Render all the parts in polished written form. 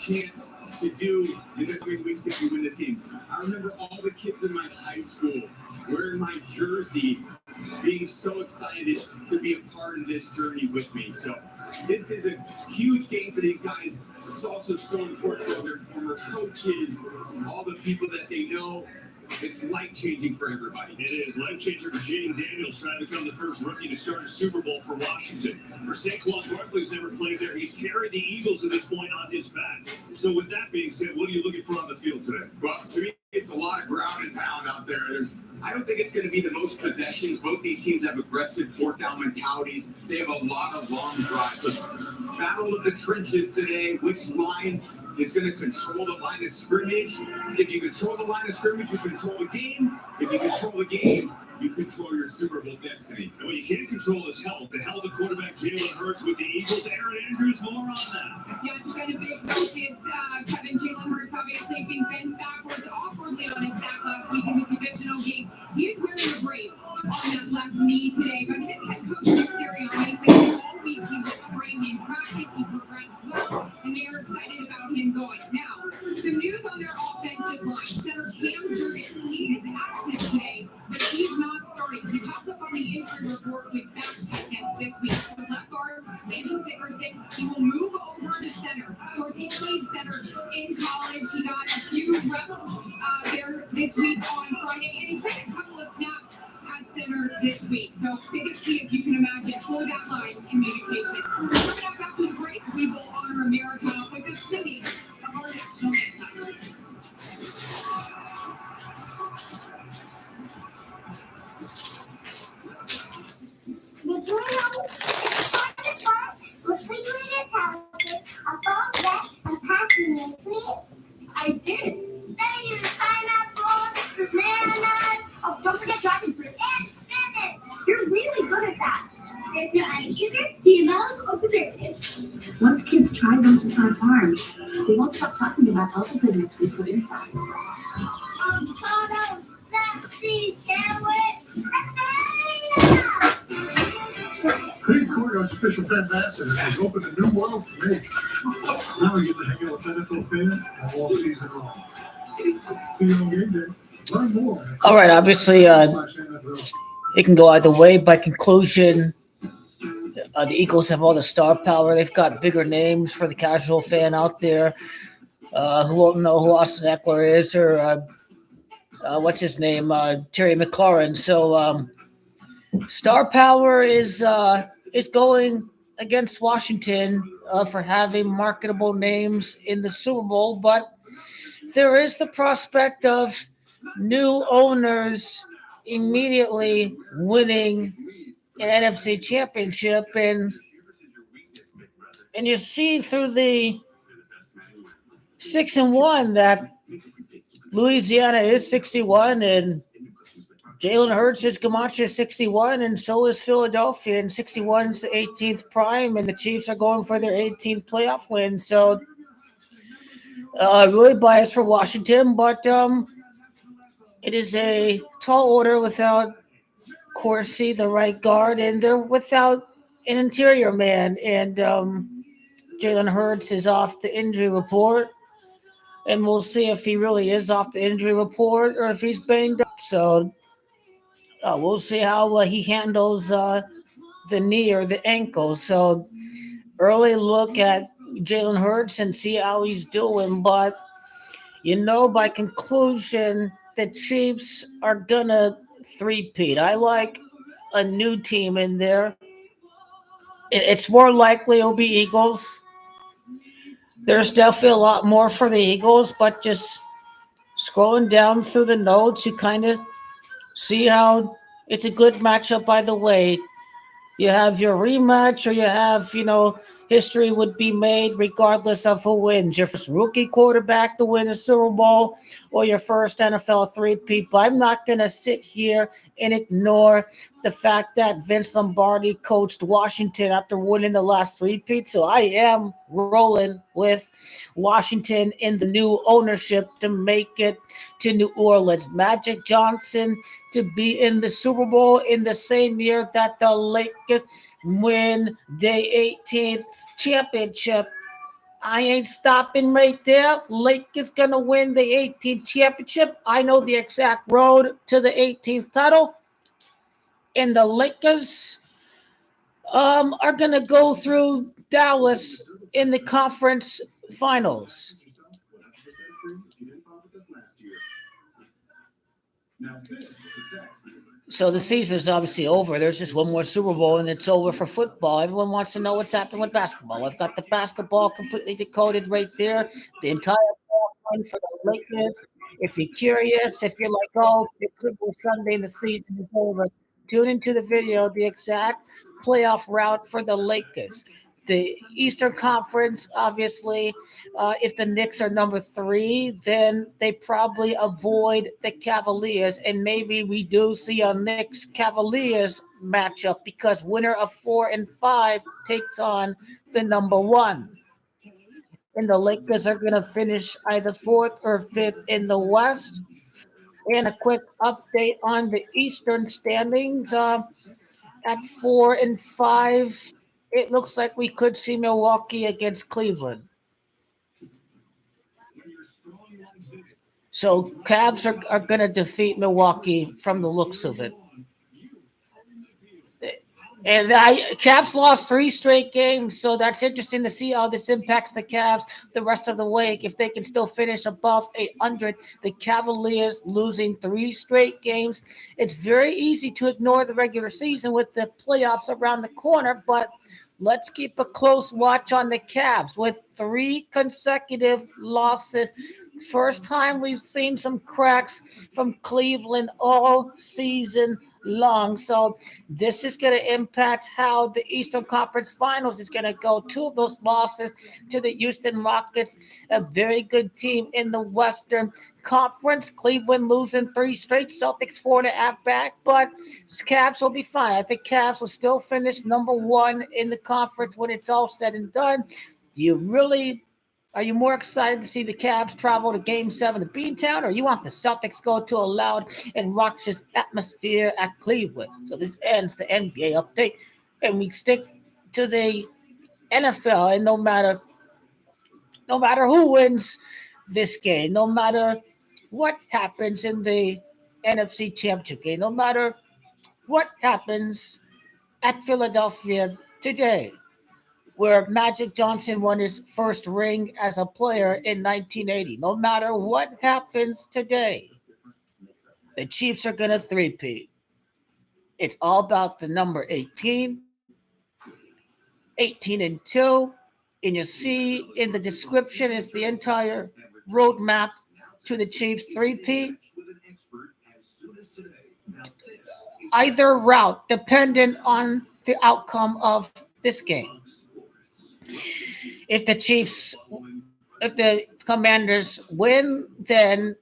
chance to do in the 3 weeks if you win this game. I remember all the kids in my high school wearing my jersey, being so excited to be a part of this journey with me. So this is a huge game for these guys. It's also so important for their former coaches, all the people that they know. It's life-changing for everybody. It is life-changing for Jaden Daniels, trying to become the first rookie to start a Super Bowl for Washington. For Saquon Barkley's never played there. He's carried the Eagles at this point on his back. So with that being said, what are you looking for on the field today? Well, to me, it's a lot of ground and pound out there. I don't think it's going to be the most possessions. Both these teams have aggressive fourth down mentalities. They have a lot of long drives. But battle of the trenches today. Which line is going to control the line of scrimmage? If you control the line of scrimmage, you control the game. If you control the game, you control your Super Bowl destiny. And what you can't control is health. The health of quarterback Jalen Hurts with the Eagles. Aaron Andrews, more on that. Yeah, it's been a big focus. Kevin Jalen Hurts obviously being bent backwards awkwardly on his sack last week in the divisional game. He is wearing a brace on that left knee today, but his head coach Kliff KIngsbury said all week he will train in practice. He progressed well, and they are excited about him going. Now, some news on their offensive line. Center Cam Jurgens, he is active today, but he's not starting. He popped up on the injury report with back tightness this week. So left guard, Landon Dickerson, he will move over to center. Of course, he played center in college. He got a few reps there this week on Friday, and he played a couple of snaps at center this week. So biggest key, as you can imagine, for that line, communication. Coming up after the break, we will honor America with the city of our national anthem. I did. Then you pineapples, bananas. Oh, don't forget dragon fruit and spinach. You're really good at that. There's no added sugar, GMOs, or preservatives. Once kids try once upon a farm, they won't stop talking about all the goodness we put inside. Avocados, flaxseed, carrots, Being Courtyard's official ambassador has opened a new world for me. Now I get to hang out with NFL fans all season long. See you on game day. Learn more. All right, obviously, it can go either way. By conclusion, the Eagles have all the star power. They've got bigger names for the casual fan out there who won't know who Austin Eckler is or what's his name, Terry McLaurin. So star power is going against Washington for having marketable names in the Super Bowl, but there is the prospect of new owners immediately winning an NFC championship, and you see through the 6-1 that Louisiana is 61 and Jalen Hurts is Camacho 61, and so is Philadelphia, and 61's the 18th prime, and the Chiefs are going for their 18th playoff win. So really biased for Washington, but it is a tall order without Corsi, the right guard, and they're without an interior man. And Jalen Hurts is off the injury report, and we'll see if he really is off the injury report or if he's banged up. So we'll see how he handles the knee or the ankle. So early look at Jalen Hurts and see how he's doing. But, by conclusion, the Chiefs are going to three-peat. I like a new team in there. It's more likely it'll be Eagles. There's definitely a lot more for the Eagles, but just scrolling down through the notes, you kind of see how it's a good matchup by the way. You have your rematch, or you have, history would be made regardless of who wins. Your first rookie quarterback to win a Super Bowl or your first NFL three-peat. But I'm not going to sit here and ignore the fact that Vince Lombardi coached Washington after winning the last three-peat. So I am rolling with Washington in the new ownership to make it to New Orleans. Magic Johnson to be in the Super Bowl in the same year that the Lakers win the 18th championship. I ain't stopping right there. Lakers gonna win the 18th championship. I know the exact road to the 18th title. And the Lakers are gonna go through Dallas in the conference finals. So the season is obviously over. There's just one more Super Bowl and it's over for football. Everyone wants to know what's happening with basketball. I've got the basketball completely decoded right there. The entire ball for the Lakers. If you're curious, if you're like, oh, it's Super Bowl Sunday and the season is over, tune into the video, the exact playoff route for the Lakers. The Eastern Conference, obviously, if the Knicks are number 3, then they probably avoid the Cavaliers, and maybe we do see a Knicks Cavaliers matchup because winner of 4 and 5 takes on the number 1. And the Lakers are going to finish either 4th or 5th in the West. And a quick update on the Eastern standings. At 4 and 5, it looks like we could see Milwaukee against Cleveland. So Cavs are going to defeat Milwaukee from the looks of it. And Cavs lost 3 straight games, so that's interesting to see how this impacts the Cavs the rest of the week. If they can still finish above 800, the Cavaliers losing 3 straight games. It's very easy to ignore the regular season with the playoffs around the corner, but let's keep a close watch on the Cavs with 3 consecutive losses. First time we've seen some cracks from Cleveland all season long. So this is going to impact how the Eastern Conference Finals is going to go. 2 of those losses to the Houston Rockets, a very good team in the Western Conference. Cleveland losing 3 straight, Celtics 4.5 back, but Cavs will be fine. I think Cavs will still finish number 1 in the conference when it's all said and done. Are you more excited to see the Cavs travel to Game 7 to Beantown, or you want the Celtics go to a loud and raucous atmosphere at Cleveland? So this ends the NBA update, and we stick to the NFL. And no matter who wins this game, no matter what happens in the NFC Championship game, no matter what happens at Philadelphia today, where Magic Johnson won his first ring as a player in 1980. No matter what happens today, the Chiefs are going to three-peat. It's all about the number 18, 18-2. And you see in the description is the entire roadmap to the Chiefs three-peat. Either route, dependent on the outcome of this game. If the Commanders win, then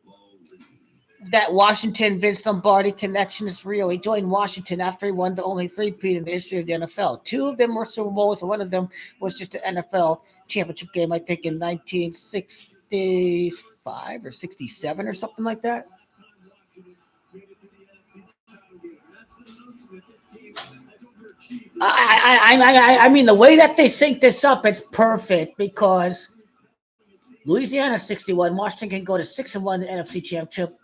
that Washington Vince Lombardi connection is real. He joined Washington after he won the only 3-peat in the history of the NFL. 2 of them were Super Bowls, and one of them was just an NFL championship game, I think in 1965 or 67 or something like that. I mean, the way that they sync this up, it's perfect because Louisiana 61, Washington can go to 6-1 in the NFC Championship.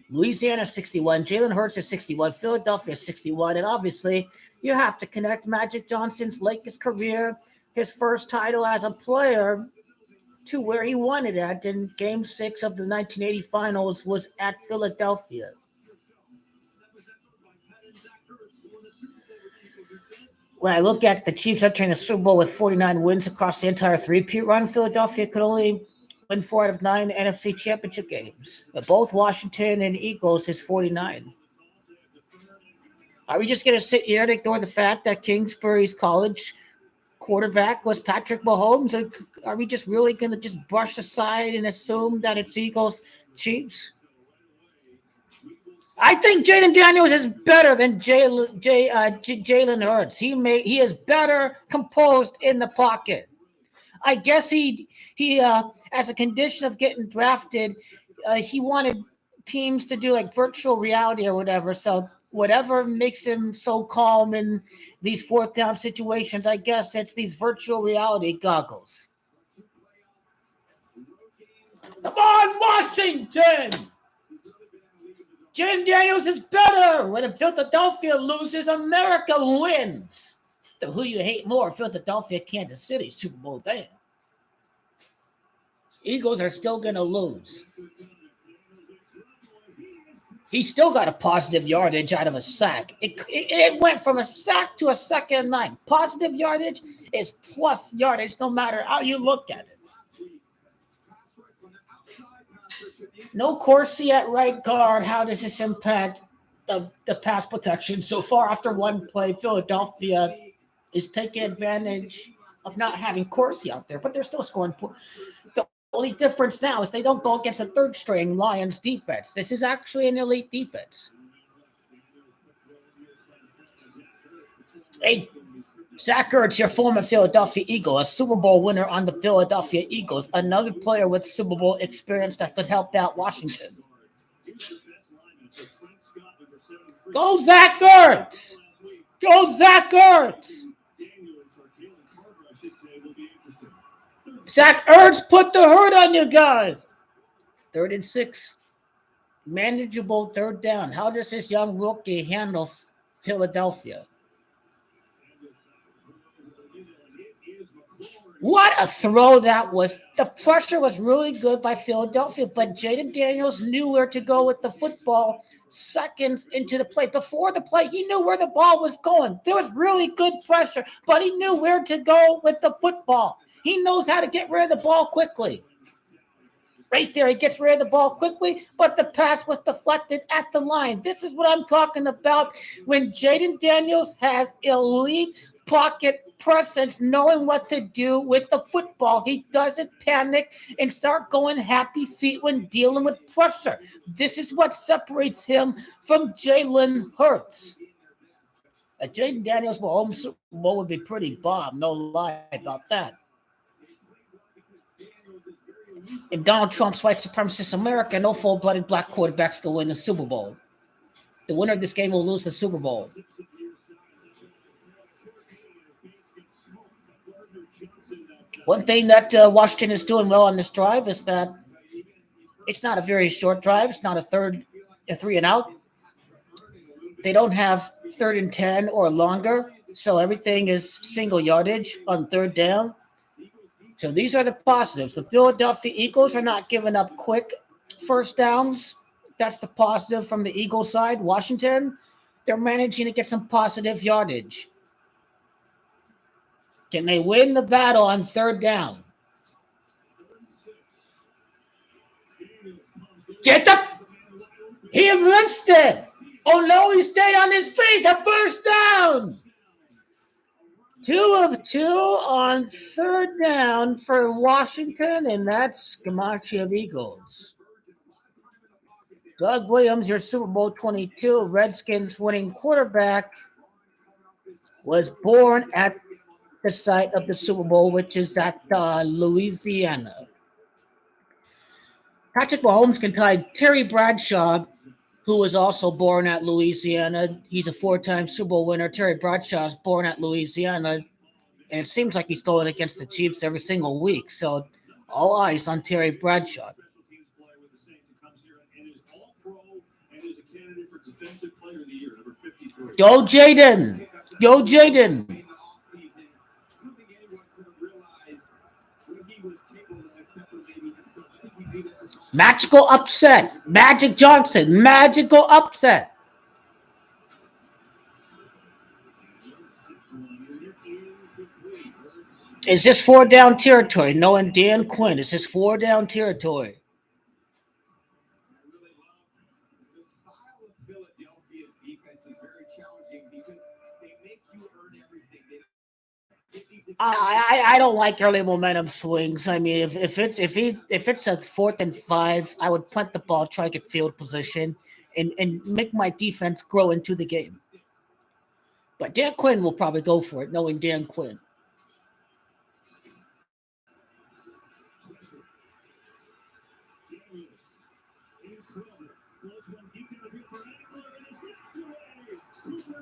Louisiana 61, Jalen Hurts is 61, Philadelphia 61, and obviously you have to connect Magic Johnson's Lakers career, his first title as a player, to where he won it at in Game 6 of the 1980 Finals was at Philadelphia. When I look at the Chiefs entering the Super Bowl with 49 wins across the entire 3-peat run, Philadelphia could only win 4 out of 9 NFC championship games. But both Washington and Eagles is 49. Are we just going to sit here and ignore the fact that Kingsbury's college quarterback was Patrick Mahomes? Or are we just really going to just brush aside and assume that it's Eagles Chiefs? I think Jaden Daniels is better than Jalen Hurts. He is better composed in the pocket. I guess he as a condition of getting drafted, he wanted teams to do like virtual reality or whatever. So whatever makes him so calm in these 4th down situations, I guess it's these virtual reality goggles. Come on, Washington! Jalen Daniels is better. When Philadelphia loses, America wins. So who you hate more, Philadelphia, Kansas City, Super Bowl day? Eagles are still going to lose. He still got a positive yardage out of a sack. It went from a sack to a second and 9. Positive yardage is plus yardage no matter how you look at it. No Corsi at right guard. How does this impact the pass protection? So far, after one play, Philadelphia is taking advantage of not having Corsi out there, but they're still scoring. The only difference now is they don't go against a third-string Lions defense. This is actually an elite defense. Hey, Zach Ertz, your former Philadelphia Eagle, a Super Bowl winner on the Philadelphia Eagles, another player with Super Bowl experience that could help out Washington. Go Zach Ertz! Go Zach Ertz! Zach Ertz put the hurt on you guys. 3rd and 6. Manageable third down. How does this young rookie handle Philadelphia? What a throw that was. The pressure was really good by Philadelphia, but Jalen Daniels knew where to go with the football seconds into the play. Before the play, he knew where the ball was going. There was really good pressure, but he knew where to go with the football. He knows how to get rid of the ball quickly. Right there, he gets rid of the ball quickly, but the pass was deflected at the line. This is what I'm talking about when Jalen Daniels has elite pocket presence, knowing what to do with the football. He doesn't panic and start going happy feet when dealing with pressure. This is what separates him from Jalen Hurts. A Jalen Daniels Mahomes Super Bowl would be pretty bomb, no lie about that. In Donald Trump's white supremacist America, no full-blooded black quarterbacks can win the Super Bowl. The winner of this game will lose the Super Bowl. One thing that Washington is doing well on this drive is that it's not a very short drive. It's not a 3rd and out. They don't have 3rd and 10 or longer, so everything is single yardage on 3rd down. So these are the positives. The Philadelphia Eagles are not giving up quick first downs. That's the positive from the Eagles side. Washington, they're managing to get some positive yardage. Can they win the battle on 3rd down? Get up! He missed it! Oh no, he stayed on his feet. A first down! 2 of 2 on 3rd down for Washington, and that's Camacho of Eagles. Doug Williams, your Super Bowl 22 Redskins winning quarterback, was born at the site of the Super Bowl, which is at Louisiana. Patrick Mahomes can tie Terry Bradshaw, who was also born at Louisiana. He's a 4-time Super Bowl winner. Terry Bradshaw's born at Louisiana, and it seems like he's going against the Chiefs every single week. So all eyes on Terry Bradshaw. Go Jaden! Go Jaden! Magical upset. Magic Johnson. Magical upset. Is this 4-down territory? Knowing Dan Quinn, is this 4-down territory? I don't like early momentum swings. I mean, if it's a 4th and 5, I would punt the ball, try to get field position, and make my defense grow into the game. But Dan Quinn will probably go for it, knowing Dan Quinn.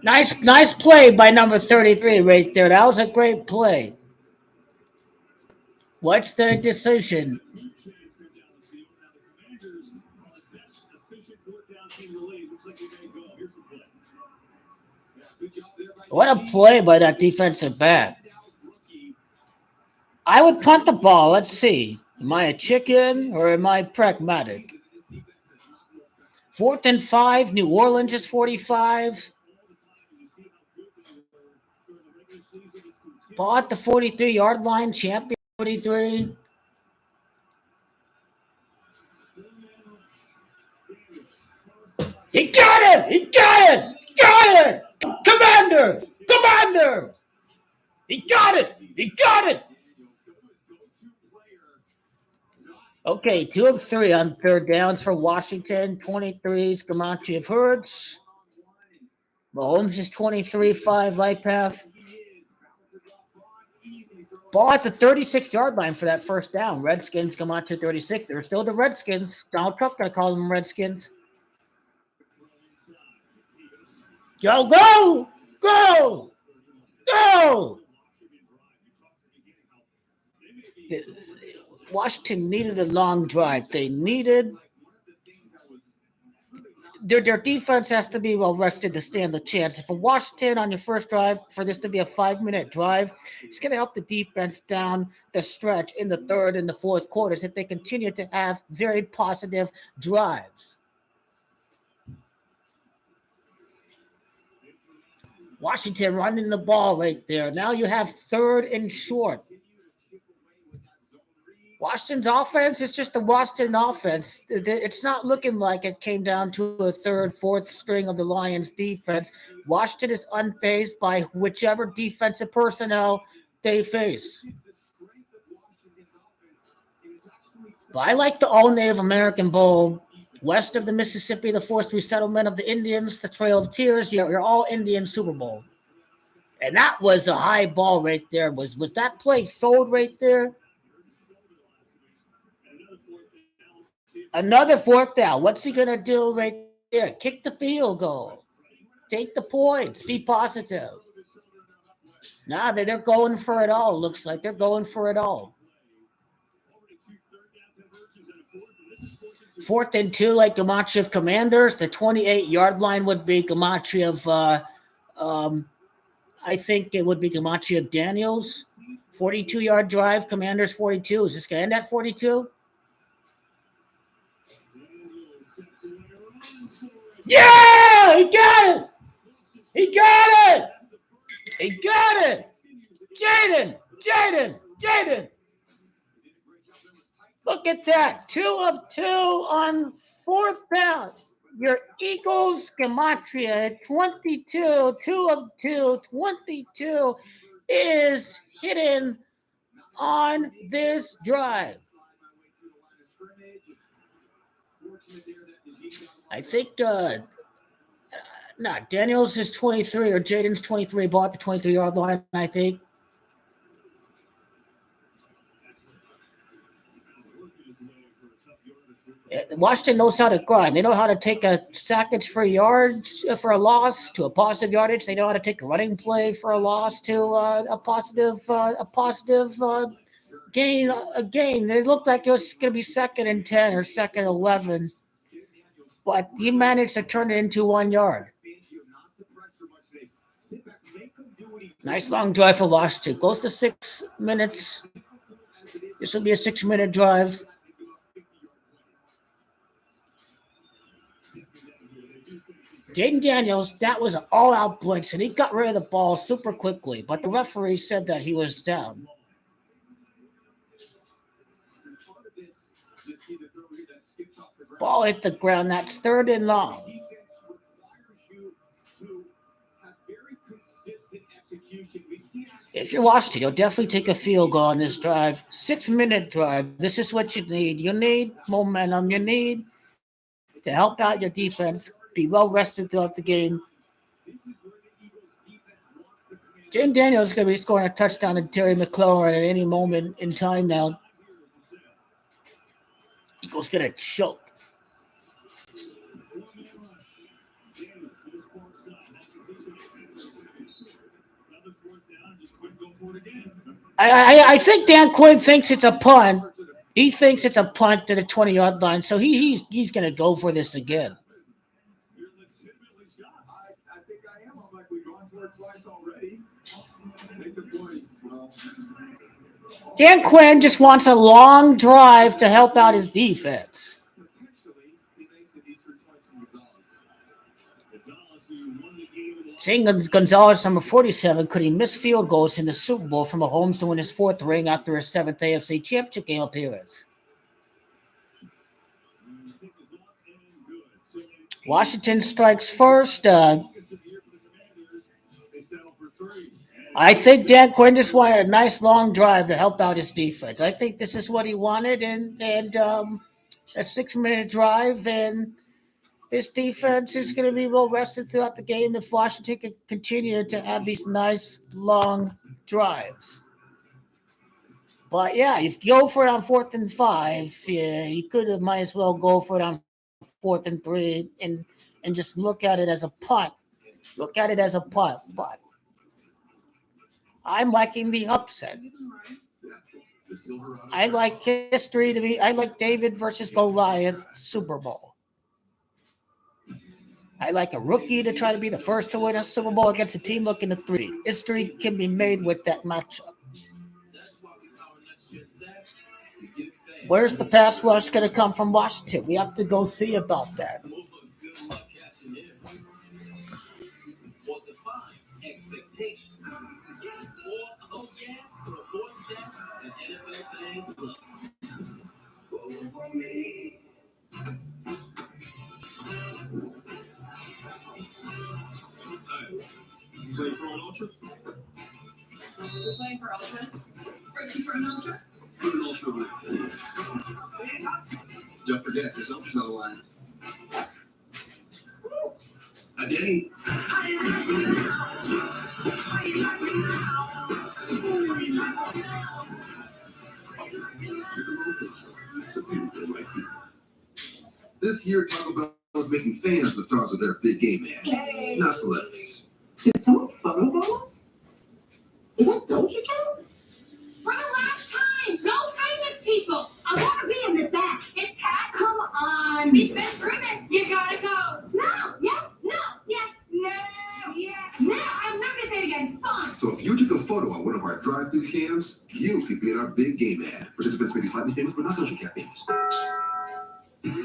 Nice play by number 33 right there. That was a great play. What's the decision? What a play by that defensive back. I would punt the ball. Let's see. Am I a chicken or am I pragmatic? 4th and 5. New Orleans is 45. Ball at the 43-yard line. Champion 43. He got it! He got it! He got it! Commanders! Commanders! He got it! He got it! Okay, 2 of 3 on third downs for Washington. 23's Jalen Hurts. Mahomes is 23-5 light path. Ball at the 36-yard line for that first down. Redskins come on to 36. They're still the Redskins. Donald Trump gonna call them Redskins. Go, go, go, go. Washington needed a long drive. They needed their defense has to be well rested to stand the chance. If for Washington on your first drive, for this to be a 5-minute drive, it's going to help the defense down the stretch in the third and the fourth quarters if they continue to have very positive drives. Washington running the ball right there. Now you have 3rd and short. Washington's offense is just the Washington offense. It's not looking like it came down to a 3rd, 4th string of the Lions defense. Washington is unfazed by whichever defensive personnel they face. But I like the all-Native American Bowl. West of the Mississippi, the forced resettlement of the Indians, the Trail of Tears, you're all Indian Super Bowl. And that was a high ball right there. Was that play sold right there? Another 4th down. What's he going to do right there? Kick the field goal. Take the points. Be positive. Nah, they're going for it all. Looks like they're going for it all. 4th and 2, like Gematria of Commanders. The 28-yard line would be Gematria of, I think it would be Gematria of Daniels. 42-yard drive, Commanders 42. Is this going to end at 42? Yeah, he got it. He got it. He got it. Jaden. Look at that. 2 of 2 on 4th down. Your Eagles Gematria 22, 2 of 2, 22 is hidden on this drive. I think Daniels is 23 or Jaden's 23, bought the 23-yard line, I think. Washington knows how to grind. They know how to take a sackage for yards for a loss to a positive yardage. They know how to take a running play for a loss to a positive gain. They looked like it was going to be 2nd and 10 or 2nd and 11, but he managed to turn it into 1 yard. Nice long drive for Washington. Close to 6 minutes. This will be a 6-minute drive. Jaden Daniels, that was an all-out blitz, and he got rid of the ball super quickly, but the referee said that he was down. Ball hit the ground. That's 3rd and long. If you're Washington, you'll definitely take a field goal on this drive. 6-minute drive. This is what you need. You need momentum. You need to help out your defense. Be well rested throughout the game. Jaden Daniels is going to be scoring a touchdown to Terry McLaurin at any moment in time now. Eagles going to choke. I think Dan Quinn thinks it's a punt. He thinks it's a punt to the 20-yard line, so he's going to go for this again. Dan Quinn just wants a long drive to help out his defense. Seeing Gonzalez, number 47, could he miss field goals in the Super Bowl for Mahomes to win his 4th ring after his 7th AFC Championship game appearance? Washington strikes first. I think Dan Quinn just wanted a nice long drive to help out his defense. I think this is what he wanted, and a 6-minute drive, and his defense is going to be well rested throughout the game if Washington can continue to have these nice long drives. But yeah, if you go for it on 4th and 5, yeah, you might as well go for it on 4th and 3 and just look at it as a punt. Look at it as a punt, but I'm liking the upset. I like history to be. I like David versus Goliath Super Bowl. I like a rookie to try to be the first to win a Super Bowl against a team looking to 3. History can be made with that matchup. Where's the pass rush going to come from Washington? We have to go see about that. Playing for an ultra? We're playing for ultras. Racing for an ultra. Put an ultra on it. Don't forget, there's ultras on the line. A day. This year, Taco Bell is making fans the stars of their big game man, not celebrities. Did someone photobomb us? Is that Doja Cat? For the last time, no famous people. I want to be in this act. It's Pat. Come on. We've been through this. You gotta go. No. Yes. No. Yes. No. Yes. No. I'm not gonna say it again. Fine. So if you took a photo on one of our drive-through cams, you could be in our big game ad. Participants may be slightly famous, but not Doja Cat famous.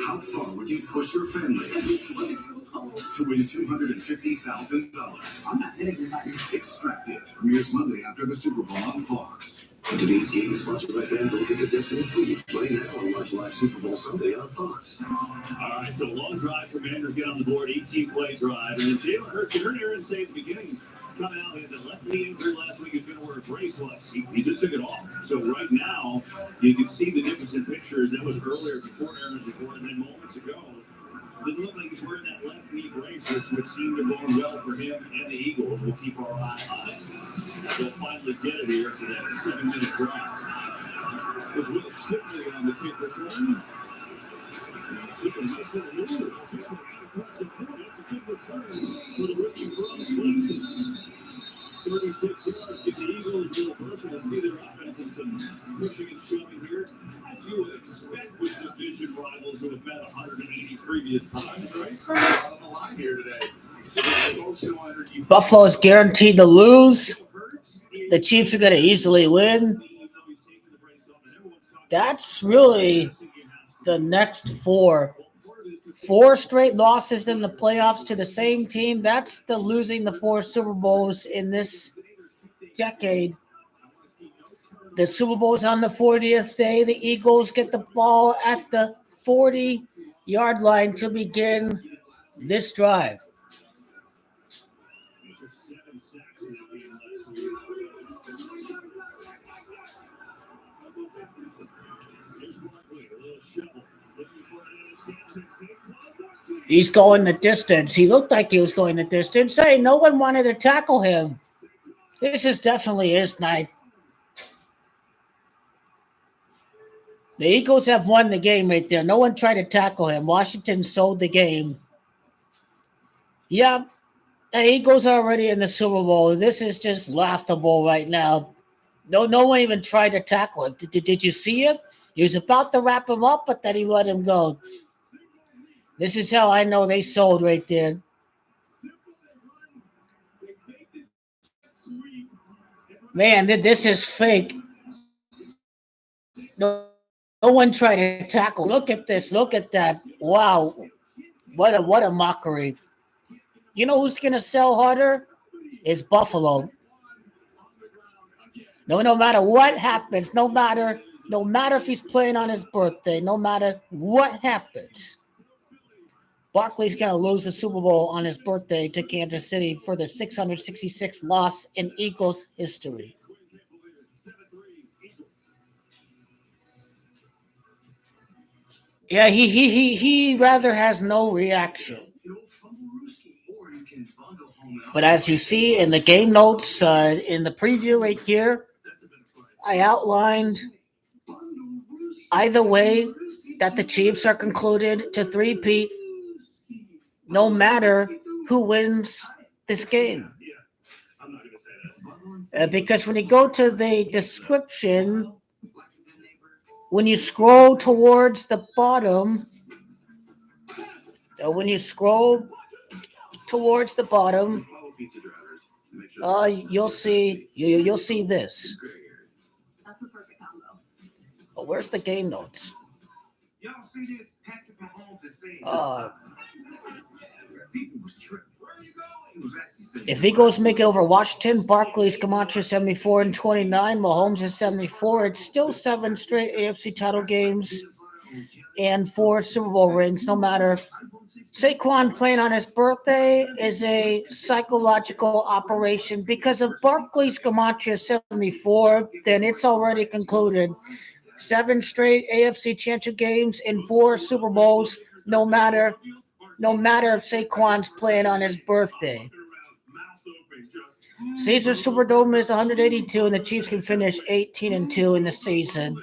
How far would you push your family to win $250,000? I'm not hitting the button. Extracted premieres Monday after the Super Bowl on Fox. Today's game is sponsored by FanDuel. Ticket Destiny Food. Play now and watch live Super Bowl Sunday on Fox. All right, so long drive. Commanders get on the board. 18-play drive. And then Jalen Hurts, you heard Aaron say at the beginning, coming out, he had the left knee injury last week. He's going to wear a brace. He just took it off. So right now, you can see the difference in pictures. That was earlier before Aaron's report. And then moments ago, didn't look like he's wearing that left knee brace, which would seem to go well for him and the Eagles. We'll keep our eye on it. They'll finally get it here for that 7-minute drive. There's Will Shipley on the kick return. Shipley nice little move. Shipley across the field. That's a good return for the rookie from Clemson. 36 yards. Gets the Eagles a little personal to see their offense and some pushing and shoving here. As you would expect with division rivals who have met 180 previous times, right? On the line here today. Buffalo is guaranteed to lose. The Chiefs are going to easily win. That's really the next 4. 4 straight losses in the playoffs to the same team. That's the losing the 4 Super Bowls in this decade. The Super Bowl is on the 40th day. The Eagles get the ball at the 40-yard line to begin this drive. He's going the distance. He looked like he was going the distance. Hey, no one wanted to tackle him. This is definitely his night. The Eagles have won the game right there. No one tried to tackle him. Washington sold the game. Yeah, the Eagles are already in the Super Bowl. This is just laughable right now. No one even tried to tackle him. Did you see it? He was about to wrap him up, but then he let him go. This is how I know they sold right there. Man, this is fake. No one tried to tackle. Look at this. Look at that. Wow. What a mockery. You know who's gonna sell harder? Is Buffalo. No matter what happens, no matter if he's playing on his birthday, no matter what happens, Barkley's gonna lose the Super Bowl on his birthday to Kansas City for the 666th loss in Eagles history. Yeah, he rather has no reaction. But as you see in the game notes in the preview right here, I outlined either way that the Chiefs are concluded to three-peat no matter who wins this game. Because when you go to the description, when you scroll towards the bottom, you'll see this. That's a perfect combo. Oh, where's the game notes? Y'all see this? Patrick Mahomes is saying people was tripping. Where are you going? If Eagles make it over Washington, Barkley's Camacho 74 and 29, Mahomes is 74. It's still 7 straight AFC title games and 4 Super Bowl rings, no matter. Saquon playing on his birthday is a psychological operation because if Barkley's Camacho is 74, then it's already concluded. 7 straight AFC championship games and 4 Super Bowls, no matter if Saquon's playing on his birthday. Caesar Superdome is 182, and the Chiefs can finish 18-2 in the season.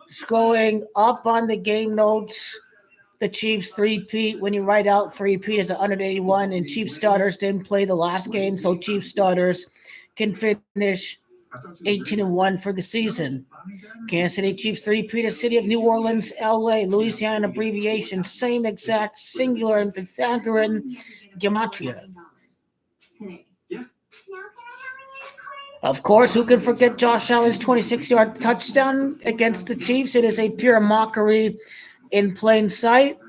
Scrolling up on the game notes, the Chiefs three-peat. When you write out three-peat is 181, and Chiefs starters didn't play the last game, so Chiefs starters can finish 18-1 for the season. Kansas City Chiefs three-peat is City of New Orleans, LA, Louisiana abbreviation, same exact singular and Pythagorean gematria. Today. Of course, who can forget Josh Allen's 26-yard touchdown against the Chiefs? It is a pure mockery in plain sight.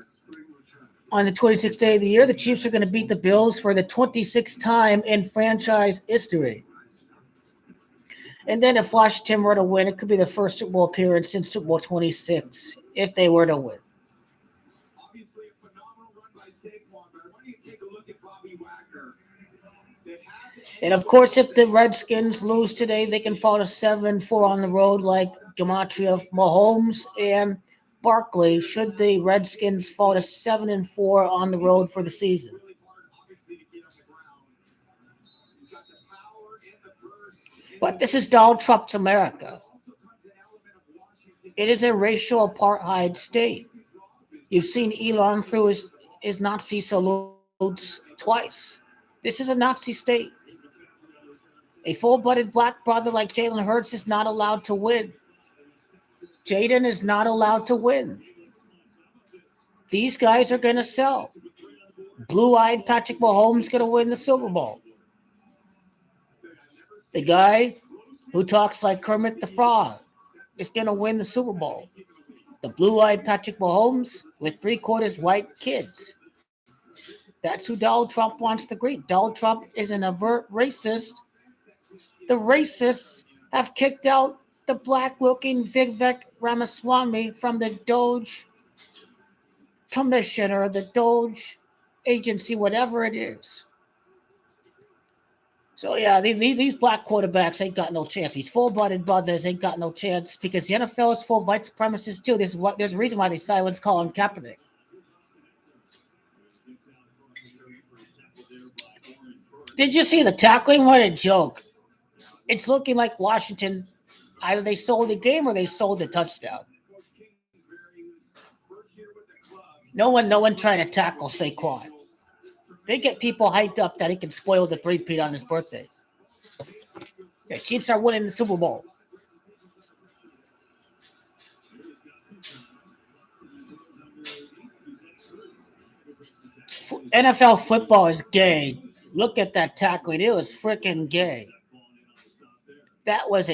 On the 26th day of the year, the Chiefs are going to beat the Bills for the 26th time in franchise history. And then if Washington were to win, it could be the first Super Bowl appearance since Super Bowl 26 if they were to win. Obviously, a phenomenal run by Saquon, but I want you to take a look at Bobby Wagner. And of course, if the Redskins lose today, they can fall to 7-4 on the road like gematria Mahomes and Barkley. Should the Redskins fall to 7-4 on the road for the season? But this is Donald Trump's America. It is a racial apartheid state. You've seen Elon through his Nazi salutes twice. This is a Nazi state. A full-blooded black brother like Jalen Hurts is not allowed to win. Jaden is not allowed to win. These guys are going to sell. Blue-eyed Patrick Mahomes going to win the Super Bowl. The guy who talks like Kermit the Frog is going to win the Super Bowl. The blue-eyed Patrick Mahomes with 3/4 white kids. That's who Donald Trump wants to greet. Donald Trump is an overt racist. The racists have kicked out the black-looking Vivek Ramaswamy from the Doge Commission or the Doge Agency, whatever it is. So, yeah, these black quarterbacks ain't got no chance. These full-blooded brothers ain't got no chance because the NFL is full of white supremacists, too. There's a reason why they silenced Colin Kaepernick. Did you see the tackling? What a joke. It's looking like Washington, either they sold the game or they sold the touchdown. No one trying to tackle Saquon. They get people hyped up that he can spoil the three-peat on his birthday. The Chiefs are winning the Super Bowl. NFL football is gay. Look at that tackling. It was freaking gay. That was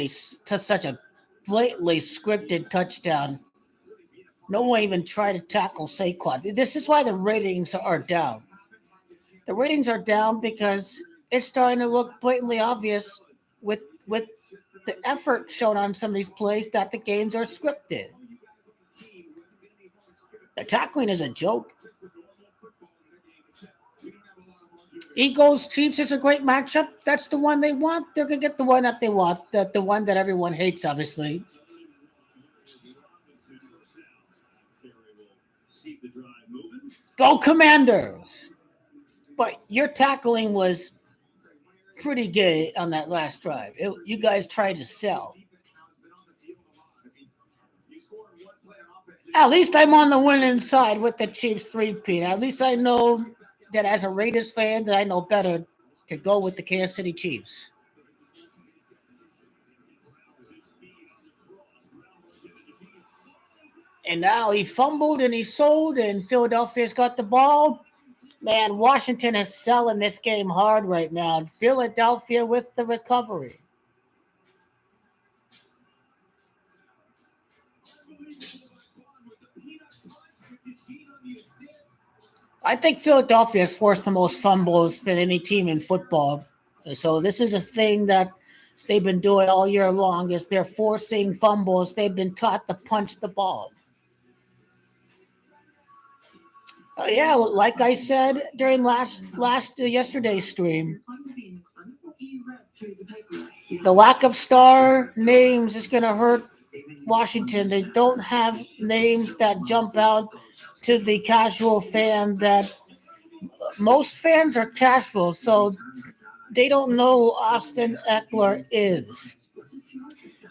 such a blatantly scripted touchdown. No one even tried to tackle Saquon. This is why the ratings are down. The ratings are down because it's starting to look blatantly obvious with the effort shown on some of these plays that the games are scripted. The tackling is a joke. Eagles Chiefs is a great matchup. That's the one they want. They're gonna get the one that they want. The one that everyone hates, obviously. Go Commanders! But your tackling was pretty good on that last drive. You guys tried to sell. At least I'm on the winning side with the Chiefs 3-peat. At least I know that as a Raiders fan that I know better to go with the Kansas City Chiefs. And now he fumbled and he sold, and Philadelphia's got the ball. Man, Washington is selling this game hard right now. Philadelphia with the recovery. I think Philadelphia has forced the most fumbles than any team in football. So this is a thing that they've been doing all year long, is they're forcing fumbles. They've been taught to punch the ball. Yeah, like I said during yesterday's stream, the lack of star names is going to hurt Washington. They don't have names that jump out to the casual fan. That most fans are casual, so they don't know who Austin Eckler is.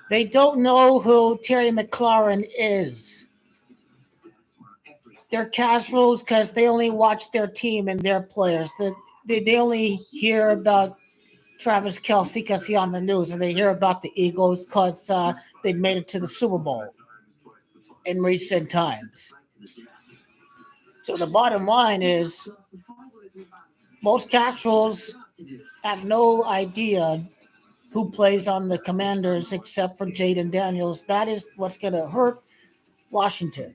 They don't know who Terry McLaurin is. They're casuals because they only watch their team and their players. They only hear about Travis Kelce because he's on the news, and they hear about the Eagles because they made it to the Super Bowl in recent times. So the bottom line is most casuals have no idea who plays on the Commanders except for Jaden Daniels. That is what's going to hurt Washington.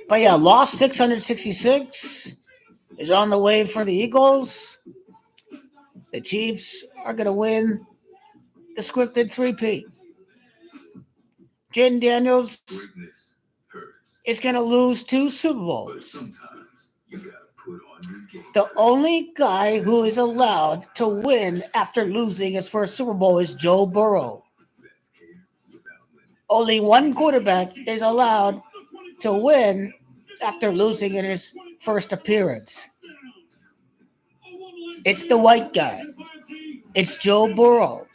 But yeah, loss 666 is on the way for the Eagles. The Chiefs are going to win the scripted 3-peat. Jaden Daniels is going to lose 2 Super Bowls. The only guy who is allowed to win after losing his first Super Bowl is Joe Burrow. Only one quarterback is allowed to win after losing in his first appearance. It's the white guy. It's Joe Burrow.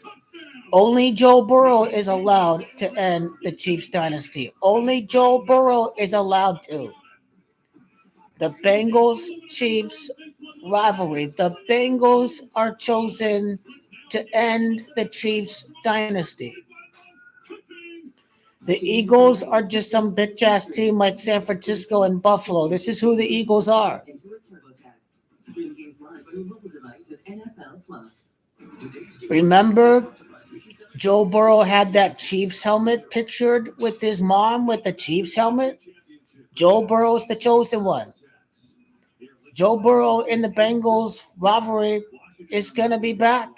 Only Joe Burrow is allowed to end the Chiefs dynasty. Only Joe Burrow is allowed to. The Bengals-Chiefs rivalry. The Bengals are chosen to end the Chiefs dynasty. The Eagles are just some bitch-ass team like San Francisco and Buffalo. This is who the Eagles are. Remember, Joe Burrow had that Chiefs helmet pictured with his mom with the Chiefs helmet? Joe Burrow's the chosen one. Joe Burrow in the Bengals rivalry is going to be back.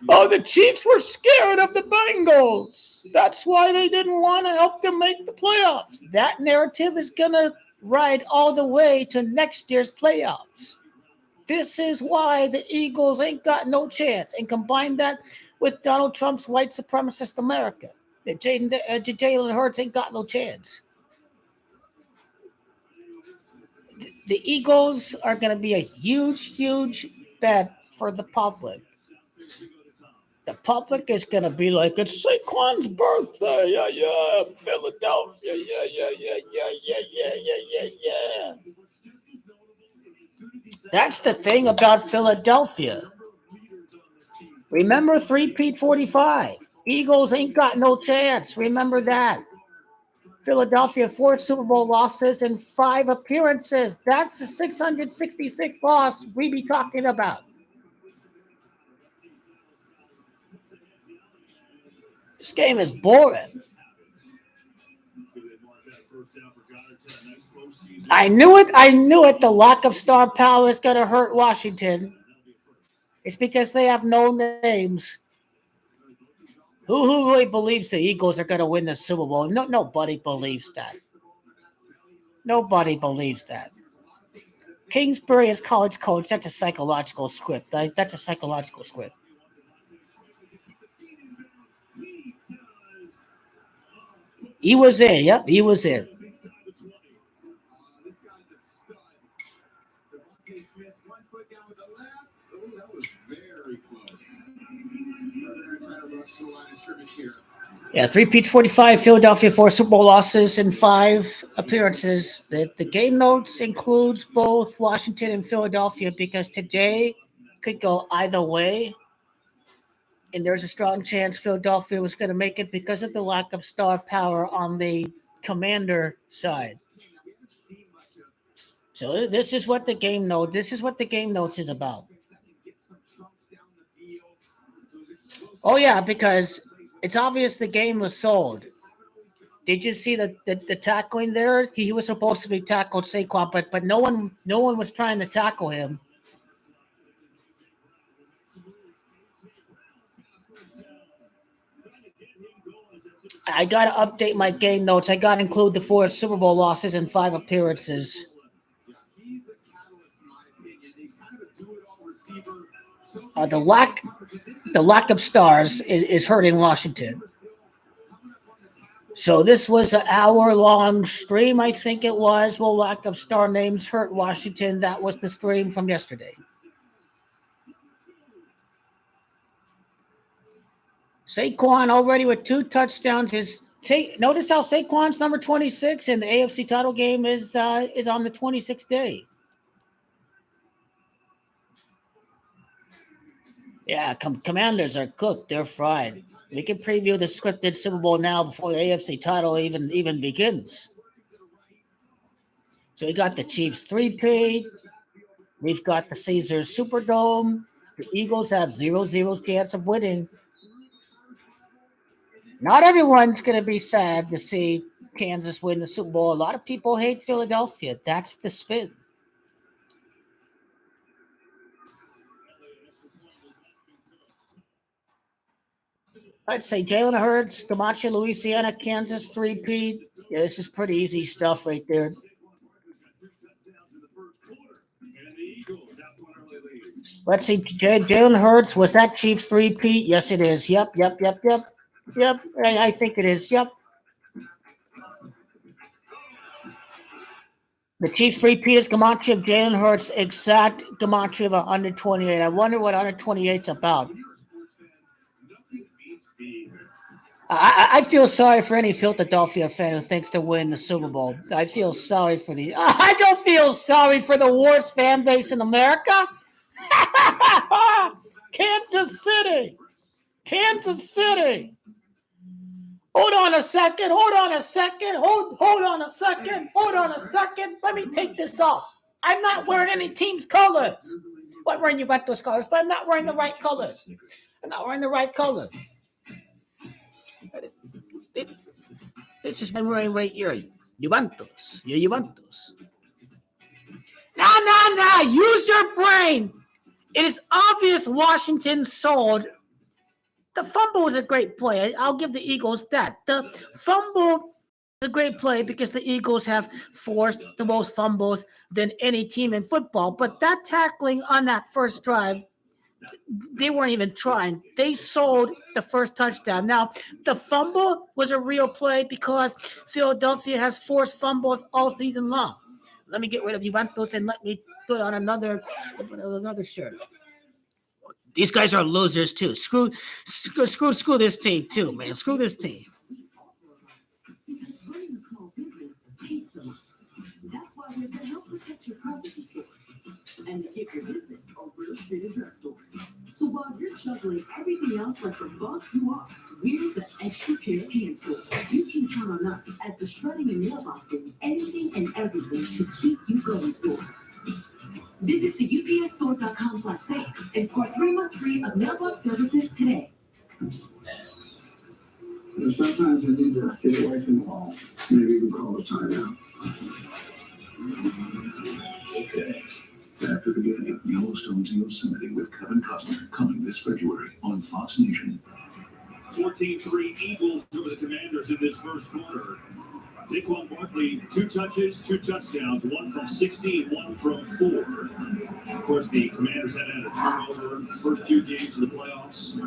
Oh, the Chiefs were scared of the Bengals. That's why they didn't want to help them make the playoffs. That narrative is going to ride all the way to next year's playoffs. This is why the Eagles ain't got no chance. And combine that with Donald Trump's white supremacist America. That Jalen Hurts ain't got no chance. The Eagles are going to be a huge, huge bet for the public. The public is going to be like, it's Saquon's birthday. Yeah, Philadelphia. Yeah. That's the thing about Philadelphia. Remember 3-peat 45. Eagles ain't got no chance. Remember that. Philadelphia 4 Super Bowl losses and 5 appearances. That's the 666 loss we be talking about. This game is boring. I knew it. The lack of star power is going to hurt Washington. It's because they have no names. Who really believes the Eagles are going to win the Super Bowl? Nobody believes that. Nobody believes that. Kingsbury is college coach. That's a psychological script. That's a psychological script. He was in. Yep, he was in. Yeah, 3 Peats 45, Philadelphia 4 Super Bowl losses and 5 appearances. The game notes includes both Washington and Philadelphia because today could go either way. And there's a strong chance Philadelphia was going to make it because of the lack of star power on the Commander side. So this is what the game note. This is what the game notes is about. Oh yeah, because it's obvious the game was sold. Did you see the tackling there? He was supposed to be tackled Saquon, but no one was trying to tackle him. I got to update my game notes. I got to include the 4 Super Bowl losses and 5 appearances. The lack of stars is hurting Washington. So this was an hour-long stream, I think it was. Well, lack of star names hurt Washington. That was the stream from yesterday. Saquon already with 2 touchdowns. Notice how Saquon's number 26 in the AFC title game is on the 26th day. Yeah, Commanders are cooked. They're fried. We can preview the scripted Super Bowl now before the AFC title even begins. So we got the Chiefs 3-peat. We've got the Caesars Superdome. The Eagles have 0-0 chance of winning. Not everyone's going to be sad to see Kansas win the Super Bowl. A lot of people hate Philadelphia. That's the spin. I'd say Jalen Hurts, Camacho, Louisiana, Kansas 3-peat. Yeah, this is pretty easy stuff right there. Let's see, Jalen Hurts, was that Chiefs 3-peat? Yes, it is. Yep. I think it is. Yep. The Chiefs 3-peat is Camacho of Jalen Hurts, exact Camacho of 128. I wonder what 128 is about. I feel sorry for any Philadelphia fan who thinks to win the Super Bowl. I feel sorry for I don't feel sorry for the worst fan base in America. Kansas City. Hold on a second. Let me take this off. I'm not wearing any team's colors. I'm wearing Juventus colors, but I'm not wearing the right colors. This is my wearing right here. Juventus. You're Juventus. No. Use your brain. It is obvious Washington sold. The fumble was a great play. I'll give the Eagles that. The fumble is a great play because the Eagles have forced the most fumbles than any team in football. But that tackling on that first drive, they weren't even trying. They sold the first touchdown. Now, the fumble was a real play because Philadelphia has forced fumbles all season long. Let me get rid of Juventus and let me put on another shirt. These guys are losers too. Screw this team too, man. Screw this team. Running a small business takes a lot. That's why we're going to help protect your privacy score and keep your business a real estate address store. So while you're juggling everything else like the boss you are, we're the extra pair of hands for. You can count on us as the shredding and mailboxing, anything and everything to keep you going store. Visit the upsstore.com/save and score 3 months free of mailbox services today. Sometimes I need to get away from the ball. Maybe even call a timeout. Okay. After the game, Yellowstone's Yosemite with Kevin Costner coming this February on Fox Nation. 14-3 Eagles over the Commanders in this first quarter. Saquon Barkley, 2 touches, 2 touchdowns, 1 from 60, 1 from 4. Of course, the Commanders had a turnover first 2 games of the playoffs,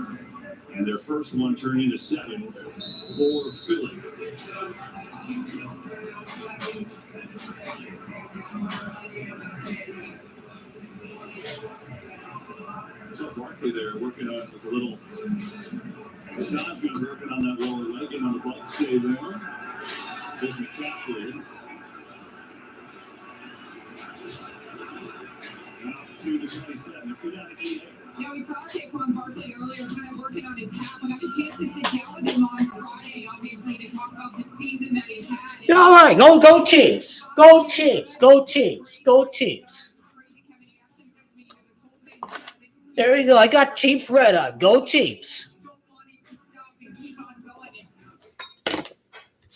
and their first one turned into 7 for Philly. So Barkley there working on with a little massage gun, working on that lower leg and on the butt save there. There's McCaffrey. Out to the 27. Let's go down to 88. Yeah, we saw Saquon Barkley earlier kind of working on his calf. I got a chance to sit down with him on Friday, obviously, to talk about the season that he's had. All right, go Chiefs. Go Chiefs. Go Chiefs. Go Chiefs. There we go. I got Chiefs red on. Go Chiefs.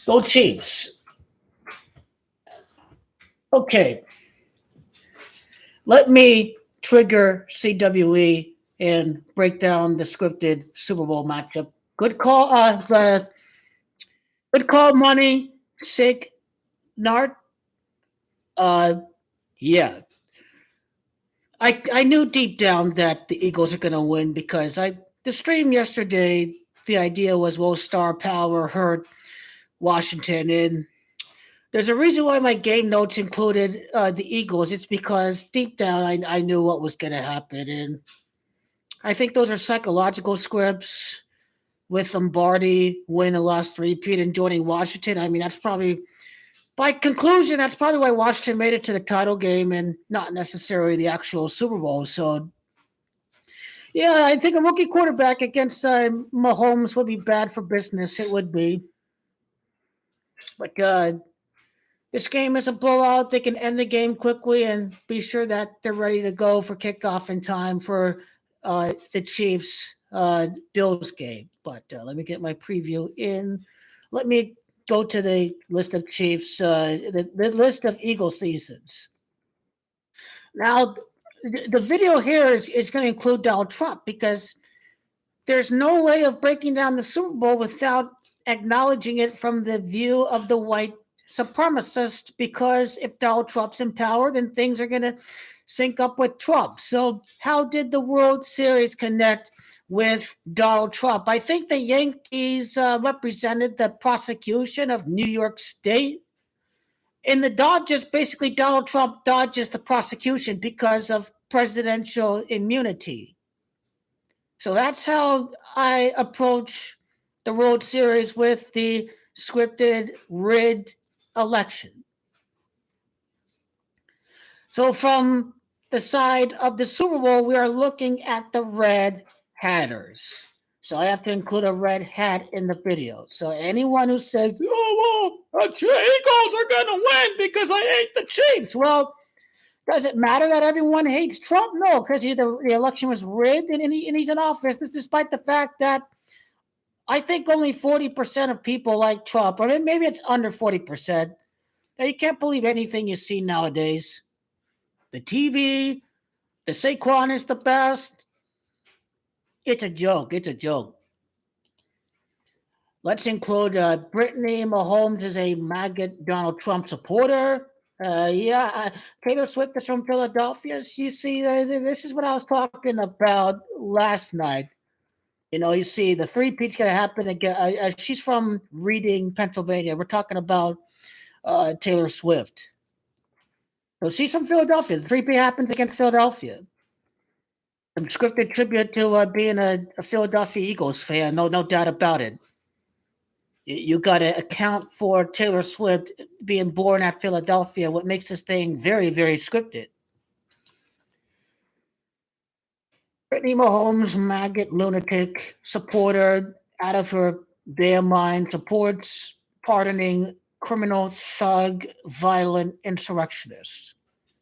Go Chiefs. Okay. Let me trigger CWE and break down the scripted Super Bowl matchup. Good call, good call, money, Sig Nart. Yeah. I knew deep down that the Eagles are gonna win because the stream yesterday, the idea was, well, star power hurt Washington, and there's a reason why my game notes included the Eagles. It's because deep down I knew what was going to happen, and I think those are psychological scripts with Lombardi winning the last three-peat and joining Washington. I mean, that's probably, by conclusion, that's probably why Washington made it to the title game and not necessarily the actual Super Bowl. So, yeah, I think a rookie quarterback against Mahomes would be bad for business. It would be. But this game is a blowout. They can end the game quickly and be sure that they're ready to go for kickoff in time for the Chiefs Bills game. But let me get my preview in. Let me go to the list of Chiefs, the list of Eagle seasons. Now, the video here is going to include Donald Trump because there's no way of breaking down the Super Bowl without acknowledging it from the view of the white supremacist, because if Donald Trump's in power, then things are going to sync up with Trump. So how did the World Series connect with Donald Trump? I think the Yankees represented the prosecution of New York State. In the Dodgers, basically Donald Trump dodges the prosecution because of presidential immunity. So that's how I approach the World Series with the scripted, rigged election. So from the side of the Super Bowl, we are looking at the Red Hatters. So I have to include a red hat in the video. So anyone who says, oh, well, the Eagles are going to win because I hate the Chiefs. Well, does it matter that everyone hates Trump? No, because the election was rigged and he's in office. This despite the fact that I think only 40% of people like Trump, or maybe it's under 40%. Now, you can't believe anything you see nowadays. The TV, the Saquon is the best. It's a joke. It's a joke. Let's include Brittany Mahomes is a maggot Donald Trump supporter. Taylor Swift is from Philadelphia. You see, this is what I was talking about last night. You know, you see the three-peat's going to happen again. She's from Reading, Pennsylvania. We're talking about Taylor Swift. So she's from Philadelphia. The three-peat happens against Philadelphia. Some scripted tribute to being a Philadelphia Eagles fan. No doubt about it. You got to account for Taylor Swift being born at Philadelphia, what makes this thing very, very scripted. Brittany Mahomes, maggot lunatic supporter, out of her damn mind, supports pardoning criminal thug, violent insurrectionists.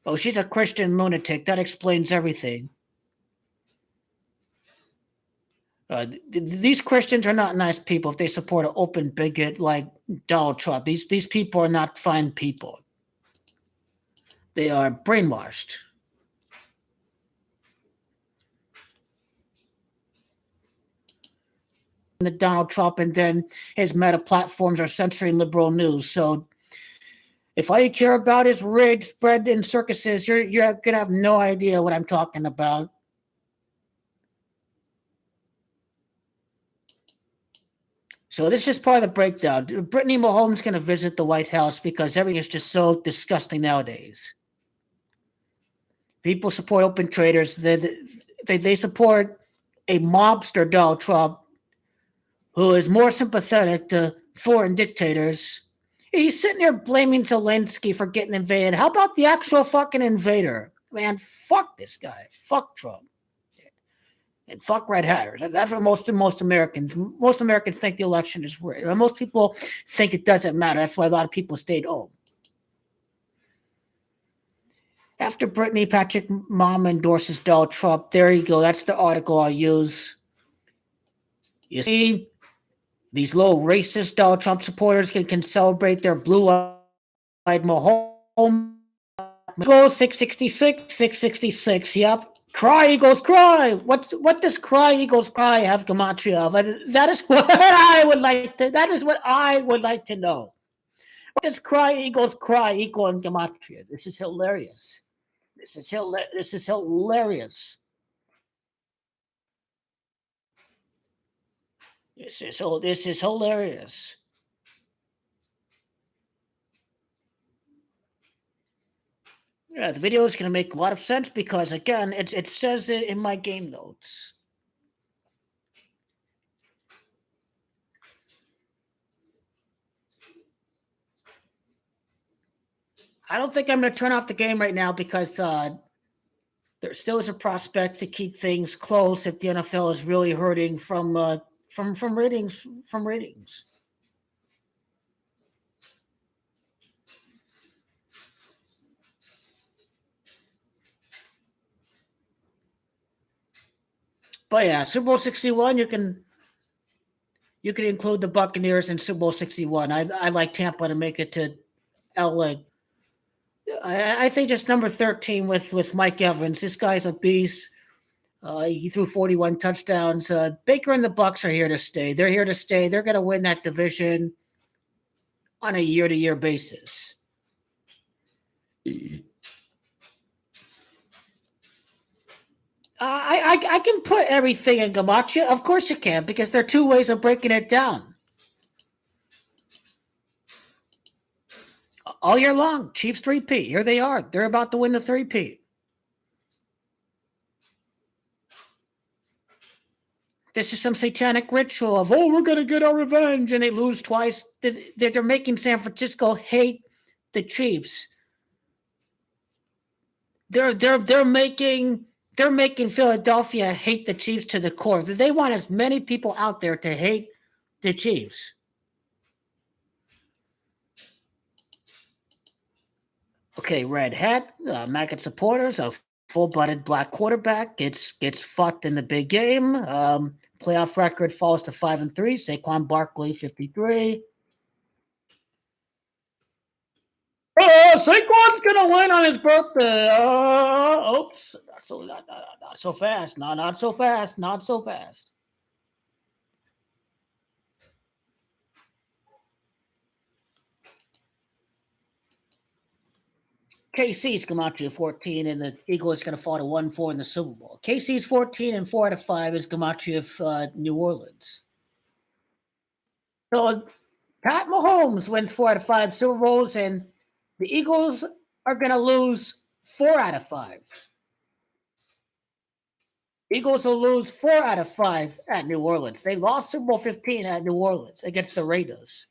Oh, she's a Christian lunatic. That explains everything. These Christians are not nice people if they support an open bigot like Donald Trump. These people are not fine people. They are brainwashed. The Donald Trump, and then his meta platforms are censoring liberal news. So if all you care about is rigged, spread, and circuses, you're gonna have no idea what I'm talking about. So this is part of the breakdown. Brittany Mahomes going to visit the White House because everything is just so disgusting nowadays. People support open traders. They support a mobster, Donald Trump, who is more sympathetic to foreign dictators. He's sitting there blaming Zelensky for getting invaded. How about the actual fucking invader? Man, fuck this guy. Fuck Trump. And fuck red hatters. That's what most Americans think the election is rigged. Most people think it doesn't matter. That's why a lot of people stayed home. After Brittany, Patrick Mom endorses Donald Trump. There you go. That's the article I'll use. You see, these little racist Donald Trump supporters can celebrate their blue-eyed Mahomes. Go 666. Yep. Cry, Eagles, cry. What does cry, Eagles, cry have gematria of? That is what I would like to. That is what I would like to know. What does cry, Eagles, cry equal in gematria? This is hilarious. This is hilarious. This is hilarious. Yeah, the video is going to make a lot of sense because, again, it says it in my game notes. I don't think I'm going to turn off the game right now because there still is a prospect to keep things close if the NFL is really hurting from ratings. But yeah, Super Bowl 61, you can include the Buccaneers in Super Bowl 61. I like Tampa to make it to LA. I think just number 13 with Mike Evans. This guy's a beast. He threw 41 touchdowns. Baker and the Bucs are here to stay. They're here to stay. They're going to win that division on a year-to-year basis. I can put everything in gematria. Of course you can, because there are two ways of breaking it down. All year long, Chiefs 3-P. Here they are. They're about to win the 3-P. This is some satanic ritual of, we're going to get our revenge, and they lose twice. They're making San Francisco hate the Chiefs. They're making Philadelphia hate the Chiefs to the core. They want as many people out there to hate the Chiefs. Okay, red hat, maggot supporters, a full-blooded black quarterback gets fucked in the big game. Playoff record falls to 5-3. Saquon Barkley 53. Saquon's gonna win on his birthday. Oops, not so fast. Not so fast. Not so fast. KC's come out to 14, and the Eagles going to fall to 1-4 in the Super Bowl. KC's 14 and 4 out of 5 is Gematria of New Orleans. So Pat Mahomes wins 4 out of 5 Super Bowls, and the Eagles are going to lose 4 out of 5. Eagles will lose 4 out of 5 at New Orleans. They lost Super Bowl 15 at New Orleans against the Raiders.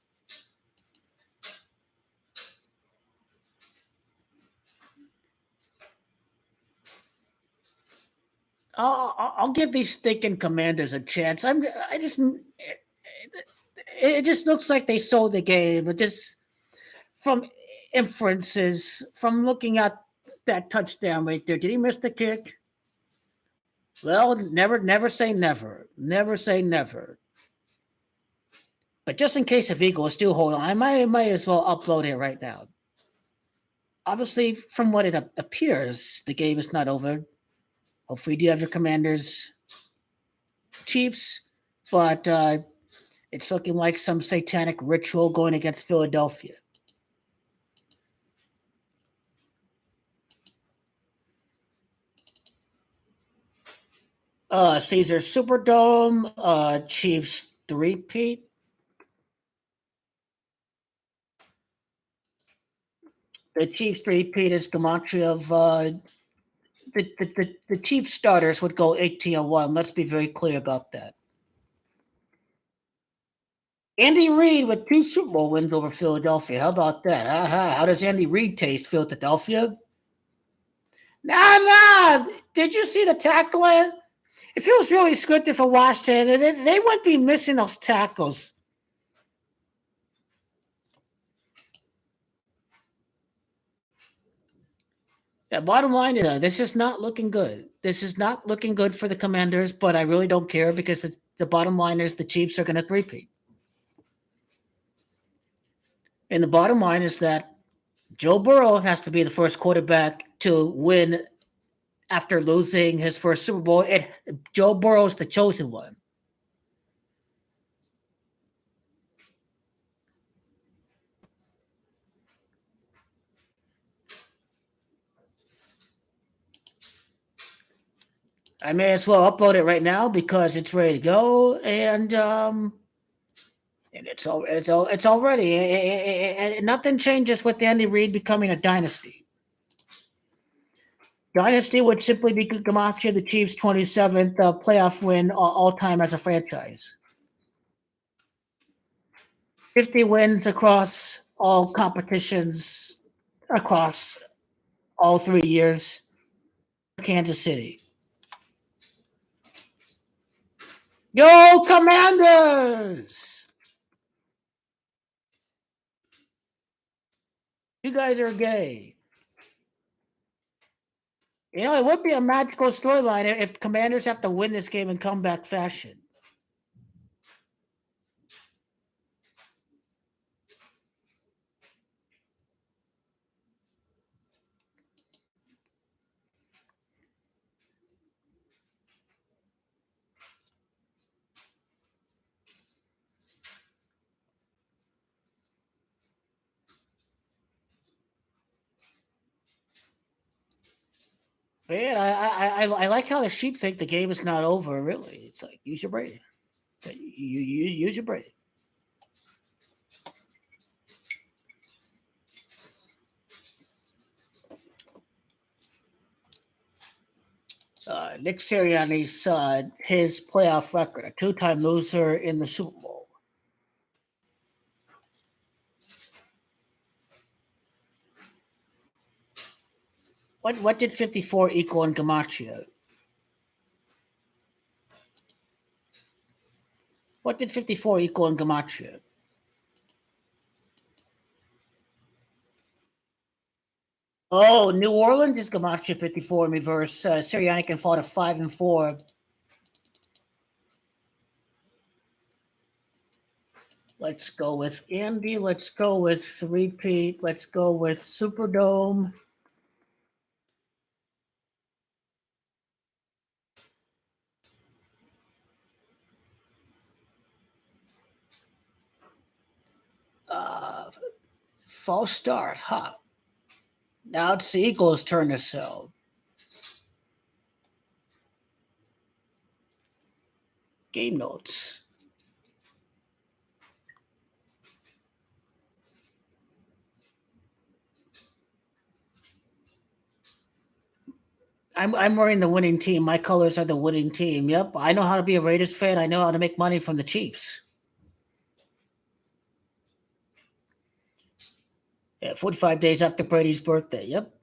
I'll give these stinking Commanders a chance. It just looks like they sold the game. But just from inferences, from looking at that touchdown right there, did he miss the kick? Well, never say never. Never say never. But just in case if Eagles do hold on, I might as well upload it right now. Obviously, from what it appears, the game is not over. Hopefully, you do have your Commanders, Chiefs, but it's looking like some satanic ritual going against Philadelphia. Caesar Superdome, Chiefs three-peat. The Chiefs three-peat is gematria of the Chiefs starters would go 18-1. Let's be very clear about that. Andy Reid with 2 Super Bowl wins over Philadelphia. How about that? How does Andy Reid taste, Philadelphia? Nah. Did you see the tackling? If it was really scripted for Washington, they wouldn't be missing those tackles. Yeah, bottom line is this is not looking good. This is not looking good for the Commanders, but I really don't care because the bottom line is the Chiefs are going to three-peat. And the bottom line is that Joe Burrow has to be the first quarterback to win after losing his first Super Bowl. Joe Burrow is the chosen one. I may as well upload it right now because it's ready to go, and it's already. And nothing changes with Andy Reid becoming a dynasty. Dynasty would simply be gematria the Chiefs' 27th playoff win all time as a franchise. 50 wins across all competitions across all 3 years. Kansas City. Yo, Commanders! You guys are gay. You know, it would be a magical storyline if Commanders have to win this game in comeback fashion. Man, I like how the sheep think the game is not over. Really, it's like use your brain. You use your brain. Nick Sirianni's his playoff record, a 2-time loser in the Super Bowl. What did 54 equal in gematria? What did 54 equal in gematria? Oh, New Orleans is gematria 54 in reverse. Sirianni can fall to 5-4. Let's go with Andy. Let's go with three-peat. Let's go with Superdome. False start, huh? Now it's the Eagles' turn to sell. Game notes. I'm wearing the winning team. My colors are the winning team. Yep, I know how to be a Raiders fan. I know how to make money from the Chiefs. Yeah, 45 days after Brady's birthday. Yep.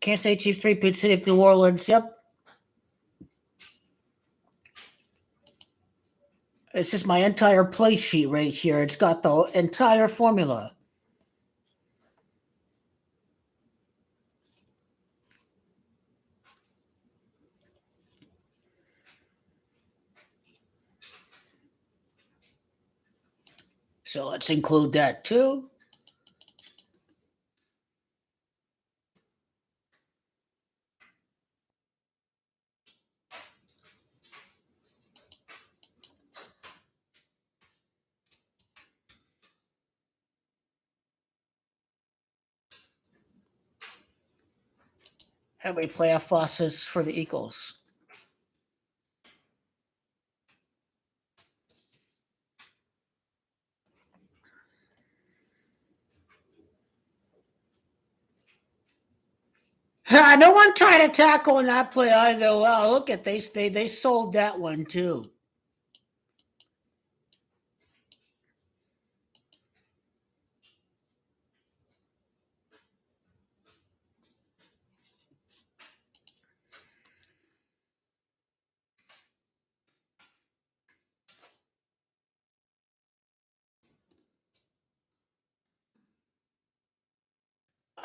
Can't say Chiefs 3-peat City of New Orleans. Yep. It's just my entire play sheet right here. It's got the entire formula. So let's include that too. How many playoff losses for the Eagles? No one tried to tackle in that play either. Wow, look at they sold that one too.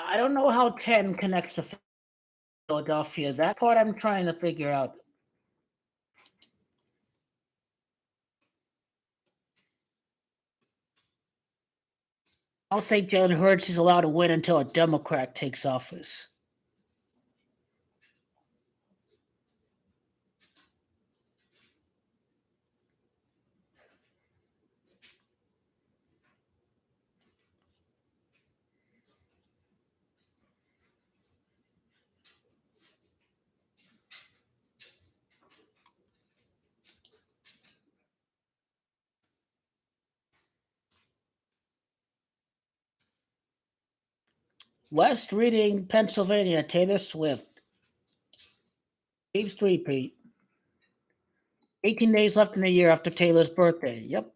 I don't know how 10 connects to Philadelphia. That part I'm trying to figure out. I don't think Jalen Hurts is allowed to win until a Democrat takes office. West Reading, Pennsylvania, Taylor Swift. Chiefs three-peat. 18 days left in the year after Taylor's birthday. Yep.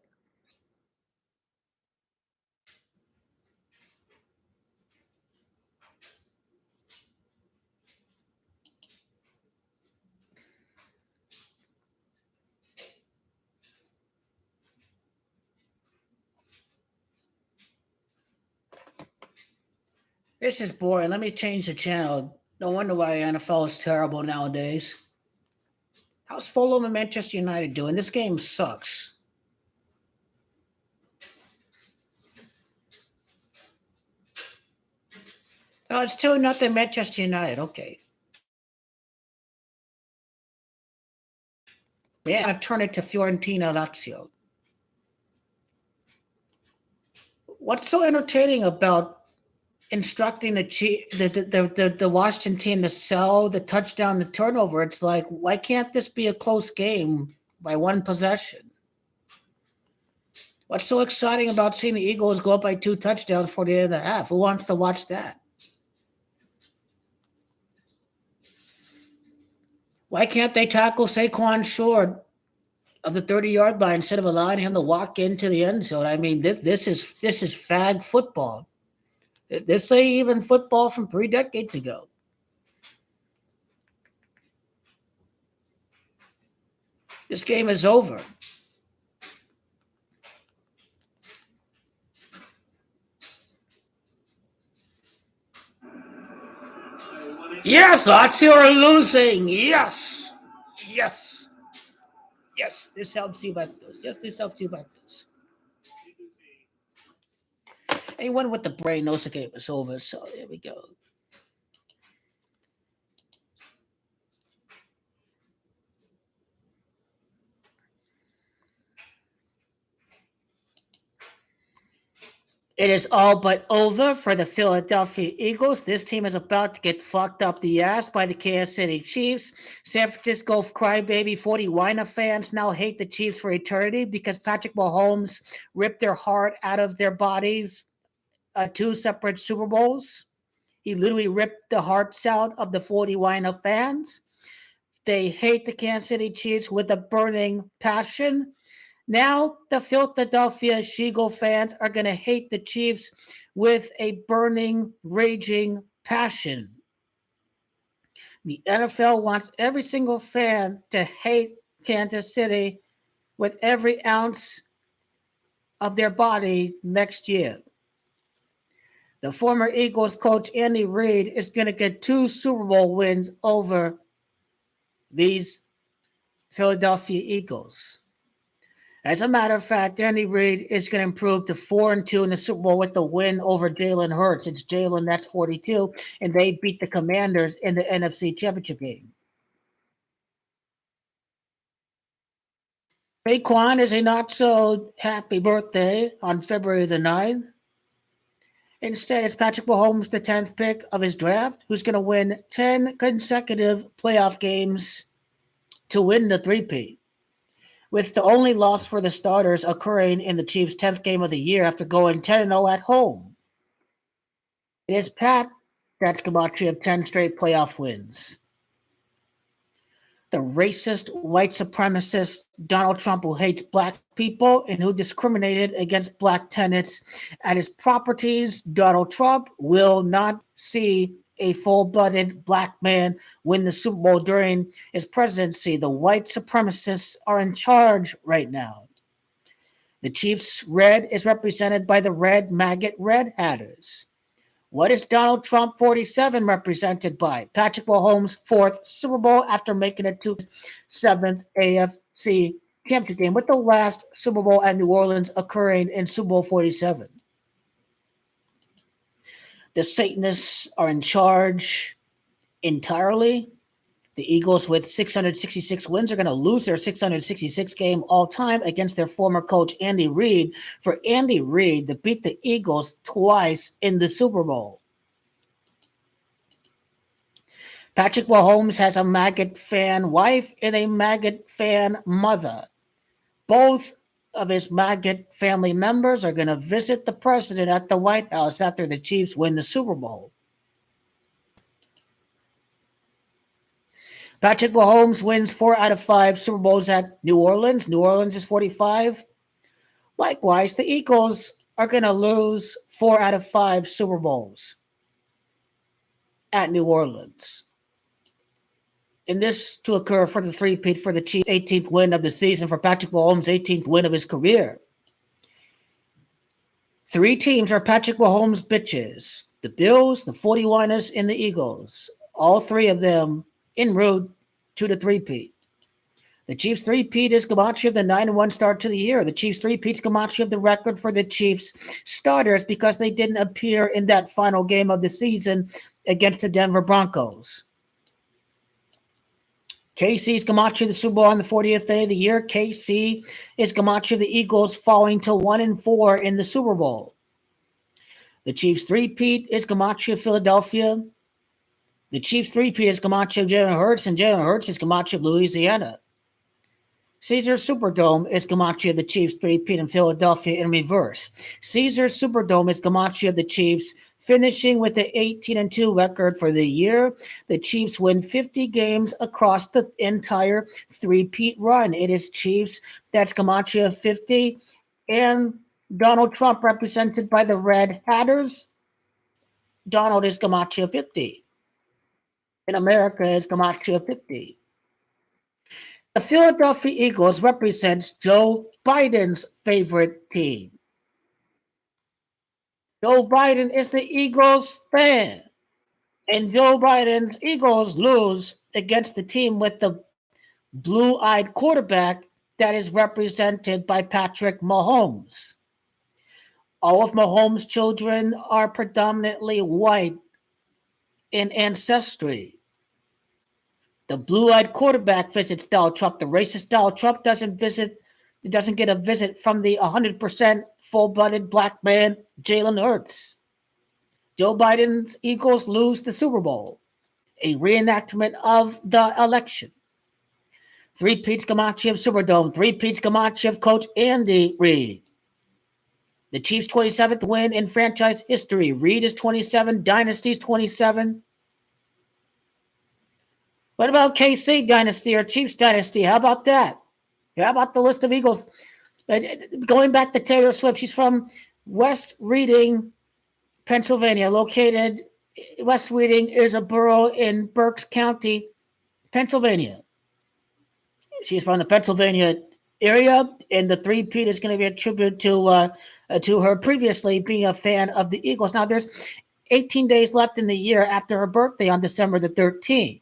This is boring. Let me change the channel. No wonder why NFL is terrible nowadays. How's Fulham and Manchester United doing? This game sucks. Oh, it's 2-0 Manchester United. Okay. Yeah, I'm gonna turn it to Fiorentina Lazio. What's so entertaining about instructing the Washington team to sell the touchdown, the turnover? It's like, why can't this be a close game by one possession? What's so exciting about seeing the Eagles go up by 2 touchdowns for the end of the half? Who wants to watch that? Why can't they tackle Saquon short of the 30-yard line instead of allowing him to walk into the end zone? I mean, this is fag football. This ain't even football from 3 decades ago. This game is over. Yes, Lazio are losing. Yes. Yes. Yes, this helps you bet those. Yes, this helps you bet those. Anyone with the brain knows the game is over, so there we go. It is all but over for the Philadelphia Eagles. This team is about to get fucked up the ass by the Kansas City Chiefs. San Francisco crybaby 49er fans now hate the Chiefs for eternity because Patrick Mahomes ripped their heart out of their bodies 2 separate Super Bowls. He literally ripped the hearts out of the 49er fans. They hate the Kansas City Chiefs with a burning passion. Now, the Philadelphia Eagle fans are going to hate the Chiefs with a burning, raging passion. The NFL wants every single fan to hate Kansas City with every ounce of their body next year. The former Eagles coach Andy Reid is going to get 2 Super Bowl wins over these Philadelphia Eagles. As a matter of fact, Andy Reid is going to improve to 4-2 in the Super Bowl with the win over Jalen Hurts. It's Jalen, that's 42, and they beat the Commanders in the NFC Championship game. Saquon is a not so happy birthday on February the 9th. Instead, it's Patrick Mahomes, the 10th pick of his draft, who's going to win 10 consecutive playoff games to win the three-peat, with the only loss for the starters occurring in the Chiefs' 10th game of the year after going 10-0 at home. It's Pat that's gematria of 10 straight playoff wins. The racist, white supremacist Donald Trump, who hates black people and who discriminated against black tenants at his properties, Donald Trump will not see a full-blooded black man win the Super Bowl during his presidency. The white supremacists are in charge right now. The Chiefs' red is represented by the red maggot red hatters. What is Donald Trump 47 represented by? Patrick Mahomes' 4th Super Bowl after making it to his 7th AFC championship game, with the last Super Bowl at New Orleans occurring in Super Bowl 47. The Satanists are in charge entirely. The Eagles, with 666 wins, are going to lose their 666 game all-time against their former coach, Andy Reid, for Andy Reid to beat the Eagles twice in the Super Bowl. Patrick Mahomes has a maggot fan wife and a maggot fan mother. Both of his maggot family members are going to visit the president at the White House after the Chiefs win the Super Bowl. Patrick Mahomes wins 4 out of 5 Super Bowls at New Orleans. New Orleans is 45. Likewise, the Eagles are going to lose 4 out of 5 Super Bowls at New Orleans. And this to occur for the three-peat for the Chiefs' 18th win of the season, for Patrick Mahomes' 18th win of his career. 3 teams are Patrick Mahomes' bitches: the Bills, the 49ers, and the Eagles. All 3 of them en route to the three-peat. The Chiefs' three-peat is gematria of the 9-1 start to the year. The Chiefs' three-peat is gematria of the record for the Chiefs starters because they didn't appear in that final game of the season against the Denver Broncos. KC's gematria of the Super Bowl on the 40th day of the year. KC is gematria of the Eagles falling to 1-4 in the Super Bowl. The Chiefs' three-peat is gematria of Philadelphia. The Chiefs' three-peat is gematria of Jalen Hurts, and Jalen Hurts is gematria of Louisiana. Caesars Superdome is gematria of the Chiefs' three-peat in Philadelphia in reverse. Caesars Superdome is gematria of the Chiefs, finishing with the 18-2 record for the year. The Chiefs win 50 games across the entire three-peat run. It is Chiefs, that's gematria of 50, and Donald Trump, represented by the Red Hatters. Donald is gematria of 50. In America is gematria 50. The Philadelphia Eagles represents Joe Biden's favorite team. Joe Biden is the Eagles fan. And Joe Biden's Eagles lose against the team with the blue-eyed quarterback that is represented by Patrick Mahomes. All of Mahomes' children are predominantly white in ancestry. The blue-eyed quarterback visits Donald Trump. The racist Donald Trump doesn't get a visit from the 100% full-blooded black man, Jalen Hurts. Joe Biden's Eagles lose the Super Bowl, a reenactment of the election. 3-peat gematria of Superdome. 3-peat gematria of Coach Andy Reid. The Chiefs' 27th win in franchise history. Reid is 27. Dynasty's 27. What about KC Dynasty or Chiefs Dynasty? How about that? How about the list of Eagles? Going back to Taylor Swift, she's from West Reading, Pennsylvania. West Reading is a borough in Berks County, Pennsylvania. She's from the Pennsylvania area, and the three-peat is going to be a tribute to her previously being a fan of the Eagles. Now, there's 18 days left in the year after her birthday on December the 13th,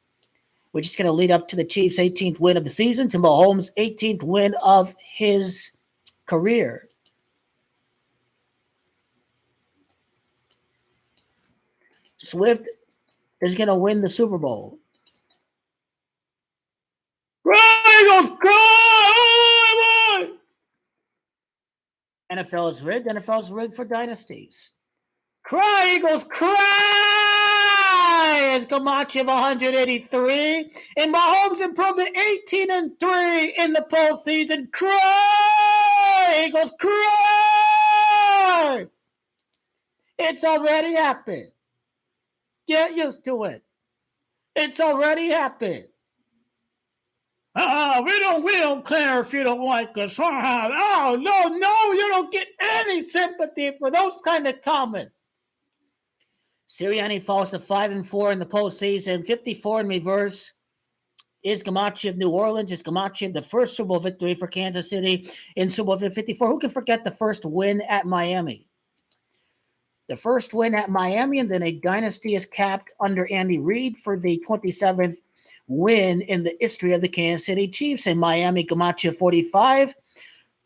which is going to lead up to the Chiefs' 18th win of the season, to Mahomes' 18th win of his career. Swift is going to win the Super Bowl. Eagles, NFL is rigged. NFL is rigged for dynasties. Cry, Eagles, cry! As Camacho of 183, and Mahomes improved to 18-3 in the postseason. Cry, Eagles, cry! It's already happened. Get used to it. It's already happened. We don't care if you don't like us. Oh, no, you don't get any sympathy for those kind of comments. Sirianni falls to 5-4 in the postseason, 54 in reverse. Is Camacho of New Orleans? Is Camacho the first Super Bowl victory for Kansas City in Super Bowl 54? Who can forget the first win at Miami? The first win at Miami, and then a dynasty is capped under Andy Reid for the 27th win in the history of the Kansas City Chiefs. In Miami, Camacho 45.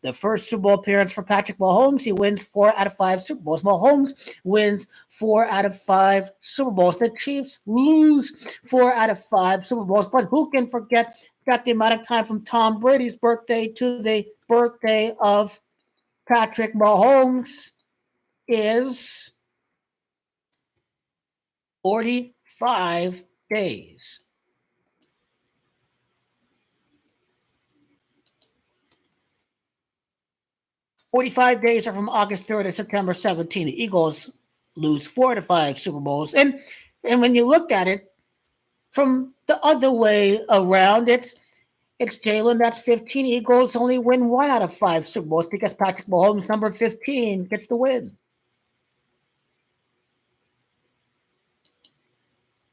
The first Super Bowl appearance for Patrick Mahomes. He wins 4 out of 5 Super Bowls. Mahomes wins 4 out of 5 Super Bowls. The Chiefs lose 4 out of 5 Super Bowls. But who can forget that the amount of time from Tom Brady's birthday to the birthday of Patrick Mahomes is 45 days. "45 days are from August 3rd to September 17th. The Eagles lose 4 to 5 Super Bowls. And when you look at it from the other way around, it's Jalen, that's 15. Eagles only win 1 out of 5 Super Bowls because Patrick Mahomes, number 15, gets the win.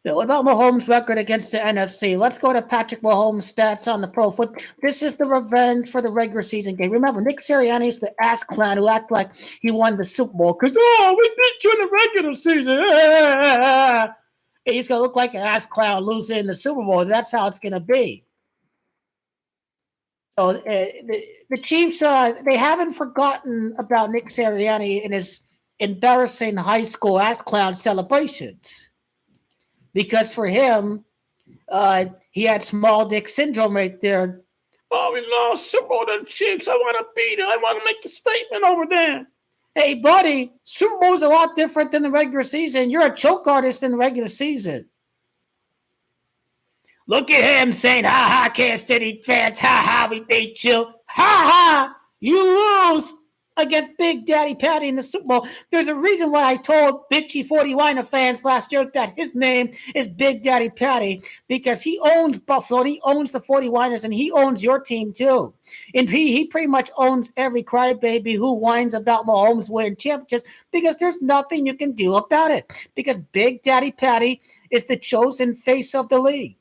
What about Mahomes' record against the NFC? Let's go to Patrick Mahomes' stats on the Pro Foot. This is the revenge for the regular season game. Remember, Nick Sirianni is the ass clown who acted like he won the Super Bowl because, we beat you in the regular season. He's going to look like an ass clown losing in the Super Bowl. That's how it's going to be. So the Chiefs, they haven't forgotten about Nick Sirianni and his embarrassing high school ass clown celebrations. Because for him, he had small dick syndrome right there. Oh, we lost Super Bowl to the Chiefs. I want to beat it. I want to make a statement over there. Hey, buddy, Super Bowl's a lot different than the regular season. You're a choke artist in the regular season. Look at him saying, ha, Kansas City fans, ha, we beat you. Ha, you lose against Big Daddy Patty in the Super Bowl. There's a reason why I told bitchy 49er fans last year that his name is Big Daddy Patty, because he owns Buffalo, he owns the 49ers, and he owns your team too. And he pretty much owns every crybaby who whines about Mahomes winning championships, because there's nothing you can do about it, because Big Daddy Patty is the chosen face of the league.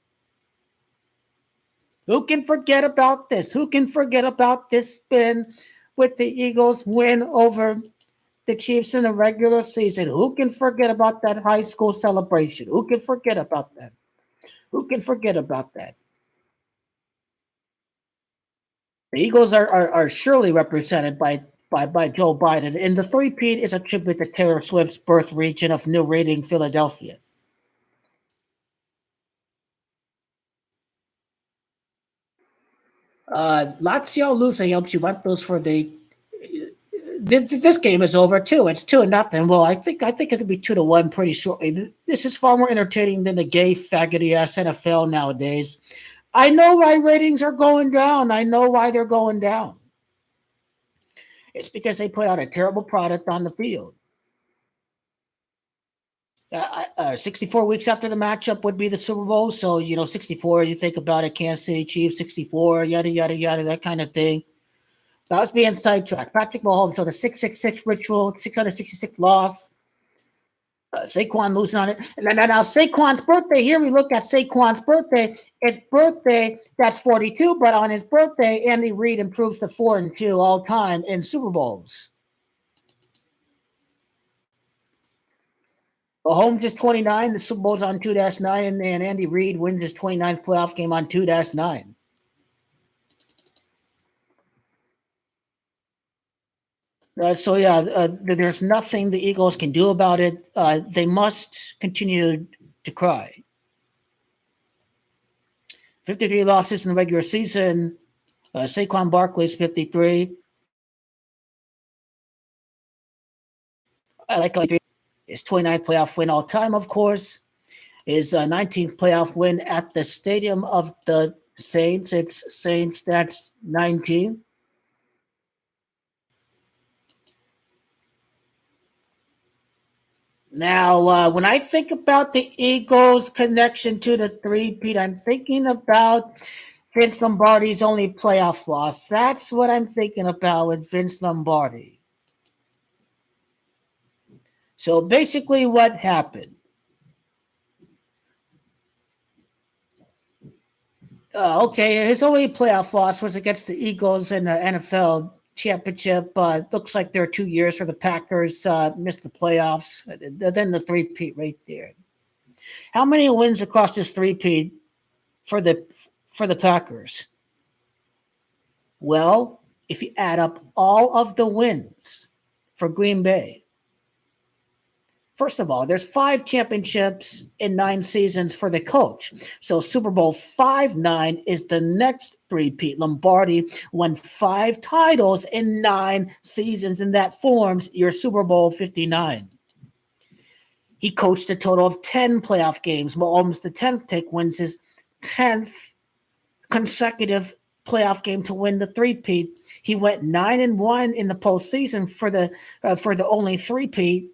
Who can forget about this? Who can forget about this spin with the Eagles win over the Chiefs in the regular season? Who can forget about that high school celebration? Who can forget about that? Who can forget about that? The Eagles are surely represented by Joe Biden, and the three-peat is a tribute to Taylor Swift's birth region of New Reading, Philadelphia. Lazio lose against Juventus for the. This game is over too. It's 2-0. Well, I think it could be 2-1 pretty shortly. This is far more entertaining than the gay faggoty ass NFL nowadays. I know why ratings are going down. I know why they're going down. It's because they put out a terrible product on the field. 64 weeks after the matchup would be the Super Bowl. So, 64, you think about it, Kansas City Chiefs, 64, yada, yada, yada, that kind of thing. That was being sidetracked. Patrick Mahomes, so the 666 ritual, 666 loss. Saquon losing on it. Now Saquon's birthday here. We look at Saquon's birthday. His birthday, that's 42, but on his birthday, Andy Reid improves to 4-2 all time in Super Bowls. Mahomes is 29. The Super Bowl's on 2-9, and Andy Reid wins his 29th playoff game on 2-9. There's nothing the Eagles can do about it. They must continue to cry. 53 losses in the regular season. Saquon Barkley's 53. I like his 29th playoff win all time, of course. His 19th playoff win at the Stadium of the Saints. It's Saints, that's 19. Now, when I think about the Eagles' connection to the three-peat, I'm thinking about Vince Lombardi's only playoff loss. That's what I'm thinking about with Vince Lombardi. So basically what happened? His only playoff loss was against the Eagles in the NFL championship. Looks like there are 2 years for the Packers missed the playoffs. Then the three-peat right there. How many wins across this three-peat for the Packers? Well, if you add up all of the wins for Green Bay, first of all, there's 5 championships in 9 seasons for the coach. So Super Bowl 59 is the next three-peat. Lombardi won 5 titles in 9 seasons, and that forms your Super Bowl 59. He coached a total of 10 playoff games. Mahomes, the 10th pick, wins his 10th consecutive playoff game to win the three-peat. He went 9-1 in the postseason for the only three-peat.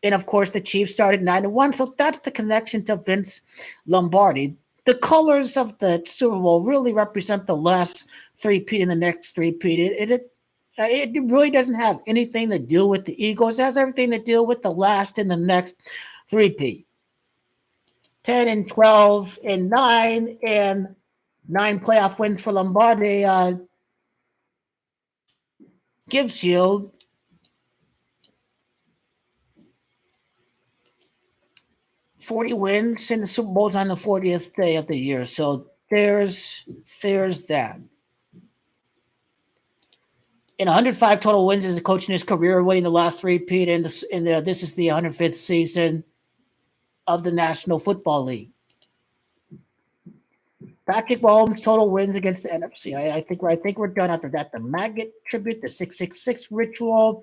And, of course, the Chiefs started 9-1. So that's the connection to Vince Lombardi. The colors of the Super Bowl really represent the last three-peat and the next three-peat. It really doesn't have anything to do with the Eagles. It has everything to do with the last and the next three-peat. 10-12-9 and 9 playoff wins for Lombardi gives you 40 wins, and the Super Bowl's on the 40th day of the year. So there's that. In 105 total wins as a coach in his career, winning the last three-peat, and this is the 105th season of the National Football League. Patrick Mahomes' total wins against the NFC. I think we're done after that. The Maggot tribute, the 666 ritual,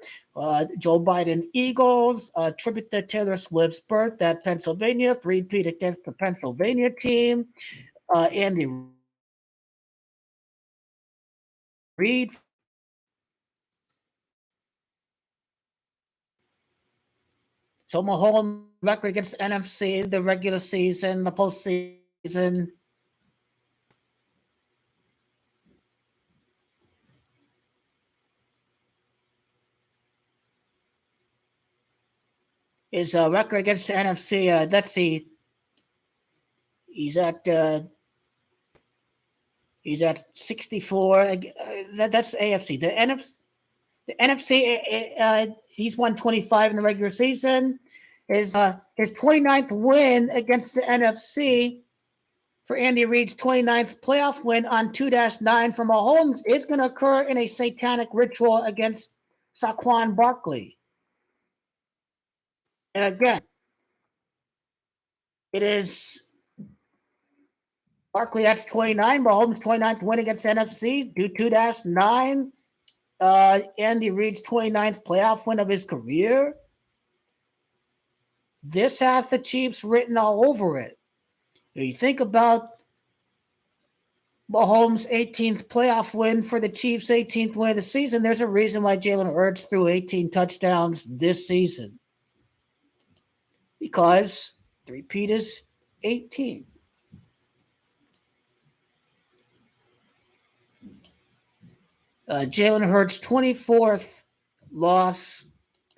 Joe Biden Eagles, tribute to Taylor Swift's birth at Pennsylvania, three-peat against the Pennsylvania team, Andy Reid. So Mahomes' record against the NFC, the regular season, the postseason. His record against the NFC, let's see. He's at 64. That's AFC. The NFC, he's won 25 in the regular season. His 29th win against the NFC for Andy Reid's 29th playoff win on 2-9 for Mahomes is going to occur in a satanic ritual against Saquon Barkley. And again, it is Barkley, that's 29. Mahomes' 29th win against NFC, do 2-9. Andy Reid's 29th playoff win of his career. This has the Chiefs written all over it. If you think about Mahomes' 18th playoff win for the Chiefs' 18th win of the season, there's a reason why Jalen Hurts threw 18 touchdowns this season. Because three-peat is 18. Jalen Hurts' 24th loss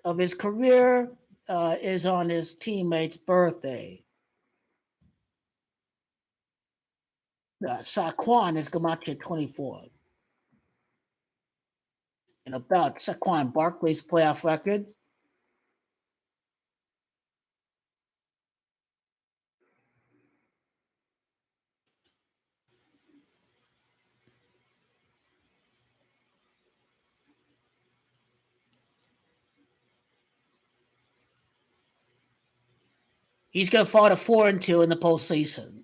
of his career. is on his teammate's birthday. Saquon is Gamache 24. And about Saquon Barkley's playoff record. He's going to fall to 4-2 in the postseason.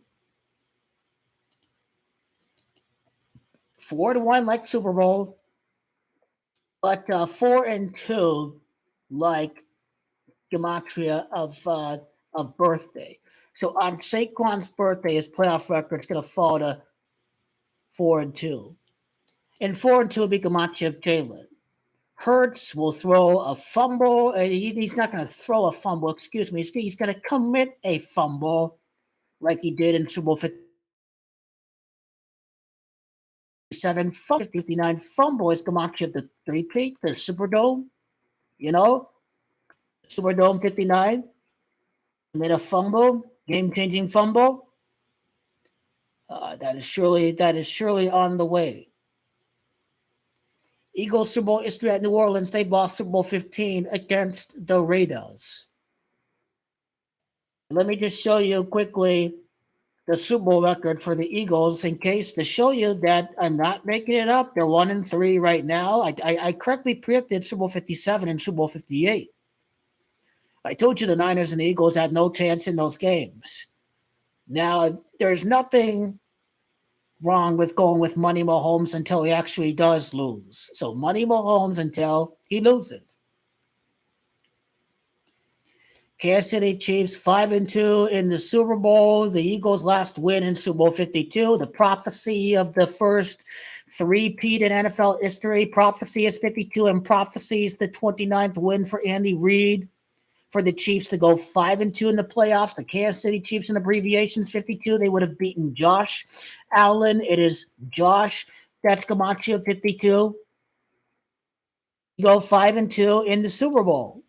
4-1 like Super Bowl, but 4-2 like gematria of birthday. So on Saquon's birthday, his playoff record is going to fall to 4-2, and 4-2 will be gematria of Jalen. Hurts will throw a fumble, and he's not going to throw a fumble. Excuse me, he's going to commit a fumble like he did in Super Bowl 57. 59 fumble is gematria of the three-peat, the Superdome. You know, Superdome 59 made a fumble, game-changing fumble. That is surely on the way. Eagles Super Bowl history at New Orleans. They lost Super Bowl 15 against the Raiders. Let me just show you quickly the Super Bowl record for the Eagles in case to show you that I'm not making it up. They're 1-3 right now. I correctly predicted Super Bowl 57 and Super Bowl 58. I told you the Niners and the Eagles had no chance in those games. Now, there's nothing wrong with going with Money Mahomes until he actually does lose. So Money Mahomes until he loses. Kansas City Chiefs 5-2 in the Super Bowl. The Eagles' last win in Super Bowl 52. The prophecy of the first three-peat in NFL history. Prophecy is 52, and prophecy is the 29th win for Andy Reid. For the Chiefs to go 5-2 in the playoffs. The Kansas City Chiefs in abbreviations 52. They would have beaten Josh Allen. It is Josh. That's gematria 52. Go 5-2 in the Super Bowl.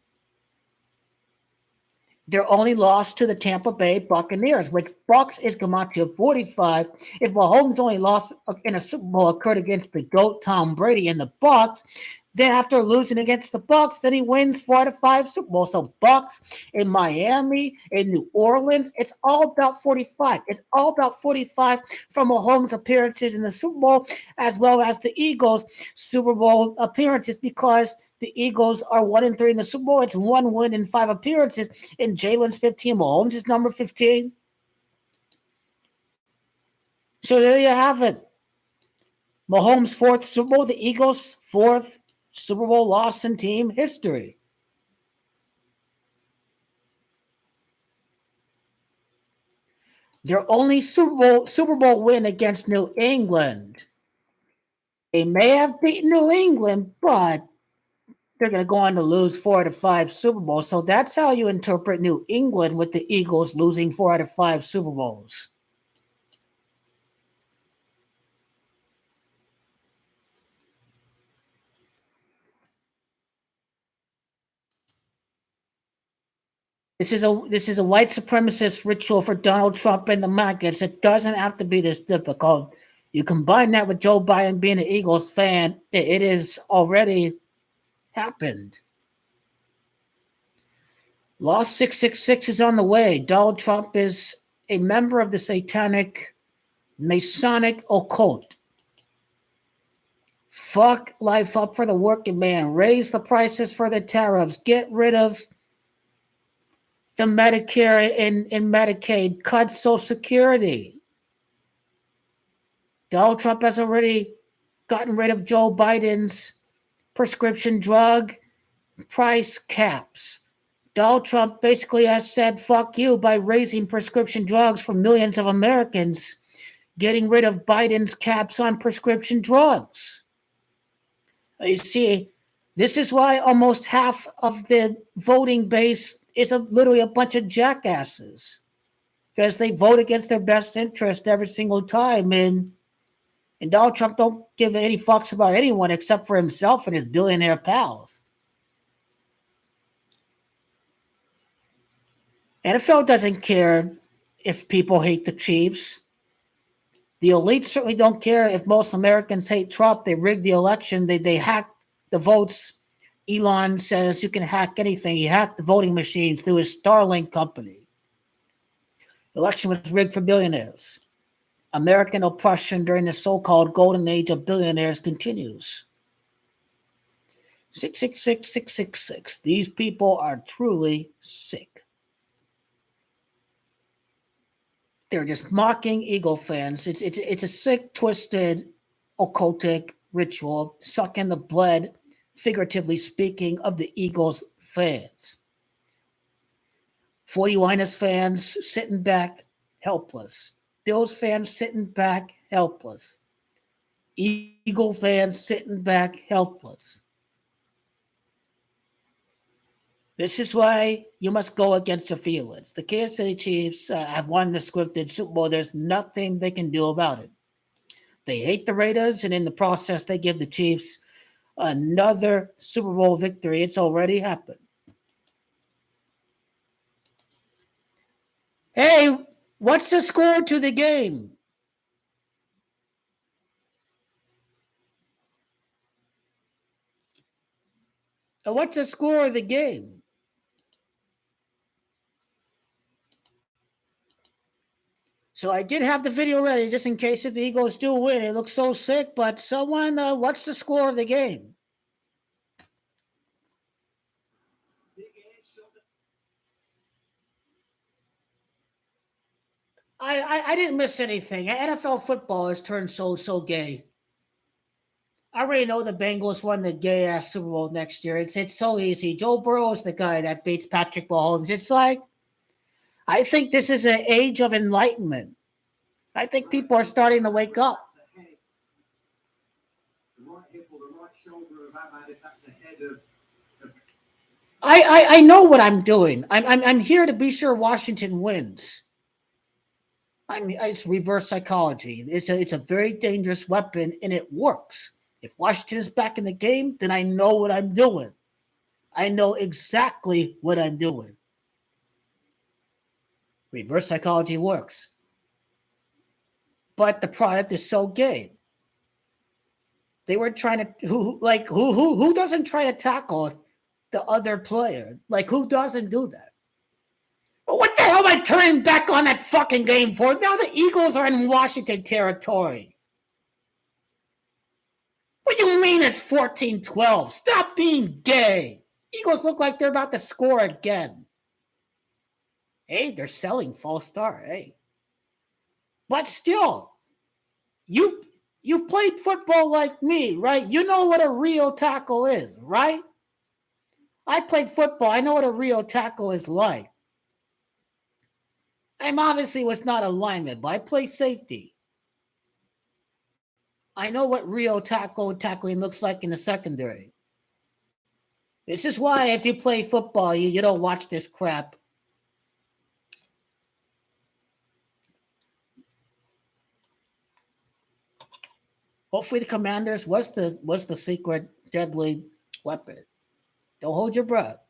Their only loss to the Tampa Bay Buccaneers, which Bucs is gematria 45. If Mahomes' only loss in a Super Bowl occurred against the GOAT Tom Brady and the Bucs, then after losing against the Bucs, then he wins 4-5 Super Bowls. So Bucs in Miami, in New Orleans, it's all about 45. It's all about 45 from Mahomes' appearances in the Super Bowl, as well as the Eagles' Super Bowl appearances, because the Eagles are 1-3 in the Super Bowl. It's 1 win in 5 appearances. In Jalen's 15, Mahomes is number 15. So there you have it. Mahomes' 4th Super Bowl, the Eagles' 4th Super Bowl loss in team history. Their only Super Bowl win against New England. They may have beaten New England, but they're going to go on to lose 4-5 Super Bowls. So that's how you interpret New England with the Eagles losing 4-5 Super Bowls. This is a white supremacist ritual for Donald Trump and the maggots. It doesn't have to be this difficult. You combine that with Joe Biden being an Eagles fan, it is already happened. Lost 666 is on the way. Donald Trump is a member of the satanic Masonic occult. Fuck life up for the working man. Raise the prices for the tariffs. Get rid of the Medicare and Medicaid. Cut Social Security. Donald Trump has already gotten rid of Joe Biden's prescription drug price caps. Donald Trump basically has said fuck you by raising prescription drugs for millions of Americans, getting rid of Biden's caps on prescription drugs. You see, this is why almost half of the voting base is literally a bunch of jackasses, because they vote against their best interest every single time. And Donald Trump don't give any fucks about anyone except for himself and his billionaire pals. NFL doesn't care if people hate the Chiefs. The elites certainly don't care if most Americans hate Trump. They rigged the election. They hacked the votes. Elon says you can hack anything. He hacked the voting machine through his Starlink company. The election was rigged for billionaires. American oppression during the so-called golden age of billionaires continues. 666-666. These people are truly sick. They're just mocking Eagle fans. It's a sick, twisted, occultic ritual, sucking the blood, figuratively speaking, of the Eagles fans. 49ers fans sitting back, helpless. Bills fans sitting back, helpless. Eagle fans sitting back, helpless. This is why you must go against your feelings. The Kansas City Chiefs have won the scripted Super Bowl. There's nothing they can do about it. They hate the Raiders, and in the process, they give the Chiefs another Super Bowl victory. It's already happened. Hey, what's the score to the game? What's the score of the game? So I did have the video ready just in case if the Eagles do win. It looks so sick, but someone, what's the score of the game? I didn't miss anything. NFL football has turned so gay. I already know the Bengals won the gay-ass Super Bowl next year. It's so easy. Joe Burrow is the guy that beats Patrick Mahomes. It's like, I think this is an age of enlightenment. I think people are starting to wake up. I know what I'm doing. I'm here to be sure Washington wins. It's reverse psychology. It's a very dangerous weapon, and it works. If Washington is back in the game, then I know what I'm doing. I know exactly what I'm doing. Reverse psychology works. But the product is so gay. They were trying to who doesn't try to tackle the other player? Like, who doesn't do that? Well, what the hell am I turning back on that fucking game for? Now the Eagles are in Washington territory. What do you mean it's 14-12? Stop being gay. Eagles look like they're about to score again. Hey, they're selling false start. Hey. But still, you've played football like me, right? You know what a real tackle is, right? I played football. I know what a real tackle is like. I'm obviously was not a lineman, but I play safety. I know what real tackling looks like in the secondary. This is why if you play football, you don't watch this crap. Hopefully the Commanders was the secret deadly weapon. Don't hold your breath.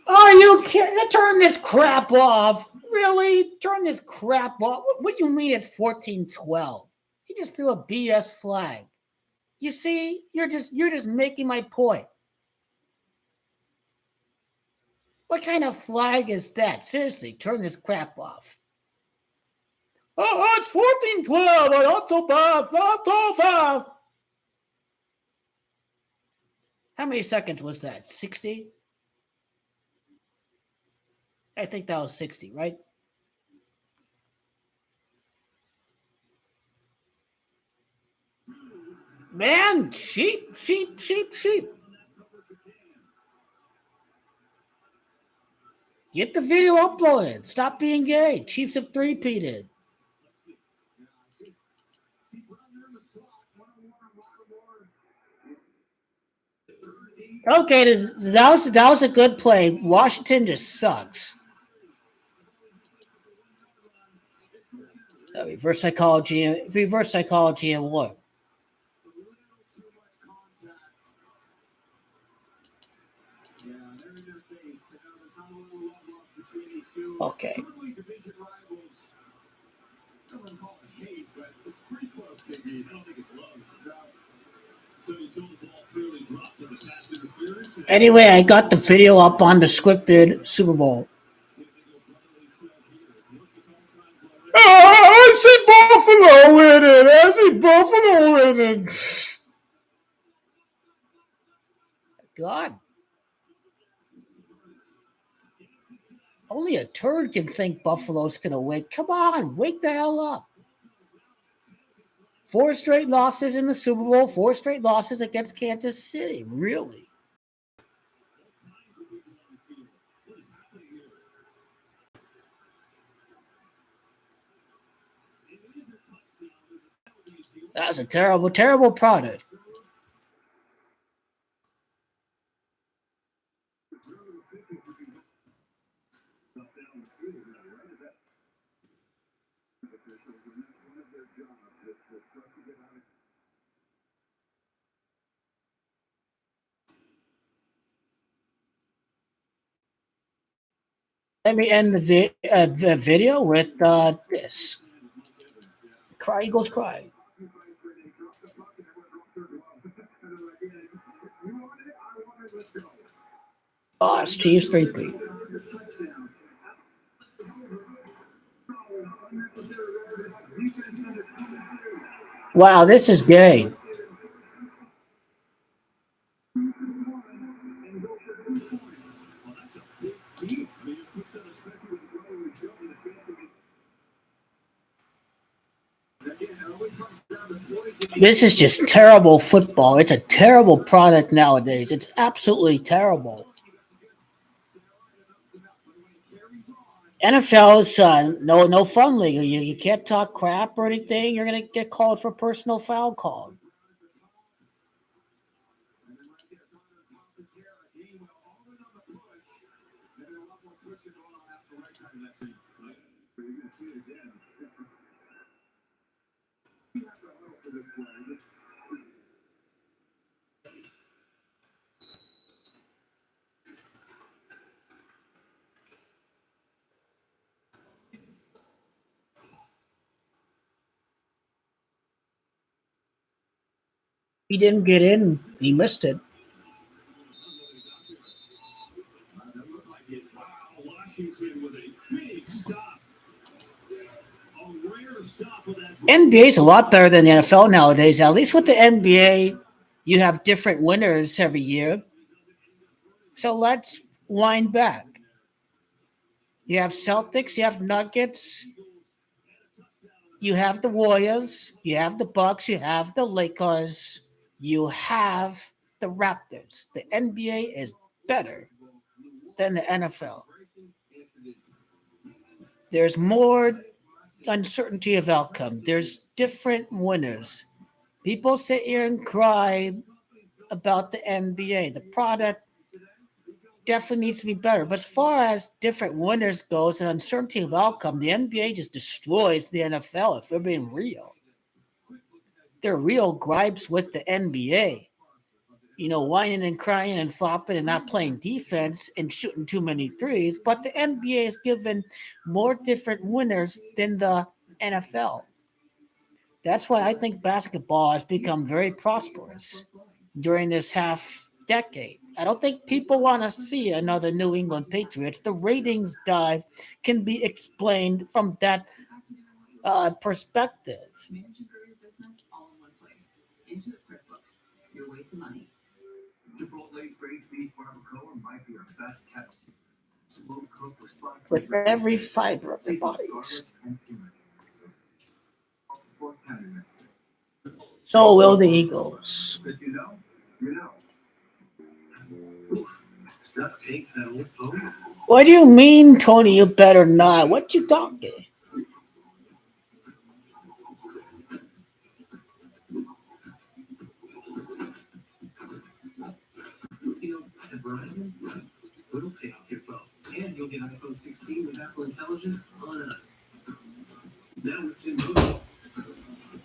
Oh, you can't turn this crap off. Really? Turn this crap off. What do you mean it's 14-12? You just threw a BS flag. You see, you're just making my point. What kind of flag is that? Seriously, turn this crap off. Oh, it's 14-12. Not so bad. Not so fast. How many seconds was that? 60? I think that was 60, right? Man, sheep. Get the video uploaded. Stop being gay. Chiefs have three-peated. Okay, that was a good play. Washington just sucks. Reverse psychology and what? Okay. Anyway, I got the video up on the scripted Super Bowl. I see Buffalo winning. I see Buffalo winning. God. Only a turd can think Buffalo's going to win. Come on, wake the hell up. 4 straight losses in the Super Bowl, 4 straight losses against Kansas City. Really? That was a terrible, terrible product. Let me end the video with this. Cry Eagles cry. Oh, it's Chiefs 3-3. Wow, this is gay. This is just terrible football. It's a terrible product nowadays. It's absolutely terrible. NFL's no fun league. You can't talk crap or anything. You're going to get called for personal foul call. He didn't get in. He missed it. NBA is a lot better than the NFL nowadays. At least with the NBA, you have different winners every year. So let's wind back. You have Celtics, you have Nuggets, you have the Warriors, you have the Bucks, you have the Lakers, you have the Raptors. The NBA is better than the NFL. There's more uncertainty of outcome. There's different winners. People sit here and cry about the NBA. The product definitely needs to be better. But as far as different winners goes and uncertainty of outcome, the NBA just destroys the NFL if they're being real. There are real gripes with the NBA. Whining and crying and flopping and not playing defense and shooting too many threes. But the NBA is given more different winners than the NFL. That's why I think basketball has become very prosperous during this half decade. I don't think people want to see another New England Patriots. The ratings dive can be explained from that perspective. Manage and grow your business all in one place. Intuit QuickBooks, your way to money. Chipotle's braised beef barbacoa might be our best kept. Slow cook responsible With every fiber of their bodies. So will the Eagles. If you know, you know. Steph, take that old phone. What do you mean, Tony? You better not. What you talking? At Verizon, we'll pay off your phone. And you'll get iPhone 16 with Apple Intelligence on us.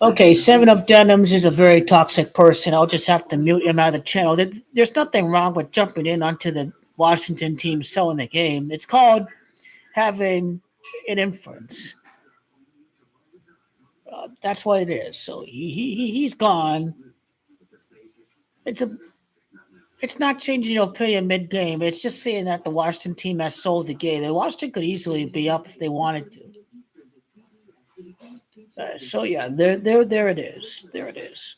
Okay, Seven of Denims is a very toxic person. I'll just have to mute him out of the channel. There's nothing wrong with jumping in onto the Washington team selling the game. It's called having an influence. That's what it is. So he's gone. It's not changing your opinion mid game. It's just saying that the Washington team has sold the game. And Washington could easily be up if they wanted to. So yeah, there it is. There it is.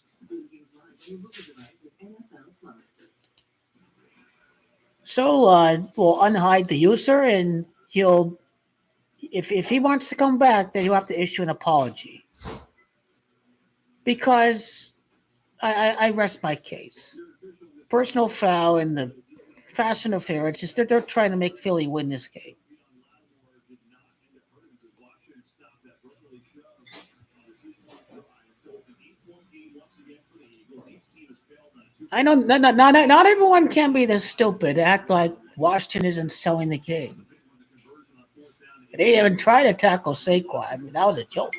So we'll unhide the user, and he'll, if he wants to come back, then he'll have to issue an apology. Because I rest my case. Personal foul and the pass interference, just they're trying to make Philly win this game. I know not everyone can be this stupid to act like Washington isn't selling the game. They didn't even try to tackle Saquon. I mean, that was a joke.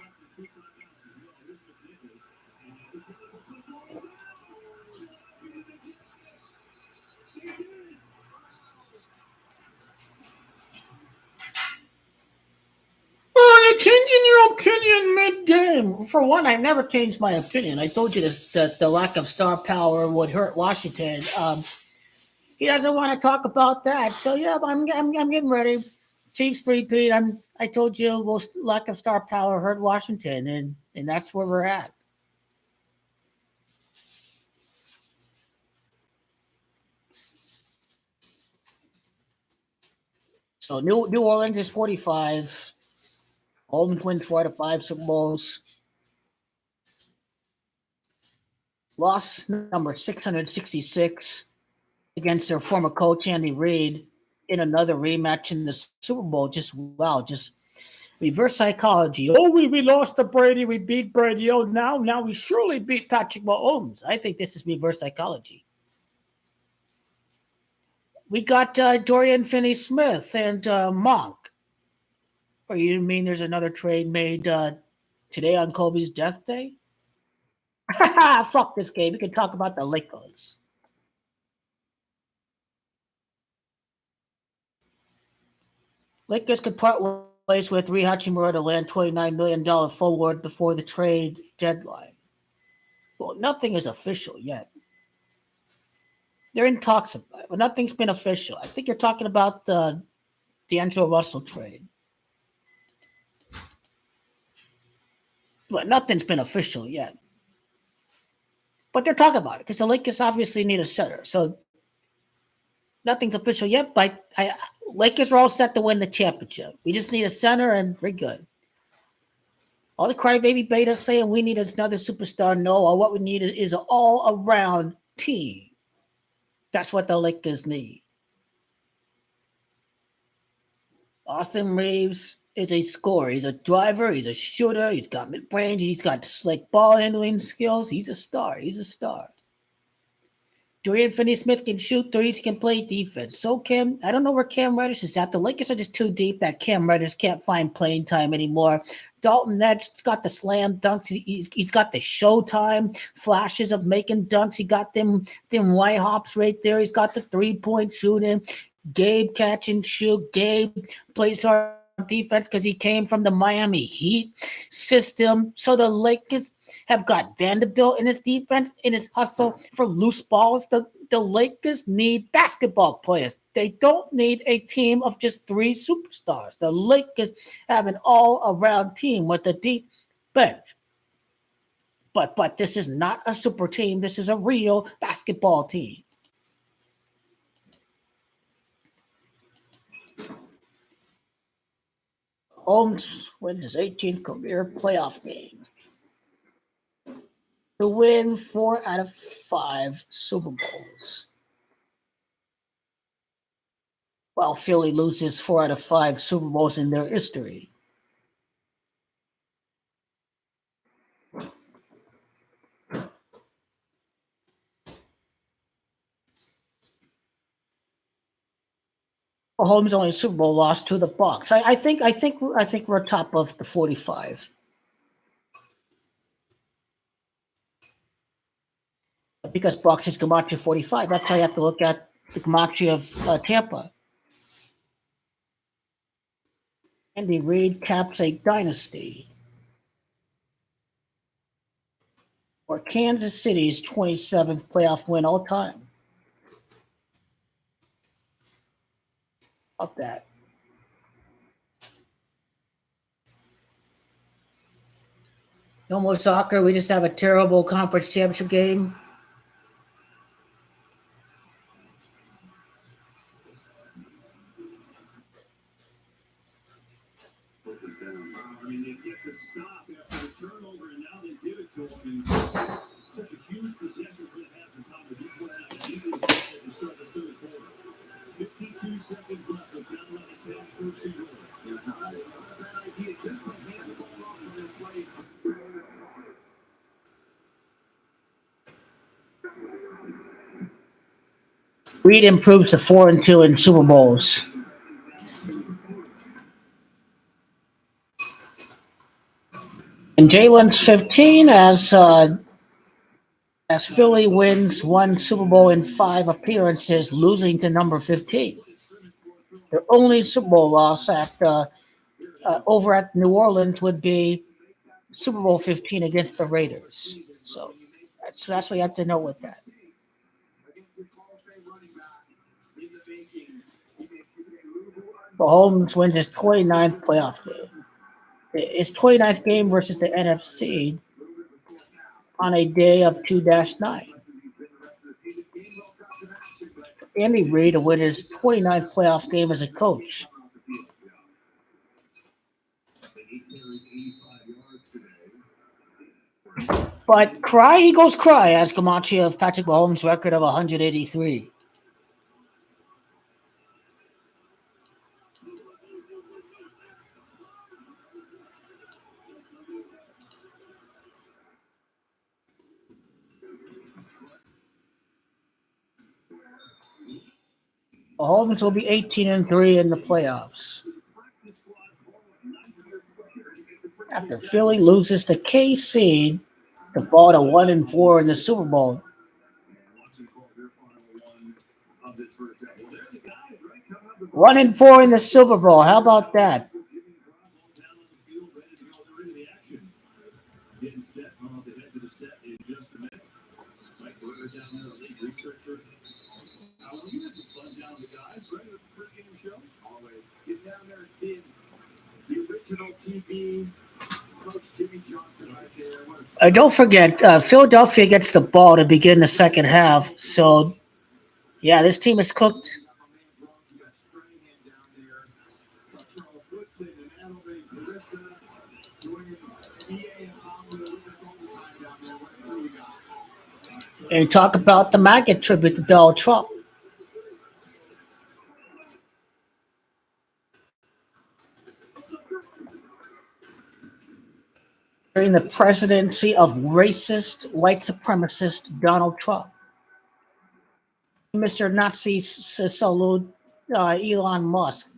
Oh, you're changing your opinion mid-game. For one, I never changed my opinion. I told you this, that the lack of star power would hurt Washington. He doesn't want to talk about that. So yeah, I'm getting ready. Chiefs 3-peat. I told you, well, lack of star power hurt Washington, and that's where we're at. So New Orleans is 45. Mahomes wins 4 out of 5 Super Bowls. Loss number 666 against their former coach Andy Reid in another rematch in the Super Bowl. Just reverse psychology. Oh, we lost to Brady. We beat Brady. Oh, now we surely beat Patrick Mahomes. I think this is reverse psychology. We got Dorian Finney-Smith and Monk. Or you mean there's another trade made today on Kobe's death day? Fuck this game. We can talk about the Lakers. Lakers could part ways with Rui Hachimura to land $29 million forward before the trade deadline. Well, nothing is official yet. They're in talks about it, but nothing's been official. I think you're talking about the D'Angelo Russell trade. But nothing's been official yet. But they're talking about it because the Lakers obviously need a center. So nothing's official yet, but Lakers are all set to win the championship. We just need a center, and we're good. All the crybaby betas saying we need another superstar. No, all what we need is an all-around team. That's what the Lakers need. Austin Reeves is a scorer. He's a driver. He's a shooter. He's got mid-range. He's got slick ball handling skills. He's a star. Dorian Finney-Smith can shoot threes. He can play defense. So I don't know where Cam Reddish is at. The Lakers are just too deep that Cam Reddish can't find playing time anymore. Dalton Ned's got the slam dunks. He's got the showtime flashes of making dunks. He got them white hops right there. He's got the three-point shooting. Gabe catch and shoot. Gabe plays hard defense because he came from the Miami Heat system. So the Lakers have got Vanderbilt in his defense, in his hustle for loose balls. The Lakers need basketball players. They don't need a team of just 3 superstars. The Lakers have an all-around team with a deep bench. But this is not a super team. This is a real basketball team. Holmes wins his 18th career playoff game to win 4 out of 5 Super Bowls. While Philly loses 4 out of 5 Super Bowls in their history. Mahomes' only Super Bowl loss to the Bucs. I think we're top of the 45. because Bucks is Gematria 45. That's how you have to look at the Gematria of Tampa. Andy Reid caps a dynasty. Or Kansas City's 27th playoff win all time. About that. No more soccer. We just have a terrible conference championship game. I mean, they get the stop after the turnover, and now they give it to him. Such a huge possession for the half the top as he put out an Eagles ball to start the third quarter. 52 seconds left with down on its head, first and goal. Not a bad idea. Just to hand the ball off in this play. Reid improves to 4-2 in Super Bowls. And Jalen's 15 as Philly wins 1 Super Bowl in 5 appearances, losing to number 15. Their only Super Bowl loss over at New Orleans would be Super Bowl 15 against the Raiders. So that's what you have to know with that. Mahomes wins his 29th playoff game. His 29th game versus the NFC on a day of 2-9. Andy Reid to win his 29th playoff game as a coach. But Eagles cry as Gematria of Patrick Mahomes' record of 183. Mahomes will be 18-3 in the playoffs. After Philly loses to KC to fall to 1-4 in the Super Bowl. 1-4 in the Super Bowl. How about that? Don't forget, Philadelphia gets the ball to begin the second half. So, yeah, this team is cooked. And talk about the maggot tribute to Donald Trump. During the presidency of racist, white supremacist Donald Trump. Mr. Nazi salute Elon Musk.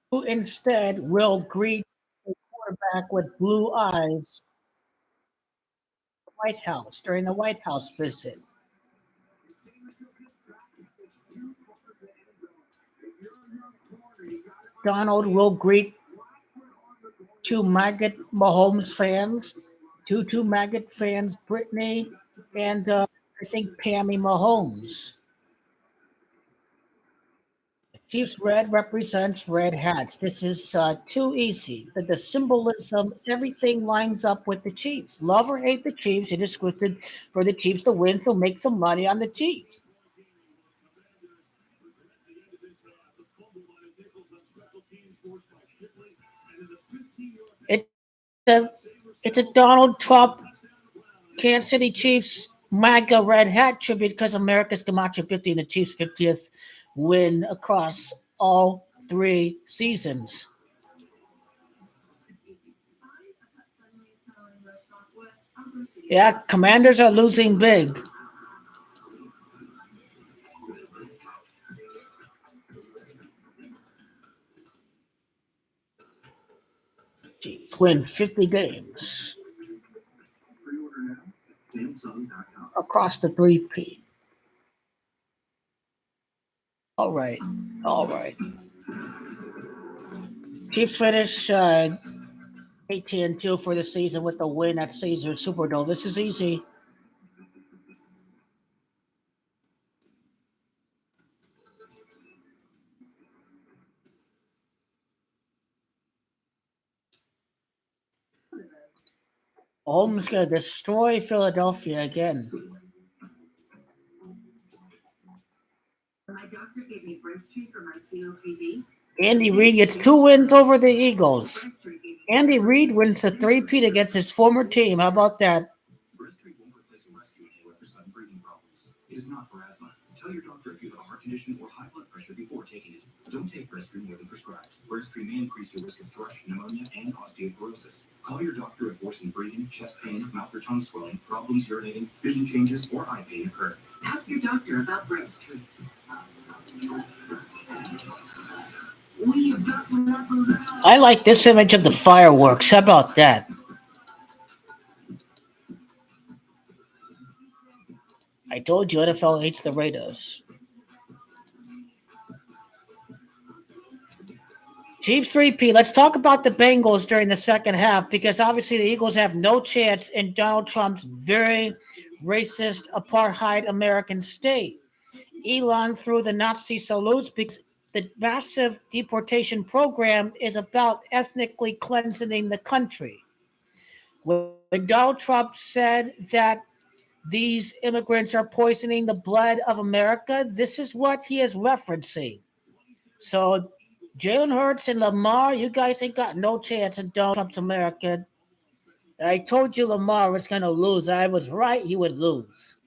Who instead will greet a quarterback with blue eyes at the White House during the White House visit. Donald will greet 2 maggot Mahomes fans, two maggot fans, Brittany and I think Pammy Mahomes. Chiefs red represents red hats. This is too easy. The symbolism, everything lines up with the Chiefs. Love or hate the Chiefs, it is scripted for the Chiefs to win, so make some money on the Chiefs. It's a Donald Trump Kansas City Chiefs MAGA red hat tribute because America's Gematria 50 and the Chiefs' 50th win across all 3 seasons. Yeah, Commanders are losing big. Jeez. win 50 games Pre-order now at Samsung.com. across the three-peat. All right. Chiefs finish 18-2 for the season with the win at Caesar Superdome. This is easy. Mahomes going to destroy Philadelphia again. My doctor gave me Bristol for my COPD. Andy Reid gets 2 wins over the Eagles. Andy Reid wins a three-peat against his former team. How about that? Bristol won't replace a rescue inhaler for sudden breathing problems. It is not for asthma. Tell your doctor if you have a heart condition or high blood pressure before taking it. Don't take Bristol more than prescribed. Bristol may increase your risk of thrush, pneumonia, and osteoporosis. Call your doctor if worsened breathing, chest pain, mouth or tongue swelling, problems urinating, vision changes, or eye pain occur. Ask your doctor about Bristol. I like this image of the fireworks. How about that? I told you NFL hates the Raiders. Chiefs 3P. Let's talk about the Bengals during the second half because obviously the Eagles have no chance in Donald Trump's very racist apartheid American state. Elon threw the Nazi salutes because the massive deportation program is about ethnically cleansing the country. When Donald Trump said that these immigrants are poisoning the blood of America, this is what he is referencing. So Jalen Hurts and Lamar, you guys ain't got no chance in Donald Trump's America. I told you Lamar was going to lose. I was right. He would lose.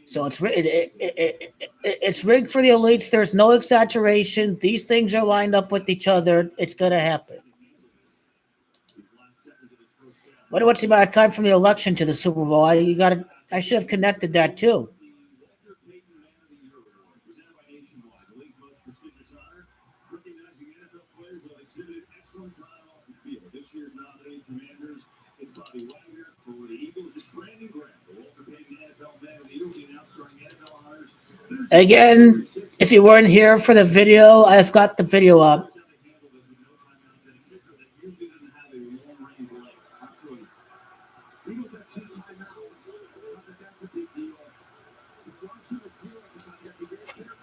So it's rigged for the elites. There's no exaggeration. These things are lined up with each other. It's going to happen. What's the amount of time from the election to the Super Bowl? I should have connected that too. Again, if you weren't here for the video, I've got the video up.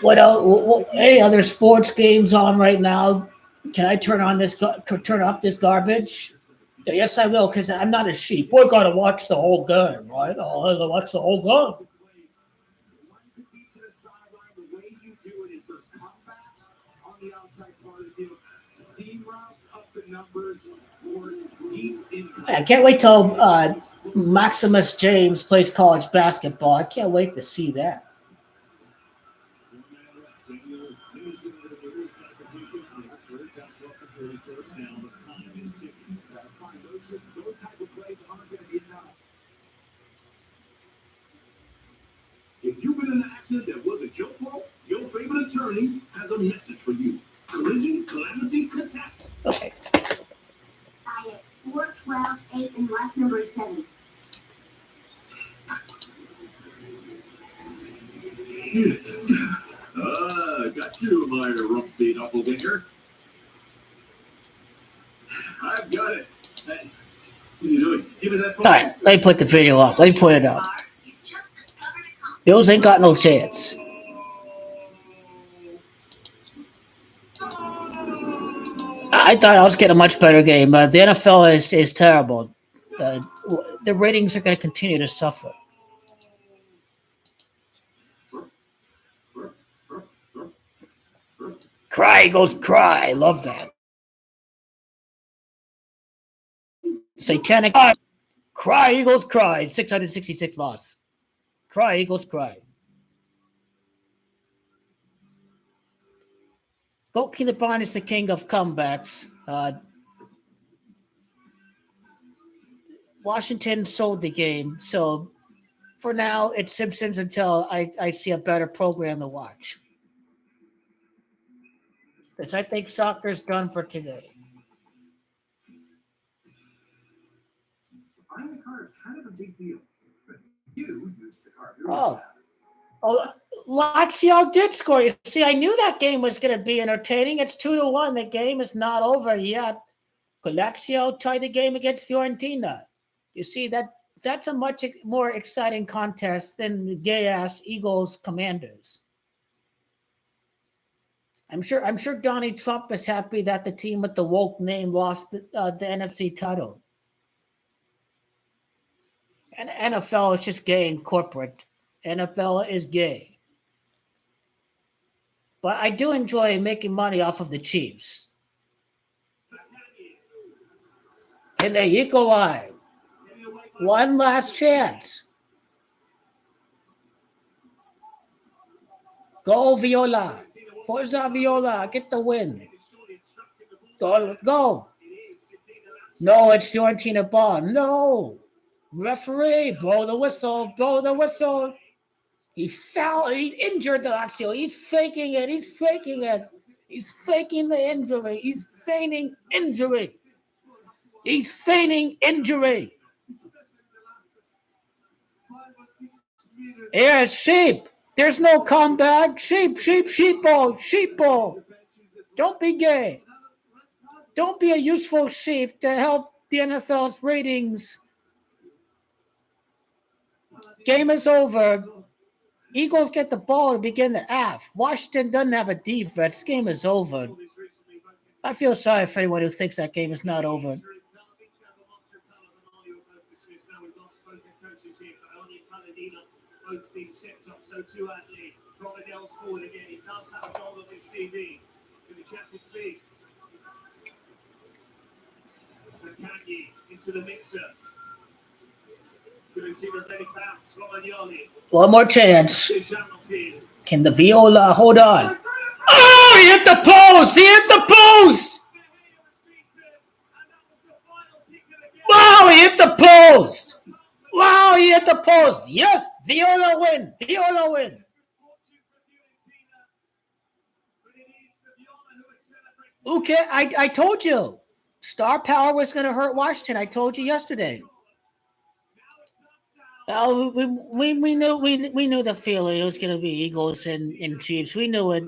What else? Any other sports games on right now? Can I turn off this garbage? Yes, I will, because I'm not a sheep. We're going to watch the whole game, right? I'll have to watch the whole game. I can't wait till Maximus James plays college basketball. I can't wait to see that. If you've been in an accident that wasn't your fault, your favorite attorney has a message for you. Collision, calamity, catastrophe. Okay. Diet 4, 12, 8, and last number is 7. Got you, my rumpy doppelganger. I've got it. Thanks. What are you doing? Give me that phone. All right, let me put the video up. Let me put it up. Bills ain't got no chance. I thought I was getting a much better game, but the NFL is terrible. The ratings are going to continue to suffer. Cry goes cry. Love that. Satanic. Cry Eagles cry. 666 loss. Cry Eagles cry. Goat Kinabon is the king of comebacks. Washington sold the game, so for now it's Simpsons until I see a better program to watch. Because I think soccer's done for today. Buying a car is kind of a big deal. But you use the car. Oh, Lazio did score. You see, I knew that game was going to be entertaining. It's 2-1. The game is not over yet. Lazio tied the game against Fiorentina. You see, that's a much more exciting contest than the gay-ass Eagles Commanders. I'm sure Donnie Trump is happy that the team with the woke name lost the NFC title. And NFL is just gay and corporate. NFL is gay. But I do enjoy making money off of the Chiefs. And they equalize. One last chance. Go Viola. Forza Viola. Get the win. Go. No, it's Fiorentina ball. No. Referee, blow the whistle. Blow the whistle. He fell. He injured the Lazio. He's faking it. He's faking it. He's faking the injury. He's feigning injury. He's feigning injury. Yeah, sheep. There's no comeback. Sheeple. Don't be gay. Don't be a useful sheep to help the NFL's ratings. Game is over. Eagles get the ball to begin the half. Washington doesn't have a defense. Game is over. I feel sorry for anyone who thinks that game is not over. Both being set up so too early. Providell's forward again. He does have a goal on his CV in the Champions League. So Kanye into the mixer. One more chance. Can the Viola hold on? Oh, he hit the post! He hit the post! Wow, he hit the post! Wow, he hit the post! Yes, Viola win! Viola win! Okay, I told you. Star power was going to hurt Washington. I told you yesterday. We knew the feeling. It was going to be Eagles and Chiefs. We knew it.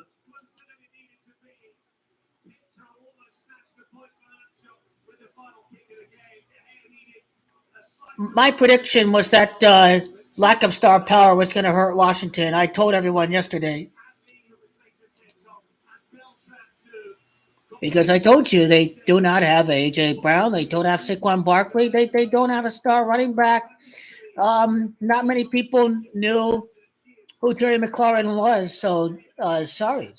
My prediction was that lack of star power was going to hurt Washington. I told everyone yesterday. Because I told you they do not have A.J. Brown. They don't have Saquon Barkley. They don't have a star running back. Not many people knew who Terry McLaurin was. So, sorry.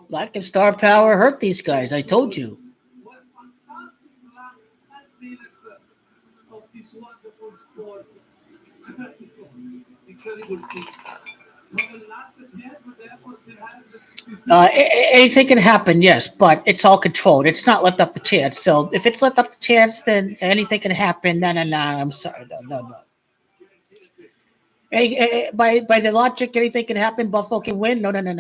Lack of star power hurt these guys. I told you. This wonderful sport. Incredible scene. Anything can happen, yes, but it's all controlled. It's not left up to chance. So if it's left up to chance, then anything can happen. No. I'm sorry. No. By the logic, anything can happen. Buffalo can win. No. They're not.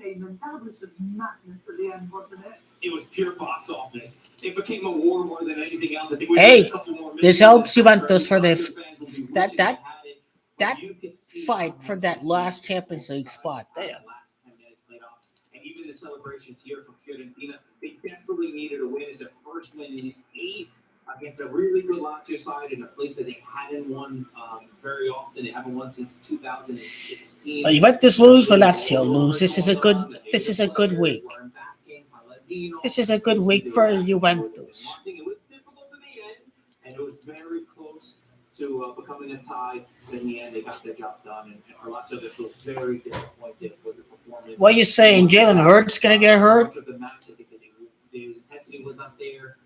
That was just madness at the end, wasn't it? It was pure box office. It became a war more than anything else. I think hey, this helps Juventus for that fight for that last Champions League spot. Damn. And even the celebrations here from Fiorentina, they desperately needed a win. It's a first win in 8 against a really good Lazio side in a place that they hadn't won very often. They haven't won since 2016. Juventus lose, but Lazio lose. This is a good week. This is a good week for Juventus. It was difficult in the end, and it was very close to becoming a tie. But in the end, they got their job done, and for Lazio, they feel very disappointed with the performance. What are you saying? Jalen Hurts gonna get hurt? The intensity was not there.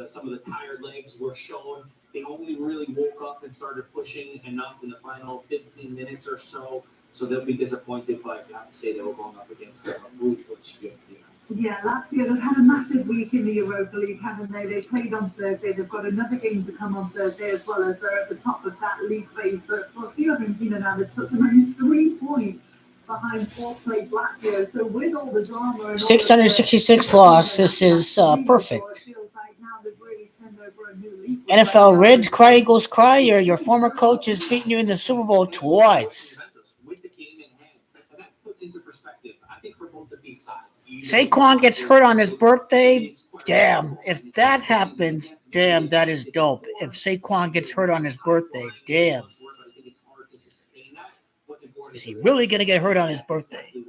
Some of the tired legs were shown. They only really woke up and started pushing enough in the final 15 minutes or so. So they'll be disappointed, but I have to say they were going up against a really good Fiorentina. Yeah, Lazio, they've had a massive week in the Europa League, haven't they? They played on Thursday. They've got another game to come on Thursday as well, as they're at the top of that league phase. But for Fiorentina now, this puts them only 3 points behind fourth place Lazio. So with all the drama and 666 loss. This is perfect. NFL Reds, cry Eagles cry. Your former coach has beaten you in the Super Bowl twice. With the game in hand, and that puts into perspective, I think, for both of these sides. Saquon gets hurt on his birthday. Damn, if that happens, damn, that is dope. If Saquon gets hurt on his birthday, damn. Is he really going to get hurt on his birthday? And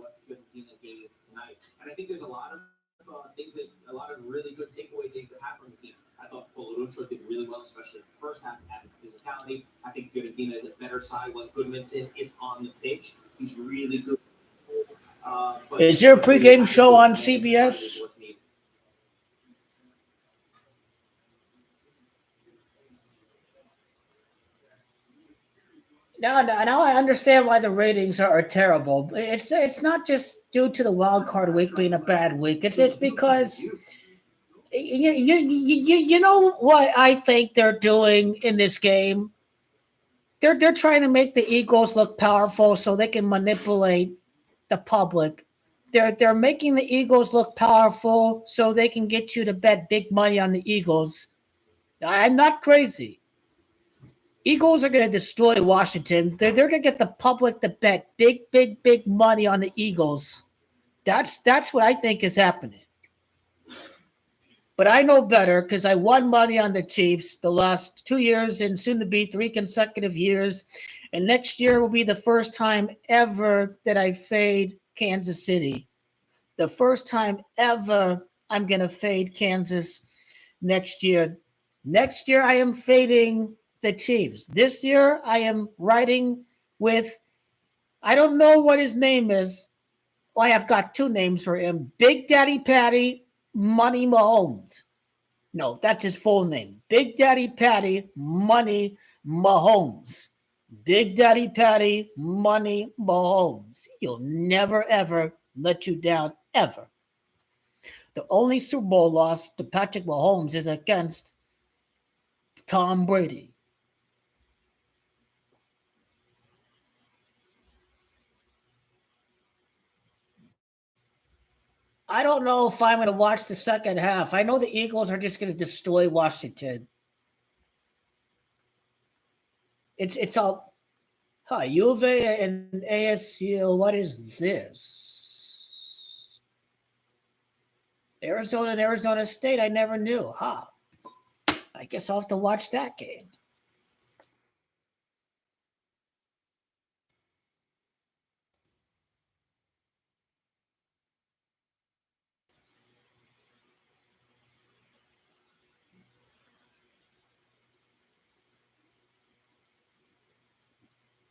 I think there's a lot of things that, a lot of really good takeaways that you could have from the team. I thought Folorunsho did really well, especially in the first half, added physicality. I think Fiorentina is a better side when Goodmanson is on the pitch. He's really good. Is there a pregame show on CBS? Now I understand why the ratings are terrible. It's not just due to the wild card week being a bad week. It's because you know what I think they're doing in this game. They're trying to make the Eagles look powerful so they can manipulate the public. They're making the Eagles look powerful so they can get you to bet big money on the Eagles. I'm not crazy. Eagles are going to destroy Washington. They're going to get the public to bet big money on the Eagles. That's what I think is happening. But I know better because I won money on the Chiefs the last 2 years and soon to be 3 consecutive years. And next year will be the first time ever that I fade Kansas City. The first time ever I'm going to fade Kansas next year. Next year I am fading the Chiefs. This year I am riding with, I don't know what his name is. Well, I have got 2 names for him. Big Daddy Patty, Money Mahomes. No, that's his full name. Big Daddy Patty, Money Mahomes. Big Daddy Patty, Money Mahomes. He'll never, ever let you down, ever. The only Super Bowl loss to Patrick Mahomes is against Tom Brady. I don't know if I'm going to watch the second half. I know the Eagles are just going to destroy Washington. It's all Juve and ASU. What is this? Arizona and Arizona State. I never knew. I guess I'll have to watch that game.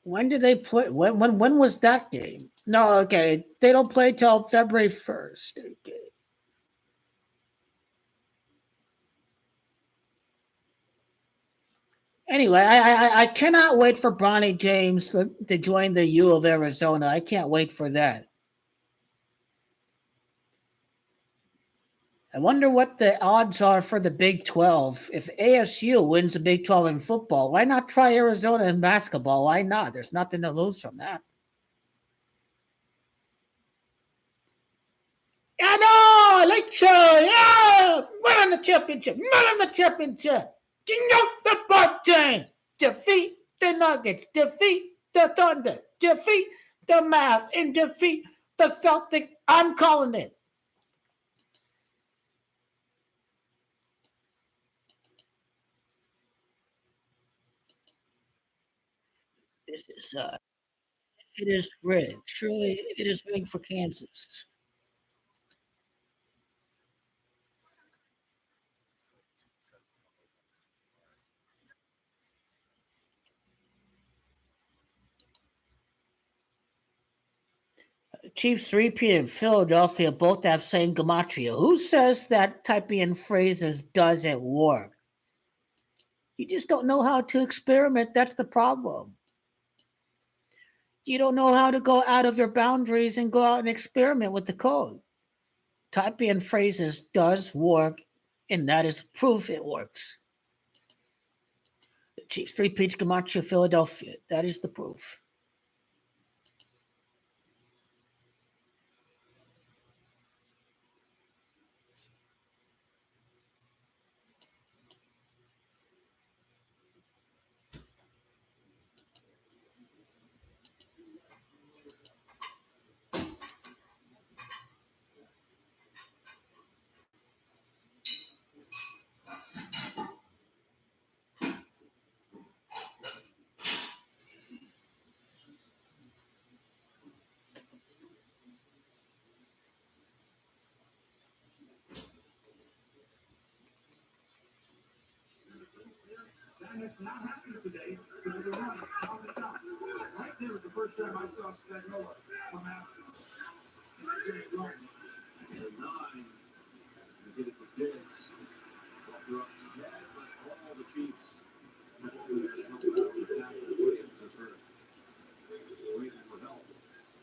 When did they play? When was that game? No, okay. They don't play till February 1st. Okay. Anyway, I cannot wait for Bronny James to join the U of Arizona. I can't wait for that. I wonder what the odds are for the Big 12. If ASU wins the Big 12 in football, why not try Arizona in basketball? Why not? There's nothing to lose from that. I know, let's yeah, win the championship, win the championship. King out the Bob James, defeat the Nuggets, defeat the Thunder, defeat the Mavs, and defeat the Celtics. I'm calling it. This is it is rigged. Surely it is rigged for Kansas. Chiefs 3P and Philadelphia both have same gematria. Who says that typing in phrases doesn't work? You just don't know how to experiment. That's the problem. You don't know how to go out of your boundaries and go out and experiment with the code. Typing in phrases does work, and that is proof it works. The Chiefs 3-peats Camacho, Philadelphia. That is the proof. That has not happened today because of the run on the top. Right there was the first time I saw Spagnuolo come out. And 9. They get it for Diggs. Walker up the head, but all the Chiefs have always had help out with tackle. Williams has hurt. Waiting for help.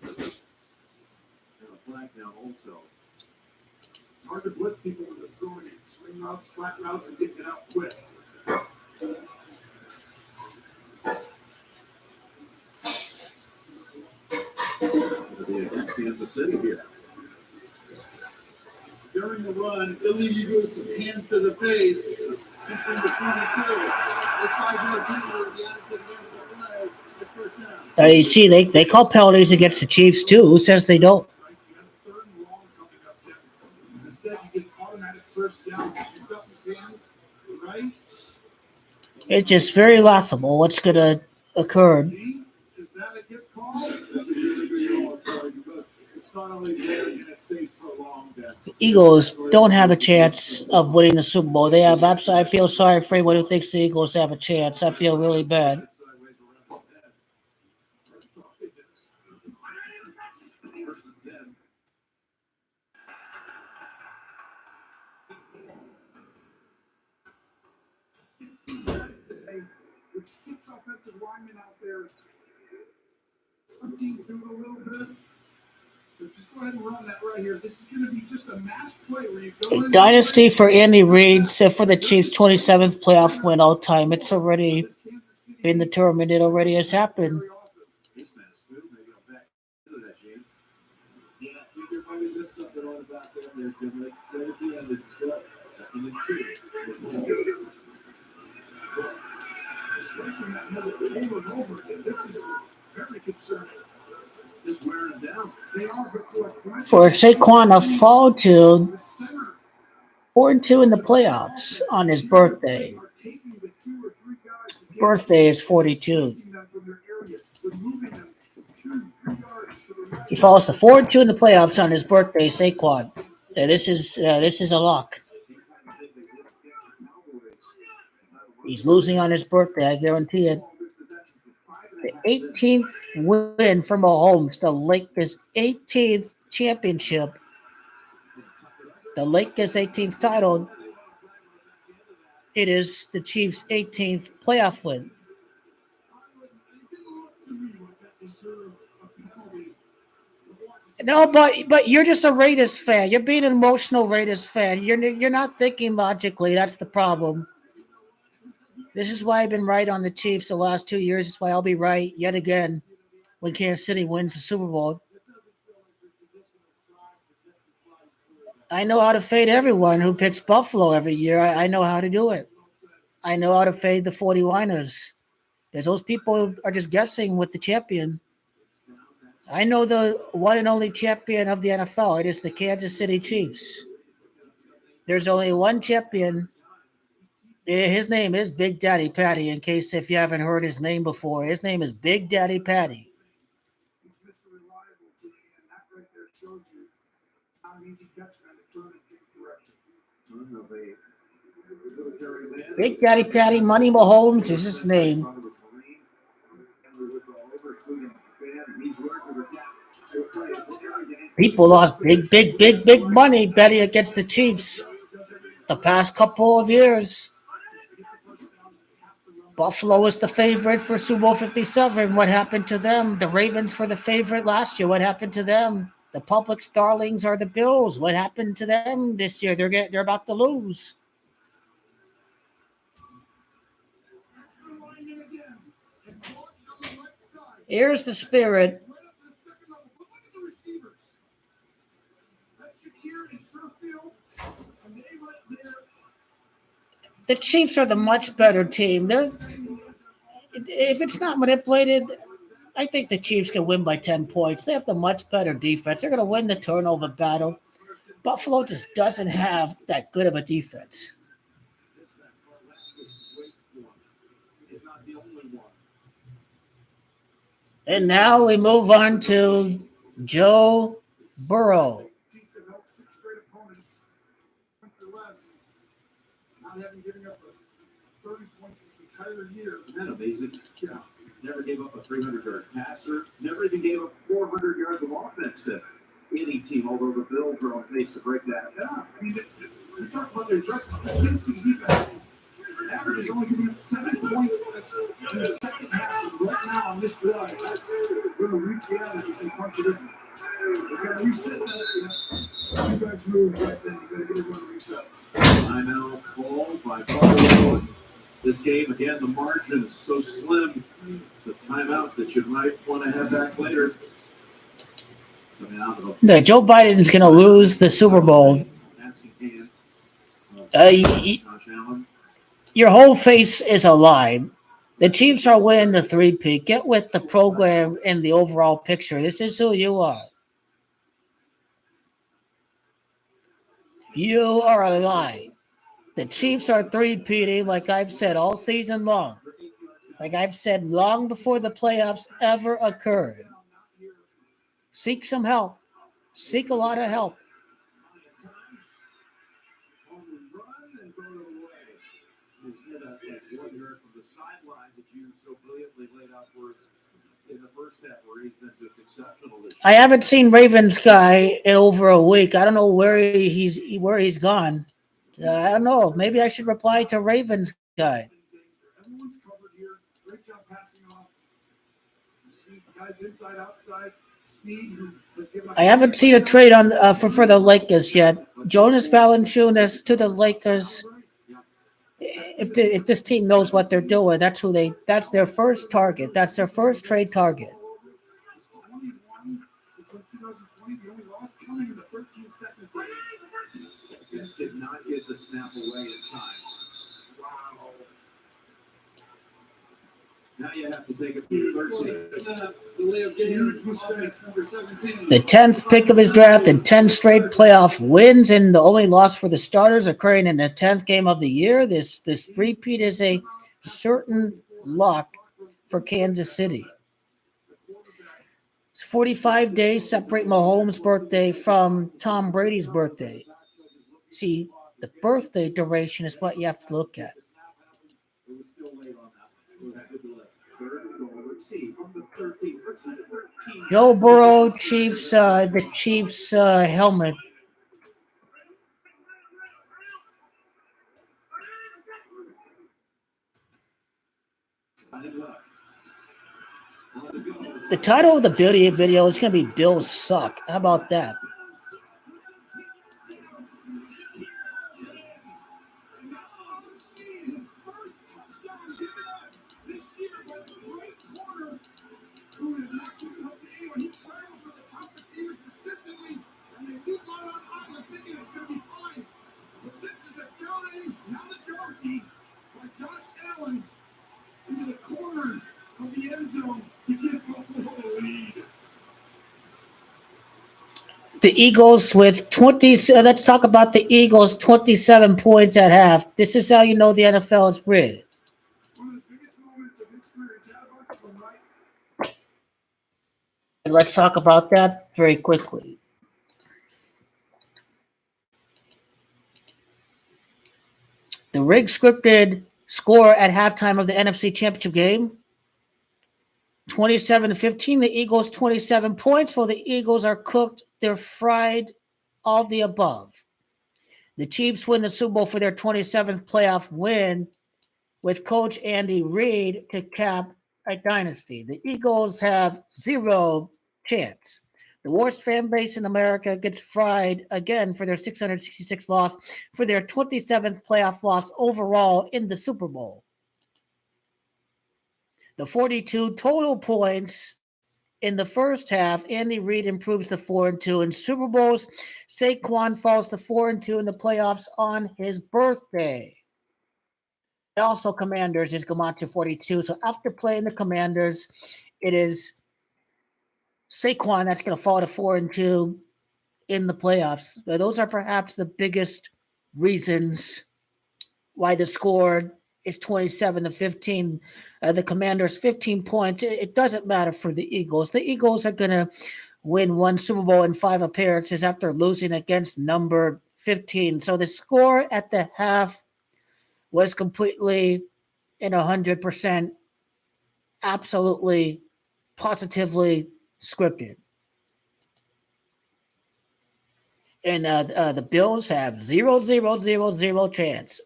And a flag now also. It's hard to blitz people when they're throwing swing routes, flat routes, and getting it out quick. Kansas City here. During the run, illegal hands to the face. Just in the 22. This guy's going to beat you with the attitude of the flag. It's first down. You see, they call penalties against the Chiefs too. Who says they don't? You have a third and long coming up there. Instead, you get automatic first down. Pick up his hands, right? It's just very laughable what's going to occur. Is that a gift call? That's a really good call, Troy, because it's not only there and it stays prolonged. The Eagles don't have a chance of winning the Super Bowl. They have I feel sorry for anyone who thinks the Eagles have a chance. I feel really bad. With 6 offensive linemen out there, something to do it a little bit. But just go ahead and run that right here. This is going to be just a mass play where you go in. Dynasty for Andy Reid, except for the Chiefs' 27th playoff win all time. It's already been determined. It already has happened. This man's good. Maybe I'll back into that, Gene. Yeah, you might have done something on the back there, Jim. Right at the end, it's second and 2. Just racing that middle over and over again. This is very concerning. Just wearing them down. They are For Saquon to fall to 4-2 in the playoffs on his birthday. Birthday is 42. He falls to 4-2 in the playoffs on his birthday, Saquon. This is a lock. He's losing on his birthday, I guarantee it. The 18th win for Mahomes, the Lakers' 18th championship, the Lakers' 18th title. It is the Chiefs' 18th playoff win. No, but you're just a Raiders fan. You're being an emotional Raiders fan. You're not thinking logically. That's the problem. This is why I've been right on the Chiefs the last 2 years. This is why I'll be right yet again when Kansas City wins the Super Bowl. I know how to fade everyone who picks Buffalo every year. I know how to do it. I know how to fade the 49ers. Because those people are just guessing with the champion. I know the one and only champion of the NFL. It is the Kansas City Chiefs. There's only one champion. His name is Big Daddy Patty, in case if you haven't heard his name before. His name is Big Daddy Patty. Big Daddy Patty, Money Mahomes is his name. People lost big money betting against the Chiefs the past couple of years. Buffalo was the favorite for Super Bowl 57. What happened to them? The Ravens were the favorite last year. What happened to them? The public's darlings are the Bills. What happened to them this year? They're about to lose. Here's the spirit. The Chiefs are the much better team. If it's not manipulated, I think the Chiefs can win by 10 points. They have the much better defense. They're going to win the turnover battle. Buffalo just doesn't have that good of a defense. And now we move on to Joe Burrow. Not having given up 30 points this entire year. Isn't that amazing? Yeah. Never gave up a 300-yard passer. Never even gave up 400 yards of offense to any team, although the Bills are on pace to break that. Yeah, I mean, we talk about their adjustments. This Tennessee's defense average is only giving up 7 points in the second half. And right now on this drive, that's going to reach the end and say, punch it in. Okay, you said that, you guys move right then. You got to get everyone to reset. Timeout called by Buffalo. This game, again, the margin is so slim. It's a timeout that you might want to have back later. Yeah, Joe Biden's going to lose the Super Bowl. Your whole face is a lie. The Chiefs are winning the 3-peat. Get with the program and the overall picture. This is who you are. You are a lie. The Chiefs are 3-peating, like I've said all season long. Like I've said long before the playoffs ever occurred. Seek some help. Seek a lot of help. I haven't seen Ravens guy in over a week. I don't know where he's gone. I don't know. Maybe I should reply to Ravens guy. Everyone's covered here. Great job passing off. You see guys inside, outside. Sneed, who has given up. I haven't seen a trade on for the Lakers yet. Jonas Valanciunas to the Lakers. If this team knows what they're doing, that's their first target. That's their first trade target. Since 2020, the only loss coming in the 13-second break. Vince did not get the snap away in time. Wow. Now you have to take a The 10th pick of his draft and 10 straight playoff wins, and the only loss for the starters occurring in the 10th game of the year. This 3-peat is a certain lock for Kansas City. It's 45 days separate Mahomes' birthday from Tom Brady's birthday. See, the birthday duration is what you have to look at. Joe Burrow, Chiefs, the Chiefs helmet. The title of the video is going to be Bills Suck. How about that? Who is not keeping up to anyone. He travels for the top receivers consistently, and they leave out on Osler thinking it's going to be fine. But this is a dime, not a darkie, by Josh Allen into the corner of the end zone to give Buffalo the lead. The Eagles with 20. Let's talk about the Eagles, 27 points at half. This is how you know the NFL is rigged. Let's talk about that very quickly. The rig scripted score at halftime of the NFC Championship game, 27-15. The Eagles 27 points. Well, the Eagles are cooked. They're fried. All the above. The Chiefs win the Super Bowl for their 27th playoff win with Coach Andy Reid to cap a dynasty. The Eagles have zero chance. The worst fan base in America gets fried again for their 666 loss, for their 27th playoff loss overall in the Super Bowl. The 42 total points in the first half, Andy Reid improves to 4-2 in Super Bowls. Saquon falls to 4-2 in the playoffs on his birthday. Also, Commanders is Gamache 42. So after playing the Commanders, it is Saquon that's going to fall to 4-2 in the playoffs. Now, those are perhaps the biggest reasons why the score is 27-15. The Commanders 15 points. It doesn't matter for the Eagles. The Eagles are going to win one Super Bowl in 5 appearances after losing against number 15. So the score at the half was completely and 100% absolutely positively scripted. And the Bills have 0 chance.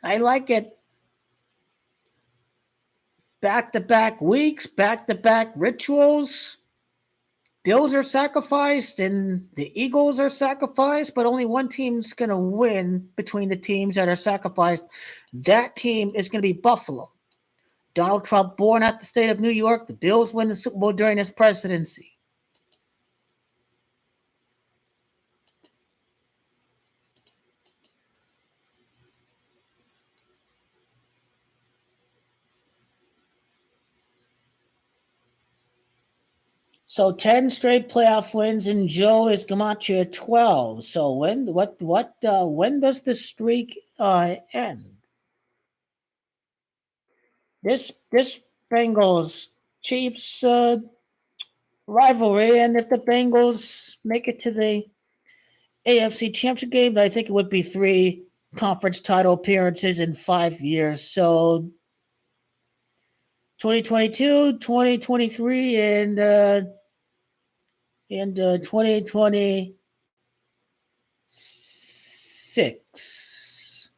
I like it. Back-to-back weeks, back-to-back rituals. Bills are sacrificed and the Eagles are sacrificed, but only one team's going to win between the teams that are sacrificed. That team is going to be Buffalo. Donald Trump, born at the state of New York, the Bills win the Super Bowl during his presidency. So 10 straight playoff wins, and Joe is Gamache at 12. So when does the streak end? This Bengals Chiefs rivalry, and if the Bengals make it to the AFC Championship game, I think it would be 3 conference title appearances in 5 years. So 2022, 2023, and 2026.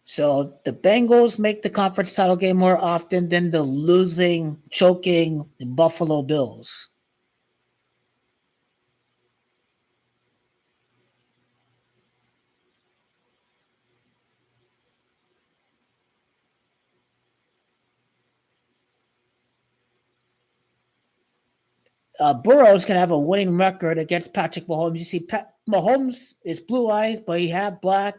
So the Bengals make the conference title game more often than the losing, choking Buffalo Bills. Burrow's going to have a winning record against Patrick Mahomes. You see, Mahomes is blue eyes, but he had black.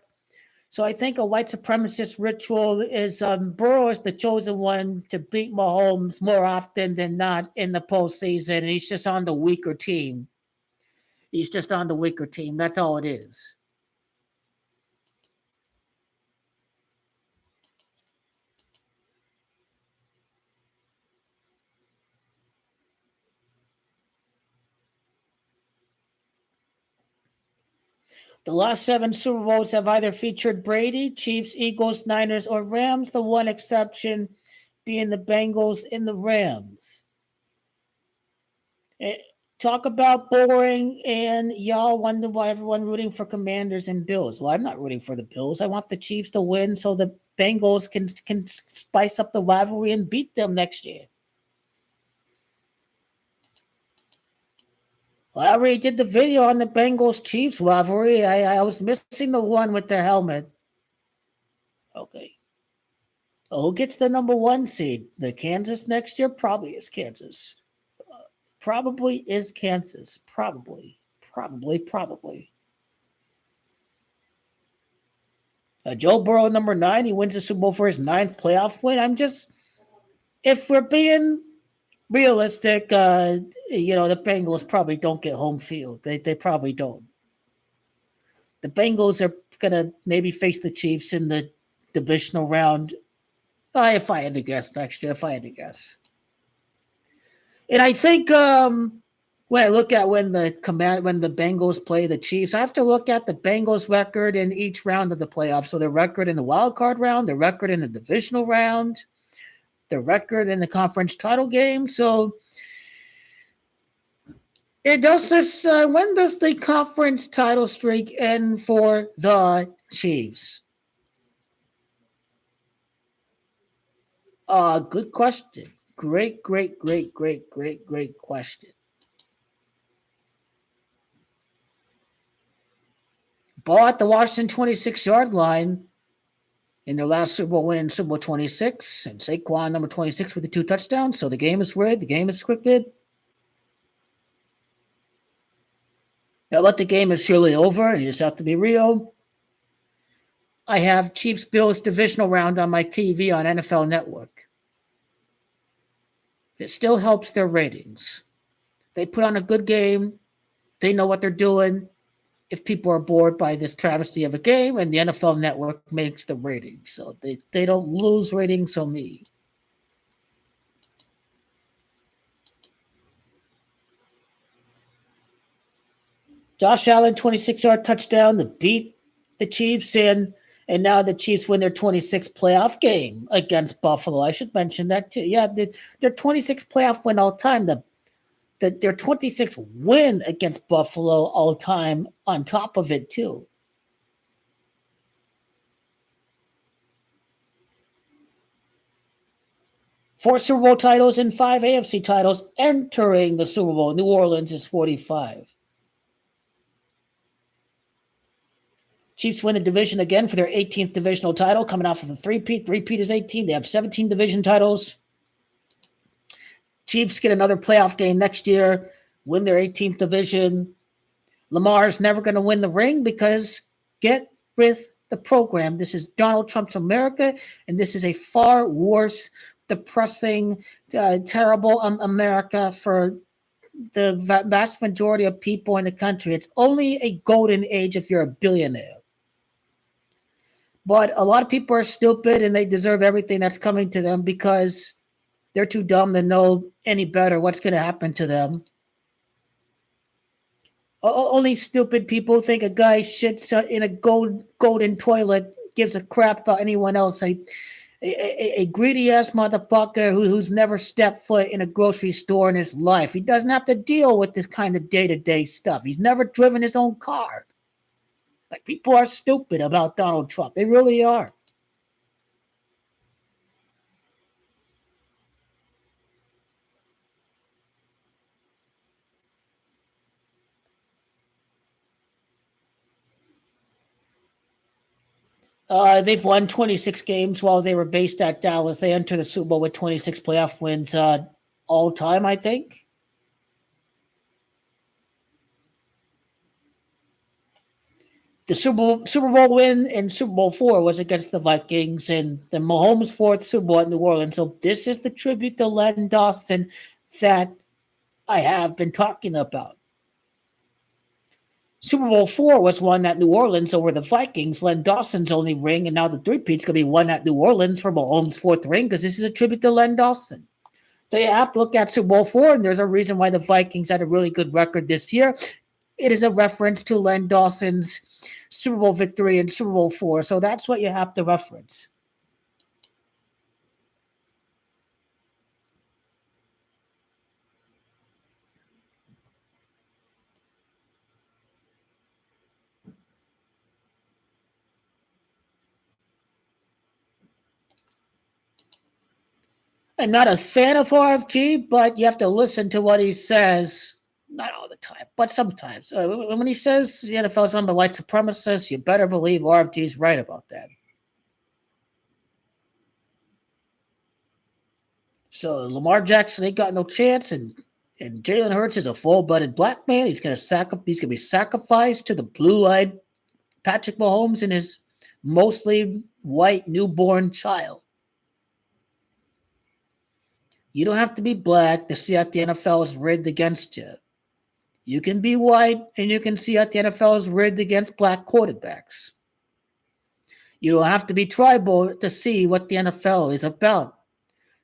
So I think a white supremacist ritual is Burrow is the chosen one to beat Mahomes more often than not in the postseason. And he's just on the weaker team. That's all it is. The last 7 Super Bowls have either featured Brady, Chiefs, Eagles, Niners, or Rams, the one exception being the Bengals and the Rams. Talk about boring, and y'all wonder why everyone rooting for Commanders and Bills. Well, I'm not rooting for the Bills. I want the Chiefs to win so the Bengals can spice up the rivalry and beat them next year. Well, I already did the video on the Bengals-Chiefs rivalry. I was missing the one with the helmet. Okay. Who gets the number 1 seed? The Kansas next year? Probably is Kansas. Probably is Kansas. Probably. Joe Burrow, number 9. He wins the Super Bowl for his 9th playoff win. If we're being realistic, the Bengals probably don't get home field. They probably don't. The Bengals are going to maybe face the Chiefs in the divisional round. If I had to guess next year, And I think when I look at when the Bengals play the Chiefs, I have to look at the Bengals record in each round of the playoffs. So the record in the wild card round, the record in the divisional round, the record in the conference title game. So when does the conference title streak end for the Chiefs? Good question. Great question. Ball at the Washington 26-yard line in their last Super Bowl win in Super Bowl 26, and Saquon number 26 with the 2 touchdowns. So the game is rigged. The game is scripted. Now, but the game is surely over. You just have to be real. I have Chiefs Bills divisional round on my TV on NFL Network. It still helps their ratings. They put on a good game. They know what they're doing. If people are bored by this travesty of a game, and the NFL Network makes the ratings. So they don't lose ratings on me. Josh Allen, 26-yard touchdown to beat the Chiefs in, and now the Chiefs win their 26th playoff game against Buffalo. I should mention that too. Yeah, their 26th playoff win all time. Their 26th win against Buffalo all time on top of it too. Four Super Bowl titles and 5 AFC titles entering the Super Bowl. New Orleans is 45. Chiefs win the division again for their 18th divisional title, coming off of a three-peat. Three-peat is 18. They have 17 division titles. Chiefs get another playoff game next year, win their 18th division. Lamar is never going to win the ring because get with the program. This is Donald Trump's America, and this is a far worse, depressing, terrible America for the vast majority of people in the country. It's only a golden age if you're a billionaire. But a lot of people are stupid, and they deserve everything that's coming to them because they're too dumb to know any better what's going to happen to them. Only stupid people think a guy shits in a golden toilet gives a crap about anyone else. A greedy-ass motherfucker who's never stepped foot in a grocery store in his life. He doesn't have to deal with this kind of day-to-day stuff. He's never driven his own car. Like, people are stupid about Donald Trump. They really are. They've won 26 games while they were based at Dallas. They entered the Super Bowl with 26 playoff wins all time, I think. The Super Bowl win in Super Bowl 4 was against the Vikings, and the Mahomes' 4th Super Bowl at New Orleans. So this is the tribute to Len Dawson that I have been talking about. Super Bowl 4 was won at New Orleans over the Vikings, Len Dawson's only ring, and now the three-peat's going to be won at New Orleans for Mahomes' 4th ring because this is a tribute to Len Dawson. So you have to look at Super Bowl 4, and there's a reason why the Vikings had a really good record this year. It is a reference to Len Dawson's Super Bowl victory in Super Bowl 4, so that's what you have to reference. I'm not a fan of RFG, but you have to listen to what he says. Not all the time, but sometimes. When he says the NFL is run by white supremacists, you better believe RFG is right about that. So Lamar Jackson ain't got no chance, and Jalen Hurts is a full-blooded black man. He's going to be sacrificed to the blue-eyed Patrick Mahomes and his mostly white newborn child. You don't have to be black to see that the NFL is rigged against you. You can be white, and you can see that the NFL is rigged against black quarterbacks. You don't have to be tribal to see what the NFL is about.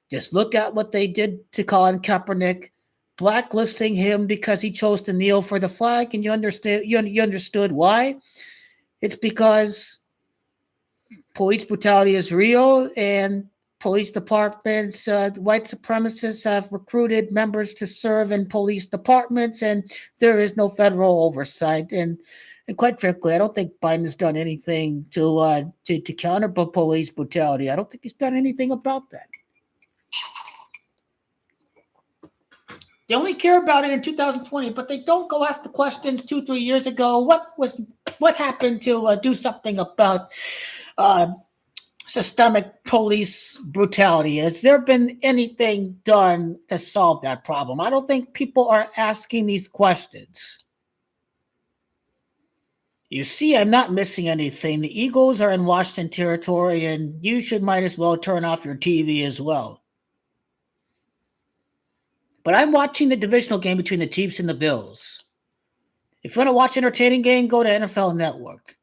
Just look at what they did to Colin Kaepernick, blacklisting him because he chose to kneel for the flag, and you understood why. It's because police brutality is real, and police departments, white supremacists have recruited members to serve in police departments, and there is no federal oversight. And quite frankly, I don't think Biden has done anything to counter police brutality. I don't think he's done anything about that. They only care about it in 2020, but they don't go ask the questions 2-3 years ago. What happened to do something about systemic police brutality? Has there been anything done to solve that problem? I don't think people are asking these questions. You see, I'm not missing anything. The Eagles are in Washington territory, and you might as well turn off your TV as well. But I'm watching the divisional game between the Chiefs and the Bills. If you want to watch an entertaining game, go to NFL Network.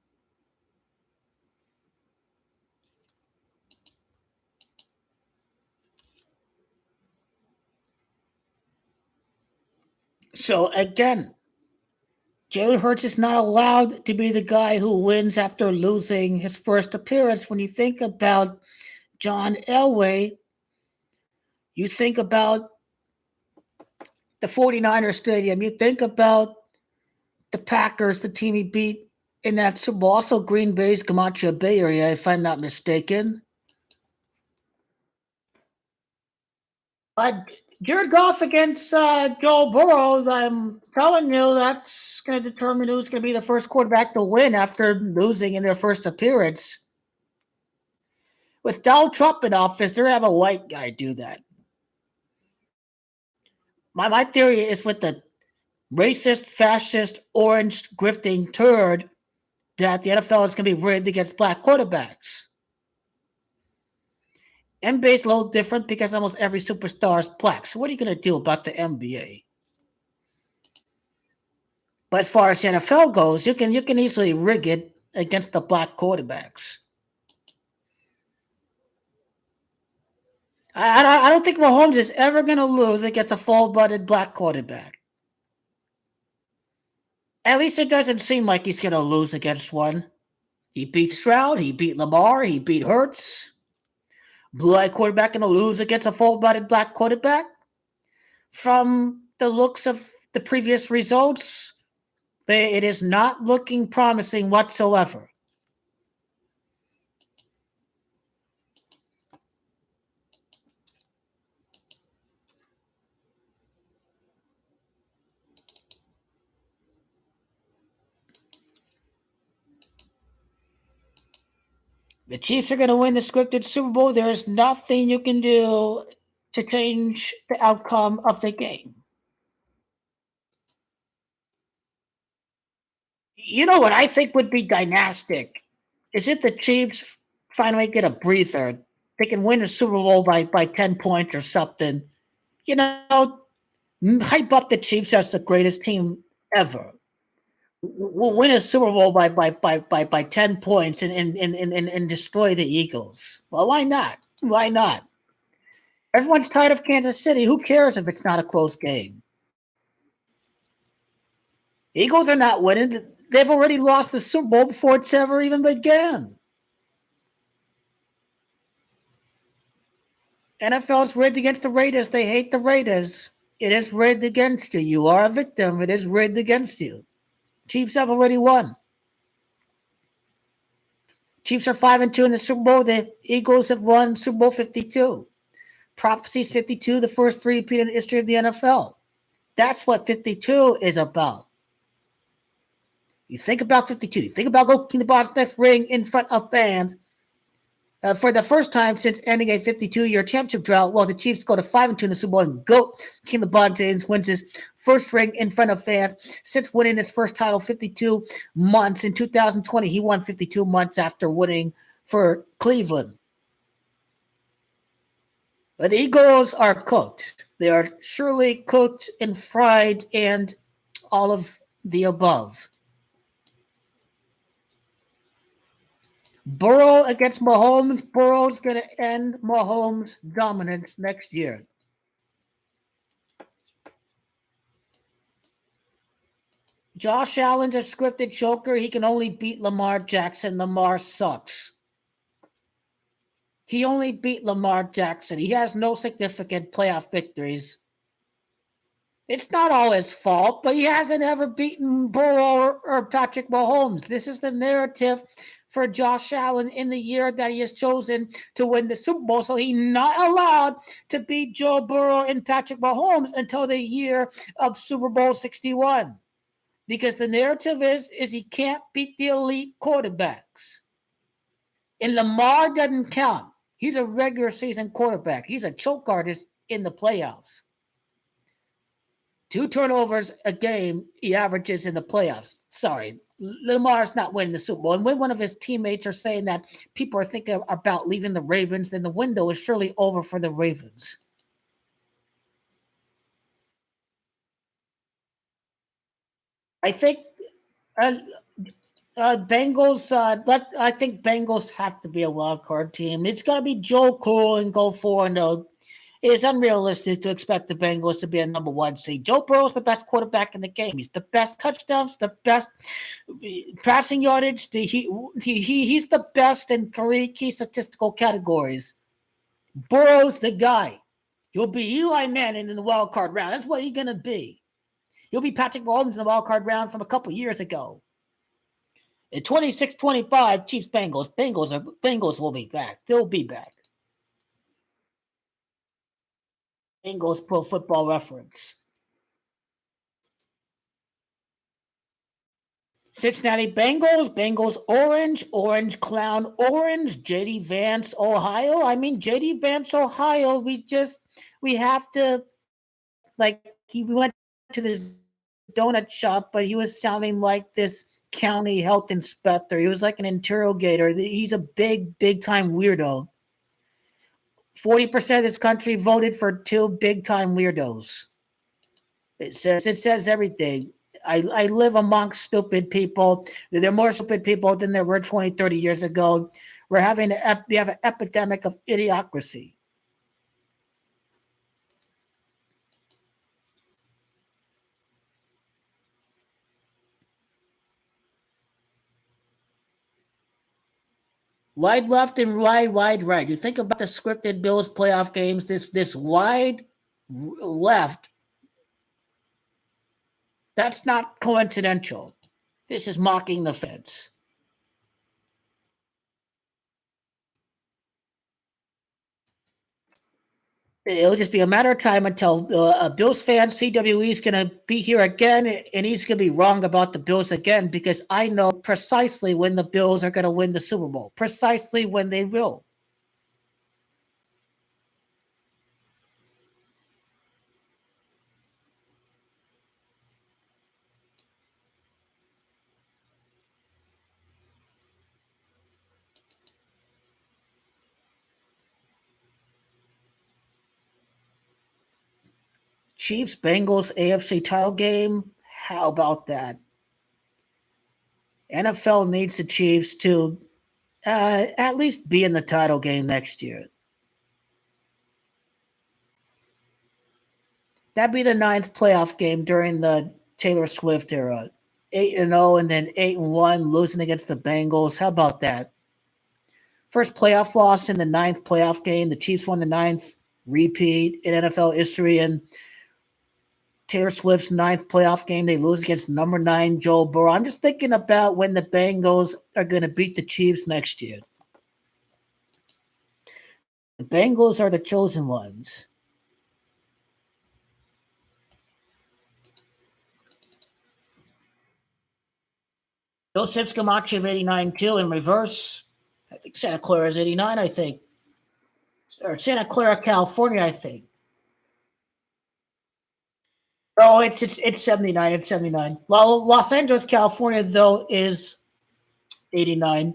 So again, Jalen Hurts is not allowed to be the guy who wins after losing his first appearance. When you think about John Elway, you think about the 49ers stadium, you think about the Packers, the team he beat in that Super Bowl, also Green Bay's Camacho Bay area, if I'm not mistaken. Jared Goff against Joe Burrow, I'm telling you, that's going to determine who's going to be the first quarterback to win after losing in their first appearance. With Donald Trump in office, they're going to have a white guy do that. My theory is with the racist, fascist, orange grifting turd that the NFL is going to be rigged against black quarterbacks. NBA is a little different because almost every superstar is black. So what are you going to do about the NBA? But as far as the NFL goes, you can easily rig it against the black quarterbacks. I don't think Mahomes is ever going to lose against a full-blooded black quarterback. At least it doesn't seem like he's going to lose against one. He beat Stroud, he beat Lamar, he beat Hurts. Blue-eyed quarterback going to lose against a full-blooded black quarterback? From the looks of the previous results, it is not looking promising whatsoever. The Chiefs are going to win the scripted Super Bowl. There is nothing you can do to change the outcome of the game. You know what I think would be dynastic? Is if the Chiefs finally get a breather. They can win the Super Bowl by 10 points or something. You know, hype up the Chiefs as the greatest team ever. We'll win a Super Bowl by 10 points and destroy the Eagles. Well, why not? Why not? Everyone's tired of Kansas City. Who cares if it's not a close game? Eagles are not winning. They've already lost the Super Bowl before it's ever even began. NFL's rigged against the Raiders. They hate the Raiders. It is rigged against you. You are a victim. It is rigged against you. Chiefs have already won. Chiefs are 5-2 in the Super Bowl. The Eagles have won Super Bowl 52. Prophecies 52, the first three-peat in the history of the NFL. That's what 52 is about. You think about 52. You think about go King the Bot's next ring in front of fans. For the first time since ending a 52-year championship drought, well, the Chiefs go to 5-2 in the Super Bowl and go King the Bot James wins his first ring in front of fans since winning his first title 52 months. In 2020, he won 52 months after winning for Cleveland. But the Eagles are cooked. They are surely cooked and fried and all of the above. Burrow against Mahomes. Burrow's going to end Mahomes' dominance next year. Josh Allen's a scripted choker. He can only beat Lamar Jackson. Lamar sucks. He only beat Lamar Jackson. He has no significant playoff victories. It's not all his fault, but he hasn't ever beaten Burrow or Patrick Mahomes. This is the narrative for Josh Allen in the year that he has chosen to win the Super Bowl. So he's not allowed to beat Joe Burrow and Patrick Mahomes until the year of Super Bowl 61. Because the narrative is he can't beat the elite quarterbacks. And Lamar doesn't count. He's a regular season quarterback. He's a choke artist in the playoffs. 2 turnovers a game he averages in the playoffs. Sorry, Lamar's not winning the Super Bowl. And when one of his teammates are saying that people are thinking about leaving the Ravens, then the window is surely over for the Ravens. I think Bengals. I think Bengals have to be a wild card team. It's got to be Joe Cool and go 4-0. It is unrealistic to expect the Bengals to be a number 1 seed. Joe Burrow is the best quarterback in the game. He's the best touchdowns, the best passing yardage. He's the best in 3 key statistical categories. Burrow's the guy. You'll be Eli Manning in the wild card round. That's what he's going to be. You'll be Patrick Mahomes in the wild card round from a couple years ago. In 26-25, Chiefs Bengals. Bengals will be back. They'll be back. Bengals Pro Football Reference. Cincinnati Bengals orange clown orange, JD Vance, Ohio. I mean, JD Vance, Ohio, we have to, we went to this donut shop, but he was sounding like this county health inspector. He was like an interrogator. He's a big time weirdo. 40% of this country voted for 2 big-time weirdos. It says everything. I live amongst stupid people. There are more stupid people than there were 20, 30 years ago. We have an epidemic of idiocracy. Wide left and wide right. You think about the scripted Bills playoff games, this wide left, that's not coincidental. This is mocking the feds. It'll just be a matter of time until a Bills fan, CWE, is going to be here again, and he's going to be wrong about the Bills again, because I know precisely when the Bills are going to win the Super Bowl, precisely when they will. Chiefs, Bengals, AFC title game. How about that? NFL needs the Chiefs to at least be in the title game next year. That'd be the 9th playoff game during the Taylor Swift era. 8-0 and then 8-1, losing against the Bengals. How about that? First playoff loss in the 9th playoff game. The Chiefs won the 9th repeat in NFL history, and Taylor Swift's 9th playoff game, they lose against number 9 Joe Burrow. I'm just thinking about when the Bengals are going to beat the Chiefs next year. The Bengals are the chosen ones. Joseph's Camacho of 89 too in reverse. I think Santa Clara is 89, I think. Or Santa Clara, California, I think. Oh, it's 79. It's 79. Los Angeles, California, though, is 89.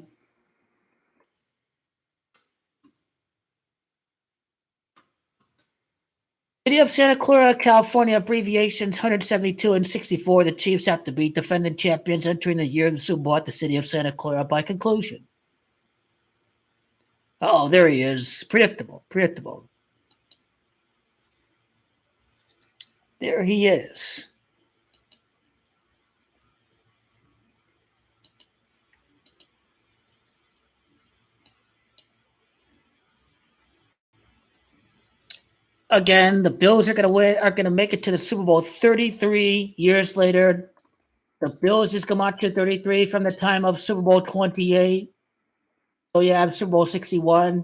City of Santa Clara, California, abbreviations 172 and 64. The Chiefs have to beat defending champions entering the year of the Super Bowl at the City of Santa Clara by conclusion. Oh, there he is. Predictable. There he is. Again, the Bills are going to make it to the Super Bowl 33 years later. The Bills is Camacho 33 from the time of Super Bowl 28. So yeah, Super Bowl 61.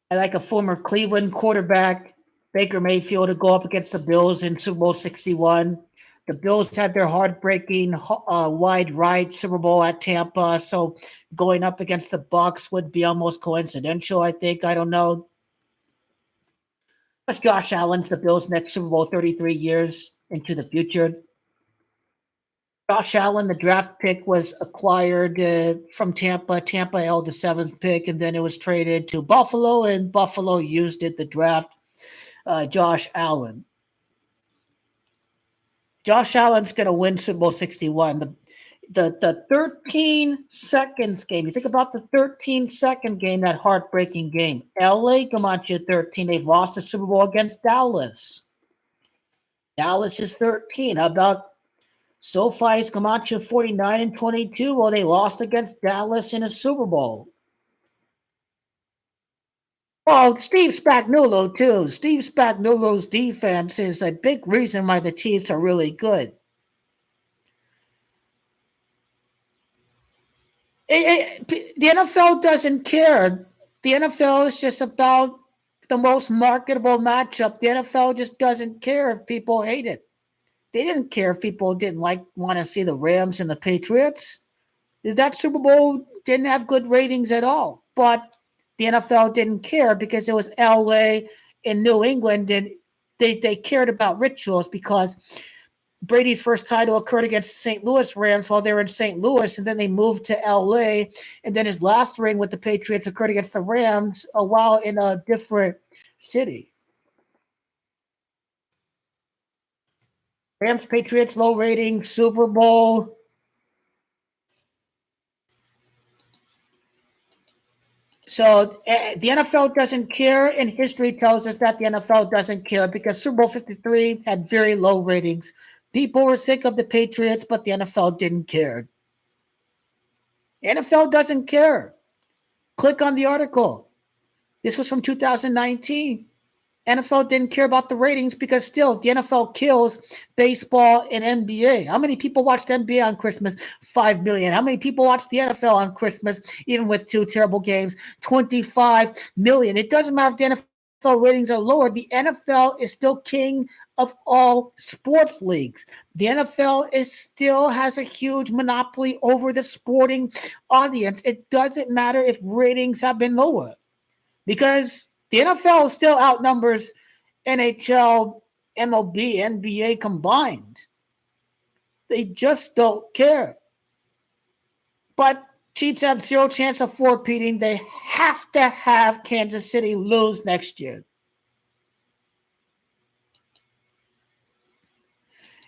I like a former Cleveland quarterback, Baker Mayfield, to go up against the Bills in Super Bowl 61. The Bills had their heartbreaking wide right Super Bowl at Tampa, so going up against the Bucs would be almost coincidental, I think. I don't know. That's Josh Allen's the Bills' next Super Bowl 33 years into the future. Josh Allen, the draft pick, was acquired from Tampa. Tampa held the 7th pick, and then it was traded to Buffalo, and Buffalo used it to draft Josh Allen. Josh Allen's going to win Super Bowl 61. The 13 seconds game. You think about the 13-second game, that heartbreaking game. LA come out you 13. They've lost the Super Bowl against Dallas. Dallas is 13. How about SoFi's Camacho 49-22? Well, they lost against Dallas in a Super Bowl. Oh, Steve Spagnuolo, too. Steve Spagnuolo's defense is a big reason why the Chiefs are really good. The NFL doesn't care. The NFL is just about the most marketable matchup. The NFL just doesn't care if people hate it. They didn't care if people didn't want to see the Rams and the Patriots. That Super Bowl didn't have good ratings at all. But the NFL didn't care because it was LA and New England, and they cared about rituals because Brady's first title occurred against the St. Louis Rams while they were in St. Louis, and then they moved to LA, and then his last ring with the Patriots occurred against the Rams while in a different city. Rams, Patriots, low rating, Super Bowl. So the NFL doesn't care, and history tells us that the NFL doesn't care because Super Bowl 53 had very low ratings. People were sick of the Patriots, but the NFL didn't care. The NFL doesn't care. Click on the article. This was from 2019. NFL didn't care about the ratings because still the NFL kills baseball and NBA. How many people watched NBA on Christmas? 5 million. How many people watched the NFL on Christmas, even with 2 terrible games? 25 million. It doesn't matter if the NFL ratings are lower. The NFL is still king of all sports leagues. The NFL still has a huge monopoly over the sporting audience. It doesn't matter if ratings have been lower because the NFL still outnumbers NHL, MLB, NBA combined. They just don't care. But Chiefs have 0 chance of four-peating. They have to have Kansas City lose next year.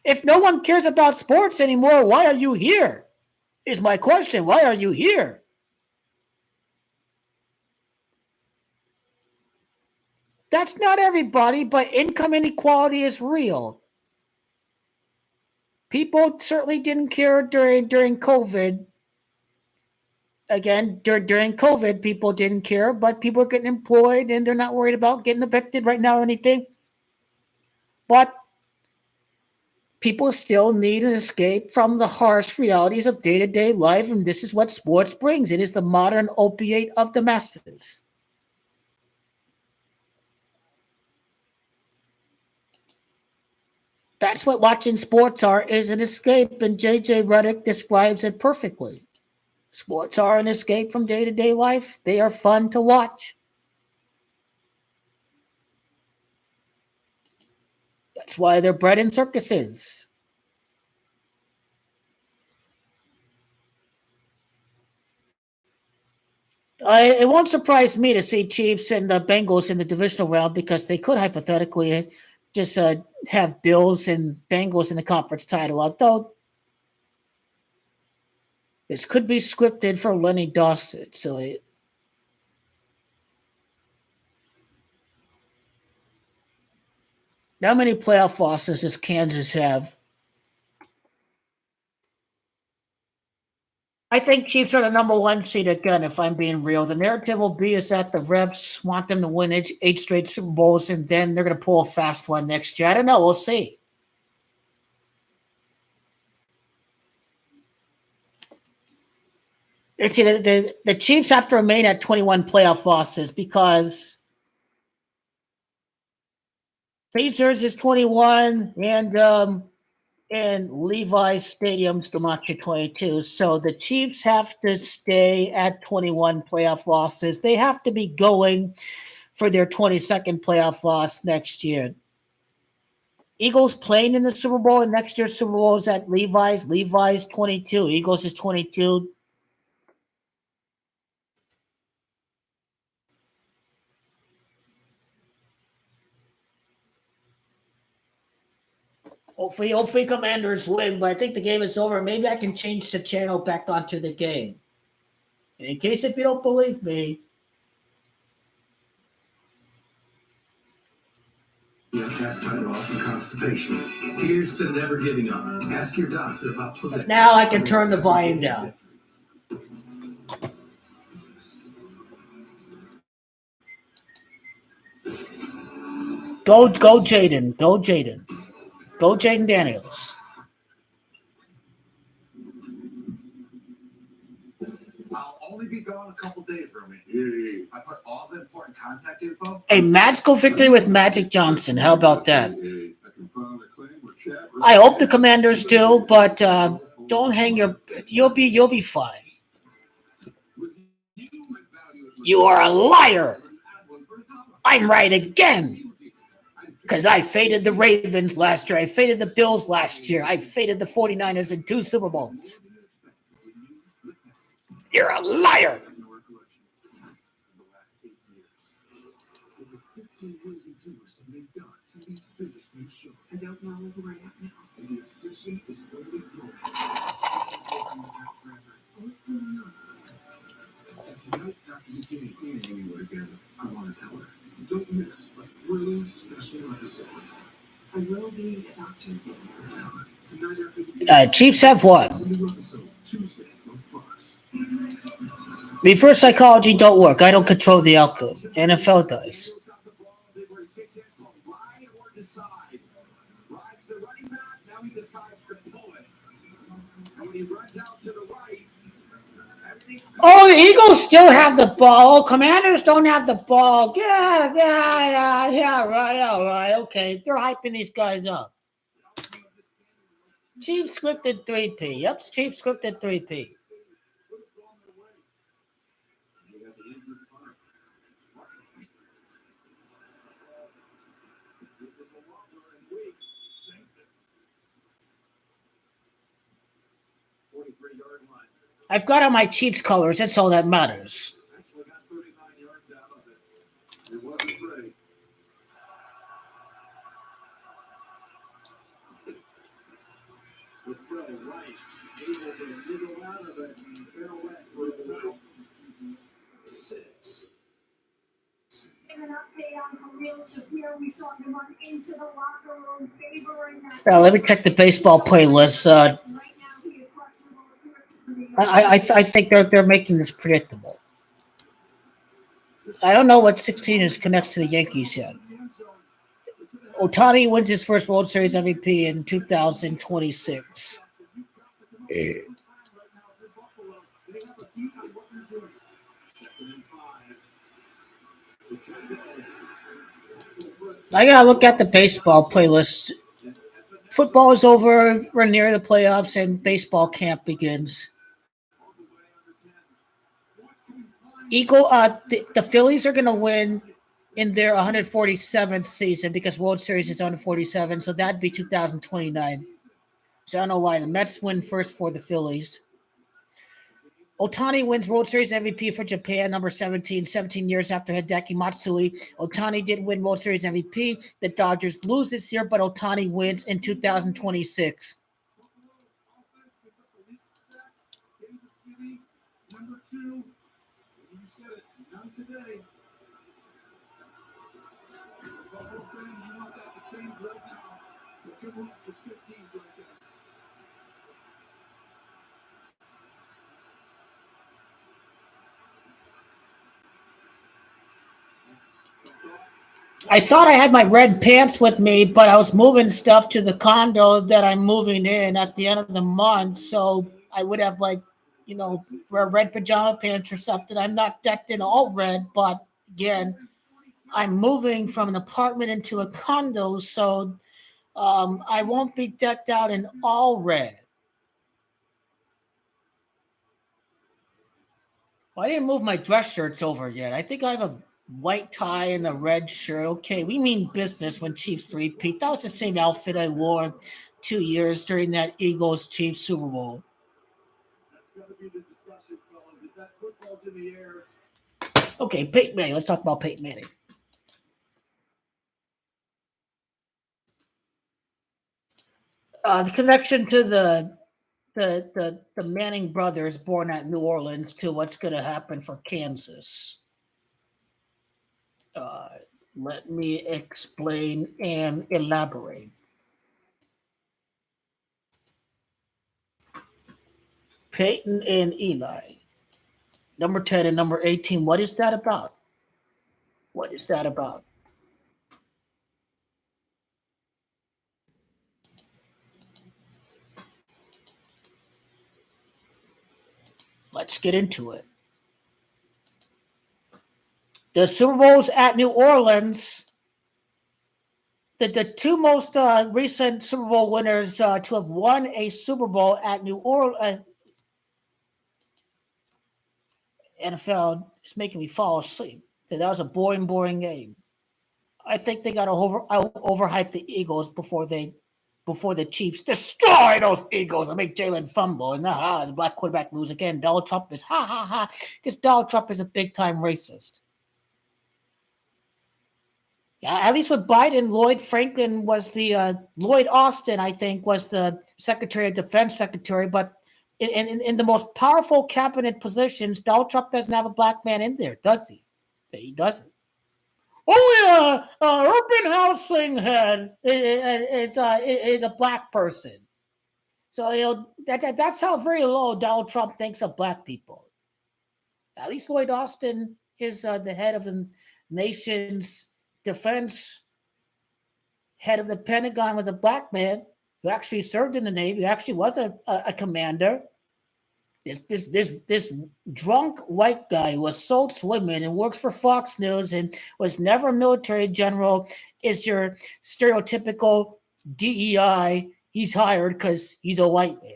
If no one cares about sports anymore, why are you here? Is my question. Why are you here? That's not everybody, but income inequality is real. People certainly didn't care during COVID. Again, during COVID, people didn't care, but people are getting employed and they're not worried about getting evicted right now or anything. But people still need an escape from the harsh realities of day-to-day life, and this is what sports brings. It is the modern opiate of the masses. That's what watching sports is an escape, and J.J. Redick describes it perfectly. Sports are an escape from day-to-day life. They are fun to watch. That's why they're bred in circuses. It won't surprise me to see Chiefs and the Bengals in the divisional round because they could hypothetically just have Bills and Bengals in the conference title, although this could be scripted for Lenny Dawson. So how many playoff losses does Kansas have? I think Chiefs are the number 1 seed again, if I'm being real. The narrative will be is that the refs want them to win 8 straight Super Bowls, and then they're going to pull a fast one next year. I don't know. We'll see. Let's see, the Chiefs have to remain at 21 playoff losses because Pacers is 21 and Levi's Stadium's Gematria 22. So the Chiefs have to stay at 21 playoff losses. They have to be going for their 22nd playoff loss next year. Eagles playing in the Super Bowl, and next year's Super Bowl is at Levi's. Levi's 22. Eagles is 22. Hopefully Commanders win, but I think the game is over. Maybe I can change the channel back onto the game. And in case if you don't believe me, Appetite loss and constipation. Here's to never giving up. Ask your doctor about prevention. now I can turn the volume down. Go Jaden. Go Jaden. Go Jaden Daniels. I'll only be gone a couple days, Romy. I put all the important contact info. A magical victory with Magic Johnson. How about that? I hope the Commanders do, but don't hang your. You'll be fine. You are a liar. I'm right again. Because I faded the Ravens last year. I faded the Bills last year. I faded the 49ers in 2 Super Bowls. You're a liar. I don't know who I am now. What's going on? Tonight, after you get in anywhere again, I want to tell her. Don't miss a thrilling special episode. I will be a doctor. Tonight after Chiefs have what? new episode, Tuesday on Fox. Reverse psychology don't work. I don't control the outcome. NFL does. Oh, the Eagles still have the ball. Commanders don't have the ball. Yeah, right, all right, okay. They're hyping these guys up. Chiefs scripted 3P. Yep, Chiefs scripted 3P. I've got on my Chiefs colors. That's all that matters. Actually got 39 yards out of it. It wasn't pretty. With Rice able to wiggle out of it and pirouette for about 6. In an update on Khalil Shakir, we saw him run into the locker room favoring that. Let me check the baseball playlist. Right now, he is questionable appearance for the I think they're making this predictable. I don't know what 16 is connects to the Yankees yet. Ohtani wins his first World Series MVP in 2026. I gotta look at the baseball playlist. Football is over. We're near the playoffs, and baseball camp begins. The Phillies are gonna win in their 147th season because World Series is 147, so that'd be 2029. So I don't know why the Mets win first for the Phillies. Ohtani wins World Series MVP for Japan, number 17 years after Hideki Matsui. Ohtani did win World Series MVP. The Dodgers lose this year, but Ohtani wins in 2026. Number 2, you said it, none today. Buffalo fan, you want that to change right now. But good luck, it's 15 right there. I thought I had my red pants with me, but I was moving stuff to the condo that I'm moving in at the end of the month, so I would have wear red pajama pants or something. I'm not decked in all red, but again, I'm moving from an apartment into a condo, so I won't be decked out in all red. Well, I didn't move my dress shirts over yet. I think I have a white tie and a red shirt. Okay, we mean business when Chiefs 3-peat. That was the same outfit I wore 2 years during that Eagles-Chiefs Super Bowl. That's got to be the discussion, fellas. If that football's in the air. Okay, Peyton Manning. Let's talk about Peyton Manning. The connection to the Manning brothers born at New Orleans to what's going to happen for Kansas. Let me explain and elaborate. Peyton and Eli, number 10 and number 18. What is that about? What is that about? Let's get into it. The Super Bowls at New Orleans, the two most recent Super Bowl winners to have won a Super Bowl at New Orleans. NFL is making me fall asleep. That was a boring game. I think they got to overhype the Eagles before the Chiefs destroy those Eagles and make Jalen fumble and the black quarterback lose again. Donald Trump is because Donald Trump is a big time racist. Yeah, at least with Biden, Lloyd Austin, I think, was the Secretary of Defense secretary, but in the most powerful cabinet positions, Donald Trump doesn't have a black man in there, does he? He doesn't. Urban housing head is a black person. So that's how very low Donald Trump thinks of black people. At least Lloyd Austin is the head of the nation's defense, head of the Pentagon, was a black man who actually served in the Navy, who actually was a commander. This drunk white guy who assaults women and works for Fox News and was never a military general is your stereotypical DEI. He's hired because he's a white man.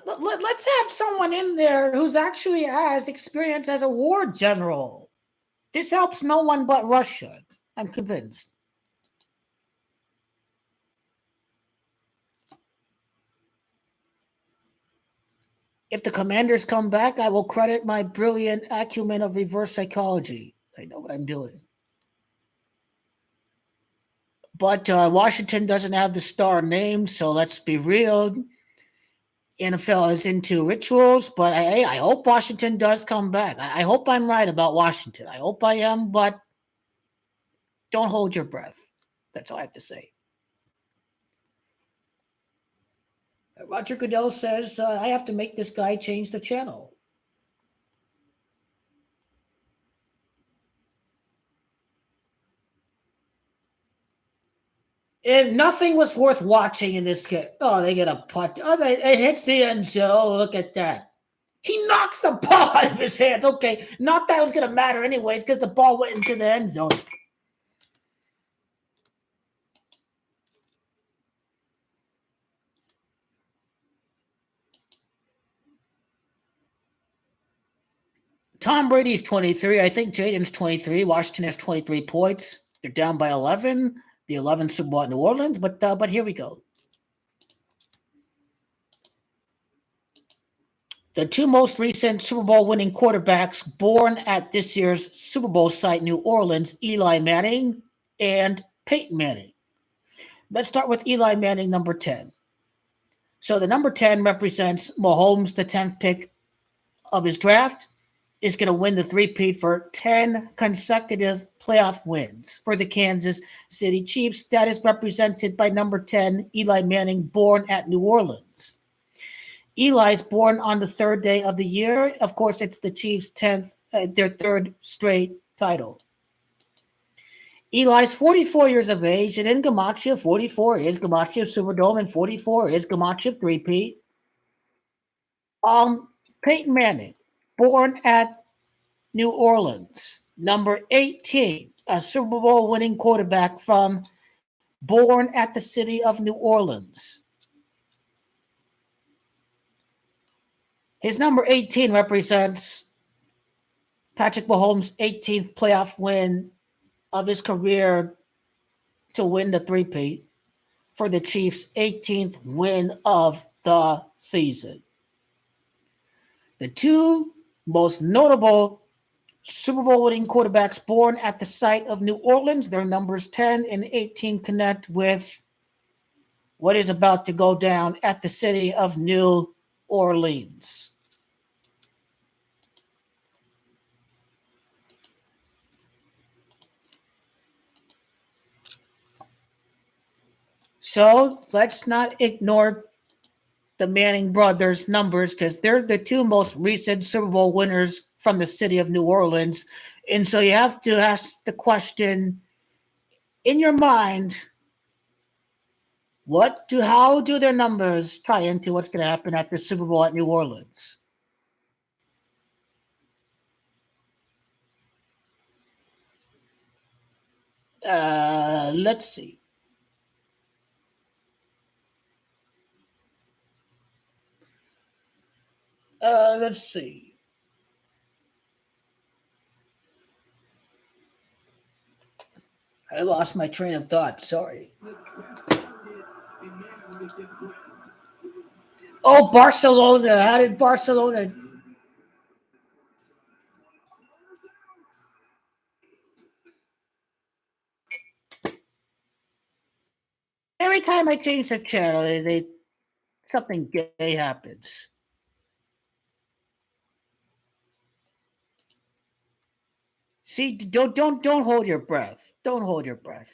Let's have someone in there who's actually has experience as a war general. This helps no one but Russia. I'm convinced. If the Commanders come back, I will credit my brilliant acumen of reverse psychology. I know what I'm doing. But Washington doesn't have the star name, so let's be real. NFL is into rituals, but I hope Washington does come back. I hope I'm right about Washington. I hope I am, but don't hold your breath. That's all I have to say. Roger Goodell says, I have to make this guy change the channel. And nothing was worth watching in this game. Oh, they get a punt. Oh, it hits the end zone. Oh, look at that. He knocks the ball out of his hands. Okay, not that it was going to matter anyways because the ball went into the end zone. Tom Brady's 23. I think Jaden's 23. Washington has 23 points. They're down by 11. The 11th Super Bowl at New Orleans, but here we go. The two most recent Super Bowl winning quarterbacks born at this year's Super Bowl site, New Orleans, Eli Manning and Peyton Manning. Let's start with Eli Manning, number 10. So the number 10 represents Mahomes, the 10th pick of his draft, is going to win the three-peat for 10 consecutive playoff wins for the Kansas City Chiefs. That is represented by number 10, Eli Manning, born at New Orleans. Eli's born on the third day of the year. Of course, it's the Chiefs' their third straight title. Eli's 44 years of age, and in Gamache, 44 is Gamache Superdome, and 44 is Gamache three-peat. Peyton Manning, born at New Orleans, number 18, a Super Bowl winning quarterback born at the city of New Orleans. His number 18 represents Patrick Mahomes' 18th playoff win of his career to win the three-peat for the Chiefs' 18th win of the season. The two most notable Super Bowl winning quarterbacks born at the site of New Orleans, their numbers 10 and 18 connect with what is about to go down at the city of New Orleans. So let's not ignore the Manning brothers' numbers because they're the two most recent Super Bowl winners from the city of New Orleans. And so you have to ask the question in your mind, how do their numbers tie into what's going to happen at the Super Bowl at New Orleans? Let's see. Let's see. I lost my train of thought. Sorry. Oh, Barcelona. How did Barcelona? Every time I change the channel, something gay happens. See, don't hold your breath. Don't hold your breath.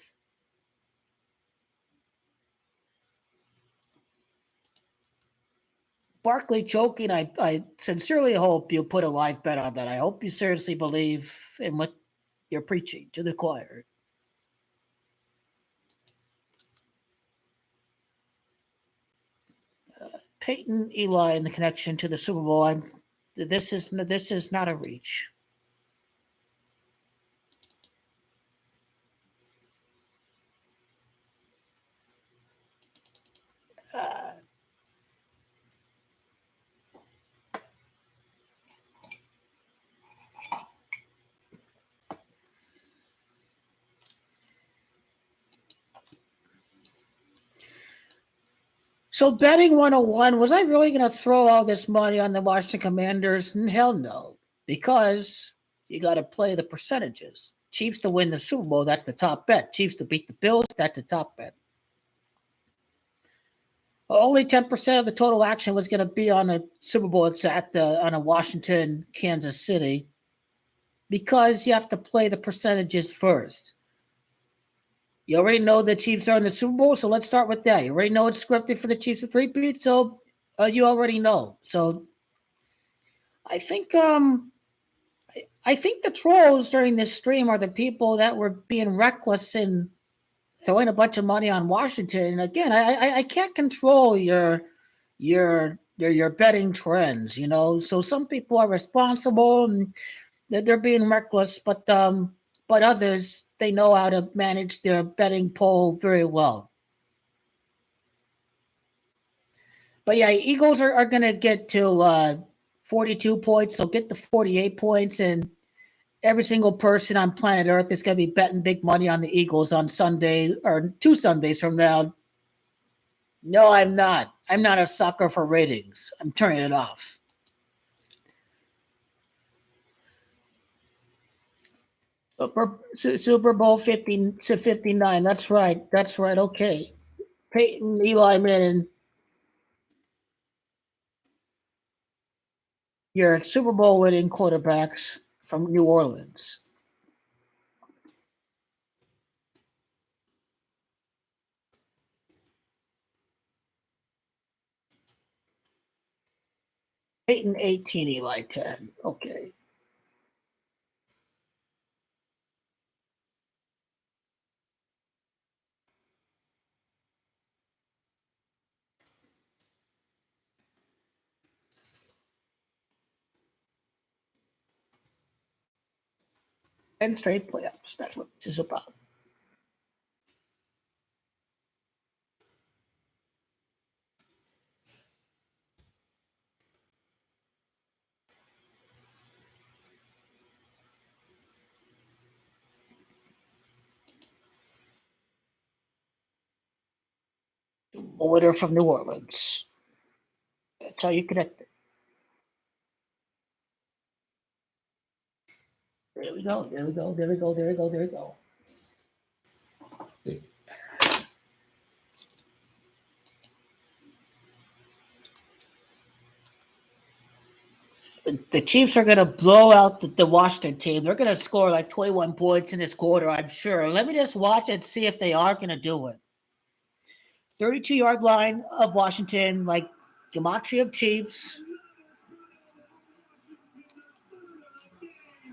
Barkley choking, I sincerely hope you put a live bet on that. I hope you seriously believe in what you're preaching to the choir. Peyton, Eli, and the connection to the Super Bowl. This is not a reach. So betting 101, was I really going to throw all this money on the Washington Commanders? Hell no, because you got to play the percentages. Chiefs to win the Super Bowl, that's the top bet. Chiefs to beat the Bills, that's a top bet. Only 10% of the total action was going to be on a Super Bowl on a Washington, Kansas City, because you have to play the percentages first. You already know the Chiefs are in the Super Bowl, so let's start with that. You already know it's scripted for the Chiefs to three-peat, so you already know. So I think the trolls during this stream are the people that were being reckless and throwing a bunch of money on Washington. And again, I can't control your betting trends, you know. So some people are responsible and they're being reckless, but others, they know how to manage their betting pool very well. But yeah, Eagles are going to get to 42 points. They'll get to 48 points, and every single person on planet Earth is going to be betting big money on the Eagles on Sunday or 2 Sundays from now. No, I'm not. I'm not a sucker for ratings. I'm turning it off. Super Bowl 50 to 59. That's right. Okay. Peyton, Eli Manning, your Super Bowl winning quarterbacks from New Orleans. Peyton 18, Eli 10. Okay. And straight playoffs. That's what this is about. Order from New Orleans. That's how you connect it. There we go. There we go. There we go. There we go. There we go. The Chiefs are going to blow out the Washington team. They're going to score like 21 points in this quarter, I'm sure. Let me just watch and see if they are going to do it. 32-yard line of Washington, like gematria of Chiefs.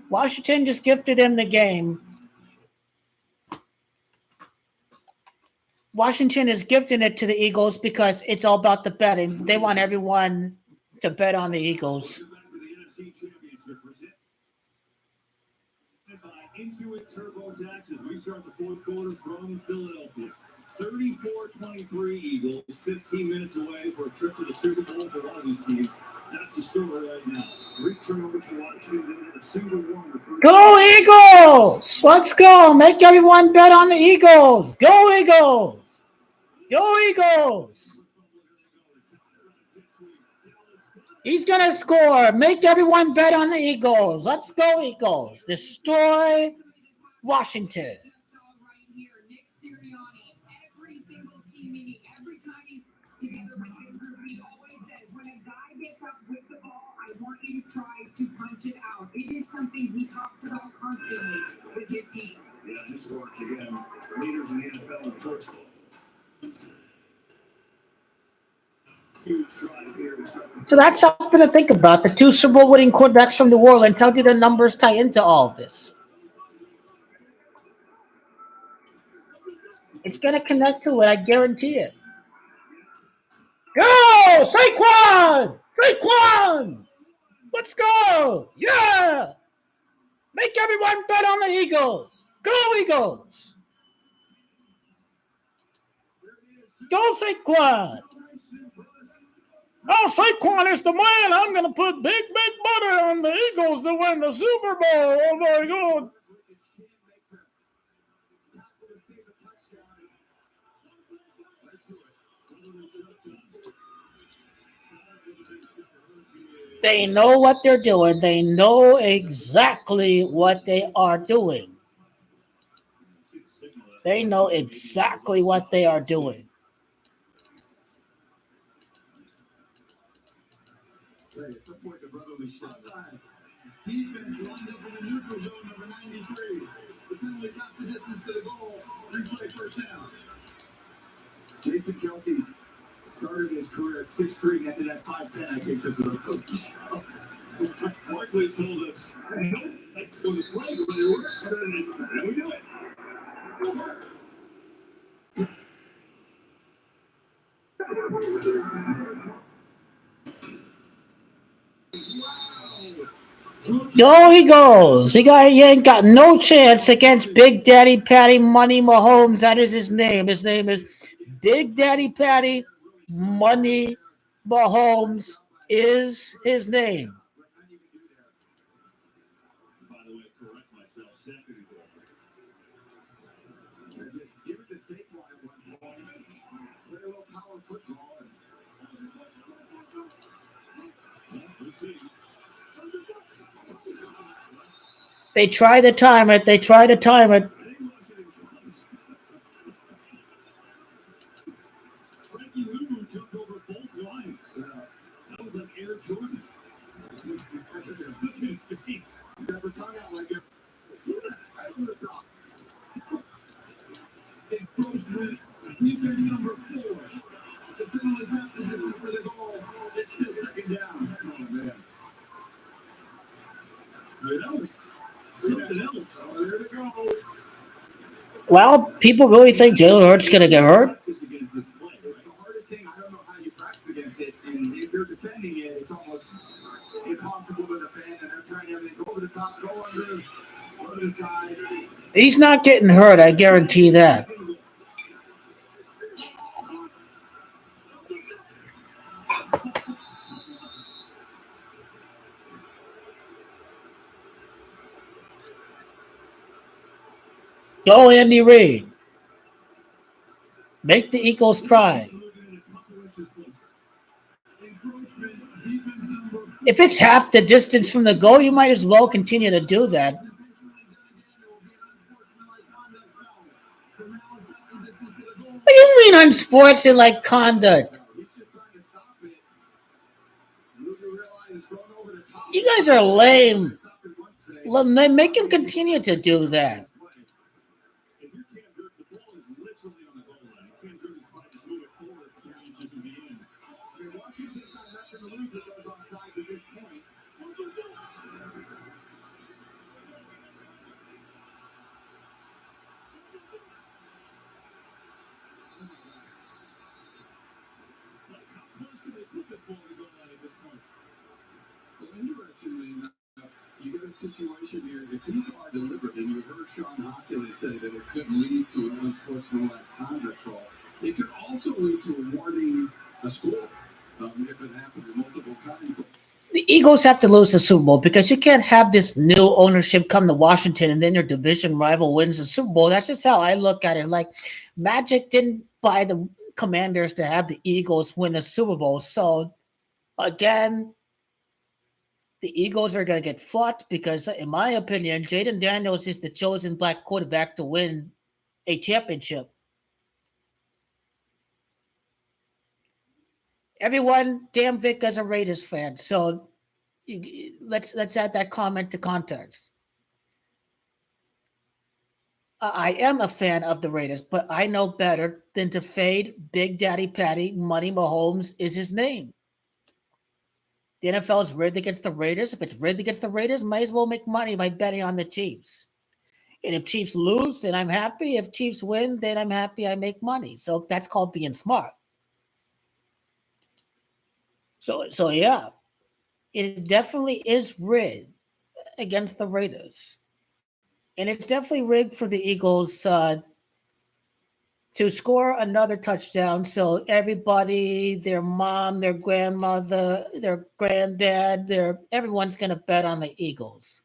Washington just gifted him the game. Washington is gifting it to the Eagles because it's all about the betting. They want everyone to bet on the Eagles. Intuit TurboTax as we start the fourth quarter from Philadelphia. 34-23 Eagles, 15 minutes away for a trip to the Super Bowl for one of these teams. That's the story right now. 3 turnovers for Washington, a single one. Go Eagles! Let's go. Make everyone bet on the Eagles. Go Eagles! Go Eagles! He's going to score. Make everyone bet on the Eagles. Let's go, Eagles. Destroy Washington. Every single team meeting, every time he's together with his group, he always says, when a guy gets up with the ball, I want you to try to punch it out. It is something he talks about constantly with his team. Yeah, this work again. Leaders in the NFL in first. So that's something to think about. The 2 Super Bowl winning quarterbacks from New Orleans. How do the numbers tie into all of this? It's going to connect to it. I guarantee it. Go! Saquon! Saquon! Let's go! Yeah! Make everyone bet on the Eagles. Go Eagles! Go Saquon! Oh, Saquon is the man. I'm going to put big butter on the Eagles to win the Super Bowl. Oh, my God. They know what they're doing. They know exactly what they are doing. They know exactly what they are doing. At some point, the brotherly shot. Defense lined up in the neutral zone, number 93. The penalty's out the distance to the goal. Replay first down. Jason Kelsey started his career at 6'3" and ended at 5'10", I think, because of the coach. Barkley told us, let's go to play when it works, and we do it. Go Eagles! He ain't got no chance against Big Daddy Patty Money Mahomes. That is his name. His name is Big Daddy Patty Money Mahomes is his name. By the way, correct myself, second goal. Just give it to Saquon at one point. Play a little power football. We'll see. They try to time it. They try to time it. Frankie Lulu took over both lines. That was like Air Jordan. Look at his face. Got the tongue out like it. Defense number 4. The penalty's out the distance for the goal. It's still second down. Oh, man. That was something else. Oh, there they go. Well, people really think Jalen Hurts is going to get hurt. It's the hardest thing. I don't know how you practice against it. And if you're defending it, it's almost impossible to defend. And they're trying everything. Go over the top, go under. He's not getting hurt, I guarantee that. Go, Andy Reid. Make the Eagles cry. If it's half the distance from the goal, you might as well continue to do that. What do you mean unsportsmanlike conduct? You guys are lame. Make him continue to do that. Interestingly enough, you get a situation here. If these are deliberate, and you heard Sean Hockley say that it could lead to an unsportsmanlike conduct call, it could also lead to awarding a score if it happens multiple times. The Eagles have to lose the Super Bowl because you can't have this new ownership come to Washington and then your division rival wins the Super Bowl. That's just how I look at it. Like, Magic didn't buy the Commanders to have the Eagles win the Super Bowl. So, again, the Eagles are going to get fought because, in my opinion, Jaden Daniels is the chosen black quarterback to win a championship. Everyone, damn Vic is a Raiders fan. So let's add that comment to context. I am a fan of the Raiders, but I know better than to fade Big Daddy Patty. Money Mahomes is his name. The NFL is rigged against the Raiders. If it's rigged against the Raiders, might as well make money by betting on the Chiefs. And if Chiefs lose, then I'm happy. If Chiefs win, then I'm happy I make money. So that's called being smart. So yeah, it definitely is rigged against the Raiders. And it's definitely rigged for the Eagles to score another touchdown. So everybody, their mom, their grandmother, their granddad, everyone's going to bet on the Eagles.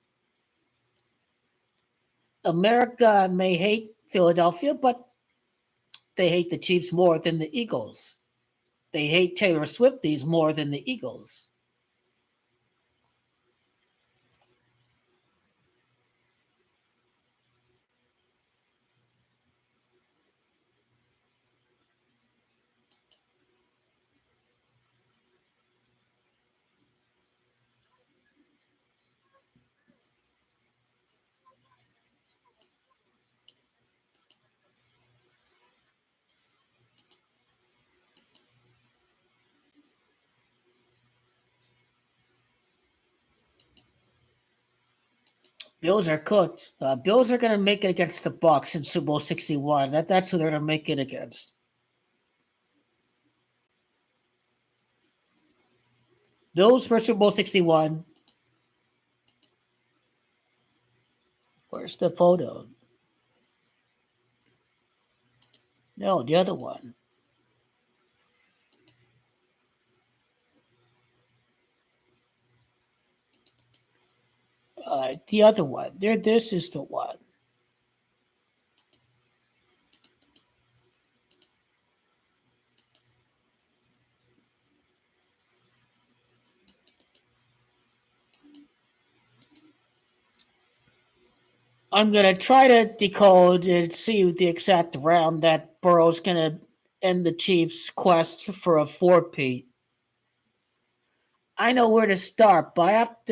America may hate Philadelphia, but they hate the Chiefs more than the Eagles. They hate Taylor Swifties more than the Eagles. Bills are cooked. Bills are going to make it against the Bucs in Super Bowl 61. That's who they're going to make it against. Bills for Super Bowl 61. Where's the photo? No, the other one. The other one. This is the one. I'm going to try to decode and see the exact round that Burrow's going to end the Chiefs' quest for a 4-peat. I know where to start, but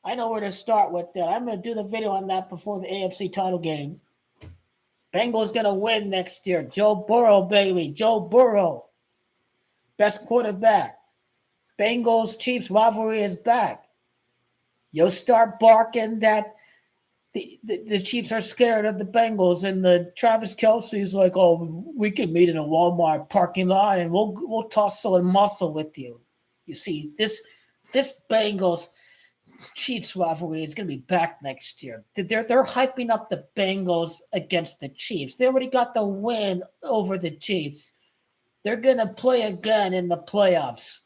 I know where to start with that. I'm going to do the video on that before the AFC title game. Bengals going to win next year. Joe Burrow, baby. Joe Burrow. Best quarterback. Bengals Chiefs rivalry is back. You'll start barking that the Chiefs are scared of the Bengals, and the Travis Kelce's like, oh, we can meet in a Walmart parking lot and we'll tussle and muscle with you. You see, this Bengals, Chiefs rivalry is going to be back next year. They're hyping up the Bengals against the Chiefs. They already got the win over the Chiefs. They're going to play again in the playoffs.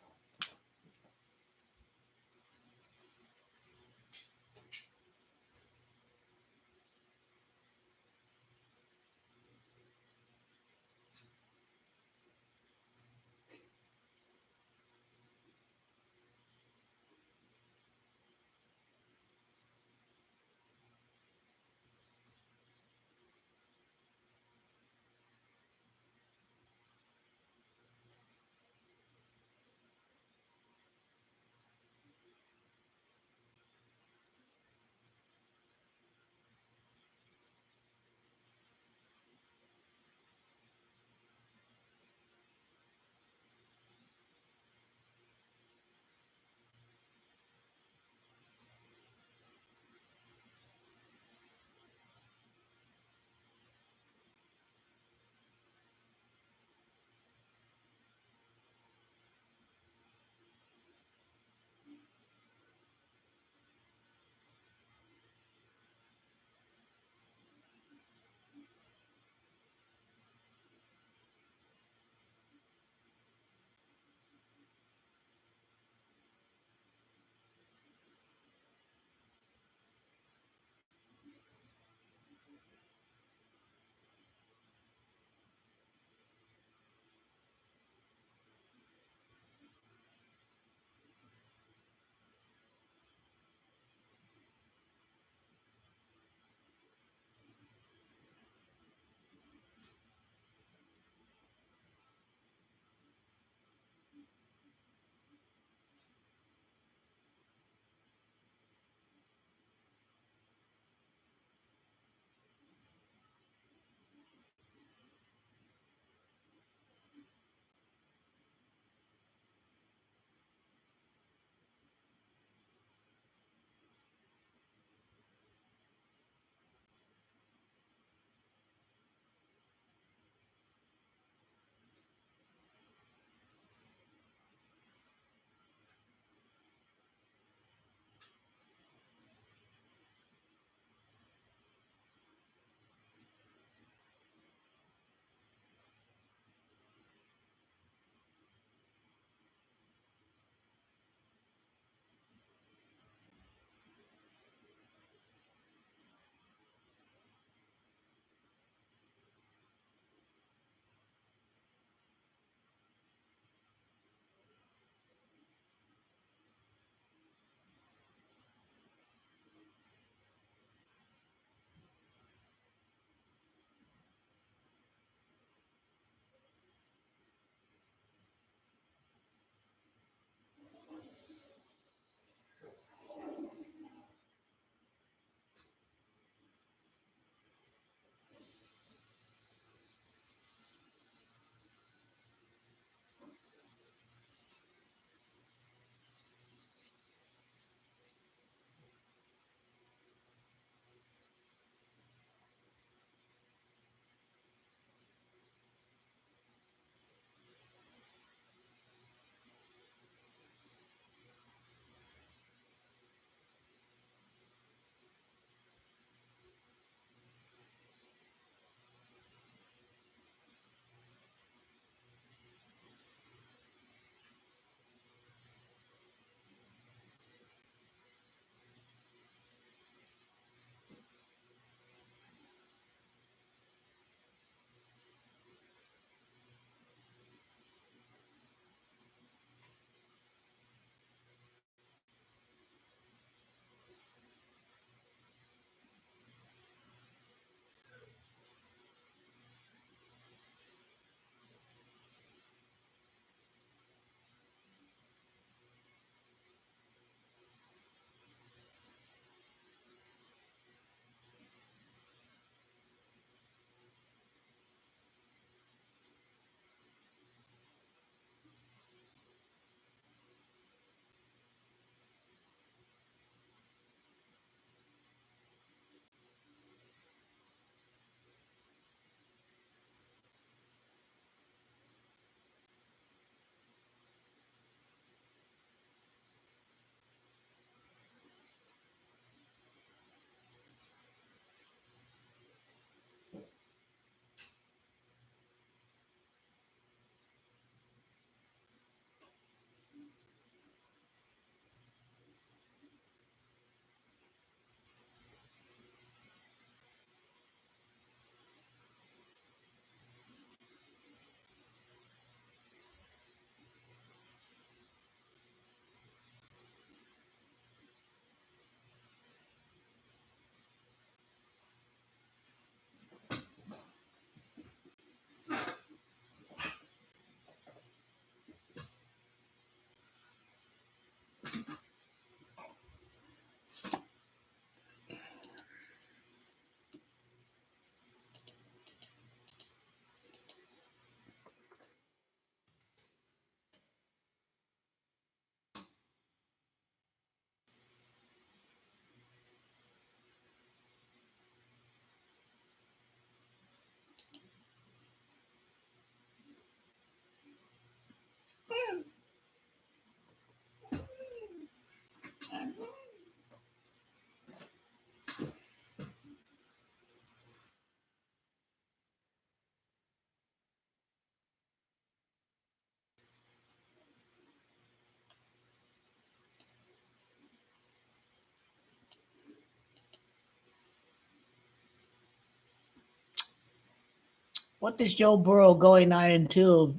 What does Joe Burrow going 9-2?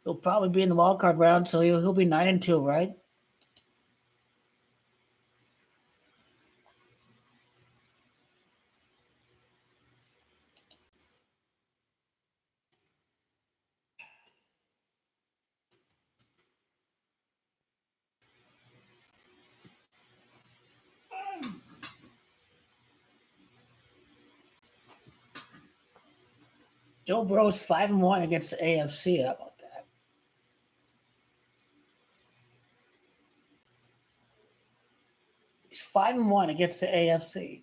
He'll probably be in the wild card round, so he'll be 9-2, right? Joe Burrow's 5-1 against the AFC. How about that? He's 5-1 against the AFC.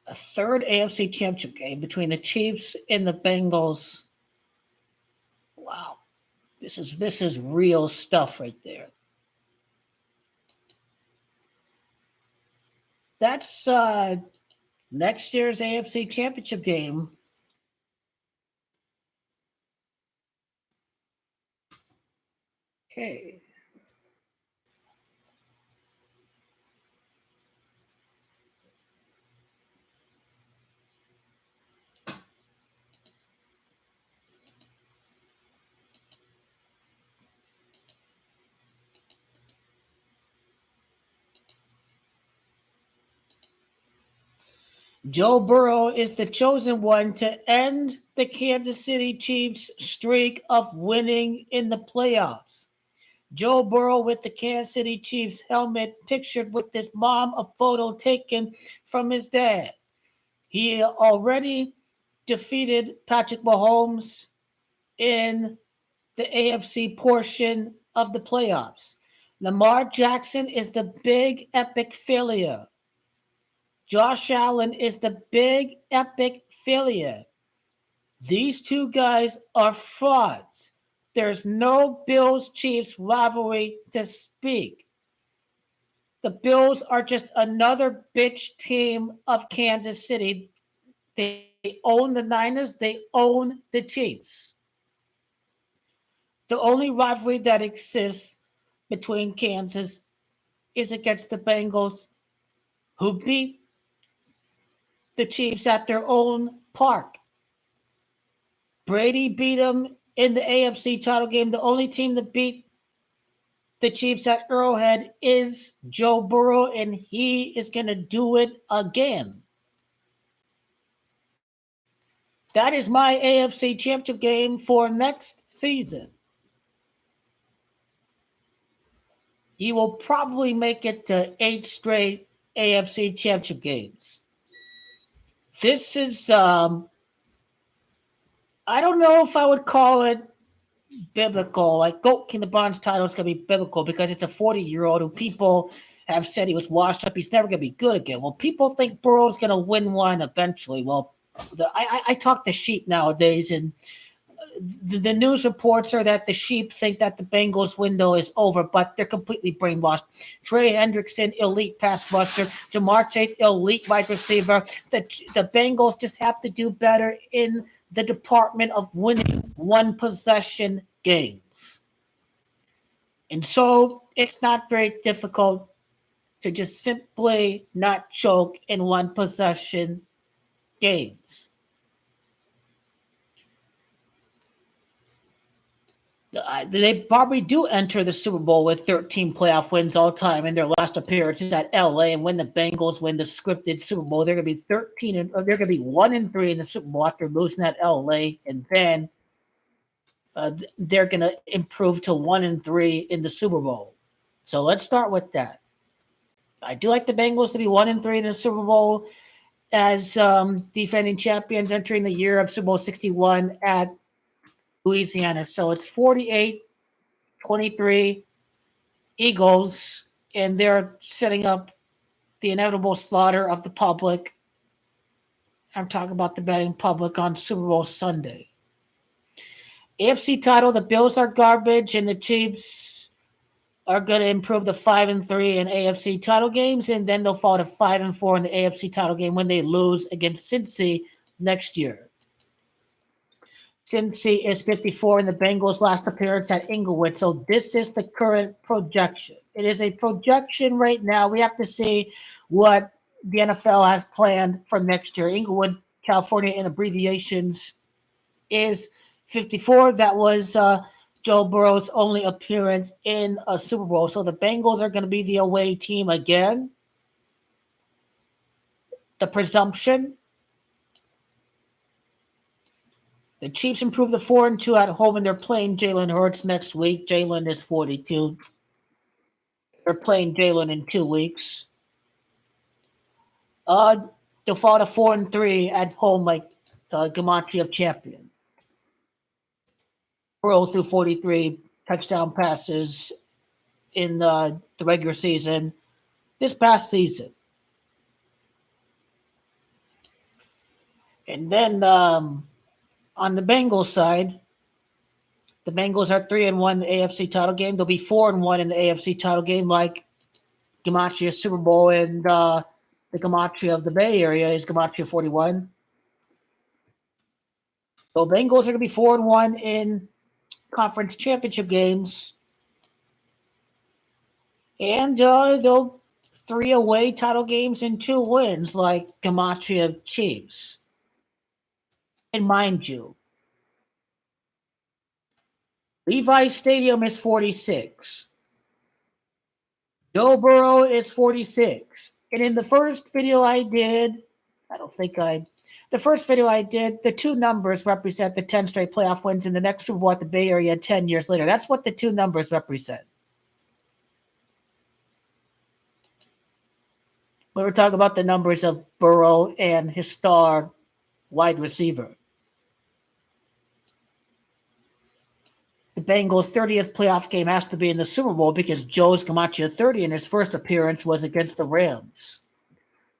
A third AFC championship game between the Chiefs and the Bengals. Wow. This is real stuff right there. That's next year's AFC championship game. Okay. Joe Burrow is the chosen one to end the Kansas City Chiefs' streak of winning in the playoffs. Joe Burrow with the Kansas City Chiefs helmet pictured with his mom, a photo taken from his dad. He already defeated Patrick Mahomes in the AFC portion of the playoffs. Lamar Jackson is the big epic failure. Josh Allen is the big epic failure. These two guys are frauds. There's no Bills-Chiefs rivalry to speak. The Bills are just another bitch team of Kansas City. They own the Niners. They own the Chiefs. The only rivalry that exists between Kansas is against the Bengals, who beat the Chiefs at their own park. Brady beat them in the AFC title game. The only team that beat the Chiefs at Arrowhead is Joe Burrow, and he is going to do it again. That is my AFC championship game for next season. He will probably make it to 8 straight AFC championship games. This is, I don't know if I would call it biblical. Like, GOAT King of the Bronze title is going to be biblical because it's a 40-year-old who people have said he was washed up. He's never going to be good again. Well, people think Burrow's going to win one eventually. Well, I talk to sheep nowadays, and the news reports are that the sheep think that the Bengals window is over, but they're completely brainwashed. Trey Hendrickson, elite pass rusher. Jamar Chase, elite wide receiver. The Bengals just have to do better in the department of winning one-possession games. And so it's not very difficult to just simply not choke in one-possession games. They probably do enter the Super Bowl with 13 playoff wins all time in their last appearances at LA. And when the Bengals win the scripted Super Bowl, they're going to be 13 and they're going to be 1-3 in the Super Bowl after losing at LA, and then they're going to improve to 1-3 in the Super Bowl. So let's start with that. I do like the Bengals to be 1-3 in the Super Bowl as defending champions entering the year of Super Bowl 61 at Louisiana. So it's 48-23 Eagles, and they're setting up the inevitable slaughter of the public. I'm talking about the betting public on Super Bowl Sunday. AFC title, the Bills are garbage, and the Chiefs are going to improve to 5-3 in AFC title games, and then they'll fall to 5-4 in the AFC title game when they lose against Cincy next year. Cincy is 54 in the Bengals' last appearance at Inglewood, so this is the current projection. It is a projection right now. We have to see what the NFL has planned for next year. Inglewood, California, in abbreviations, is 54. That was Joe Burrow's only appearance in a Super Bowl. So the Bengals are going to be the away team again. The presumption. The Chiefs improved to 4-2 at home, and they're playing Jalen Hurts next week. Jalen is 42. They're playing Jalen in 2 weeks. They'll fall to 4-3 at home, like Gematria of champion. Burrow threw 43 touchdown passes in the regular season this past season. And then on the Bengals side, the Bengals are 3-1 in the AFC title game. They'll be 4-1 in the AFC title game, like Gematria Super Bowl, and the Gematria of the Bay Area is Gematria 41. So Bengals are going to be 4-1 in conference championship games. And they'll 3 away title games and 2 wins, like Gematria Chiefs. And mind you, Levi's Stadium is 46. Joe Burrow is 46. And in the first video I did, the first video I did, the 2 numbers represent the 10 straight playoff wins in the next Super Bowl at the Bay Area 10 years later. That's what the 2 numbers represent. When we're talking about the numbers of Burrow and his star wide receiver. The Bengals' 30th playoff game has to be in the Super Bowl because Joe's Gematria 30 in his first appearance was against the Rams.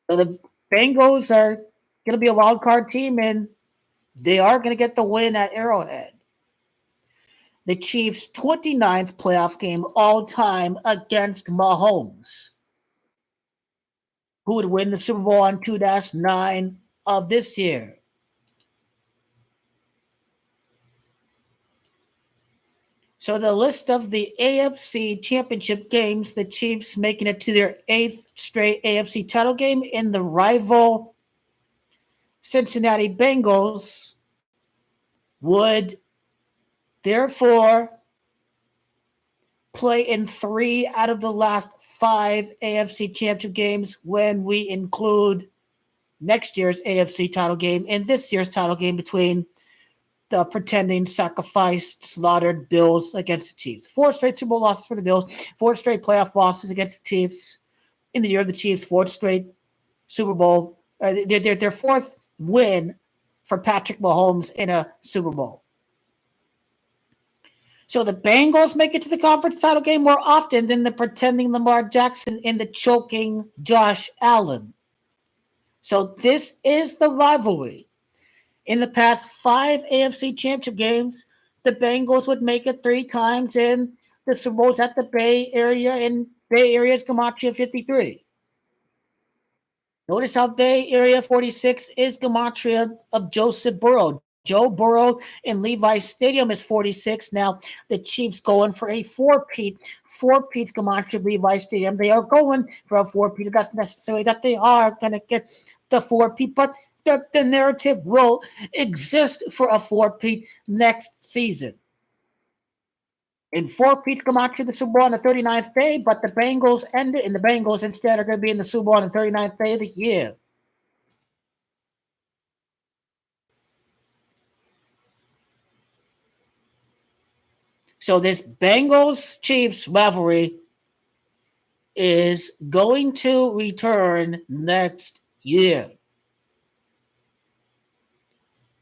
So the Bengals are going to be a wild card team, and they are going to get the win at Arrowhead. The Chiefs' 29th playoff game all time against Mahomes, who would win the Super Bowl on 2-9 of this year. So the list of the AFC championship games, the Chiefs making it to their 8th straight AFC title game in the rival Cincinnati Bengals, would therefore play in 3 out of the last 5 AFC championship games when we include next year's AFC title game and this year's title game between the pretending sacrificed, slaughtered Bills against the Chiefs. 4 straight Super Bowl losses for the Bills, 4 straight playoff losses against the Chiefs. In the year of the Chiefs, 4th straight Super Bowl. Their 4th win for Patrick Mahomes in a Super Bowl. So the Bengals make it to the conference title game more often than the pretending Lamar Jackson and the choking Josh Allen. So this is the rivalry. In the past 5 AFC championship games, the Bengals would make it 3 times in the Super Bowls at the Bay Area, and Bay Area's Gematria 53. Notice how Bay Area 46 is Gematria of Joseph Burrow. Joe Burrow in Levi's Stadium is 46. Now the Chiefs going for a 4-peat. 4-peat's Gematria of Levi's Stadium. They are going for a 4-peat. It doesn't necessarily that they are going to get the 4-peat, but the narrative will exist for a 4-peat next season. In 4-peat Gematria the Super Bowl on the 39th day, but the Bengals ended, and the Bengals instead are going to be in the Super Bowl on the 39th day of the year. So this Bengals-Chiefs rivalry is going to return next year.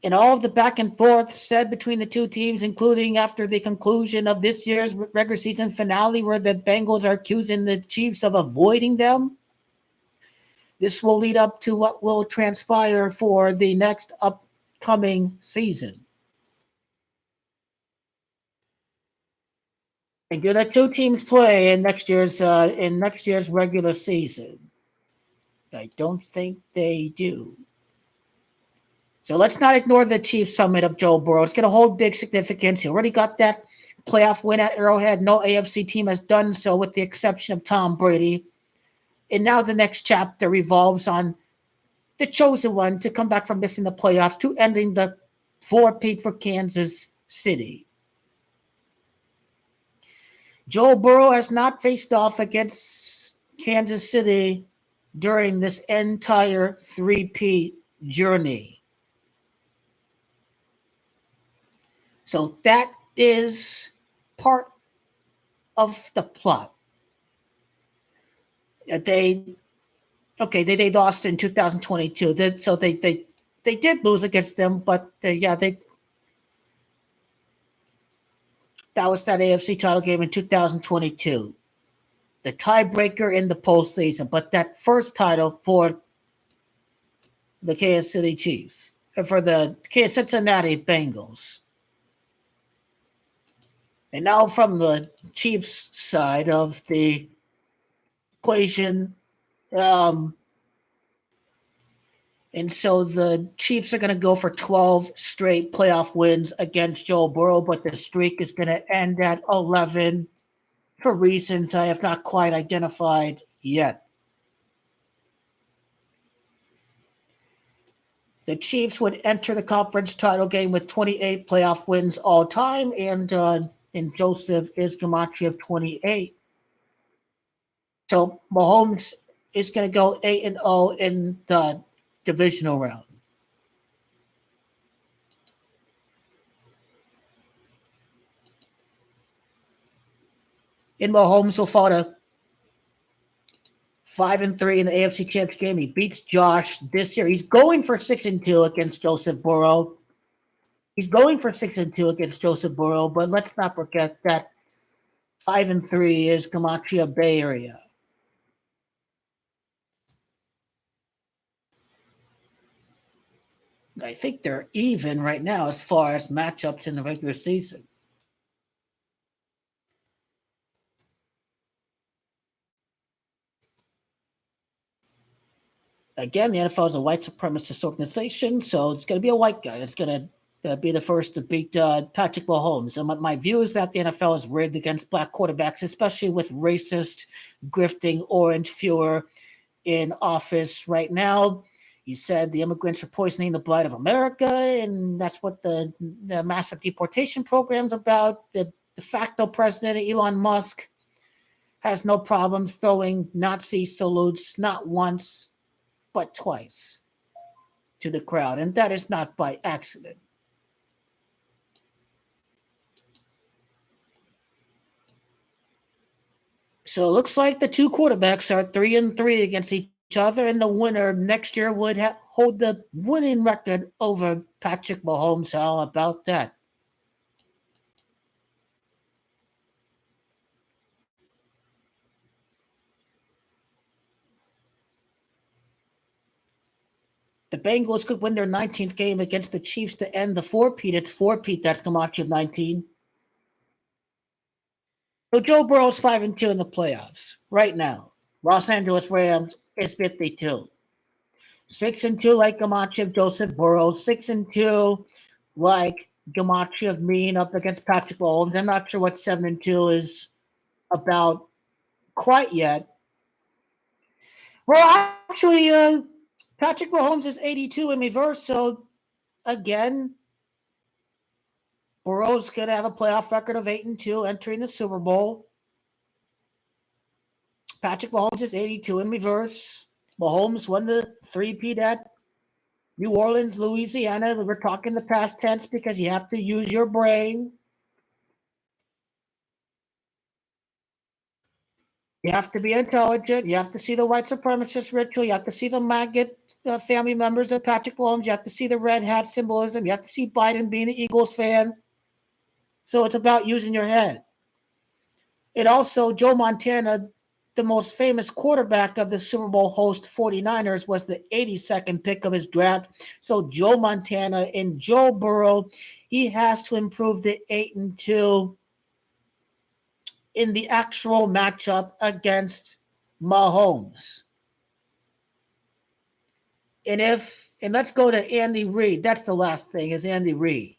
And all of the back and forth said between the 2 teams, including after the conclusion of this year's regular season finale where the Bengals are accusing the Chiefs of avoiding them, this will lead up to what will transpire for the next upcoming season. And do the two teams play in next year's regular season? I don't think they do. So let's not ignore the Chiefs summit of Joe Burrow. It's going to hold big significance. He already got that playoff win at Arrowhead. No AFC team has done so with the exception of Tom Brady. And now the next chapter revolves on the chosen one to come back from missing the playoffs to ending the four-peat for Kansas City. Joe Burrow has not faced off against Kansas City during this entire three-peat journey. So that is part of the plot. They lost in 2022. So they did lose against them, but that was that AFC title game in 2022. The tiebreaker in the postseason, but that first title for the Kansas City Chiefs, for the Cincinnati Bengals. And now from the Chiefs side of the equation, and so the Chiefs are going to go for 12 straight playoff wins against Joe Burrow, but the streak is going to end at 11 for reasons I have not quite identified yet. The Chiefs would enter the conference title game with 28 playoff wins all time, and Joseph is gematria of 28. So Mahomes is going to go 8-0 in the divisional round. And Mahomes will fall to 5-3 in the AFC Championship game. He beats Josh this year. He's going for 6-2 against Joseph Burrow. But let's not forget that 5-3 is gematria Bay Area. I think they're even right now as far as matchups in the regular season. Again, the NFL is a white supremacist organization, so it's going to be a white guy. It's going to be the first to beat Patrick Mahomes. And my view is that the NFL is rigged against black quarterbacks, especially with racist, grifting orange Fuhrer in office right now. He said the immigrants are poisoning the blood of America, and that's what the massive deportation program's about. The de facto president, Elon Musk, has no problems throwing Nazi salutes, not once, but twice to the crowd, and that is not by accident. So it looks like the two quarterbacks are 3-3 against each other, and the winner next year would hold the winning record over Patrick Mahomes. How about that? The Bengals could win their 19th game against the Chiefs to end the four-peat. It's four-peat, that's gematria of 19. So Joe Burrow's 5-2 in the playoffs right now. Los Angeles Rams is 52. 6-2 like gematria of Joseph Burrow. 6-2 like gematria of mean up against Patrick Mahomes. I'm not sure what 7-2 is about quite yet. Well, actually, Patrick Mahomes is 82 in reverse, so again, Burrow's going to have a playoff record of 8-2 entering the Super Bowl. Patrick Mahomes is 82 in reverse. Mahomes won the three-peat at New Orleans, Louisiana. We're talking the past tense because you have to use your brain. You have to be intelligent. You have to see the white supremacist ritual. You have to see the maggot family members of Patrick Mahomes. You have to see the red hat symbolism. You have to see Biden being an Eagles fan. So it's about using your head. And also, Joe Montana, the most famous quarterback of the Super Bowl host 49ers, was the 82nd pick of his draft. So Joe Montana and Joe Burrow, he has to improve the 8-2 in the actual matchup against Mahomes. And let's go to Andy Reid. That's the last thing, is Andy Reid.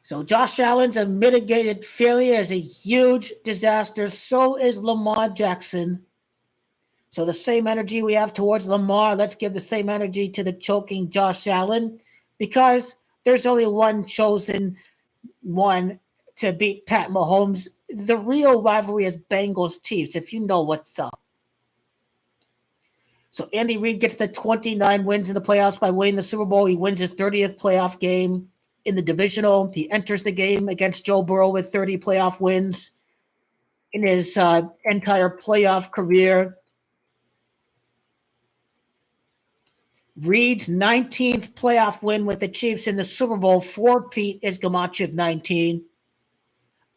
So Josh Allen's a mitigated failure, is a huge disaster. So is Lamar Jackson. So the same energy we have towards Lamar, let's give the same energy to the choking Josh Allen, because there's only one chosen one to beat Pat Mahomes. The real rivalry is Bengals Chiefs, if you know what's up. So Andy Reid gets the 29 wins in the playoffs by winning the Super Bowl. He wins his 30th playoff game in the divisional. He enters the game against Joe Burrow with 30 playoff wins in his entire playoff career. Reid's 19th playoff win with the Chiefs in the Super Bowl for Pete is Gamachev 19.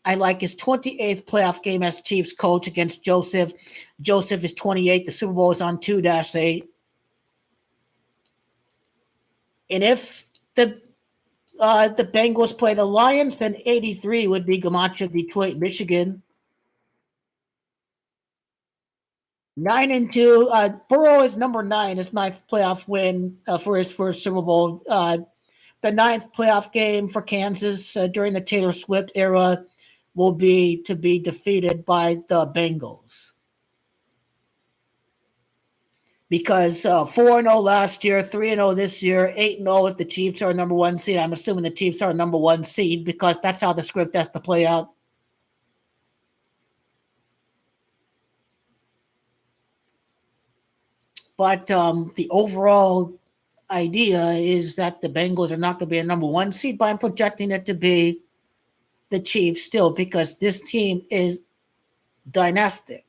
I like his 28th playoff game as Chiefs coach against Joseph. Joseph is 28. The Super Bowl is on 2-8. And if the Bengals play the Lions, then 83 would be Gamachev, Detroit, Michigan. 9-2. Burrow is number 9. His 9th playoff win for his first Super Bowl. The 9th playoff game for Kansas during the Taylor Swift era will be to be defeated by the Bengals. Because 4-0 last year, 3-0 this year, 8-0 if the Chiefs are number 1 seed. I'm assuming the Chiefs are number 1 seed because that's how the script has to play out. But the overall idea is that the Bengals are not going to be a number 1 seed, but I'm projecting it to be the Chiefs still because this team is dynastic.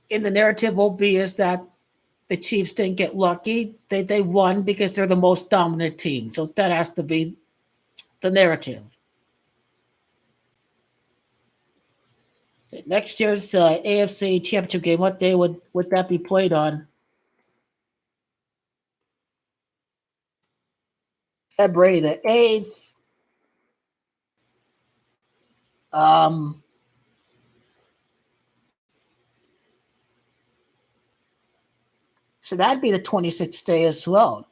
In the narrative will be is that the Chiefs didn't get lucky. They won because they're the most dominant team. So that has to be the narrative. Next year's AFC Championship game, what day would that be played on? February the 8th. So that'd be the 26th day as well.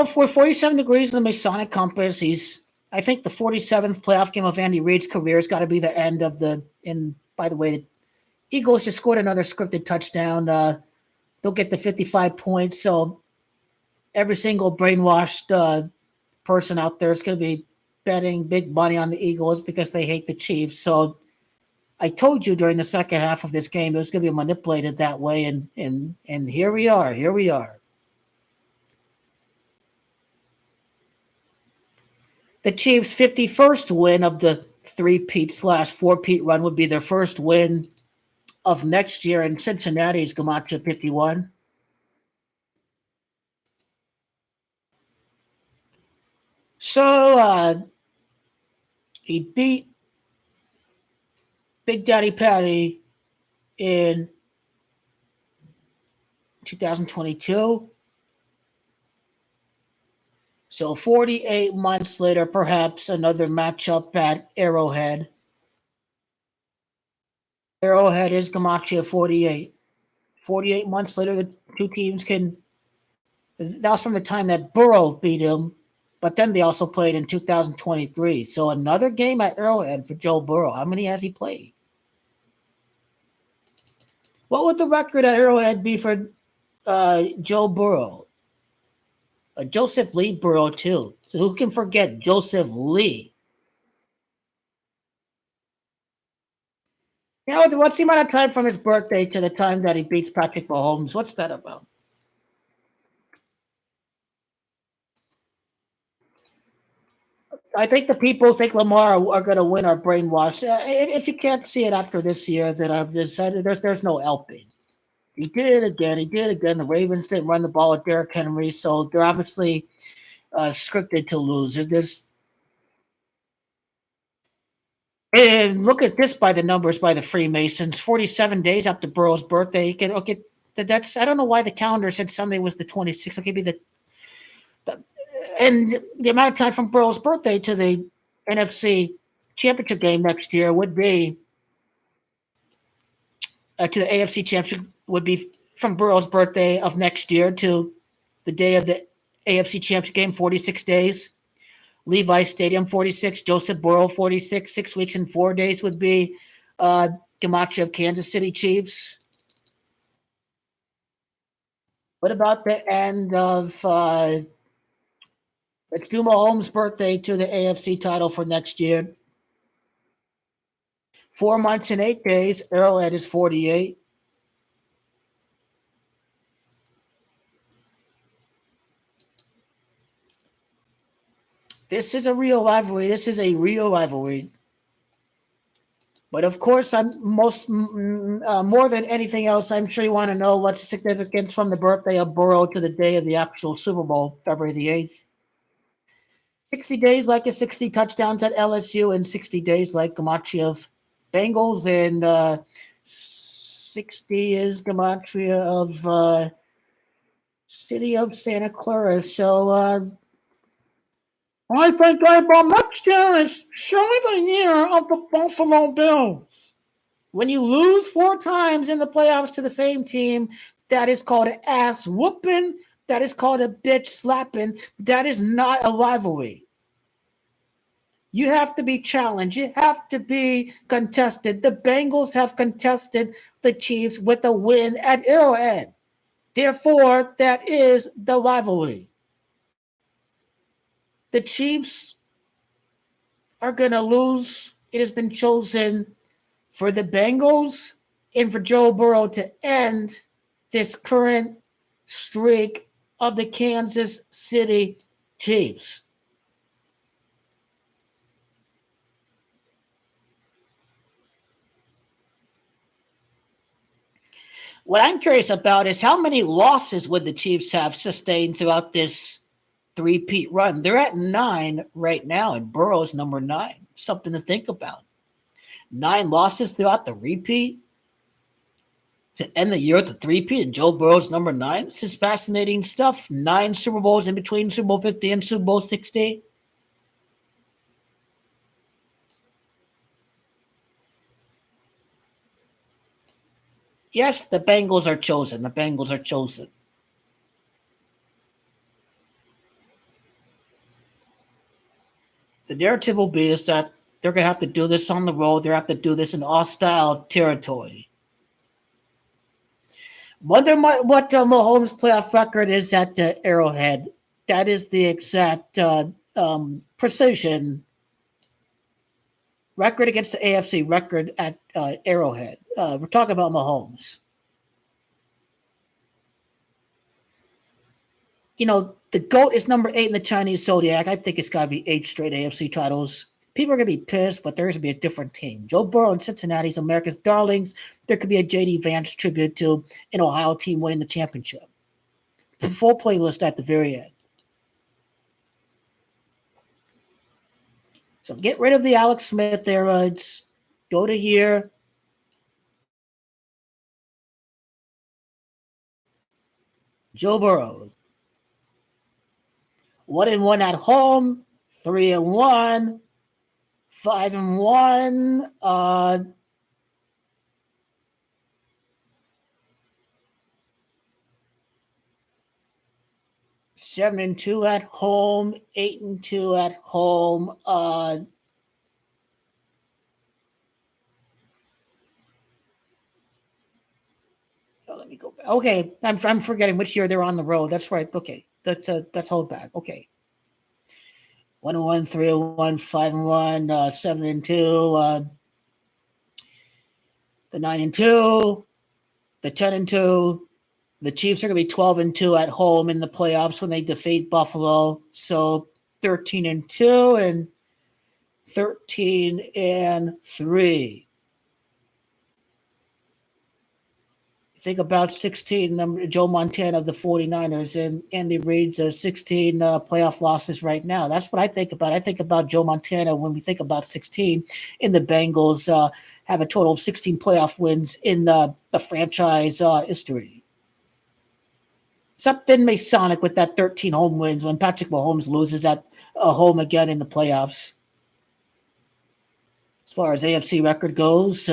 For 47 degrees in the Masonic compass, I think the 47th playoff game of Andy Reid's career has got to be the end of and by the way, the Eagles just scored another scripted touchdown. They'll get the 55 points. So every single brainwashed person out there is going to be betting big money on the Eagles because they hate the Chiefs. So I told you during the second half of this game, it was going to be manipulated that way. And here we are. Here we are. The Chiefs' 51st win of the 3-peat/4-peat run would be their first win of next year, and Cincinnati's Gamacha 51. So he beat Big Daddy Patty in 2022. So 48 months later, perhaps another matchup at Arrowhead. Arrowhead is Gamache 48. 48 months later, the two teams can... That was from the time that Burrow beat him, but then they also played in 2023. So another game at Arrowhead for Joe Burrow. How many has he played? What would the record at Arrowhead be for Joe Burrow? Joseph Lee Burrow, too. So who can forget Joseph Lee? What's the amount of time from his birthday to the time that he beats Patrick Mahomes? What's that about? I think the people think Lamar are going to win are brainwashed. If you can't see it after this year, then I've decided there's no helping. He did it again. He did it again. The Ravens didn't run the ball with Derrick Henry, so they're obviously scripted to lose. And look at this by the numbers by the Freemasons. 47 days after Burrow's birthday. You can okay. That's I don't know why the calendar said Sunday was the 26th. I'll give you and the amount of time from Burrow's birthday to the NFC Championship game next year would be to the AFC Championship would be from Burrow's birthday of next year to the day of the AFC Championship game, 46 days. Levi Stadium, 46. Joseph Burrow, 46. 6 weeks and 4 days would be Gematria of Kansas City Chiefs. What about the end of let's do Mahomes' birthday to the AFC title for next year. 4 months and 8 days. Arrowhead is 48. This is a real rivalry. This is a real rivalry. But of course, I'm more than anything else, I'm sure you want to know what's the significance from the birthday of Burrow to the day of the actual Super Bowl, February the 8th. 60 days like a 60 touchdowns at LSU, and 60 days like Gematria of Bengals, and 60 is Gematria of City of Santa Clara. So I think next year is surely the year of the Buffalo Bills. When you lose 4 times in the playoffs to the same team, that is called an ass whooping. That is called a bitch slapping. That is not a rivalry. You have to be challenged. You have to be contested. The Bengals have contested the Chiefs with a win at Arrowhead. Therefore, that is the rivalry. The Chiefs are going to lose. It has been chosen for the Bengals and for Joe Burrow to end this current streak of the Kansas City Chiefs. What I'm curious about is how many losses would the Chiefs have sustained throughout this three-peat run? They're at 9 right now, and Burrow's number 9. Something to think about. 9 losses throughout the repeat to end the year with the three-peat, and Joe Burrow's number 9. This is fascinating stuff. 9 Super Bowls in between Super Bowl 50 and Super Bowl 60. Yes, the Bengals are chosen. The Bengals are chosen. The narrative will be is that they're going to have to do this on the road. They're going to have to do this in hostile territory. Wonder what Mahomes' playoff record is at Arrowhead. That is the exact precision record against the AFC record at Arrowhead. We're talking about Mahomes. You know, the GOAT is number 8 in the Chinese Zodiac. I think it's got to be 8 straight AFC titles. People are going to be pissed, but there's going to be a different team. Joe Burrow and Cincinnati's America's Darlings. There could be a J.D. Vance tribute to an Ohio team winning the championship. Full playlist at the very end. So get rid of the Alex Smith era. Go to here. Joe Burrow. 1-1 at home. 3-1. 5-1. 7-2 at home. 8-2 at home. Let me go back. Okay, I'm forgetting which year they're on the road. That's right. Okay, that's hold back. Okay. 1-1, 3-1, 5-1, 7-2, the 9-2, the 10-2. The Chiefs are going to be 12-2 at home in the playoffs when they defeat Buffalo. So 13-2, and 13-3. Think about 16, Joe Montana of the 49ers and Andy Reid's 16 playoff losses right now. That's what I think about. I think about Joe Montana when we think about 16 in the Bengals have a total of 16 playoff wins in the franchise history. Something Masonic with that 13 home wins when Patrick Mahomes loses at home again in the playoffs. As far as AFC record goes,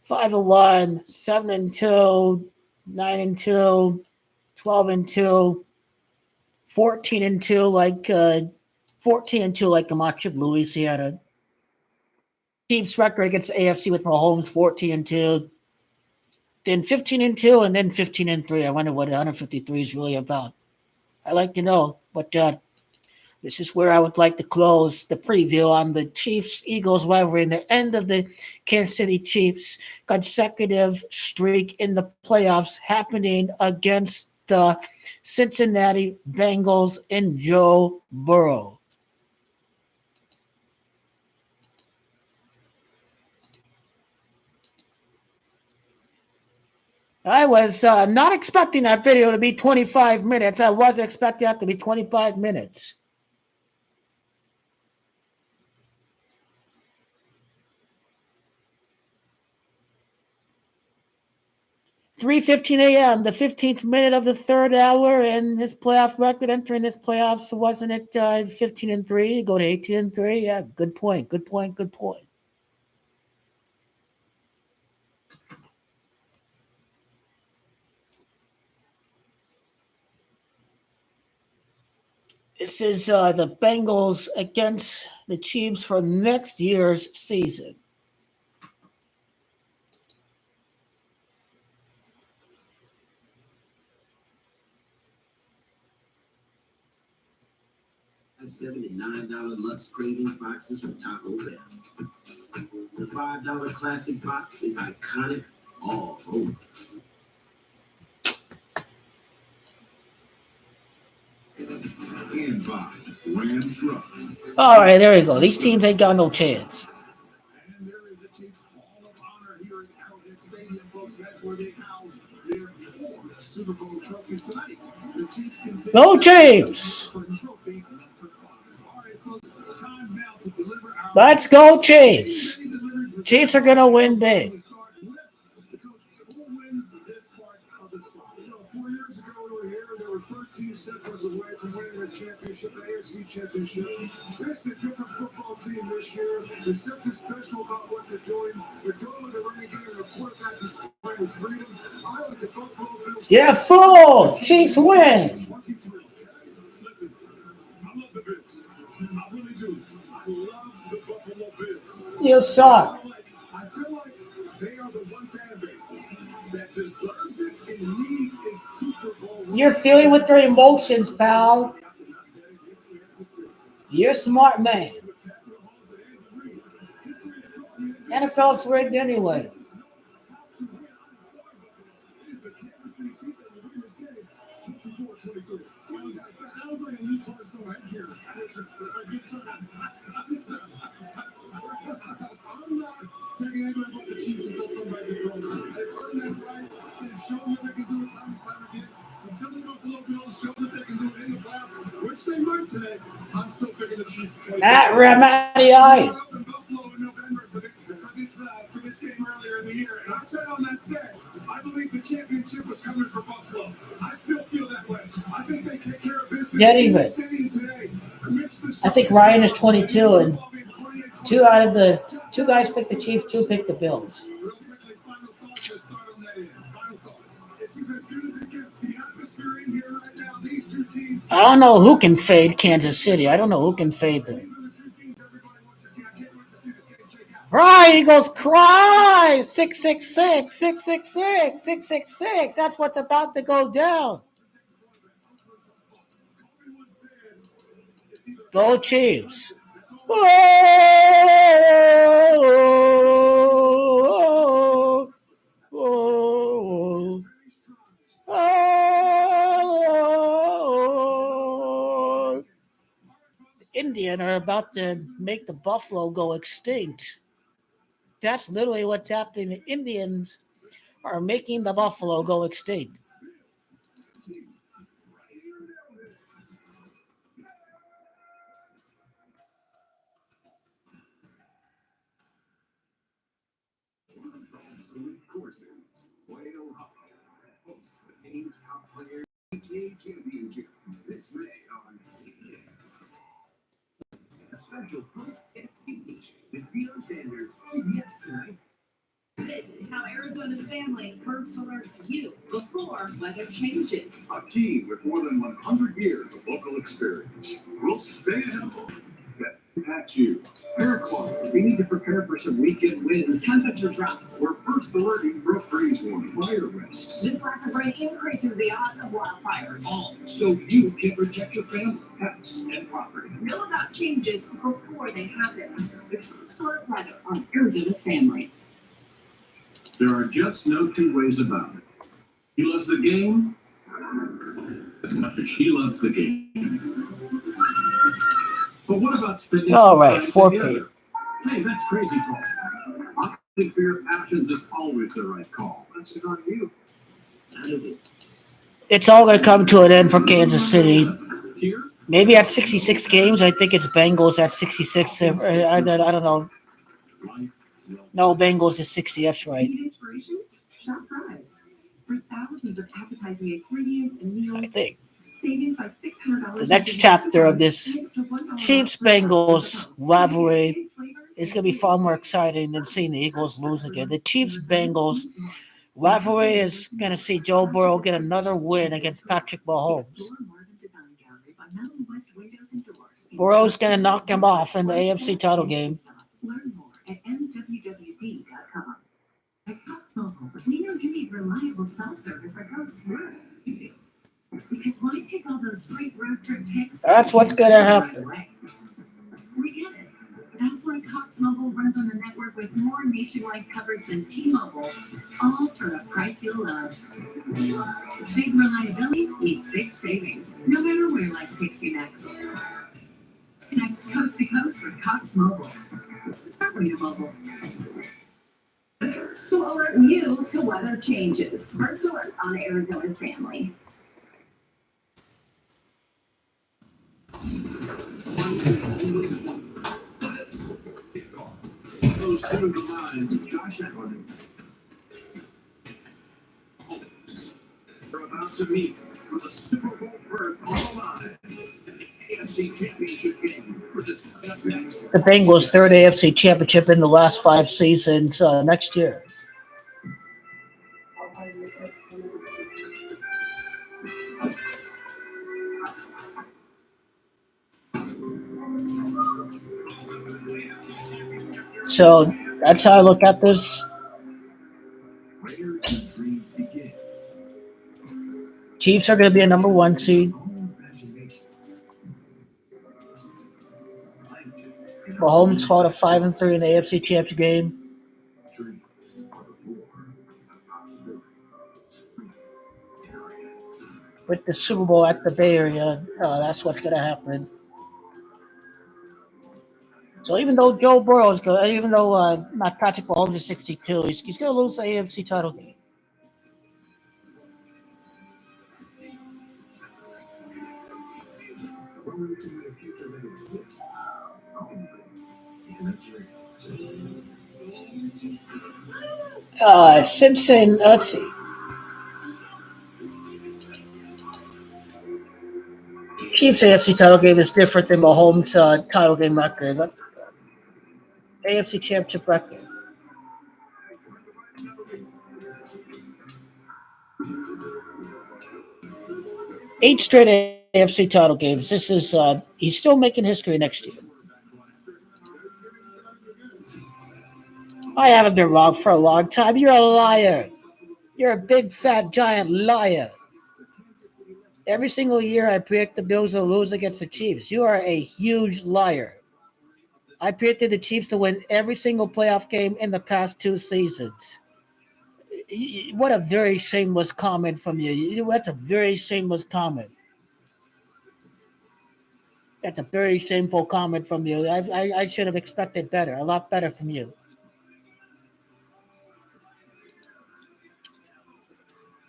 5-1, 7-2, 9-2, 12-2, 14-2, like 14-2, like the match of Louisiana. Chiefs record against the AFC with Mahomes 14-2, then 15-2, and then 15-3. I wonder what 153 is really about. I like to know, but this is where I would like to close the preview on the Chiefs-Eagles rivalry and the end of the Kansas City Chiefs' consecutive streak in the playoffs happening against the Cincinnati Bengals and Joe Burrow. I was not expecting that video to be 25 minutes. I was expecting that to be 25 minutes. 3:15 a.m., the 15th minute of the third hour, and his playoff record entering this playoffs, wasn't it 15-3, go to 18-3? Yeah, good point. This is the Bengals against the Chiefs for next year's season. $7 and $9 Lux Cravings boxes from Taco Bell. The $5 classic box is iconic all over. And by Ram Trucks. All right, there you go. These teams ain't got no chance. And there is the Chiefs Hall of Honor here at Arrowhead Stadium, folks. That's where they house their 4 Super Bowl trophies tonight. The Chiefs continue. Go Chiefs! Let's go Chiefs! Chiefs are going to win big. 4 years ago, we were here. There were 13 seconds away from winning the championship, the AFC championship. This is a different football team this year. There's something special about what they're doing. They're going with the running game, and the quarterback is playing with freedom. I like the Buffalo Bills. Yeah, full! Chiefs win! Listen, I love the Bills. I really do. I love the Buffalo Bills. You suck. I feel like they are the one fan base that deserves it and needs a Super Bowl. You're feeling with their emotions, pal. You're a smart man. NFL's rigged anyway. I'm not taking anybody but the Chiefs until somebody controls them. They've earned that right. They've shown that they can do it time and time again. Until the Buffalo Bills show that they can do it in the playoffs, which they might today, I'm still picking the Chiefs. Matt Ramadi eyes. In Buffalo in November for this game earlier in the year, and I said on that set, I believe the championship was coming for Buffalo. I still feel that way. I think they take care of business. Get even. I think Ryan is 22, and 2 out of the 2 guys picked the Chiefs, 2 picked the Bills. I don't know who can fade Kansas City. I don't know who can fade them. Right, he goes, cry! 666, 666, 666. That's what's about to go down. Go Chiefs. Oh, oh, oh, oh. Indian are about to make the buffalo go extinct. That's literally what's happening. The Indians are making the buffalo go extinct. Hosts the game's top player PGA Championship this May on CBS. A special post-bet speech with Deion Sanders, CBS tonight. This is how Arizona's family first alerts you before weather changes. A team with more than 100 years of local experience will stay ahead of that impact you. Air quality. We need to prepare for some weekend winds. Temperature drops. We're first alerting for a freeze warning. Fire risks. This lack of rain increases the odds of wildfires. All so you can protect your family, pets, and property. Know about changes before they happen. With historic weather on Arizona's family. There are just no two ways about it. He loves the game as much as she loves the game. But what about spending All some right, time 4 together? Hey, that's crazy talk. I think for your passions is always the right call. That's just on you. It's all going to come to an end for Kansas City. Here, Maybe at 66 games. I think it's Bengals at 66. I don't know. life will No, Bengals is 60. That's right. Need inspiration? Shop Fries. For thousands of appetizing ingredients and meals, I think savings like $600. the next chapter of this Chiefs-Bengals rivalry is going to be far more exciting than seeing the Eagles lose again. The Chiefs-Bengals rivalry is going to see Joe Burrow get another win against Patrick Mahomes. Burrow's going to knock him off in the AFC title game. Learn more at mwwd.com. At Cox Mobile, we know you need reliable cell service that goes smooth. Because why take all those great road trip pics? That's what's going to happen. We get it. That's why Cox Mobile runs on the network with more nationwide coverage than T-Mobile, all for a price you'll love. Big reliability meets big savings, no matter where life takes you next. Connect coast to coast with Cox Mobile. Start with your mobile. To alert you to weather changes. First alert on Arizona family. those two in the line, Josh Allen. We're about to meet for the Super Bowl berth on the line. The AFC Championship game. We're just up next. The Bengals' third AFC Championship in the last 5 seasons next year. So that's how I look at this. Chiefs are going to be a number 1 seed. Mahomes fought a 5-3 in the AFC Championship game. With the Super Bowl at the Bay Area, that's what's going to happen. So even though Joe Burrow is good, even though not Patrick Mahomes is 62, he's going to lose the AFC title game. Simpson, let's see. Chiefs AFC title game is different than Mahomes' title game record. But AFC Championship record. Eight straight AFC title games. This is he's still making history next year. I haven't been wrong for a long time. You're a liar. You're a big, fat, giant liar. Every single year I predict the Bills will lose against the Chiefs. You are a huge liar. I predicted the Chiefs to win every single playoff game in the past 2 seasons. What a very shameless comment from you. That's a very shameless comment. That's a very shameful comment from you. I should have expected better, a lot better from you.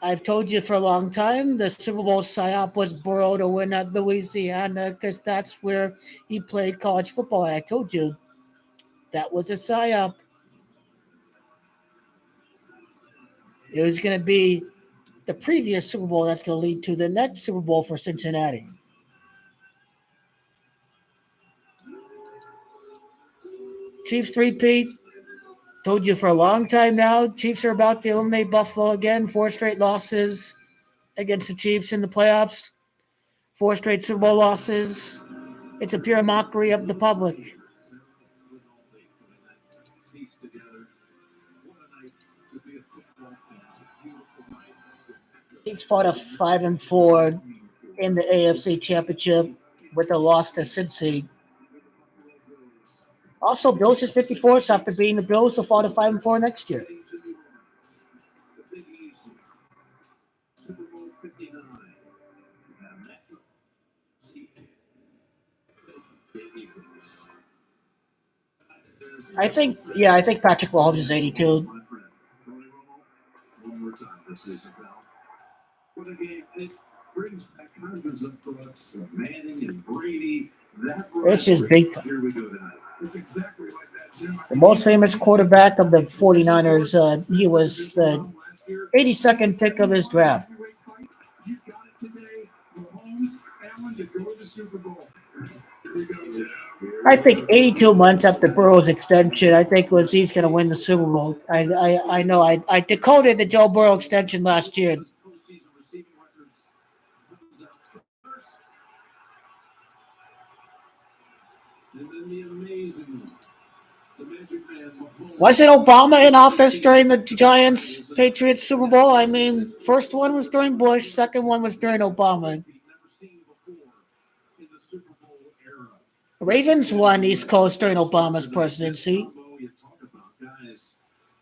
I've told you for a long time the Super Bowl psyop was Burrow to win at Louisiana because that's where he played college football. And I told you that was a psyop. It was going to be the previous Super Bowl that's going to lead to the next Super Bowl for Cincinnati. Chiefs 3-peat. Told you for a long time now, Chiefs are about to eliminate Buffalo again. 4 straight losses against the Chiefs in the playoffs. 4 straight Super Bowl losses. It's a pure mockery of the public. Chiefs fought a 5-4 in the AFC Championship with a loss to Cincy. Also, Bills is 54th after beating the Bills, so fought a 5-4 next year. I think Patrick Mahomes is 82. One more time for Susan Bell. What a game. It brings back confidence up for us. Manning and Brady. It's his big time. Here we go tonight. It's exactly like that, Jim. The most famous quarterback of the 49ers, he was the 82nd pick of his draft. You got it today. Mahomes, Allen to go to the Super Bowl. Here we go, Jim. I think 82 months after Burrow's extension, I think he's going to win the Super Bowl. I know I decoded the Joe Burrow extension last year. And then the amazing, the magic man, Mahomes. Wasn't Obama in office during the Giants-Patriots Super Bowl? I mean, first one was during Bush, second one was during Obama. Ravens won East Coast during Obama's presidency. You talk about guys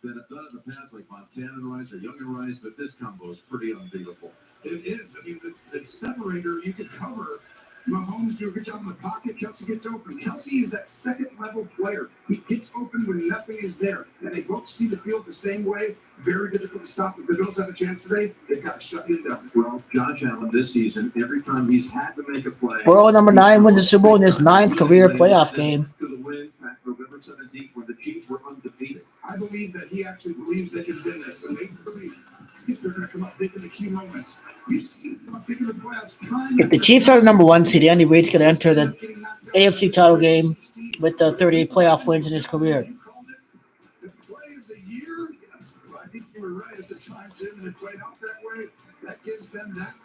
that have done it in the past, like Montana and Rice or Young and Rice, but this combo is pretty unbeatable. It is. I mean, the separator, you could cover. Mahomes do a good job in the pocket. Kelsey gets open. Kelsey is that second-level player. He gets open when nothing is there. And they both see the field the same way. Very difficult to stop. If the Bills have a chance today, they've got to shut him down. Well, Josh Allen this season, every time he's had to make a play. Burrow, number 9, wins the Super Bowl in his 9th career playoff game. To the win back November 17th when the Chiefs were undefeated. I believe that he actually believes they can win this. And they believe they're going to come up big in the key moments. We've seen them up big in the playoffs. If the Chiefs are the number 1 seed, Andy Reid's going to enter the AFC title game with the 38 playoff wins in his career. The play of the year, yes. I think you were right at the time, Jim, and it played out that way. That gives them that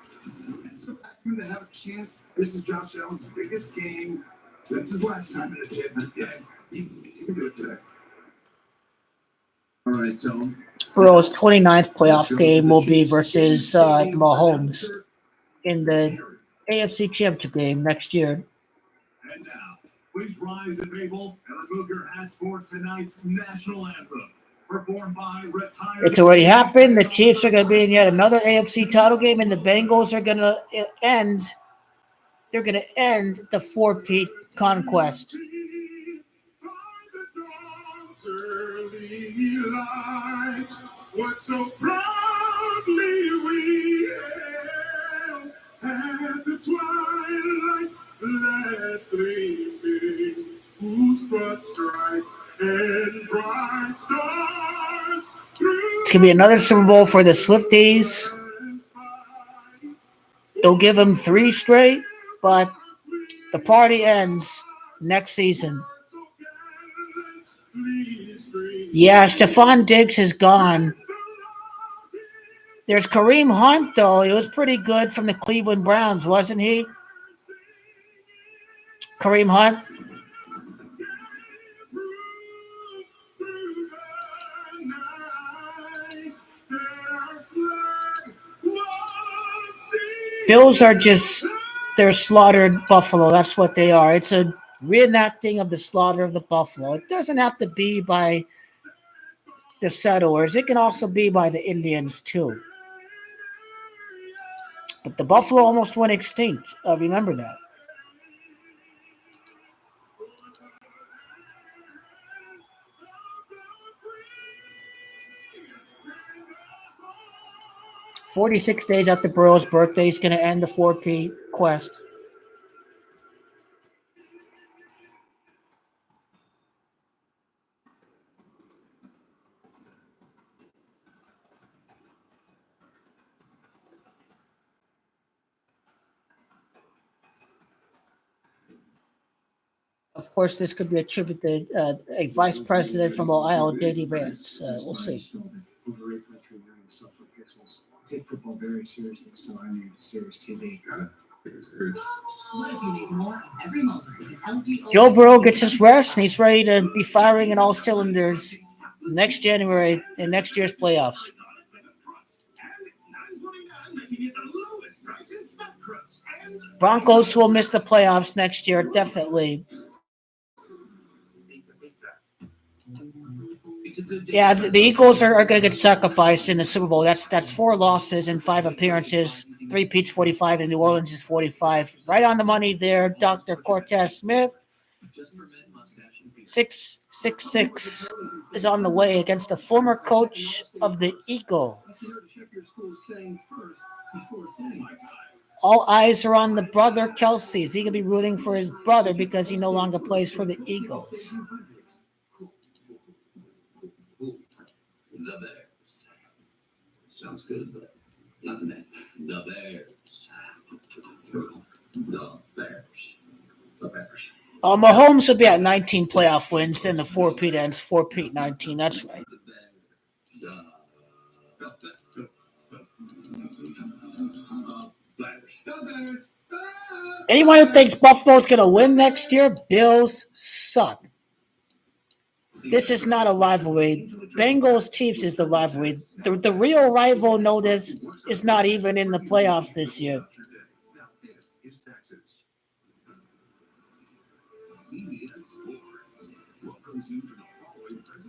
to have a chance. This is Josh Allen's biggest game since his last time in the championship game. He can do it today. All right, Tom. Burrow's 29th playoff game will be versus Mahomes in the AFC Championship game next year. And now, please rise and Babel and remove your hats for tonight's national anthem. Performed by retired. It's already happened. The Chiefs are going to be in yet another AFC title game, and the Bengals are going to end. They're going to end the 4-peat conquest. Early light, what so proudly we hailed at the twilight's last gleaming, whose broad stripes and bright stars. It's going to be another Super Bowl for the Swifties. They'll give them 3 straight, but the party ends next season. Yeah, Stephon Diggs is gone. There's Kareem Hunt, though. He was pretty good from the Cleveland Browns, wasn't he? Kareem Hunt. Bills are they're slaughtered buffalo. That's what they are. It's a reenacting of the slaughter of the buffalo. It doesn't have to be by the settlers. It can also be by the Indians, too. But the buffalo almost went extinct. Remember that. 46 days after Burrow's birthday, he's going to end the 4P quest. Of course, this could be attributed to a vice president from Ohio, J.D. Vance. We'll see. Over 8.3 million self-pixels. Take football very seriously, so I need serious TV. What if you need more of every moment with an LG? Joe Burrow gets his rest, and he's ready to be firing in all cylinders next January in next year's playoffs. Broncos will miss the playoffs next year, definitely. Yeah, the Eagles are going to get sacrificed in the Super Bowl. That's 4 losses and 5 appearances. 3 Pete's 45 and New Orleans is 45. Right on the money there, Dr. Cortez Smith. 666 is on the way against the former coach of the Eagles. All eyes are on the brother Kelsey. Is he going to be rooting for his brother because he no longer plays for the Eagles? The Bears. Sounds good, but not the name. The Bears. The Bears. The Bears. Mahomes will be at 19 playoff wins, then the 4P ends 4P 19. That's right. Anyone who thinks Buffalo's going to win next year, Bills suck. This is not a rivalry. Bengals Chiefs is the rivalry. The real rival notice is not even in the playoffs this year.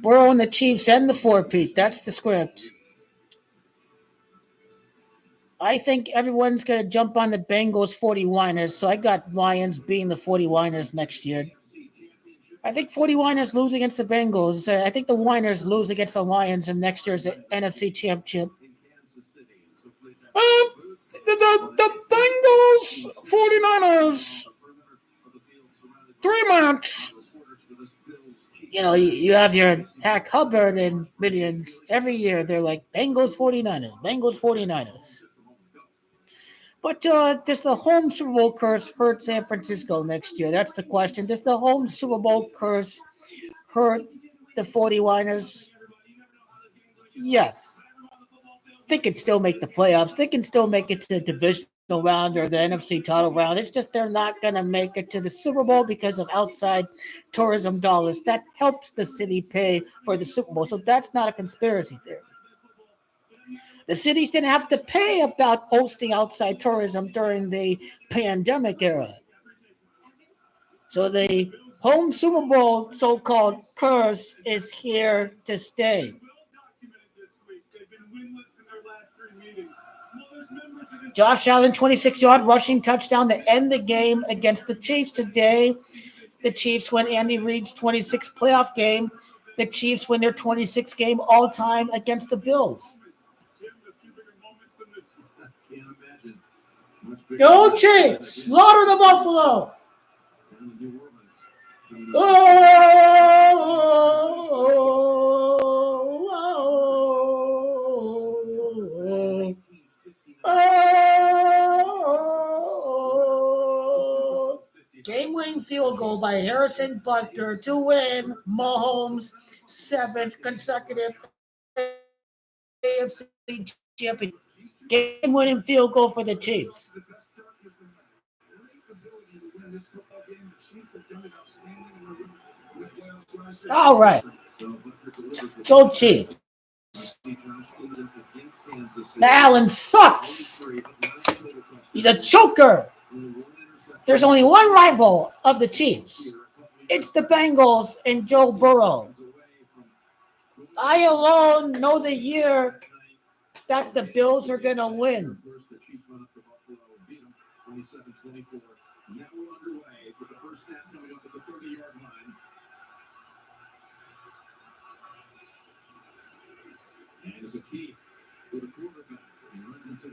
Burrow and the Chiefs and the 4P. That's the script. I think everyone's going to jump on the Bengals 49ers, so I got Lions being the 49ers next year. I think 49ers lose against the Bengals. I think the Winers lose against the Lions in next year's NFC Championship. The Bengals 49ers 3-match. You know, you have your Hack Hubbard and minions. Every year they're like, Bengals 49ers, Bengals 49ers. But does the home Super Bowl curse hurt San Francisco next year? That's the question. Does the home Super Bowl curse hurt the 49ers? Yes. They can still make the playoffs. They can still make it to the divisional round or the NFC title round. It's just they're not going to make it to the Super Bowl because of outside tourism dollars. That helps the city pay for the Super Bowl. So that's not a conspiracy theory. The cities didn't have to pay about hosting outside tourism during the pandemic era. So the home Super Bowl so-called curse is here to stay. Josh Allen, 26-yard rushing touchdown to end the game against the Chiefs today. The Chiefs win Andy Reid's 26th playoff game. The Chiefs win their 26th game all-time against the Bills. Go Chiefs! Slaughter the Buffalo! Game-winning field goal by Harrison Butker to win Mahomes' 7th consecutive AFC championship. Game-winning field goal for the Chiefs. All right. Go Chiefs. Allen sucks. He's a choker. There's only one rival of the Chiefs. It's the Bengals and Joe Burrow. I alone know the year that the Bills are going to win. Now we're underway with the first snap coming up at the 30-yard line. And as a key for the quarterback, he runs into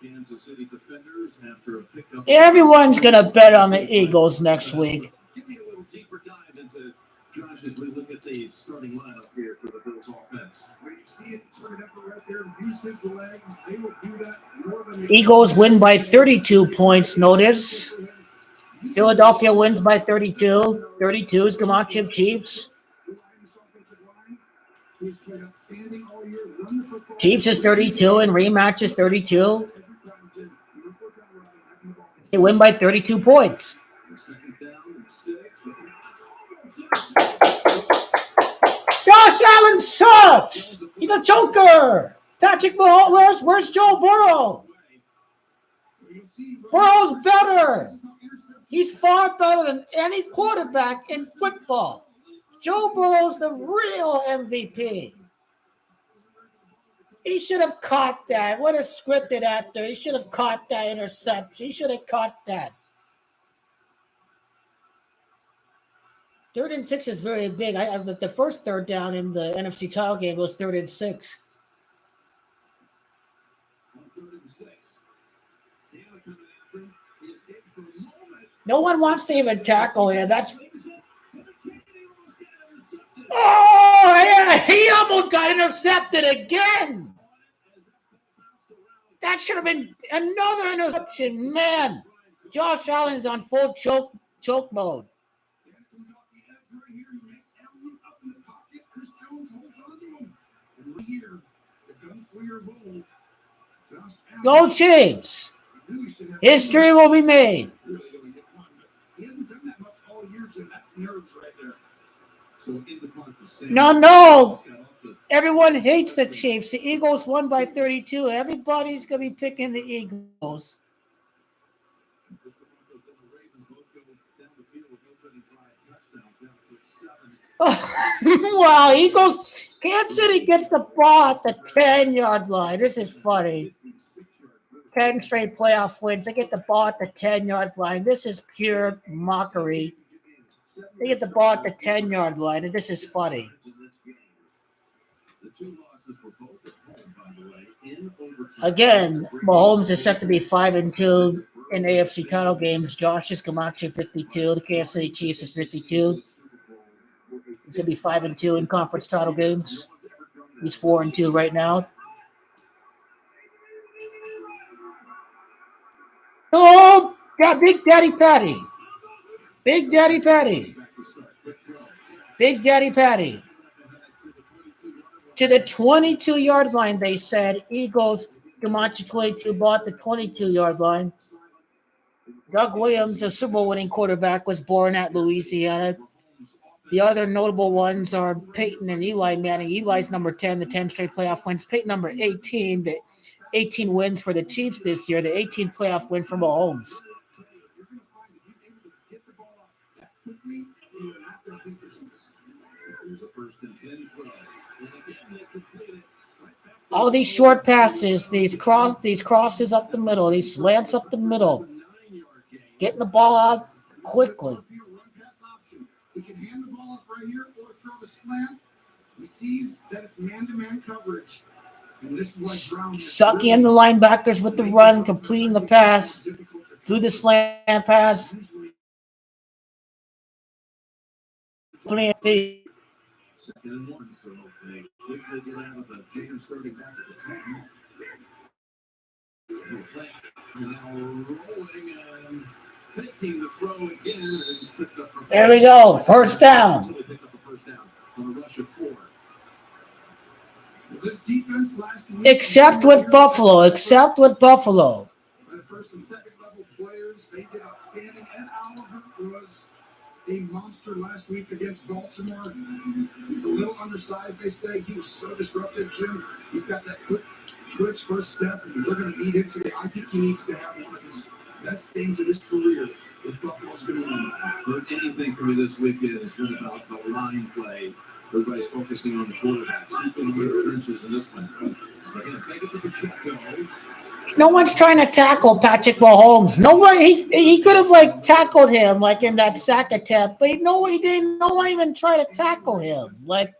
Kansas City defenders after a pickup. Everyone's going to bet on the Eagles next week. Give me a little deeper dive into Josh as we look at the starting lineup here for the Bills offense. When you see it turn up right there, use his legs, they will do that more than Eagles win by 32 points, notice. Philadelphia wins by 32. 32 is Camacho Chiefs. Chiefs is 32 and rematch is 32. They win by 32 points. Josh Allen sucks. He's a choker. Patrick Mahomes, where's Joe Burrow? Burrow's better. He's far better than any quarterback in football. Joe Burrow's the real MVP. He should have caught that. What a scripted actor. He should have caught that interception. He should have caught that. 3rd and 6 is very big. The first third down in the NFC title game was 3rd and 6. No one wants to even tackle here. That's. Oh, yeah, he almost got intercepted again. That should have been another interception, man. Josh Allen's on full choke mode. Go Chiefs. History will be made. He hasn't done that much all year, Jim. That's nerves right there. No. Everyone hates the Chiefs. The Eagles won by 32. Everybody's going to be picking the Eagles. Oh, wow, Eagles. Kansas City gets the ball at the 10-yard line. This is funny. 10 straight playoff wins. They get the ball at the 10-yard line. This is pure mockery. They get the ball at the 10-yard line, and this is funny. Again, Mahomes is set to be 5-2 in AFC title games. Josh is Camacho 52. The Kansas City Chiefs is 52. He's going to be 5-2 in conference title games. He's 4-2 right now. Oh, Big Daddy Patty. Big Daddy Patty. Big Daddy Patty. To the 22-yard line, they said. Eagles, Camacho 22, bought the 22-yard line. Doug Williams, a Super Bowl winning quarterback, was born at Louisiana. The other notable ones are Peyton and Eli Manning. Eli's number 10, the 10 straight playoff wins. Peyton number 18, the 18 wins for the Chiefs this year, the 18th playoff win for Mahomes. All these short passes, these crosses up the middle, these slants up the middle, getting the ball out quickly. He can hand the ball off right here or throw the slant. He sees that it's man-to-man coverage. And this is why Brown sucking in the linebackers with the run, completing the pass through the slant pass. Second and 1, so they quickly get out of the jam starting back at the 10. Now rolling and faking the throw again, and it's tripped up. There we go. First down. So they picked up the first down on a rush of 4. This defense last week, Except with Buffalo. By the first and second level players, they did outstanding. Ed Oliver was a monster last week against Baltimore. He's a little undersized, they say. He was so disruptive, Jim. He's got that quick twitch first step, and they're going to need him today. I think he needs to have one of his best games of his career if Buffalo's going to win. But anything for me this weekend has been about the line play. Everybody's focusing on the quarterbacks. Who's going to win the trenches in this one? So again, take it to Pacheco. No one's trying to tackle Patrick Mahomes. No one. He could have tackled him in that sack attempt, but no, he didn't. No one even tried to tackle him. Like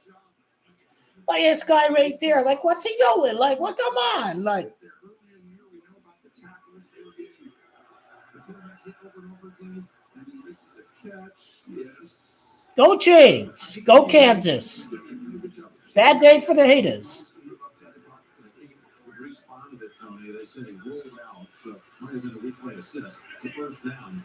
this guy right there. What's he doing? What? Come on. and over again. I mean, this is a catch. Yes. Go Chiefs. Go Kansas. Bad day for the haters. Responded it, Tony. They said he rolled out, so might have been a replay assist. It's a first down.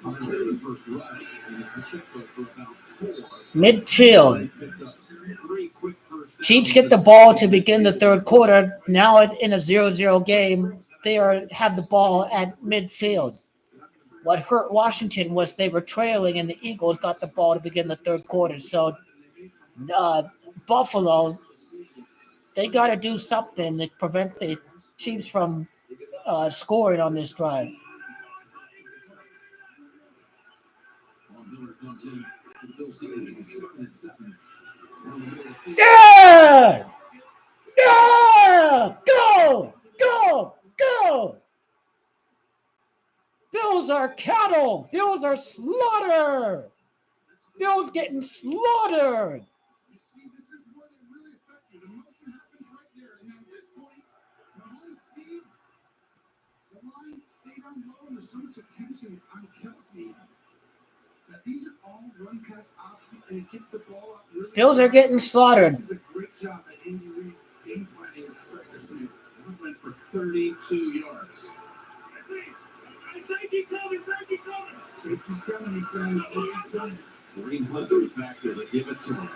The first rush is Pacheco for about 4. Midfield. Chiefs get the ball to begin the third quarter. Now in a 0-0 game, they have the ball at midfield. What hurt Washington was they were trailing, and the Eagles got the ball to begin the third quarter. So Buffalo, they got to do something to prevent the Chiefs from scoring on this drive. Yeah! Yeah! Go! Go! Go! Bills are cattle. Bills are slaughter. Bills getting slaughtered. You see, this is where they really affect you. The motion happens right there. And at this point, Mahomes sees the line stay down low, and there's so much attention on Kelsey that these are all run pass options, and it gets the ball up really Bills are getting slaughtered. This is a great job at Andy Reid game planning to start this game. They went for 32 yards. Safety's coming, he says. Safety's coming. Kareem Hunt in the backfield. They give it to him.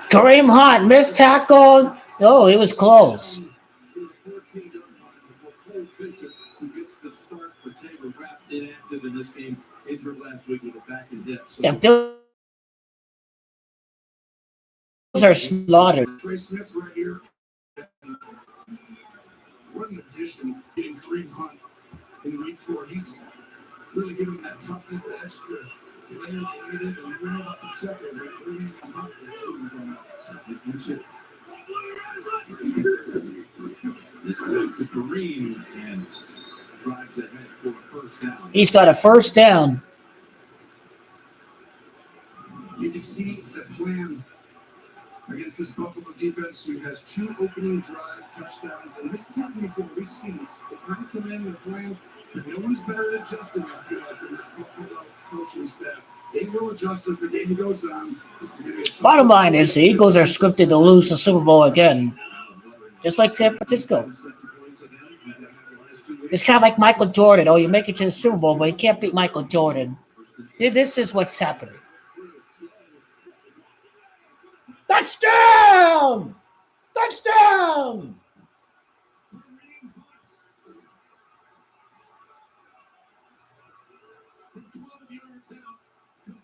Kareem Hunt missed tackle. Oh, it was close. Cole Bishop, who gets the start for Taylor Rapp, inactive in this game, injured last week with a back and hip. So Yeah, Bills are slaughtered. Trey Smith right here. What an addition getting Kareem Hunt in week 4. He's really giving that toughness, that extra layer they needed. And we know about the checker, but Kareem Hunt is the season's going up. So you too. this goes to Kareem and drives ahead for a first down. He's got a first down. You can see the plan against this Buffalo defense, who has 2 opening drive touchdowns, and this has happened before. We've seen this. They kind of come in, they're playing, but no one's better at adjusting, I feel like, than this Buffalo coaching staff. They will adjust as the game goes on. This is going to be a Bottom line is the Eagles are scripted to lose the Super Bowl again, just like San Francisco. It's kind of like Michael Jordan. Oh, you make it to the Super Bowl, but you can't beat Michael Jordan. This is what's happening. Touchdown! Touchdown!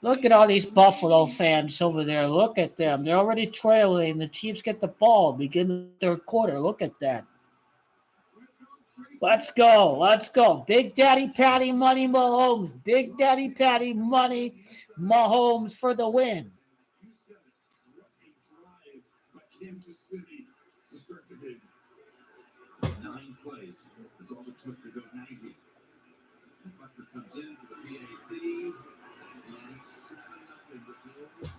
Look at all these Buffalo fans over there. Look at them. They're already trailing. The Chiefs get the ball. Begin the third quarter. Look at that. Let's go. Let's go. Big Daddy Patty Money Mahomes. Big Daddy Patty Money Mahomes for the win. Kansas City to start the game. 9 plays. That's all it took to go 90. Buckner comes in for the PAT. And it's 7-0. The Bills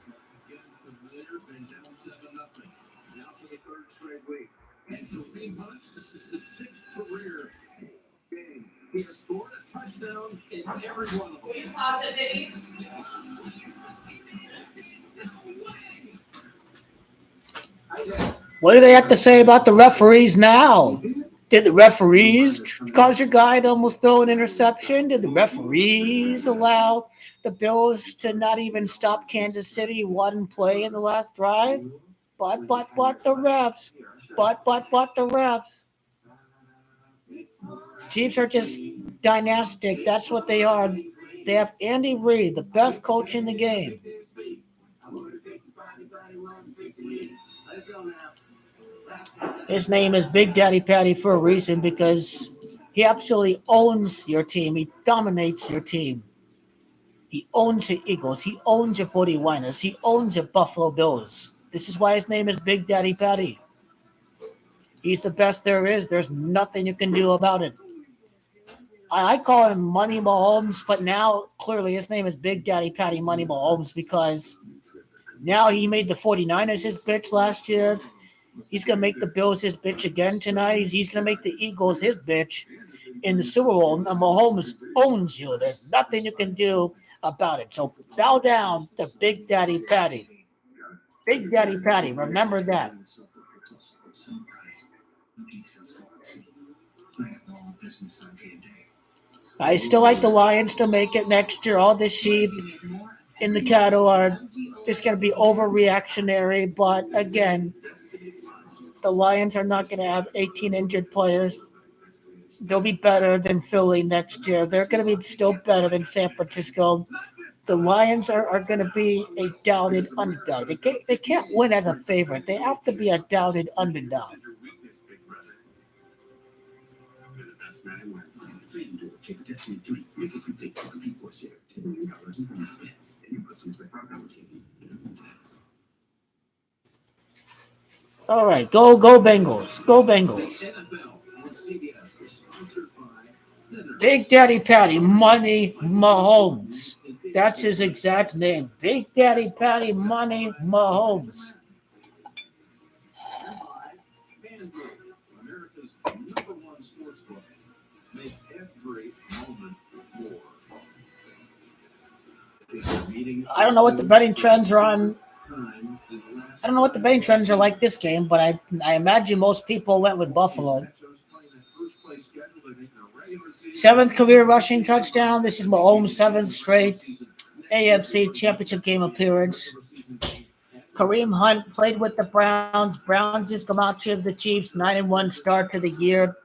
again from there. Been down 7-0. Now for the 3rd straight week. And Kareem Hunt, this is the 6th career game. He has scored a touchdown in every one of them. Will you pause it, baby? What do they have to say about the referees now? Did the referees cause your guy to almost throw an interception? Did the referees allow the Bills to not even stop Kansas City one play in the last drive? But the refs. But the refs. Chiefs are just dynastic. That's what they are. They have Andy Reid, the best coach in the game. His name is Big Daddy Patty for a reason, because he absolutely owns your team. He dominates your team. He owns the Eagles. He owns your 49ers. He owns your Buffalo Bills. This is why his name is Big Daddy Patty. He's the best there is. There's nothing you can do about it. I call him Money Mahomes, but now clearly his name is Big Daddy Patty Money Mahomes, because now he made the 49ers his bitch last year. He's going to make the Bills his bitch again tonight. He's going to make the Eagles his bitch. in the Super Bowl, and Mahomes owns you. There's nothing you can do about it. So bow down to Big Daddy Patty. Big Daddy Patty, remember that. I still like the Lions to make it next year. All the sheep in the cattle are just going to be overreactionary. But again, the Lions are not going to have 18 injured players. They'll be better than Philly next year. They're going to be still better than San Francisco. The Lions are going to be a doubted underdog. They can't win as a favorite. They have to be a doubted underdog. All right, go Bengals. Go Bengals. Big Daddy Patty, Money Mahomes. That's his exact name. Big Daddy Patty, Money Mahomes. America's #1 sports book. Make every moment more. I don't know what the betting trends are on. I don't know what the betting trends are like this game, but I imagine most people went with Buffalo. 7th career rushing touchdown. This is Mahomes' 7th straight AFC Championship game appearance. Kareem Hunt played with the Browns. Browns is Camacho of the Chiefs. 9-1 start to the year.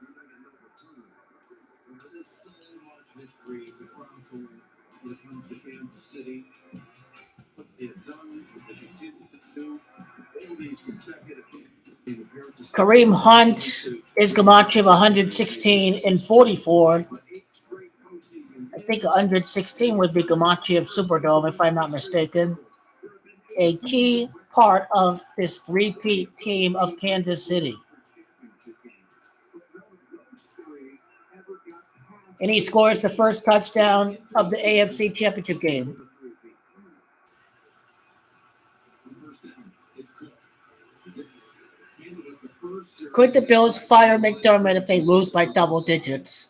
Kareem Hunt is Camacho of 116 and 44. I think 116 would be Camacho of Superdome, if I'm not mistaken. A key part of this three-peat team of Kansas City. And he scores the first touchdown of the AFC Championship game. Could the Bills fire McDermott if they lose by double digits?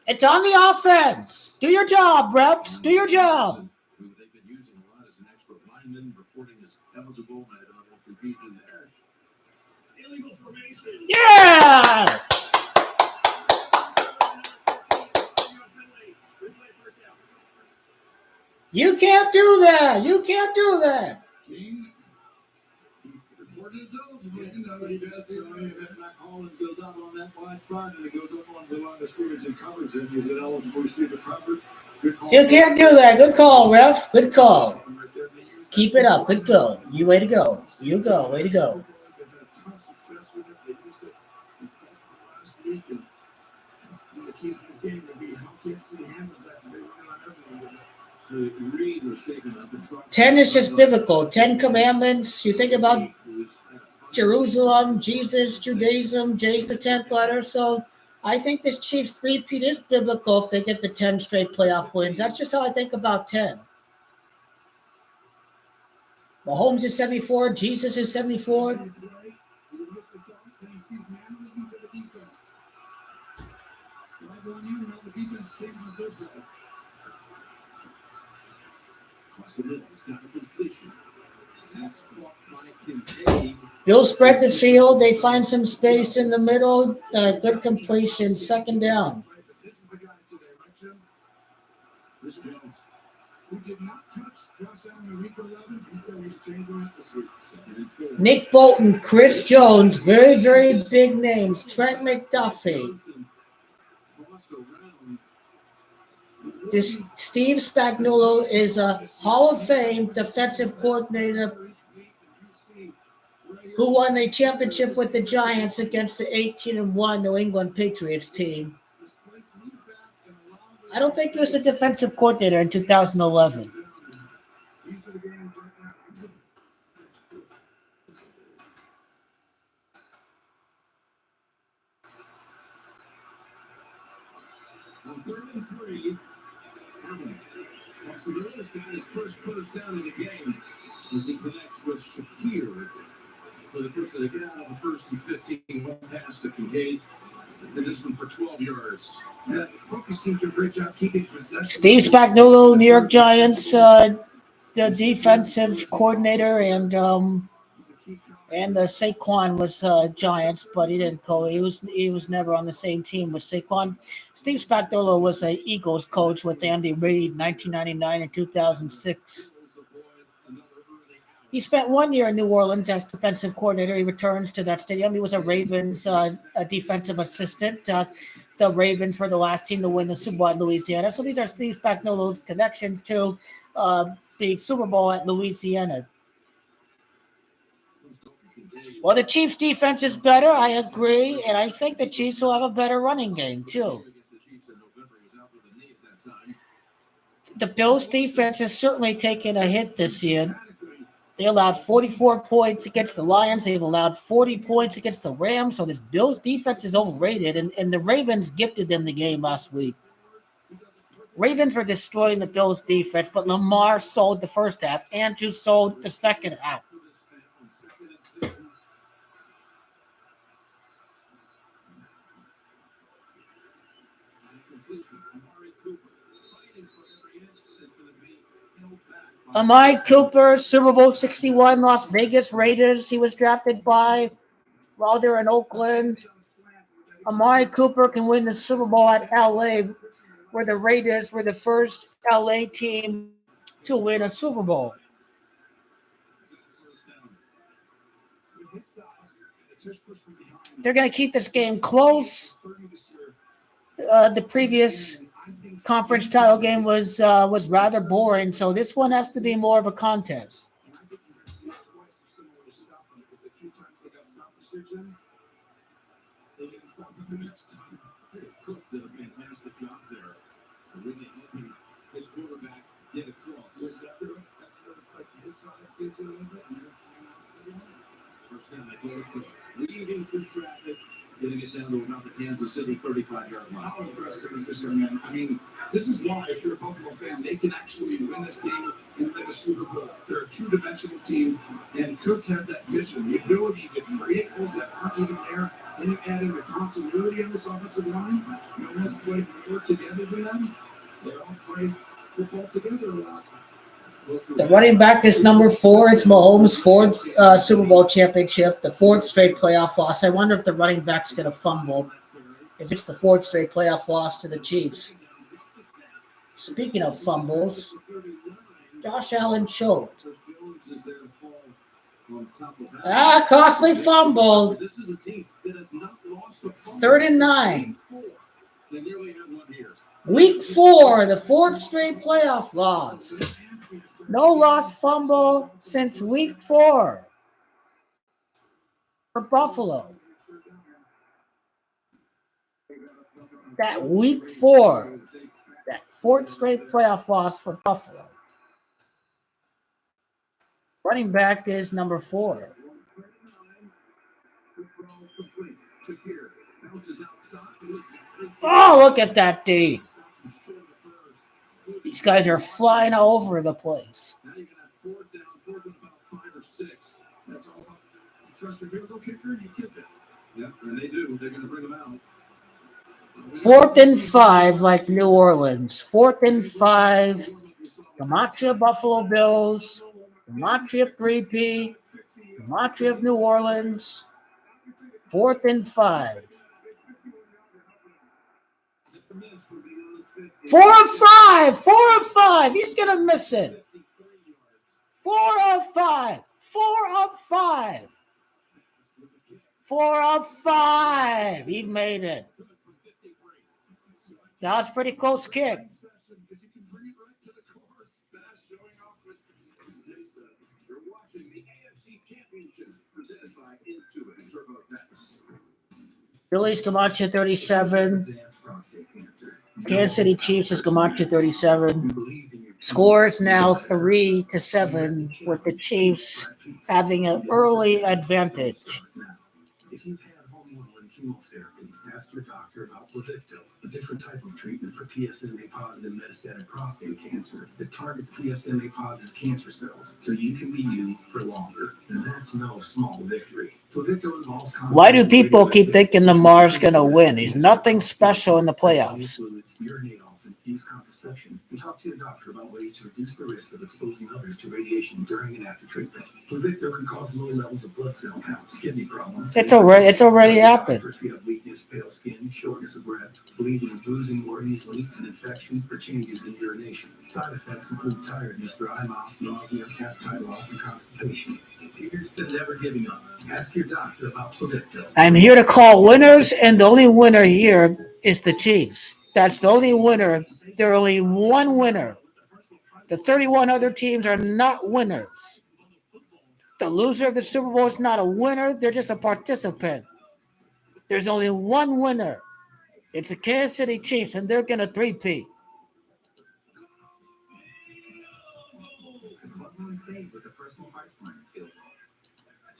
It's on the offense. Do your job, reps. Do your job. They've been using a lot as an extra lineman, reporting as eligible. I don't know confusion there. Illegal formation. Yeah! You can't do that. You can't do that. He does. Mahomes goes up on that wide side and it goes up on the line of scrimmage and covers him. He's an eligible receiver covered. Good call. You can't do that. Good call, ref. Good call. Keep it up. Good go. You way to go. You go. Way to go. They've had a ton of success with it. They used it last week. And one of the keys to this game would be how Kansas City handles that because they rely on everyone with it. So Reed was shaken up and tried. 10 is just biblical. 10 commandments. You think about Jerusalem, Jesus, Judaism, Jay's the 10th letter. So I think this Chiefs three-peat is biblical if they get the 10 straight playoff wins. That's just how I think about 10. Mahomes is 74. Jesus is 74. Bill spread the field. They find some space in the middle. Good completion. 2nd down. This is the guy today, right, Jim? Chris Jones, who did not touch Josh Allen in week 11. He said he's changing that this week. Nick Bolton, Chris Jones, very, very big names. Trent McDuffie. This Steve Spagnuolo is a Hall of Fame defensive coordinator who won a championship with the Giants against the 18-1 New England Patriots team. I don't think he was a defensive coordinator in 2011. So Lewis got his first down of the game as he connects with Shakir. For the first, they get out of the first and 15, one pass to Kincaid, and this one for 12 yards. Yeah, both these teams do a great job keeping possession. Steve Spagnuolo, New York Giants, the defensive coordinator, and Saquon was Giants, but he didn't go. He was never on the same team with Saquon. Steve Spagnuolo was an Eagles coach with Andy Reid, 1999 and 2006. He spent 1 year in New Orleans as defensive coordinator. He returns to that stadium. He was a Ravens a defensive assistant. The Ravens were the last team to win the Super Bowl at Louisiana. So these are Steve Spagnuolo's connections to the Super Bowl at Louisiana. Well, the Chiefs' defense is better. I agree. And I think the Chiefs will have a better running game, too. The Bills' defense has certainly taken a hit this year. They allowed 44 points against the Lions. They've allowed 40 points against the Rams. So this Bills defense is overrated. And the Ravens gifted them the game last week. Ravens were destroying the Bills defense, but Lamar sold the first half. Andrew sold the second half. Amari Cooper, Super Bowl 61, Las Vegas Raiders. He was drafted by while they're in Oakland. Amari Cooper can win the Super Bowl at LA, where the Raiders were the first LA team to win a Super Bowl. They're going to keep this game close. The previous conference title game was rather boring, so this one has to be more of a contest. Cook did a fantastic job there. His quarterback did it close. That's what it's like. His size gives you a little bit. First down, they go to Cook. Weaving through traffic, getting it down to about the Kansas City 35-yard line. How impressive is this young man? I mean, this is why, if you're a Buffalo fan, they can actually win this game and win the Super Bowl. They're a two-dimensional team, and Cook has that vision, the ability to create holes that aren't even there. Then you add in the continuity on this offensive line. No one's played more together than them. They all play football together a lot. The running back is number 4. It's Mahomes' fourth Super Bowl championship, the fourth straight playoff loss. I wonder if the running back's going to fumble, if it's the fourth straight playoff loss to the Chiefs. Speaking of fumbles, Josh Allen choked. Costly fumble. 3rd and 9. Week 4, the fourth straight playoff loss. No lost fumble since week 4 for Buffalo. That week 4, that fourth straight playoff loss for Buffalo. Running back is number 4. Oh, look at that D. These guys are flying all over the place. Now you're going to have 4th down, about 5 or 6. That's all about trust your field goal kicker and you kick it. Yeah, and they do. They're going to bring them out. 4th and 5, like New Orleans. 4th and 5. Gematria Buffalo Bills. Gematria 3P. Gematria of New Orleans. 4th and 5. 4 of 5. 4 of 5. He's going to miss it. 4 of 5. 4 of 5. 4 of 5. He made it. That was a pretty close kick. You're watching the AFC Championship presented by Intuit TurboTax. Phillies Gematria 37. Kansas City Chiefs is Gematria 37. Scores now 3-7 with the Chiefs having an early advantage. If you've had hormonal and chemotherapy, ask your doctor about buildup. a different type of treatment for PSMA-positive metastatic prostate cancer that targets PSMA-positive cancer cells, so you can be you for longer, and that's no small victory. Pluvicto involves. Why do people keep thinking Lamar's going to win? He's nothing special in the playoffs. Urinate often, use contraception, and talk to your doctor about ways to reduce the risk of exposing others to radiation during and after treatment. Pluvicto can cause low levels of blood cell counts, kidney problems. It's already happened. If you have weakness, pale skin, shortness of breath, bleeding and bruising more easily, an infection, or changes in urination. Side effects include tiredness, dry mouth, nausea, appetite loss, and constipation. Here's to never giving up. Ask your doctor about Pluvicto. I'm here to call winners, and the only winner here is the Chiefs. That's the only winner. There are only one winner. The 31 other teams are not winners. The loser of the Super Bowl is not a winner. They're just a participant. There's only one winner. It's the Kansas City Chiefs, and they're going to three-peat. What will we say with the personal price point field goal?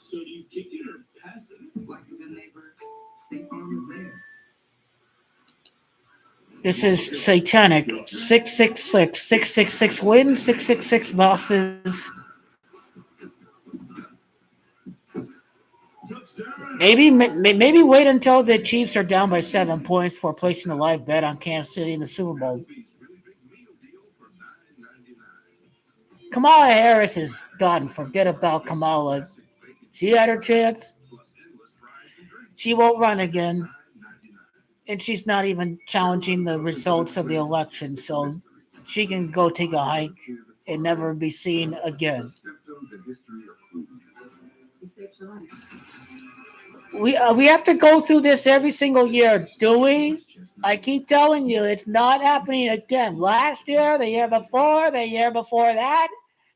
So do you kick it or pass it? Like a good neighbor, State Farm is there. This is satanic. 666. 666 wins, 666 losses. Maybe wait until the Chiefs are down by 7 points for placing a live bet on Kansas City in the Super Bowl. Kamala Harris is gone. Forget about Kamala. She had her chance. She won't run again. And she's not even challenging the results of the election. So she can go take a hike and never be seen again. We have to go through this every single year, do we? I keep telling you, it's not happening again. Last year, the year before that.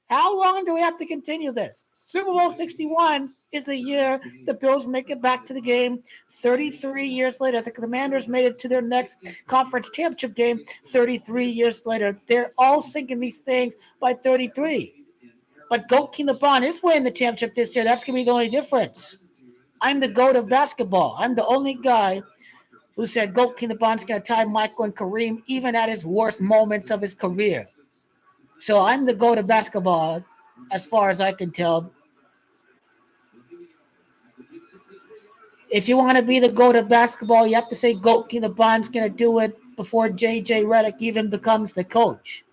How long do we have to continue this? Super Bowl 61 is the year the Bills make it back to the game. 33 years later, the Commanders made it to their next conference championship game. 33 years later, they're all sinking these things by 33. But Goat King LeBron is winning the championship this year. That's going to be the only difference. I'm the GOAT of basketball. I'm the only guy who said Goat King LeBron's going to tie Michael and Kareem even at his worst moments of his career. So I'm the GOAT of basketball as far as I can tell. If you want to be the GOAT of basketball, you have to say Goat King LeBron's going to do it before J.J. Redick even becomes the coach.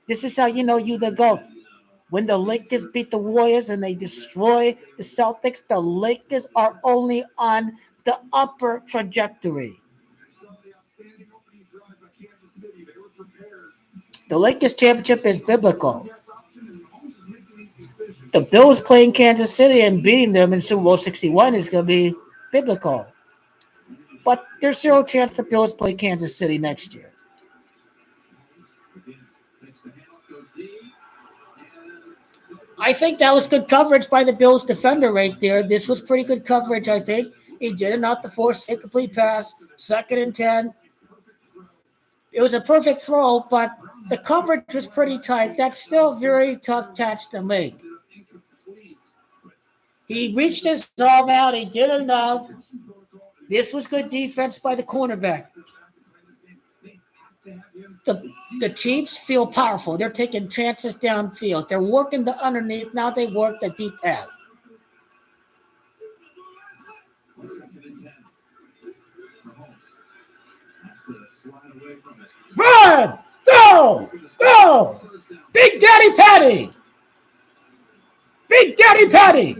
This is how you know you the GOAT. When the Lakers beat the Warriors and they destroy the Celtics, the Lakers are only on the upper trajectory. The Lakers championship is biblical. The Bills playing Kansas City and beating them in Super Bowl 61 is going to be biblical. But there's zero chance the Bills play Kansas City next year. I think that was good coverage by the Bills defender right there. This was pretty good coverage, I think. He did it, not the force incomplete pass, 2nd and 10. It was a perfect throw, but the coverage was pretty tight. That's still a very tough catch to make. He reached his arm out. He did enough. This was good defense by the cornerback. The Chiefs feel powerful. They're taking chances downfield. They're working the underneath. Now they work the deep pass. Run! Go! Go! Big Daddy Patty! Big Daddy Patty!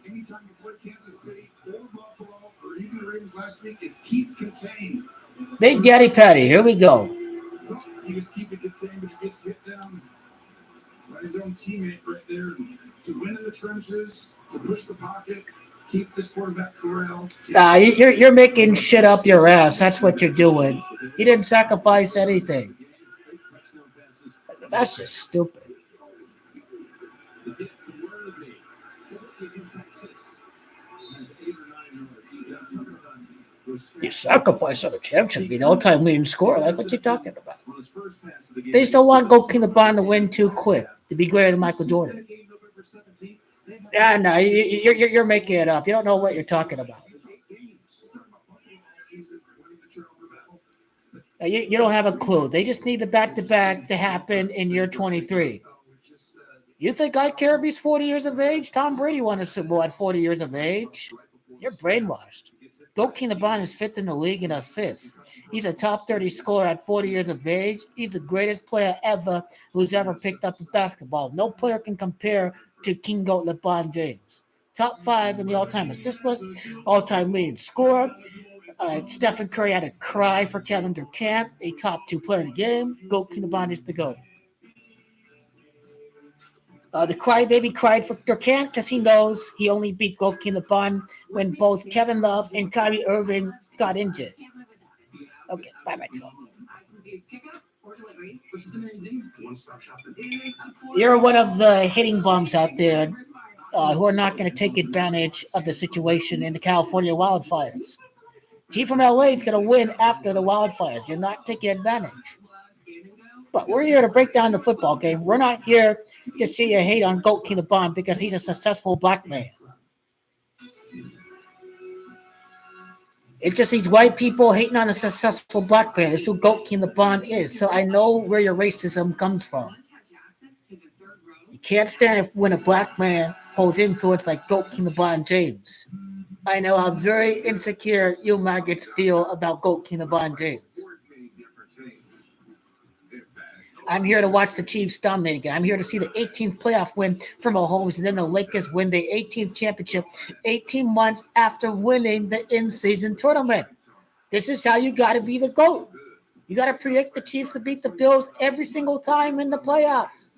Anytime you play Kansas City or Buffalo or even the Ravens last week is keep contained. Big Daddy Patty, here we go. He was keeping contained, but he gets hit down by his own teammate right there. And to win in the trenches, to push the pocket, keep this quarterback corralled. You're making shit up your ass. That's what you're doing. He didn't sacrifice anything. That's just stupid. You sacrifice on a championship, be an all-time leading scorer. Like what you talking about? They just don't want Goat King LeBron to win too quick, to be greater than Michael Jordan. Yeah, no, you're making it up. You don't know what you're talking about. You don't have a clue. They just need the back-to-back to happen in year 23. You think I care if he's 40 years of age? Tom Brady won a Super Bowl at 40 years of age. You're brainwashed. Goat Kinlaban is fifth in the league in assists. He's a top 30 scorer at 40 years of age. He's the greatest player ever who's ever picked up a basketball. No player can compare to King Goat LeBron James. Top 5 in the all-time assist list, all-time leading scorer. Stephen Curry had a cry for Kevin Durant, a top 2 player in the game. Goat Kinlaban is the GOAT. The crybaby cried for Durant because he knows he only beat Goat Kinlaban when both Kevin Love and Kyrie Irving got injured. Okay, bye-bye. You're one of the hitting bums out there who are not going to take advantage of the situation in the California wildfires. Team from LA is going to win after the wildfires. You're not taking advantage. But we're here to break down the football game. We're not here to see a hate on Goat Kinlaban because he's a successful black man. It's just these white people hating on a successful black man. That's who Goat Kinlaban is. So I know where your racism comes from. You can't stand it when a black man holds influence like Goat Kinlaban James. I know how very insecure you maggots feel about Goat Kinlaban James. I'm here to watch the Chiefs dominate again. I'm here to see the 18th playoff win for Mahomes, and then the Lakers win the 18th championship 18 months after winning the in-season tournament. This is how you got to be the GOAT. You got to predict the Chiefs to beat the Bills every single time in the playoffs.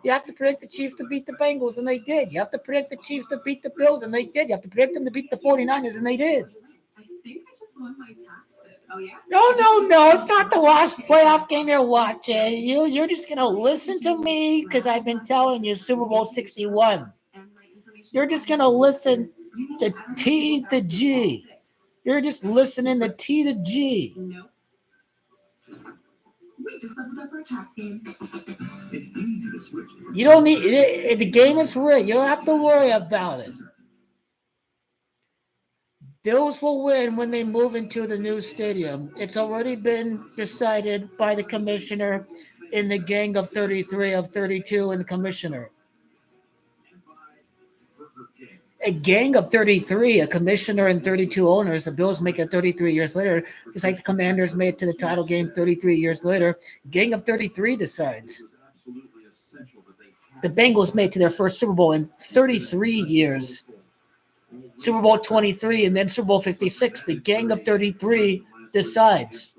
You have to predict the Chiefs to beat the Bengals, and they did. You have to predict the Chiefs to beat the Bills, and they did. You have to predict them to beat the 49ers, and they did. I think I just won my taxes. Oh, yeah? No. It's not the last playoff game you're watching. You're just going to listen to me because I've been telling you Super Bowl 61. You're just going to listen to T to G. You're just listening to T to G. Nope. We just leveled up our tax game. It's easy to switch. You don't need it. The game is rigged. You don't have to worry about it. Bills will win when they move into the new stadium. It's already been decided by the commissioner in the gang of 33 of 32 and the commissioner. A gang of 33, a commissioner and 32 owners. The Bills make it 33 years later, just like the Commanders made it to the title game 33 years later. Gang of 33 decides. The Bengals made it to their first Super Bowl in 33 years. Super Bowl 23 and then Super Bowl 56. The gang of 33 decides.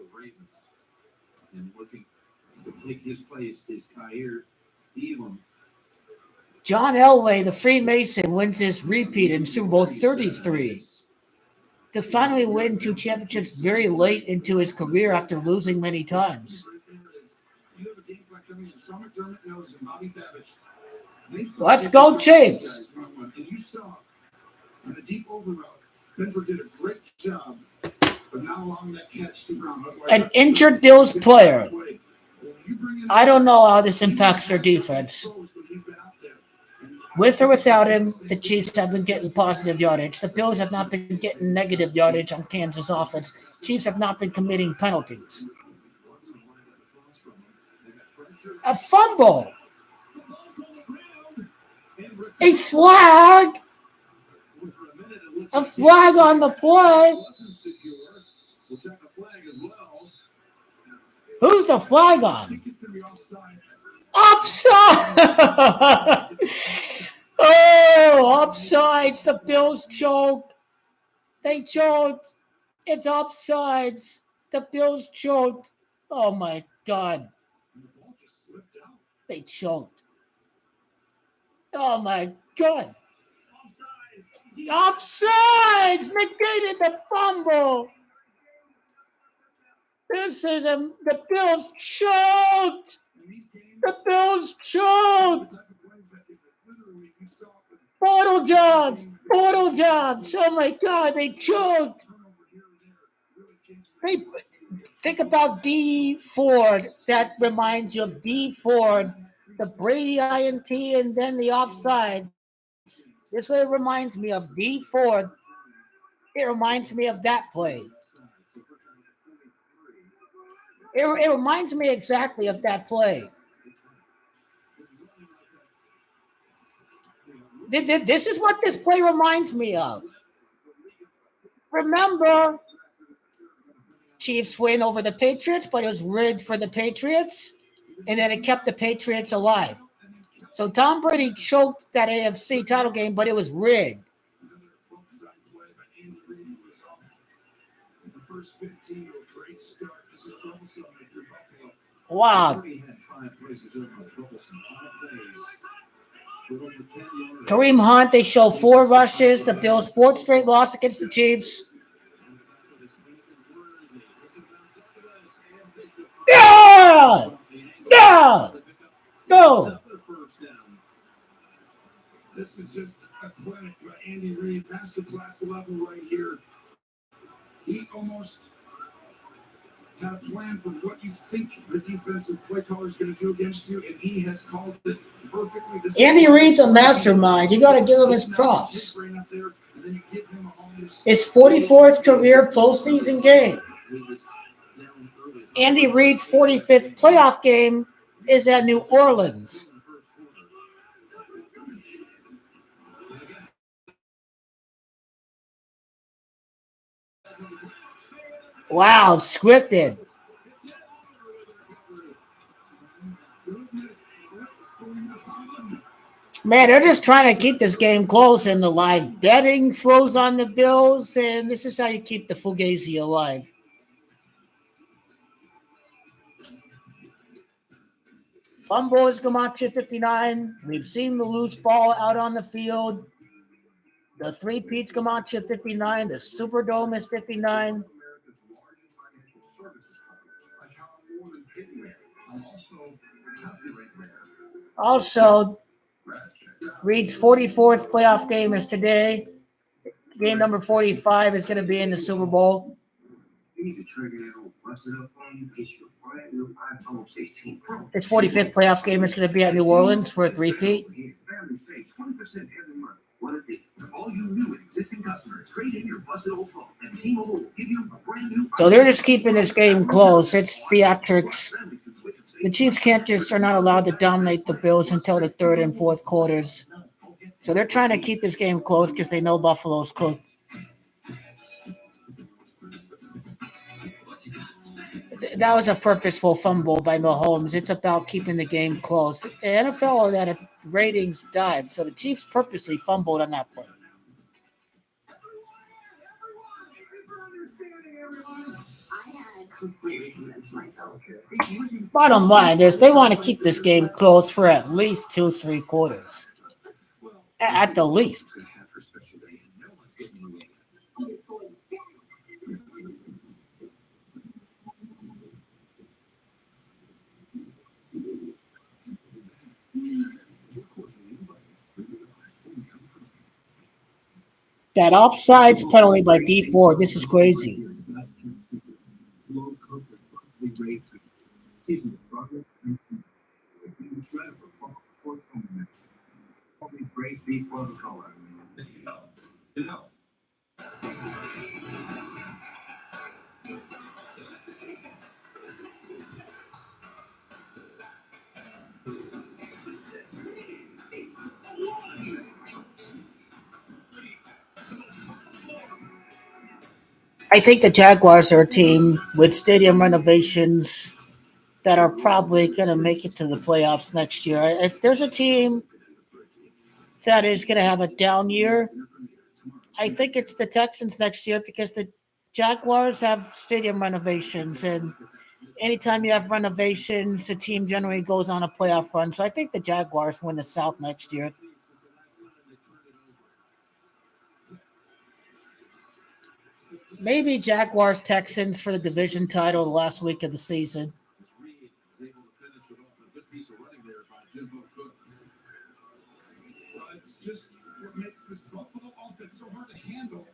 And looking to take his place is Khair Elam. John Elway, the Freemason, wins his repeat in Super Bowl 33 to finally win 2 championships very late into his career after losing many times. Let's go, Chiefs. And you saw on the deep overroute, Benford did a great job of not allowing that catch to ground. An injured Bills player. I don't know how this impacts their defense. With or without him, the Chiefs have been getting positive yardage. The Bills have not been getting negative yardage on Kansas offense. Chiefs have not been committing penalties. A fumble. A flag. A flag on the play. Who's the flag on? Offside! Oh, offsides. The Bills choked. They choked. It's offsides. The Bills choked. Oh, my God. They choked. Oh, my God. Offsides! Negated the fumble. The Bills choked. The Bills choked. Portal jobs. Oh my God, they choked. Hey, think about D Ford. That reminds you of D Ford, the Brady INT, and then the offside. This way it reminds me of D Ford. It reminds me of that play. It reminds me exactly of that play. This is what this play reminds me of. Remember, Chiefs win over the Patriots, but it was rigged for the Patriots, and then it kept the Patriots alive. So Tom Brady choked that AFC title game, but it was rigged. Wow. Kareem Hunt, they show 4 rushes. The Bills' 4th straight loss against the Chiefs. Yeah! Yeah! No! This is just a clinic by Andy Reid, masterclass level right here. He almost had a plan for what you think the defensive play caller is going to do against you, and he has called it perfectly. Andy Reid's a mastermind. You got to give him his props. His 44th career postseason game. Andy Reid's 45th playoff game is at New Orleans. Wow, scripted. Man, they're just trying to keep this game close, and the live betting flows on the Bills, and this is how you keep the Fugazi alive. Fumble is Camacho 59. We've seen the loose ball out on the field. The 3-peat's Camacho 59. The Superdome is 59. Also, Reed's 44th playoff game is today. Game number 45 is going to be in the Super Bowl. His 45th playoff game is going to be at New Orleans for a 3-peat. So they're just keeping this game close. It's theatrics. The Chiefs are not allowed to dominate the Bills until the 3rd and 4th quarters. So they're trying to keep this game close because they know Buffalo's cooked. That was a purposeful fumble by Mahomes. It's about keeping the game close. The NFL had a ratings dive, so the Chiefs purposely fumbled on that play. Bottom line is they want to keep this game close for at least 2-3 quarters. At the least. That offsides penalty by D4. This is crazy. I think the Jaguars are a team with stadium renovations that are probably going to make it to the playoffs next year. If there's a team that is going to have a down year, I think it's the Texans next year because the Jaguars have stadium renovations, and anytime you have renovations, the team generally goes on a playoff run. So I think the Jaguars win the South next year. Maybe Jaguars Texans for the division title the last week of the season. It's just what makes this Buffalo offense so hard to handle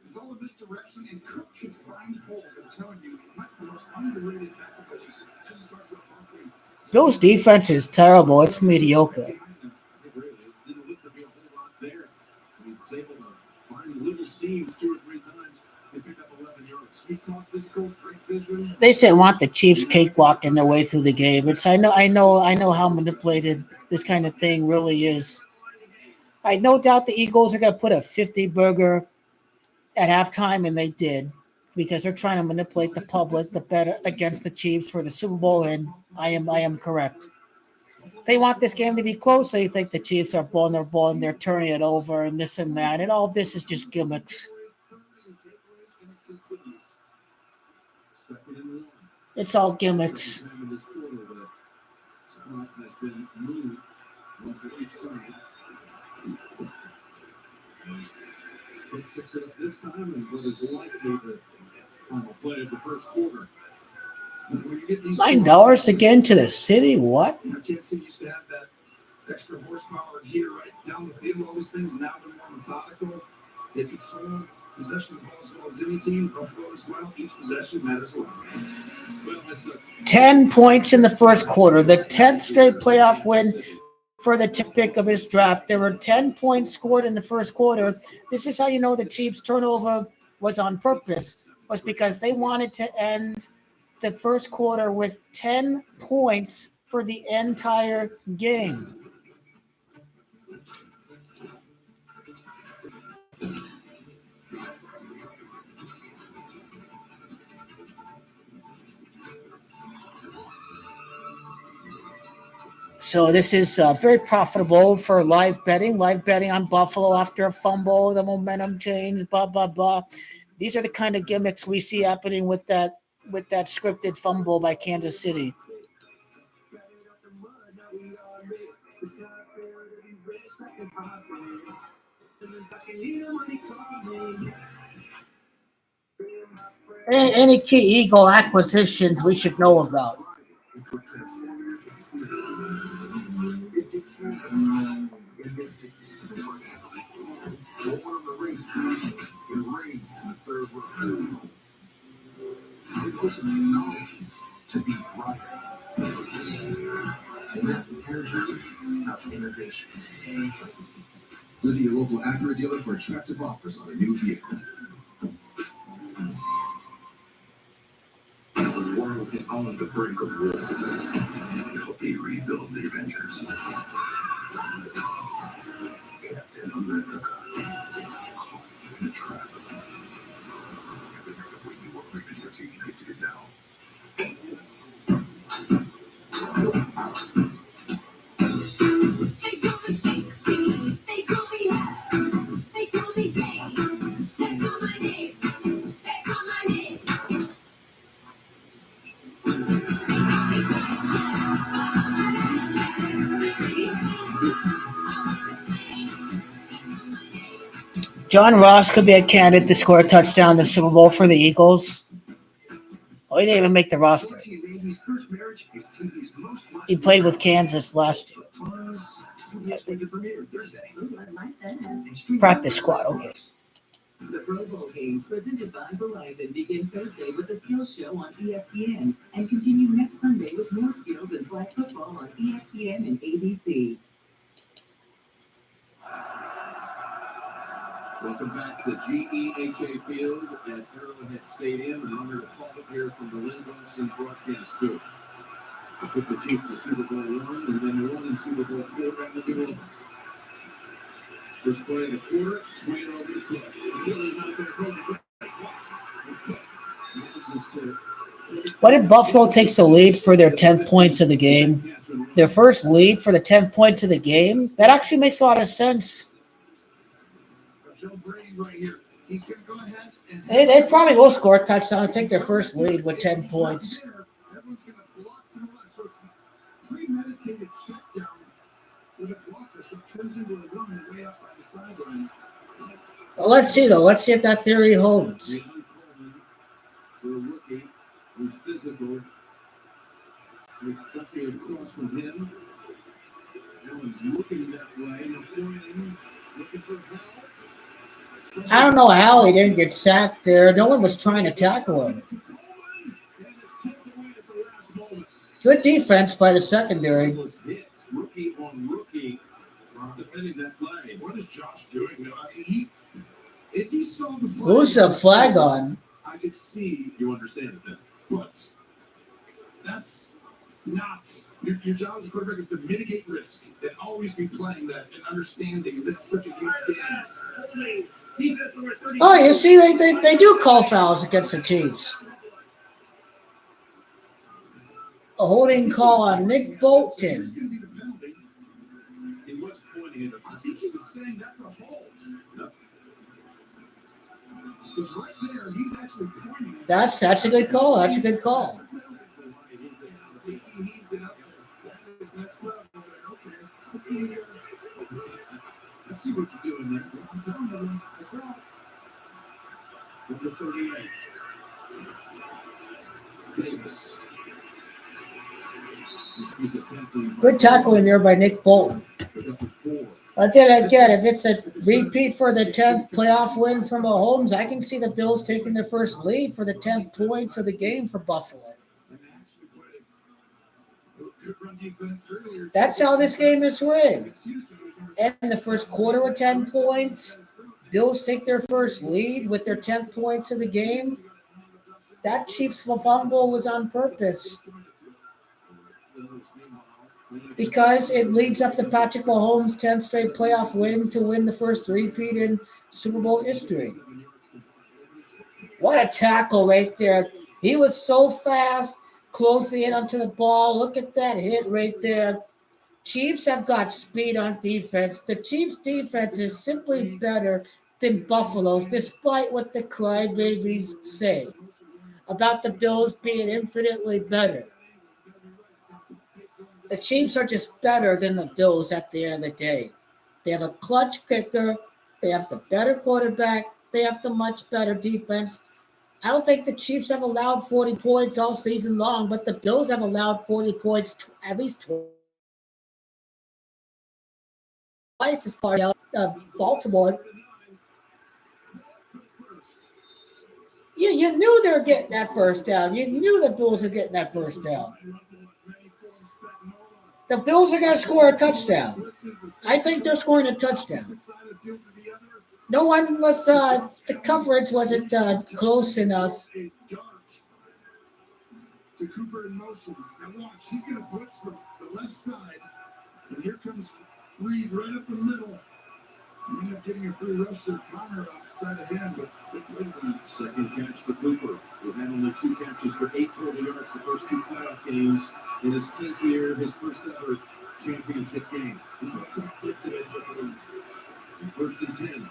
is all the misdirection, and Cook can find holes. I'm telling you, the most underrated back of the league. Bill's defense is terrible. It's mediocre. Didn't look to be a whole lot there. He was able to find little seams 2 or 3 times. They picked up 11 yards. They say want the Chiefs cakewalking their way through the game. I know how manipulated this kind of thing really is. I no doubt the Eagles are going to put a 50 burger at halftime, and they did, because they're trying to manipulate the public to bet against the Chiefs for the Super Bowl, and I am correct. They want this game to be close. They think the Chiefs are blowing their ball and they're turning it over and this and that, and all this is just gimmicks. It's all gimmicks. Picks it up this time, and what is likely the final play of the first quarter. $9 again to the city? What? Kansas City used to have that extra horsepower here, right down the field, all these things. Now they're more methodical. They control possession of the ball as well as any team. Buffalo as well. Each possession matters a lot. Well, 10 points in the first quarter. The 10th straight playoff win for the 10th pick of his draft. There were 10 points scored in the first quarter. This is how you know the Chiefs' turnover was on purpose, was because they wanted to end the first quarter with 10 points for the entire game. So this is very profitable for live betting. Live betting on Buffalo after a fumble, the momentum change, blah, blah, blah. These are the kind of gimmicks we see happening with that scripted fumble by Kansas City. Any key Eagle acquisition we should know about? It pushes technology to be brighter. And that's the energy of innovation. Visit your local Acura dealer for attractive offers on a new vehicle. The world is on the brink of war. Help me rebuild the Avengers. Captain America. Caught in a trap. It is now. They call me Stacy, they call me Hell, they call me Jane. That's not my name, that's not my name. John Ross could be a candidate to score a touchdown in the Super Bowl for the Eagles. Oh, he didn't even make the roster. He played with Kansas last year. Practice squad, okay. The Pro Bowl games presented by Verizon begin Thursday with the Skills Show on ESPN and continue next Sunday with more skills and flag football on ESPN and ABC. Welcome back to GEHA Field at Arrowhead Stadium. An honor to call it here from the Lynn Wilson broadcast booth. They took the Chiefs to Super Bowl I, and then won in Super Bowl IV down the New Orleans. First play of the quarter, swing over the club. What did Buffalo takes the lead for their 10 points of the game? Their first lead for the 10 points of the game? That actually makes a lot of sense. They probably will score a touchdown and take their first lead with 10 points. Premeditated check down with a blocker, so it turns into a run way up by the sideline. Well, let's see, though. Let's see if that theory holds. For a rookie who's physical, with Duffy across from him. Allen's looking that way, pointing, looking for help. I don't know how he didn't get sacked there. No one was trying to tackle him. Good defense by the secondary. Rookie on rookie, defending that play. What is Josh doing? If he saw the flag, Who's the flag on? I could see. You understand it then. But that's not your job as a quarterback is to mitigate risk and always be playing that and understanding this is such a huge game. Oh, you see, they do call fouls against the Chiefs. A holding call on Nick Bolton. There's going to be the penalty. He was pointing at I think he was saying that's a hold. Because right there, he's actually pointing. That's a good call. That's a good call. He heaved it up there. That is next level there. Okay. I see you there. I see what you're doing there. I'm telling you, I saw it. Number 38. Davis. He's attempting. Good tackling there by Nick Bolton. Number 4. But then again, if it's a repeat for the 10th playoff win for Mahomes, I can see the Bills taking their first lead for the 10th points of the game for Buffalo. That's how this game is rigged. And in the first quarter with 10 points, Bills take their first lead with their 10th points of the game. That Chiefs fumble was on purpose because it leads up to Patrick Mahomes' 10th straight playoff win to win the first repeat in Super Bowl history. What a tackle right there. He was so fast, closing in onto the ball. Look at that hit right there. Chiefs have got speed on defense. The Chiefs' defense is simply better than Buffalo's, despite what the crybabies say about the Bills being infinitely better. The Chiefs are just better than the Bills at the end of the day. They have a clutch kicker. They have the better quarterback. They have the much better defense. I don't think the Chiefs have allowed 40 points all season long, but the Bills have allowed 40 points at least twice as far as Baltimore. You knew they were getting that first down. You knew the Bills were getting that first down. The Bills are going to score a touchdown. I think they're scoring a touchdown. No one was, the coverage wasn't close enough. To Cooper in motion. Now watch, he's going to blitz from the left side. And here comes Reed right up the middle. He ended up getting a free rusher, Connor outside of him, but it wasn't. Second catch for Cooper, who had only 2 catches for 8 total yards the first 2 playoff games. In his 10th year, his first ever championship game. He's not going to get to it. First and 10.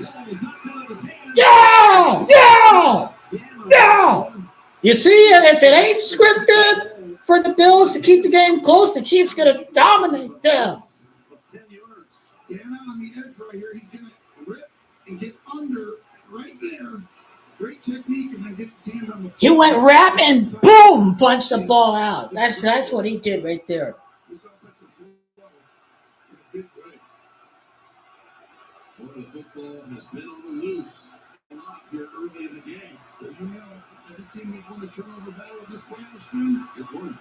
Ball was knocked out of his hand. Yeah! You see, if it ain't scripted for the Bills to keep the game close, the Chiefs going to dominate them. 10 yards. Dan out on the edge right here. He's going to rip and get under right there. Great technique, and then gets his hand on the. He went wrap and boom, punched the ball out. That's what he did right there. This offensive flow is a big way. Well, the football has been on the loose a lot here early in the game. But you know, every team has won the turnover battle of this playoff stream. It's won.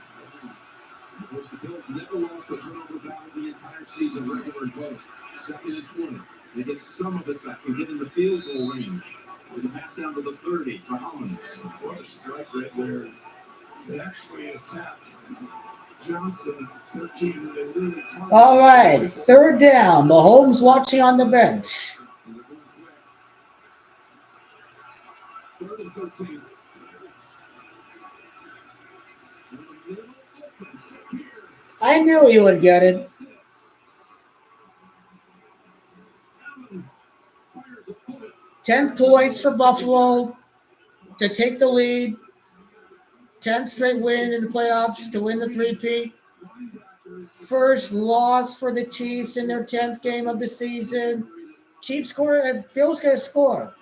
Of course, the Bills never lost a turnover battle the entire season, regular and close. 2nd and 20. They get some of it back and get in the field goal range. With the pass down to the 30 to Hollins. What a strike right there. They actually attack Johnson, 13. They really All right, 3rd down. Mahomes watching on the bench. And they're going quick. 3rd and 13. In the middle, open. Shakir. I knew he would get it. 10 points for Buffalo to take the lead. 10th straight win in the playoffs to win the three-peat. First loss for the Chiefs in their 10th game of the season. Chiefs score and Bills going to score.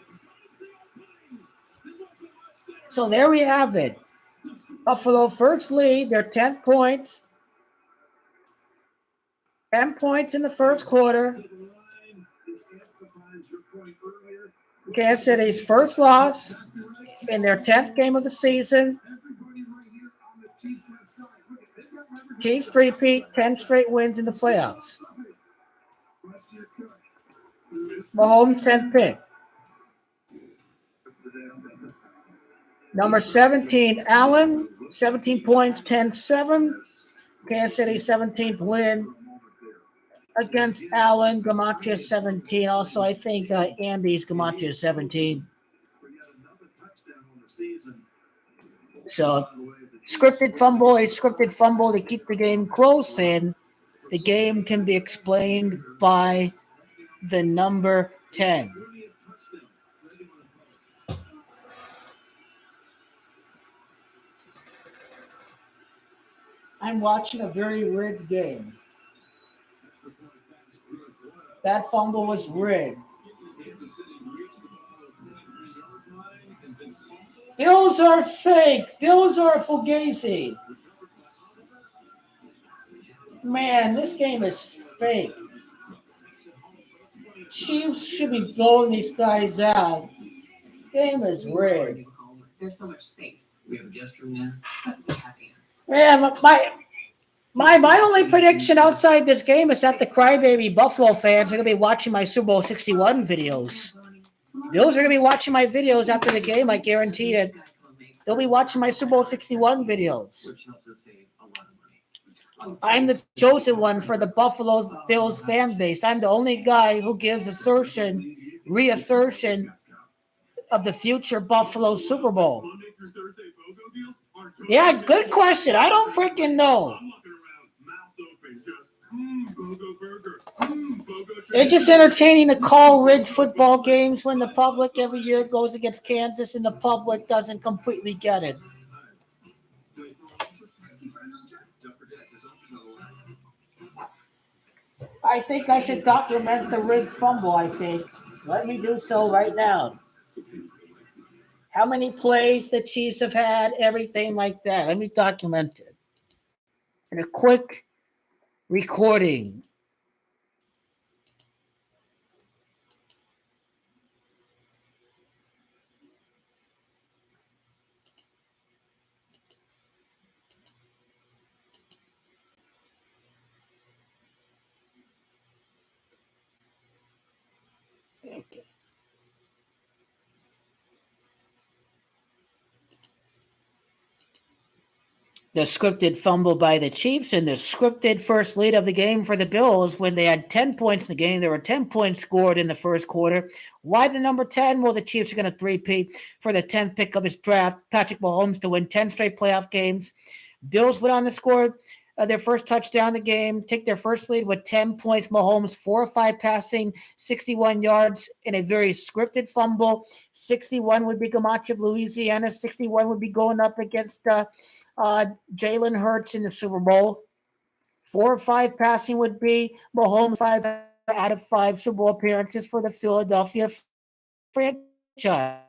So there we have it. Buffalo first lead, their 10th points. 10 points in the first quarter. Kansas City's first loss in their 10th game of the season. Chiefs three-peat, 10 straight wins in the playoffs. Mahomes 10th pick. Number 17, Allen, 17 points, 10-7. Kansas City, 17th win against Allen. Gematria 17. Also, I think Andy's Gematria 17. So, scripted fumble, a scripted fumble to keep the game close, and the game can be explained by the number 10. I'm watching a very rigged game. That fumble was rigged. Bills are fake. Bills are fugazi. Man, this game is fake. Chiefs should be blowing these guys out. Game is rigged. There's so much space. We have a guest room now. Man, my only prediction outside this game is that the crybaby Buffalo fans are going to be watching my Super Bowl 61 videos. Those are going to be watching my videos after the game, I guarantee it. They'll be watching my Super Bowl 61 videos. I'm the chosen one for the Buffalo Bills fan base. I'm the only guy who gives reassertion of the future Buffalo Super Bowl. Yeah, good question. I don't freaking know. It's just entertaining to call rigged football games when the public every year goes against Kansas and the public doesn't completely get it. I think I should document the rigged fumble, I think. Let me do so right now. How many plays the Chiefs have had, everything like that. Let me document it. And a quick recording. Okay. The scripted fumble by the Chiefs and the scripted first lead of the game for the Bills when they had 10 points in the game. There were 10 points scored in the first quarter. Why the number 10? Well, the Chiefs are going to three-peat for the 10th pick of his draft. Patrick Mahomes to win 10 straight playoff games. Bills went on to score their first touchdown of the game, take their first lead with 10 points. Mahomes, 4 of 5 passing, 61 yards in a very scripted fumble. 61 would be Gematria of Louisiana. 61 would be going up against Jalen Hurts in the Super Bowl. 4 of 5 passing would be Mahomes, 5 out of 5 Super Bowl appearances for the Philadelphia franchise.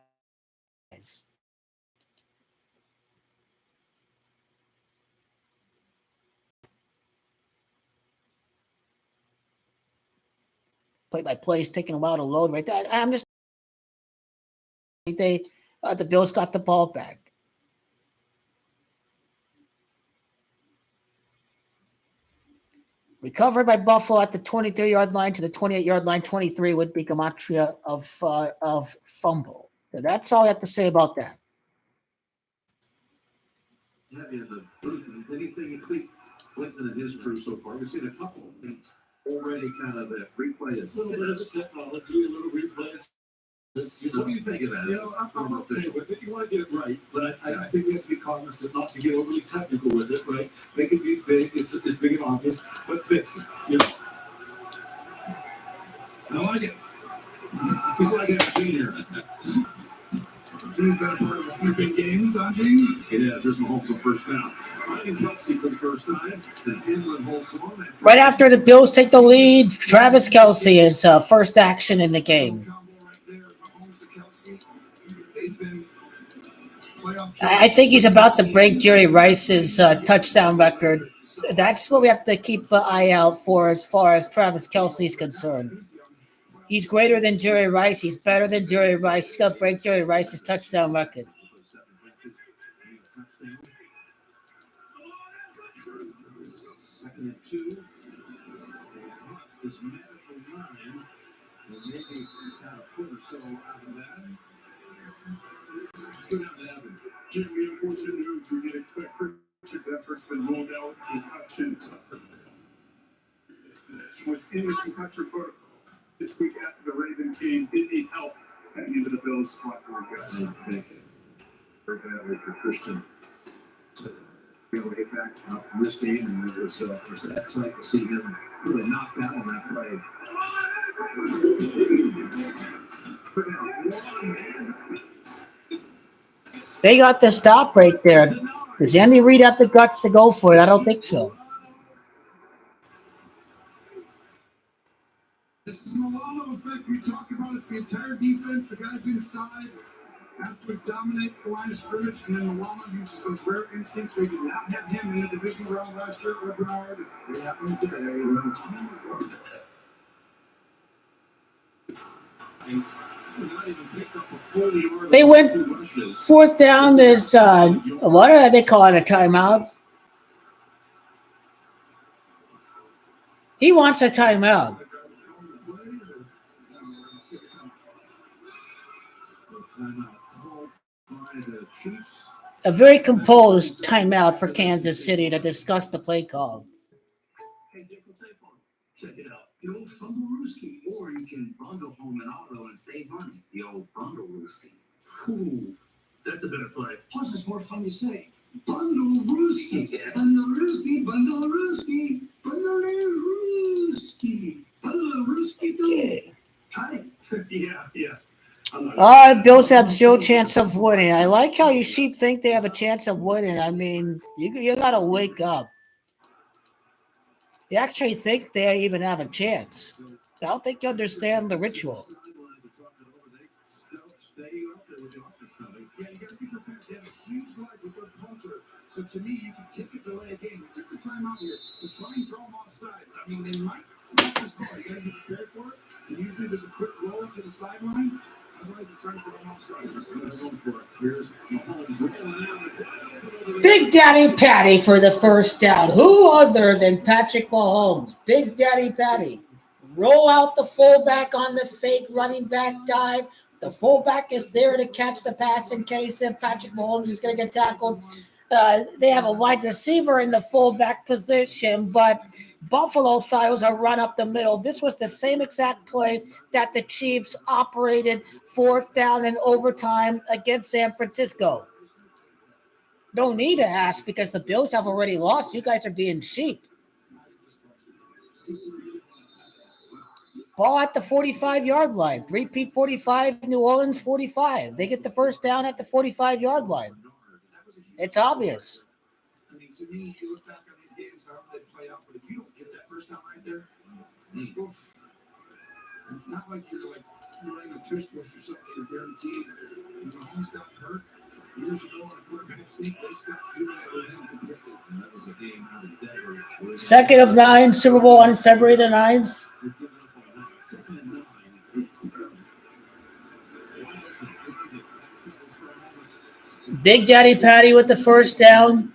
Play-by-play is taking a while to load right there. I'm just the Bills got the ball back. Recovered by Buffalo at the 23-yard line to the 28-yard line. 23 would be Gematria of fumble. So that's all I have to say about that. Yeah, in the booth, anything Clinton and his crew so far, we've seen a couple of things already kind of replay assist. A little bit of technology, a little replay assist. What do you think of that? You know, I'm okay with it. You want to get it right, but I think we have to be cognizant not to get overly technical with it, right? Make it be big, it's big and obvious, but fix it. You know? I like it. We like to have Gene here. Gene's been a part of a few big games, huh, Gene? It has. There's Mahomes on first down. Ryan Kelsey for the first time. And Inland holds on. Right after the Bills take the lead, Travis Kelsey is first action in the game. I think he's about to break Jerry Rice's touchdown record. That's what we have to keep an eye out for as far as Travis Kelsey's concerned. He's greater than Jerry Rice. He's better than Jerry Rice. He's going to break Jerry Rice's touchdown record. Second and 2. This medical line will maybe kind of foot or so out of that. Let's go down to Evan. Jim, the unfortunate news we did expect Christian Effort's been ruled out with concussions. Was in the concussion protocol this week after the Ravens game. Did need help at the end of the Bills' squad work. Very badly for Christian. Be able to get back from this game, and it was excellent to see him really knock down on that play. They got the stop right there. Does Andy Reid have the guts to go for it? I don't think so. This is Milano effect we talk about. It's the entire defense, the guys inside. Absolutely dominate the line of scrimmage, and then Milano uses those rare instincts. They did not have him in the divisional round last year or Bernard. They have him today. They went fourth down. There's what are they calling a timeout? He wants a timeout. A very composed timeout for Kansas City to discuss the play call. Check it out. The old Bundle-Rooski. Or you can bundle home and auto and save money. The old Bundle-Rooski. Ooh, that's a better play. Plus, it's more fun to say. Bundle-Rooski. Yeah. Bundle-Rooski. Bundle-Rooski. Bundle-Rooski. Bundle-Rooski. Okay. Try it. Yeah. Bills have zero chance of winning. I like how you sheep think they have a chance of winning. I mean, you got to wake up. You actually think they even have a chance. I don't think you understand the ritual. Yeah, you got to be prepared to have a huge leg with their punter. So to me, you can kick a delay a game. You took the time out here to try and throw them off sides. I mean, they might snap this ball. You got to be prepared for it. And usually there's a quick roll to the sideline. Otherwise, they're trying to throw them off sides. They're going for it. Here's Mahomes rolling out. Big Daddy Patty for the first down. Who other than Patrick Mahomes? Big Daddy Patty. Roll out the fullback on the fake running back dive. The fullback is there to catch the pass in case if Patrick Mahomes is going to get tackled. They have a wide receiver in the fullback position, but Buffalo thought it was a run up the middle. This was the same exact play that the Chiefs operated fourth down in overtime against San Francisco. No need to ask because the Bills have already lost. You guys are being sheep. Ball at the 45-yard line. Repeat 45, New Orleans 45. They get the first down at the 45-yard line. It's obvious. I mean, to me, you look back on these games, however they play out, but if you don't get that first down right there, it's not like you're running a tush push or something. You're guaranteed. When Mahomes got hurt years ago on a quarterback sneak, they stopped doing it with him completely. And that was a game out of Denver. Second of 9, Super Bowl on February the 9th. Second and 9. Big Daddy Patty with the first down.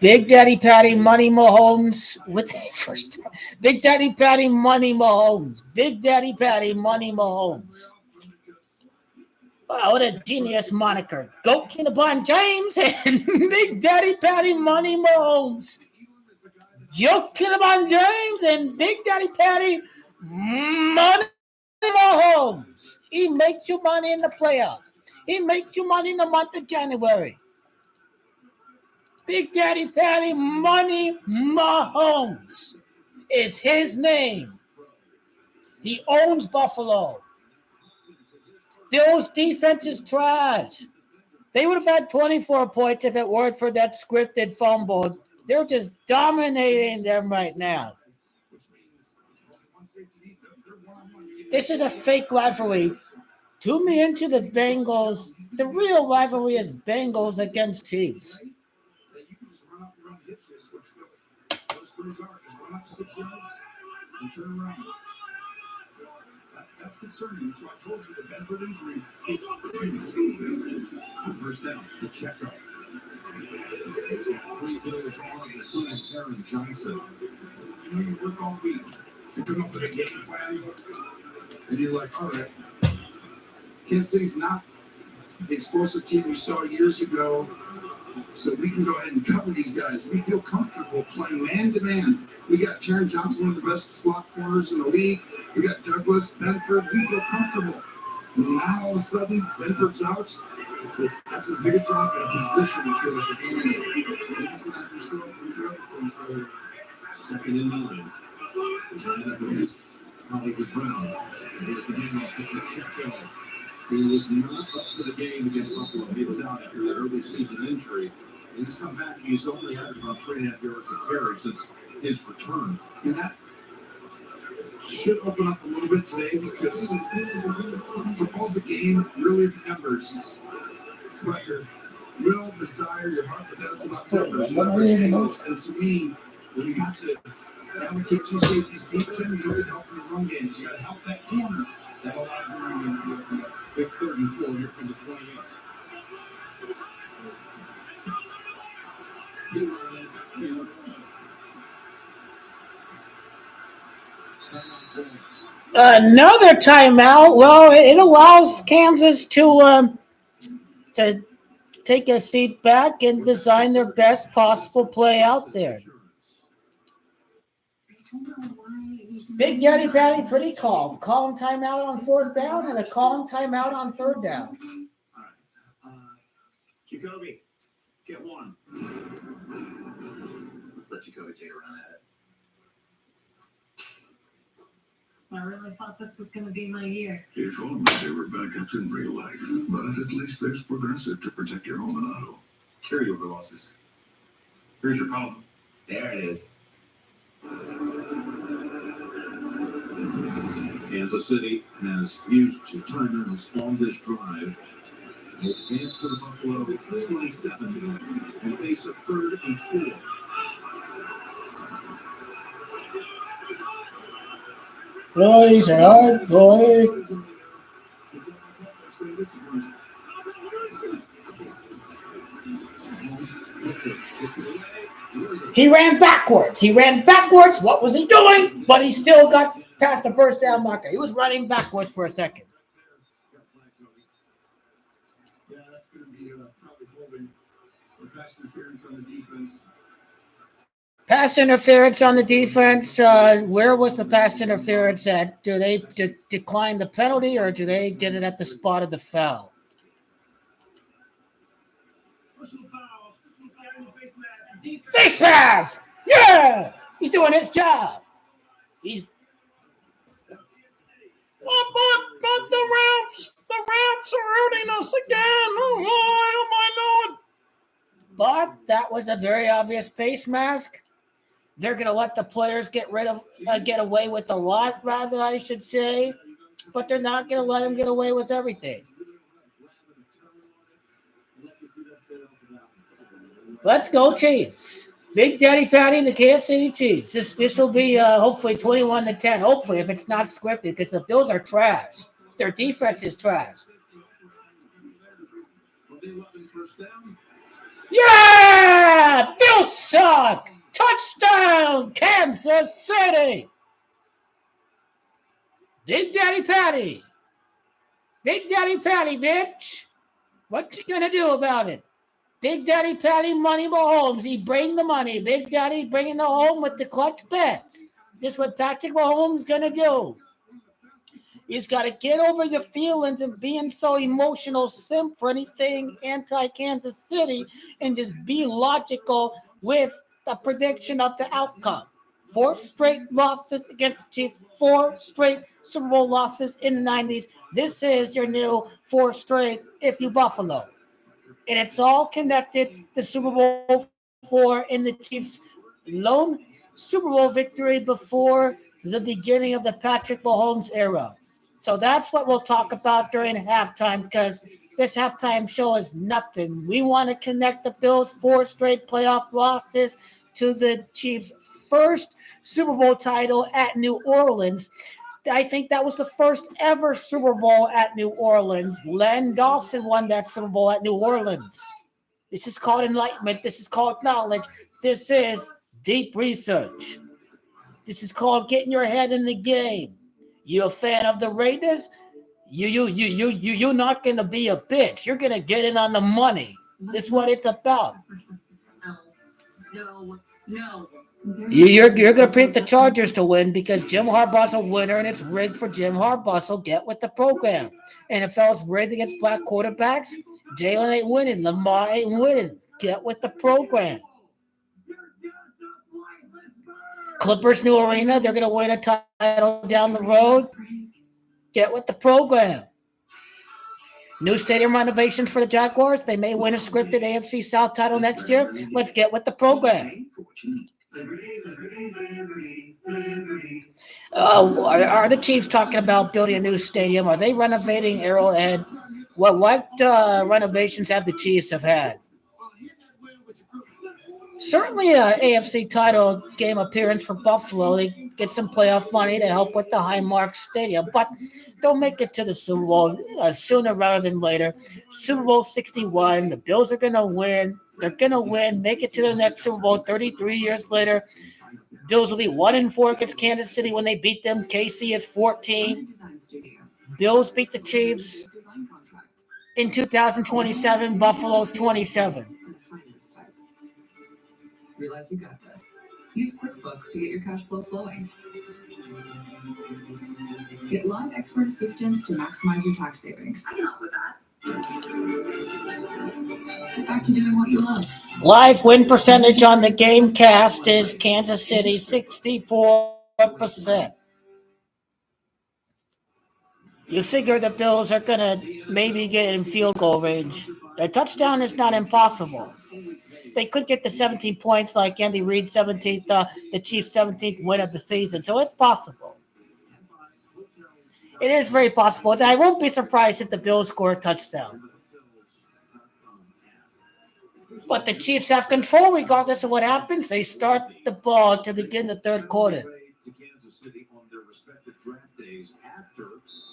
Big Daddy Patty, Money Mahomes with the first down. Big Daddy Patty, Money Mahomes. Big Daddy Patty, Money Mahomes. Wow, what a genius moniker. Goat LeBron James and Big Daddy Patty, Money Mahomes. Joke LeBron James and Big Daddy Patty, Money Mahomes. He makes you money in the playoffs. He makes you money in the month of January. Big Daddy Patty, Money Mahomes is his name. He owns Buffalo. Bills defense is trash. They would have had 24 points if it weren't for that scripted fumble. They're just dominating them right now. This is a fake rivalry. Tune me into the Bengals. The real rivalry is Bengals against Chiefs. That's concerning. So I told you the Bedford injury is first down. The checkup. 3 Bills on, including Karen Johnson. You know, you work all week to come up with a game plan, and you're like, all right, Kansas City's not the explosive team we saw years ago. So we can go ahead and cover these guys. We feel comfortable playing man-to-man. We got Taron Johnson, one of the best slot corners in the league. We got Douglas, Benford. We feel comfortable. And now all of a sudden, Benford's out. That's as big a drop in a position we feel like it's in. He's going to have to show up and do other things later. 2nd and 9. Is Hollywood Brown. And here's the handoff to Pacheco. He was not up for the game against Buffalo. He was out after that early season injury. He's come back. He's only had about 3.5 yards a carry since his return. And that should open up a little bit today because football's a game really of numbers. It's about your will, desire, your heart, but that's about numbers. And to me, when you have to allocate 2 safeties deep, Jim, you need help in the run games. You got to help that corner. That allows the run game to be open up. Big 3rd and 4 here from the 28. Another timeout. Well, it allows Kansas to take a seat back and design their best possible play out there. Big Daddy Patty, pretty calm. Calm timeout on 4th down and a calm timeout on 3rd down. All right. Jacoby, get one. Let's let Jacoby take a run at it. I really thought this was going to be my year. If only there were backups in real life, but at least there's Progressive to protect your home and auto. Carryover losses. Here's your problem. There it is. Kansas City has used 2 timeouts on this drive. They advance to the Buffalo 27 and face a 3rd and 4. Boys, hard boy. He ran backwards. What was he doing? But he still got past the 1st down marker. He was running backwards for a second. Yeah, that's going to be probably holding or pass interference on the defense. Pass interference on the defense. Where was the pass interference at? Do they decline the penalty or do they get it at the spot of the foul? Face mask! Yeah! He's doing his job. He's... But the ramps are hurting us again. Oh my Lord. But that was a very obvious face mask. They're going to let the players get away with a lot, rather, I should say. But they're not going to let them get away with everything. Let's go, Chiefs. Big Daddy Patty and the Kansas City Chiefs. This will be hopefully 21-10. Hopefully, if it's not scripted, because the Bills are trash. Their defense is trash. Yeah! Bills suck! Touchdown, Kansas City! Big Daddy Patty. Big Daddy Patty, bitch. What you gonna do about it? Big Daddy Patty, money Mahomes. He bring the money. Big Daddy bringing the home with the clutch bets. This is what Patrick Mahomes gonna do. He's got to get over your feelings and being so emotional, simp for anything anti-Kansas City, and just be logical with the prediction of the outcome. 4 straight losses against the Chiefs, 4 straight Super Bowl losses in the 90s. This is your new 4 straight if you Buffalo. And it's all connected to Super Bowl 4 in the Chiefs' lone Super Bowl victory before the beginning of the Patrick Mahomes era. So that's what we'll talk about during halftime, because this halftime show is nothing. We want to connect the Bills' 4 straight playoff losses to the Chiefs' first Super Bowl title at New Orleans. I think that was the first ever Super Bowl at New Orleans. Len Dawson won that Super Bowl at New Orleans. This is called enlightenment. This is called knowledge. This is deep research. This is called getting your head in the game. You a fan of the Raiders? You're not gonna be a bitch. You're gonna get in on the money. This is what it's about. No. You're gonna predict the Chargers to win because Jim Harbaugh's a winner and it's rigged for Jim Harbaugh. So get with the program. NFL's rigged against black quarterbacks. Jalen ain't winning. Lamar ain't winning. Get with the program. Clippers new arena. They're gonna win a title down the road. Get with the program. New stadium renovations for the Jaguars. They may win a scripted AFC South title next year. Let's get with the program. Are the Chiefs talking about building a new stadium? Are they renovating Arrowhead? What renovations have the Chiefs have had? Certainly an AFC title game appearance for Buffalo. They get some playoff money to help with the Highmark Stadium, but they'll make it to the Super Bowl sooner rather than later. Super Bowl 61, the Bills are going to win. They're going to win, make it to the next Super Bowl 33 years later. Bills will be 1-4 against Kansas City when they beat them. KC is 14. Bills beat the Chiefs in 2027. Buffalo's 27. Realize you got this. Use QuickBooks to get your cash flow flowing. Get live expert assistance to maximize your tax savings. I can help with that. Get back to doing what you love. Live win percentage on the game cast is Kansas City 64%. You figure the Bills are going to maybe get in field goal range. A touchdown is not impossible. They could get the 17 points like Andy Reid 17th, the Chiefs 17th win of the season. So it's possible. It is very possible. I won't be surprised if the Bills score a touchdown. But the Chiefs have control regardless of what happens. They start the ball to begin the third quarter.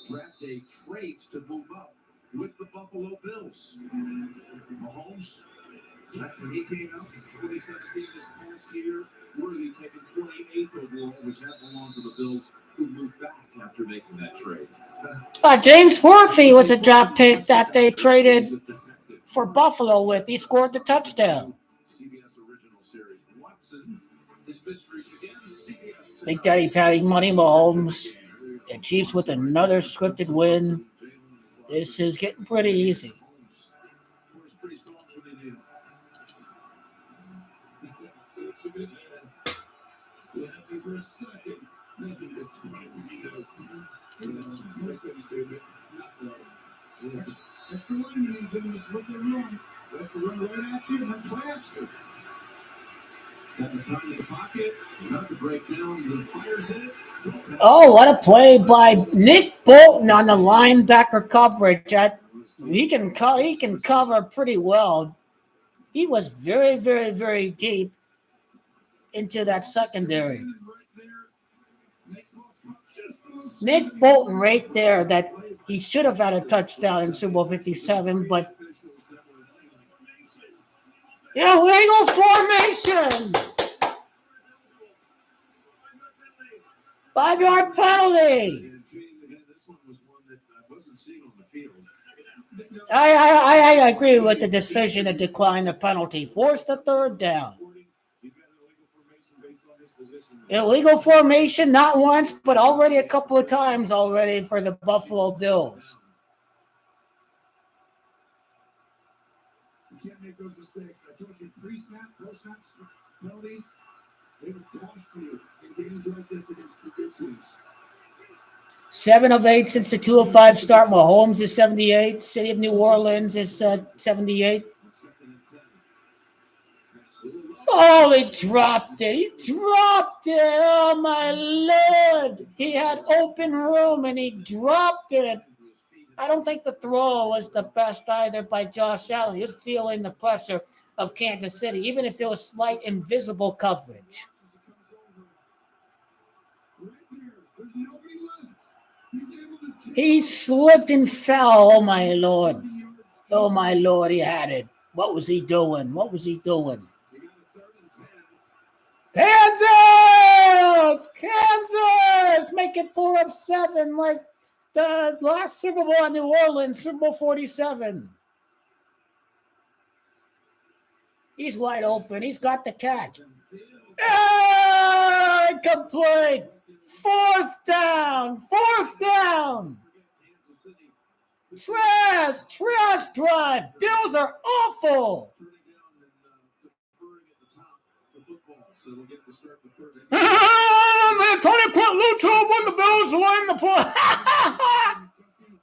Draft day trades to move up with the Buffalo Bills. Mahomes, when he came out in 2017 this past year, Worthy taking 28th overall, which had belonged to the Bills, who moved back after making that trade. James Worthy was a draft pick that they traded for Buffalo with. He scored the touchdown. Big Daddy Patty Money Mahomes. The Chiefs with another scripted win. This is getting pretty easy. Extra line innings in this what they run. They have to run right at you and then play action. Got the time in the pocket. About to break down. The fires it. Oh, what a play by Nick Bolton on the linebacker coverage. He can cover pretty well. He was very, very, very deep into that secondary. Nick Bolton right there, that he should have had a touchdown in Super Bowl 57, but yeah, wiggle formation. 5-yard penalty. I agree with the decision to decline the penalty. Force the third down. Illegal formation, not once, but already a couple of times already for the Buffalo Bills. You can't make those mistakes. I told you pre-snap, post-snap penalties, they would cost you in games like this against two good teams. 7 of 8 since the 205 start. Mahomes is 78. City of New Orleans is 78. Oh, he dropped it. He dropped it. Oh, my Lord. He had open room, and he dropped it. I don't think the throw was the best either by Josh Allen. He was feeling the pressure of Kansas City, even if it was slight invisible coverage. He slipped and fell. Oh, my Lord. Oh, my Lord, he had it. What was he doing? What was he doing? Kansas! Kansas! Make it 4 of 7 like the last Super Bowl in New Orleans, Super Bowl 47. He's wide open. He's got the catch. Incomplete. Fourth down. Trash drive. Bills are awful. Man, Tony Luto won the Bills won the play.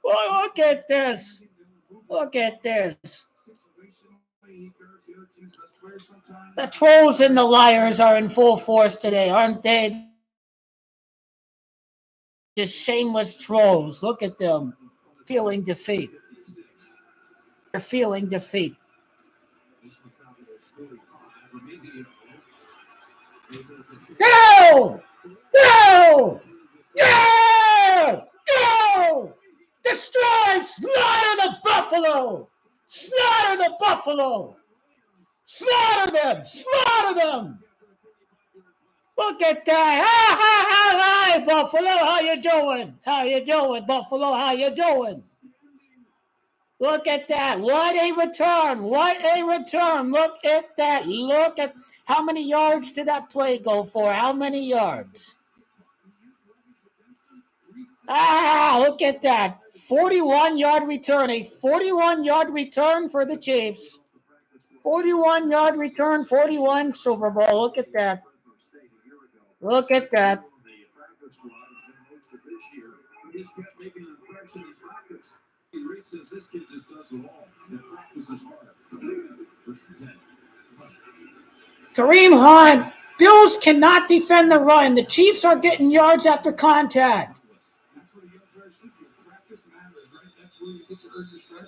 Well, look at this. The trolls and the liars are in full force today, aren't they? Just shameless trolls. Look at them. Feeling defeat. They're feeling defeat. No! Destroy! Slaughter the Buffalo! Slaughter them! Look at that! Hi, Buffalo! How you doing, Buffalo? How you doing? Look at that! What a return! Look at that! Look at how many yards did that play go for? How many yards? Look at that! 41-yard return. A 41-yard return for the Chiefs. 41-yard return, 41 Super Bowl. Look at that. Kareem Hunt. Bills cannot defend the run. The Chiefs are getting yards after contact.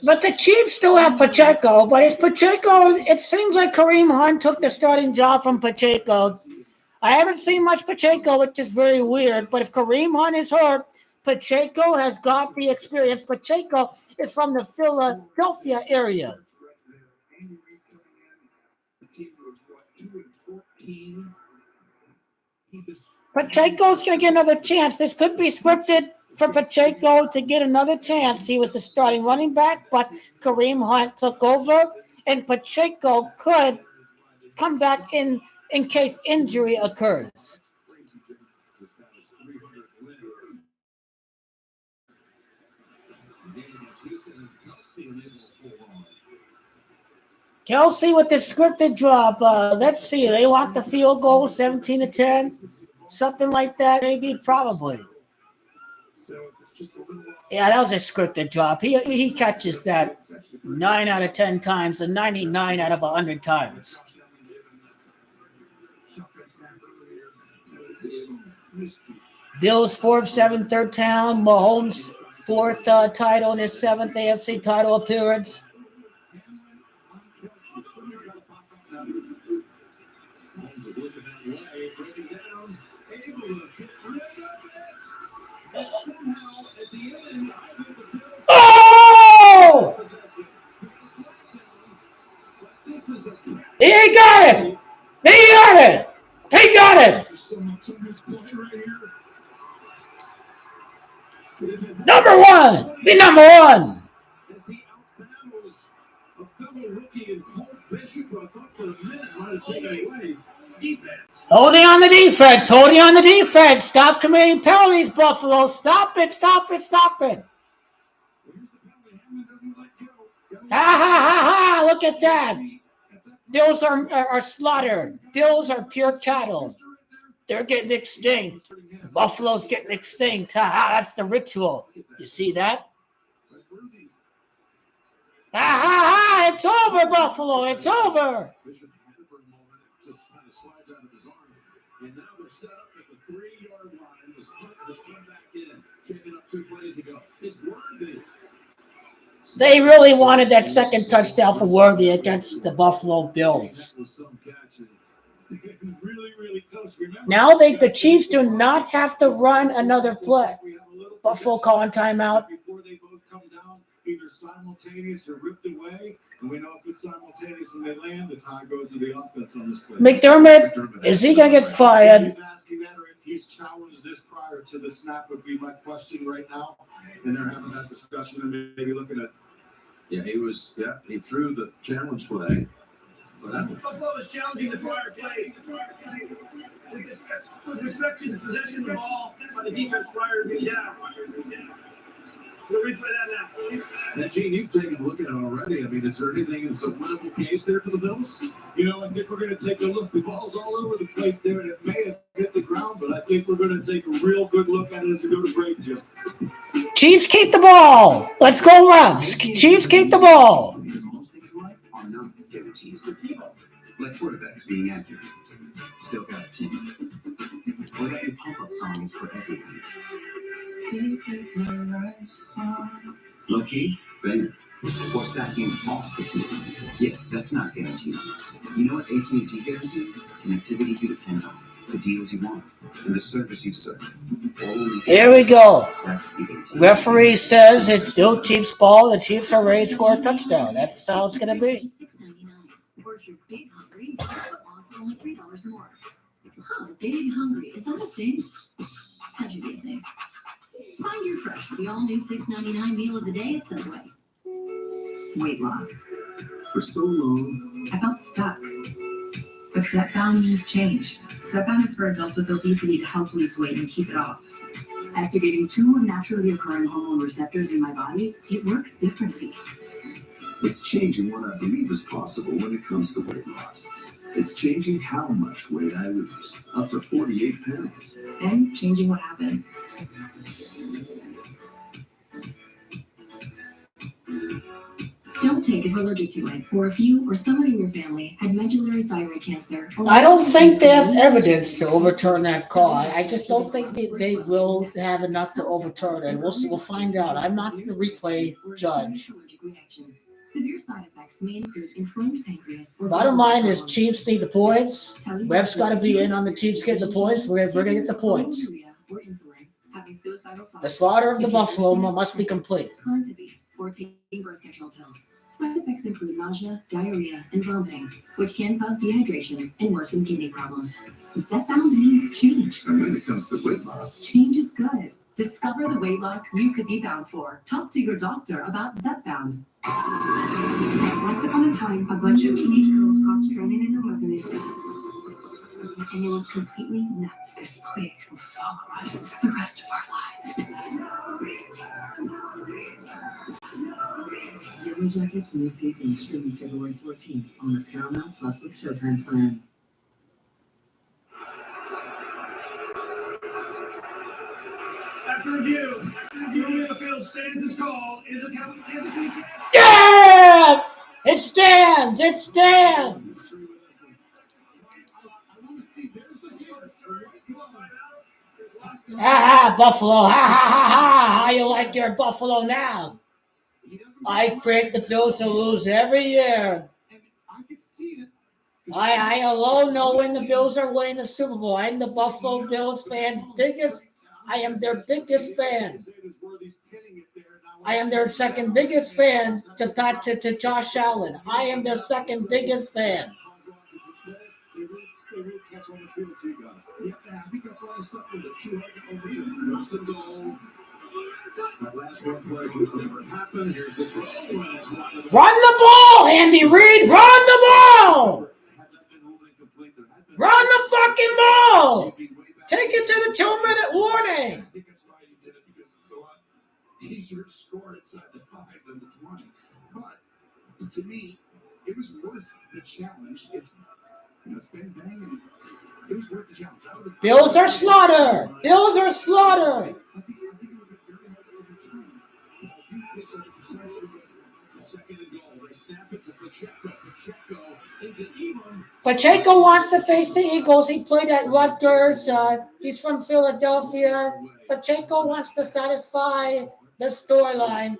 But the Chiefs still have Pacheco. But it's Pacheco. It seems like Kareem Hunt took the starting job from Pacheco. I haven't seen much Pacheco, which is very weird. But if Kareem Hunt is hurt, Pacheco has got the experience. Pacheco is from the Philadelphia area. Pacheco's going to get another chance. This could be scripted for Pacheco to get another chance. He was the starting running back, but Kareem Hunt took over, and Pacheco could come back in case injury occurs. Kelsey with the scripted drop. Let's see. They want the field goal, 17-10, something like that. Maybe, probably. Yeah, that was a scripted drop. He catches that 9 out of 10 times and 99 out of 100 times. Bills 4-7 third down. Mahomes fourth title in his 7th AFC title appearance. Oh! He got it! Number one! Be number one! Holding on the defense. Stop committing penalties, Buffalo. Stop it. Look at that. Bills are slaughtered. Bills are pure cattle. They're getting extinct. Buffalo's getting extinct. That's the ritual. You see that? It's over, Buffalo. It's over. And now they're set up at the 3-yard line. This Hunt has come back in, shaking up 2 plays ago. It's Worthy. They really wanted that second touchdown for Worthy against the Buffalo Bills. Now the Chiefs do not have to run another play. Buffalo calling timeout. Either simultaneous or ripped away, and we know if it's simultaneous when they land, the tie goes to the offense on this play. McDermott, is he going to get fired? He's asking that, or if he's challenged this prior prior to the snap would be my question right now. And they're having that discussion and maybe looking at. Yeah, he threw the challenge flag. But Buffalo is challenging the prior play. With respect to the possession of the ball by the defense prior to being down. We'll replay that now. Now, Gene, you've taken a look at it already. I mean, is there anything that's a winnable case there for the Bills? You know, I think we're going to take a look. The ball's all over the place there, and it may have hit the ground, but I think we're going to take a real good look at it as we go to break, Jim. Chiefs keep the ball. Let's go, Rams. Chiefs keep the ball. Because most things in life are not guarantees. Like quarterbacks being accurate. Still got a team. Or that your pump-up songs for everyone. Low key, banger. Or sacking off the field. Yeah, that's not guaranteed. You know what AT&T guarantees? Connectivity you depend on, the deals you want, and the service you deserve. Here we go. That's the AT&T. Referee says it's still Chiefs ball. The Chiefs are ready to score a touchdown. That's how it's going to be. Or if you're big hungry, football for only $3 more. Huh, big hungry. Is that a thing? That should be a thing. Find your fresh, the all-new $6.99 meal of the day at Subway. Weight loss. For so long, I felt stuck. But Zepbound means change. Zepbound is for adults with obesity to help lose weight and keep it off. Activating 2 naturally occurring hormone receptors in my body, it works differently. it's changing what I believe is possible when it comes to weight loss. It's changing how much weight I lose, up to 48 pounds. And changing what happens. Don't take if allergic to it, or if you or someone in your family had medullary thyroid cancer. I don't think they have evidence to overturn that call. I just don't think they will have enough to overturn it. We'll find out. I'm not the replay judge. Severe side effects may include inflamed pancreas. Bottom line is Chiefs need the points. Ref's got to be in on the Chiefs getting the points. We're going to get the points. The slaughter of the buffalo must be complete. Or taking birth control pills. Side effects include nausea, diarrhea, and vomiting, which can cause dehydration and worsen kidney problems. Zepbound means change. And when it comes to weight loss, Change is good. Discover the weight loss you could be bound for. Talk to your doctor about Zepbound. Once upon a time, a bunch of teenage girls got stranded in the wilderness, and they were completely nuts. This place will follow us for the rest of our lives. Yellow Jackets new season streaming February 14th on the Paramount Plus with Showtime plan. After review, the only on the field stands his call is a Kansas City catch. Yeah! It stands! It stands! Ha ha, Buffalo! Ha ha ha ha! How you like your Buffalo now? I predict the Bills to lose every year. I alone know when the Bills are winning the Super Bowl. I'm the Buffalo Bills fans' biggest. I am their biggest fan. I am their second biggest fan to Josh Allen. I am their second biggest fan. Yeah, I think that's why I stuck with it. 200 over first and goal. That last one play was never happened. Here's the throw. Run the ball, Andy Reid. Run the ball. Run the fucking ball. Take it to the 2-minute warning. I think that's why he did it, because it's a lot easier to score inside the 5 than the 20. But to me, it was worth the challenge. It's bang bang, and it was worth the challenge. Bills are slaughtered. Bills are slaughtered. I think it would have been very hard to overturn. But I do think that essentially the second and goal, they snap it to Pacheco. Pacheco into Elam. Pacheco wants to face the Eagles. He played at Rutgers. He's from Philadelphia. Pacheco wants to satisfy the storyline.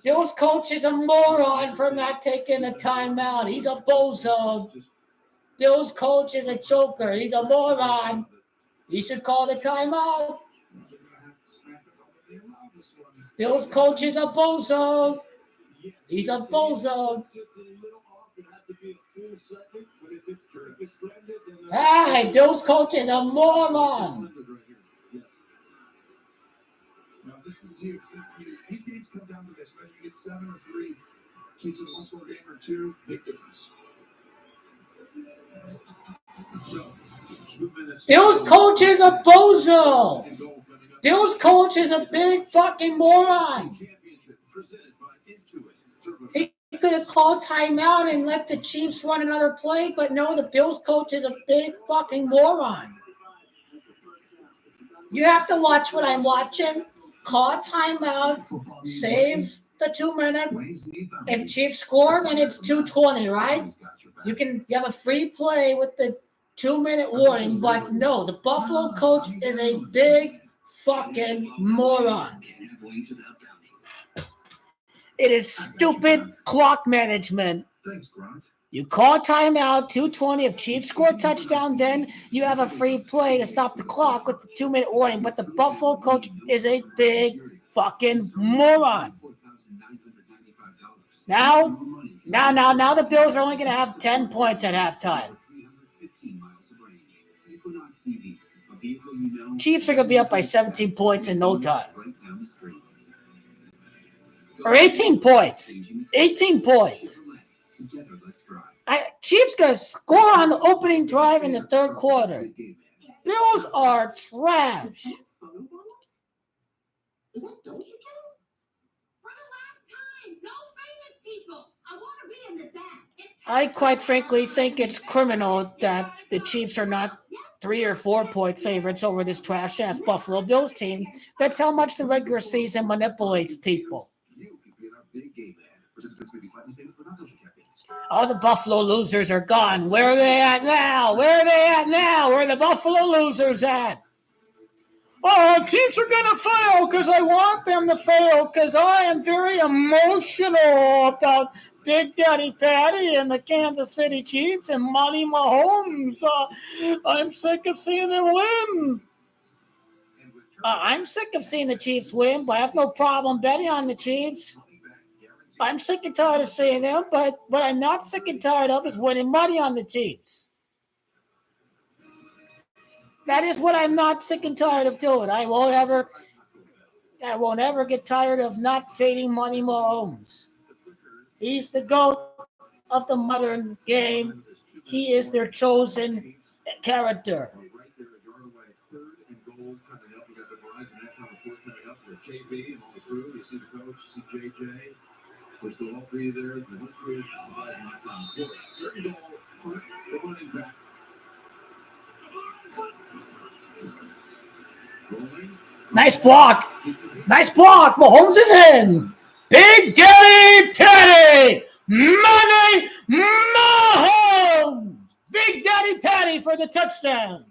Bill's coach is a moron for not taking a timeout. He's a bozo. Bill's coach is a joker. He's a moron. He should call the timeout. Bill's coach is a bozo. He's a bozo. Hey, Bill's coach is a moron. get 7 or 3, keeps it a one-score game or 2, big difference. So, 2 minutes. Bills coach is a bozo. Bills coach is a big fucking moron. He could have called timeout and let the Chiefs run another play, but no, the Bills coach is a big fucking moron. You have to watch what I'm watching. Call timeout. Save the 2 minute. If Chiefs score, then it's 2:20, right? You have a free play with the 2 minute warning, but no, the Buffalo coach is a big fucking moron. It is stupid clock management. You call timeout, 2:20. If Chiefs score a touchdown, then you have a free play to stop the clock with the 2 minute warning. But the Buffalo coach is a big fucking moron. Now the Bills are only going to have 10 points at halftime. Chiefs are going to be up by 17 points in no time. Or 18 points. 18 points. Chiefs going to score on the opening drive in the third quarter. Bills are trash. I quite frankly think it's criminal that the Chiefs are not 3 or 4 point favorites over this trash ass Buffalo Bills team. That's how much the regular season manipulates people. All the Buffalo losers are gone. Where are they at now? Where are the Buffalo losers at? Oh, Chiefs are going to fail because I want them to fail because I am very emotional about Big Daddy Patty and the Kansas City Chiefs and Monty Mahomes. I'm sick of seeing them win. I'm sick of seeing the Chiefs win, but I have no problem betting on the Chiefs. I'm sick and tired of seeing them, but what I'm not sick and tired of is winning money on the Chiefs. That is what I'm not sick and tired of doing. I won't ever get tired of not fading Money Mahomes. He's the GOAT of the modern game. He is their chosen character. JB and all the crew. You see the coach, you see JJ. There's the all three there. The whole crew. Third and goal. Punt. The running back. Nice block. Nice block. Mahomes is in. Big Daddy Patty. Money Mahomes. Big Daddy Patty for the touchdown.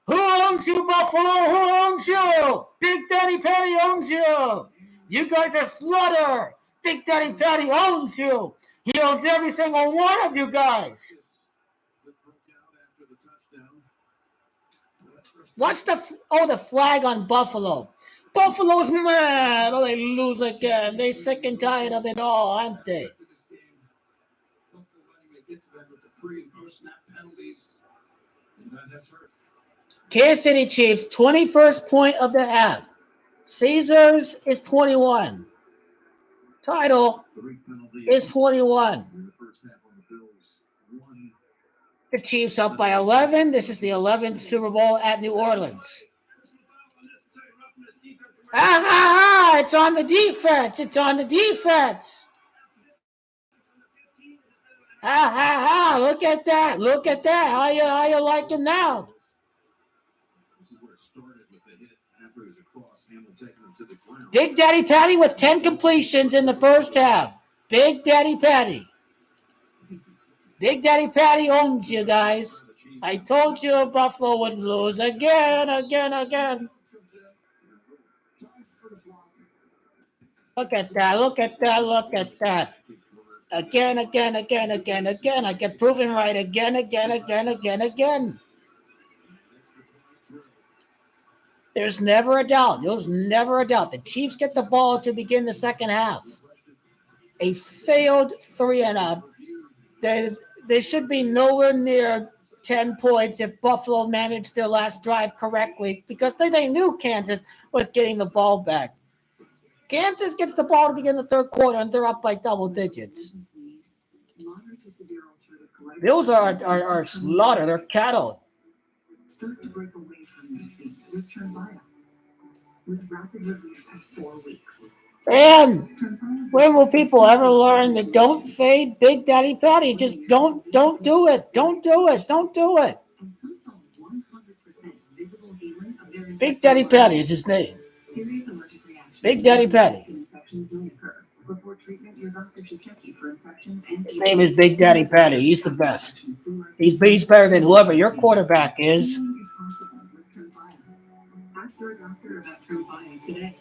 Who owns you, Buffalo? Who owns you? Big Daddy Patty owns you. You guys are slaughter. Big Daddy Patty owns you. He owns every single one of you guys. What's the flag on Buffalo? Buffalo's mad. Oh, they lose again. They're sick and tired of it all, aren't they? Kansas City Chiefs, 21st point of the half. Caesars is 21. Title is 21. The Chiefs up by 11. This is the 11th Super Bowl at New Orleans. It's on the defense. It's on the defense. Look at that. Look at that. How you liking now? Big Daddy Patty with 10 completions in the first half. Big Daddy Patty. Big Daddy Patty owns you guys. I told you Buffalo would lose again. Look at that. Again. I get proven right again. There's never a doubt. The Chiefs get the ball to begin the second half. A failed 3-and-out. They should be nowhere near 10 points if Buffalo managed their last drive correctly because they knew Kansas was getting the ball back. Kansas gets the ball to begin the third quarter, and they're up by double digits. Bills are slaughtered. They're cattle. Start to break away from your seat with Tremfya. With rapid relief at 4 weeks. And when will people ever learn that don't fade Big Daddy Patty? Just don't do it. Don't do it. Don't do it. And some saw 100% visible healing of their Big Daddy Patty is his name. serious allergic reactions. Big Daddy Patty. Infections may occur. Before treatment, your doctor should check you for infections and His name is Big Daddy Patty. He's the best. He's better than whoever your quarterback is. Healing is possible with Tremfya. Ask your doctor about Tremfya today.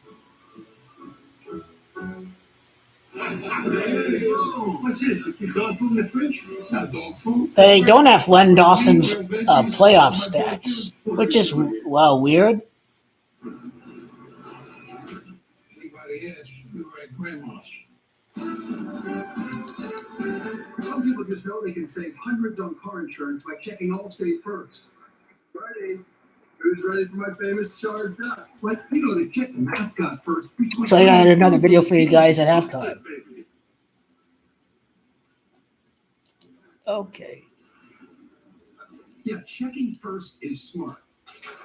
What's this? Dog food in the fridge? It's not dog food. They don't have Len Dawson's playoff stats, which is, well, weird. Anybody else? We were at grandma's. Some people just know they can save hundreds on car insurance by checking Allstate first. Friday, who's ready for my famous charge up? What? You know, to check the mascot first. So I got another video for you guys at halftime. Okay. Yeah, checking first is smart.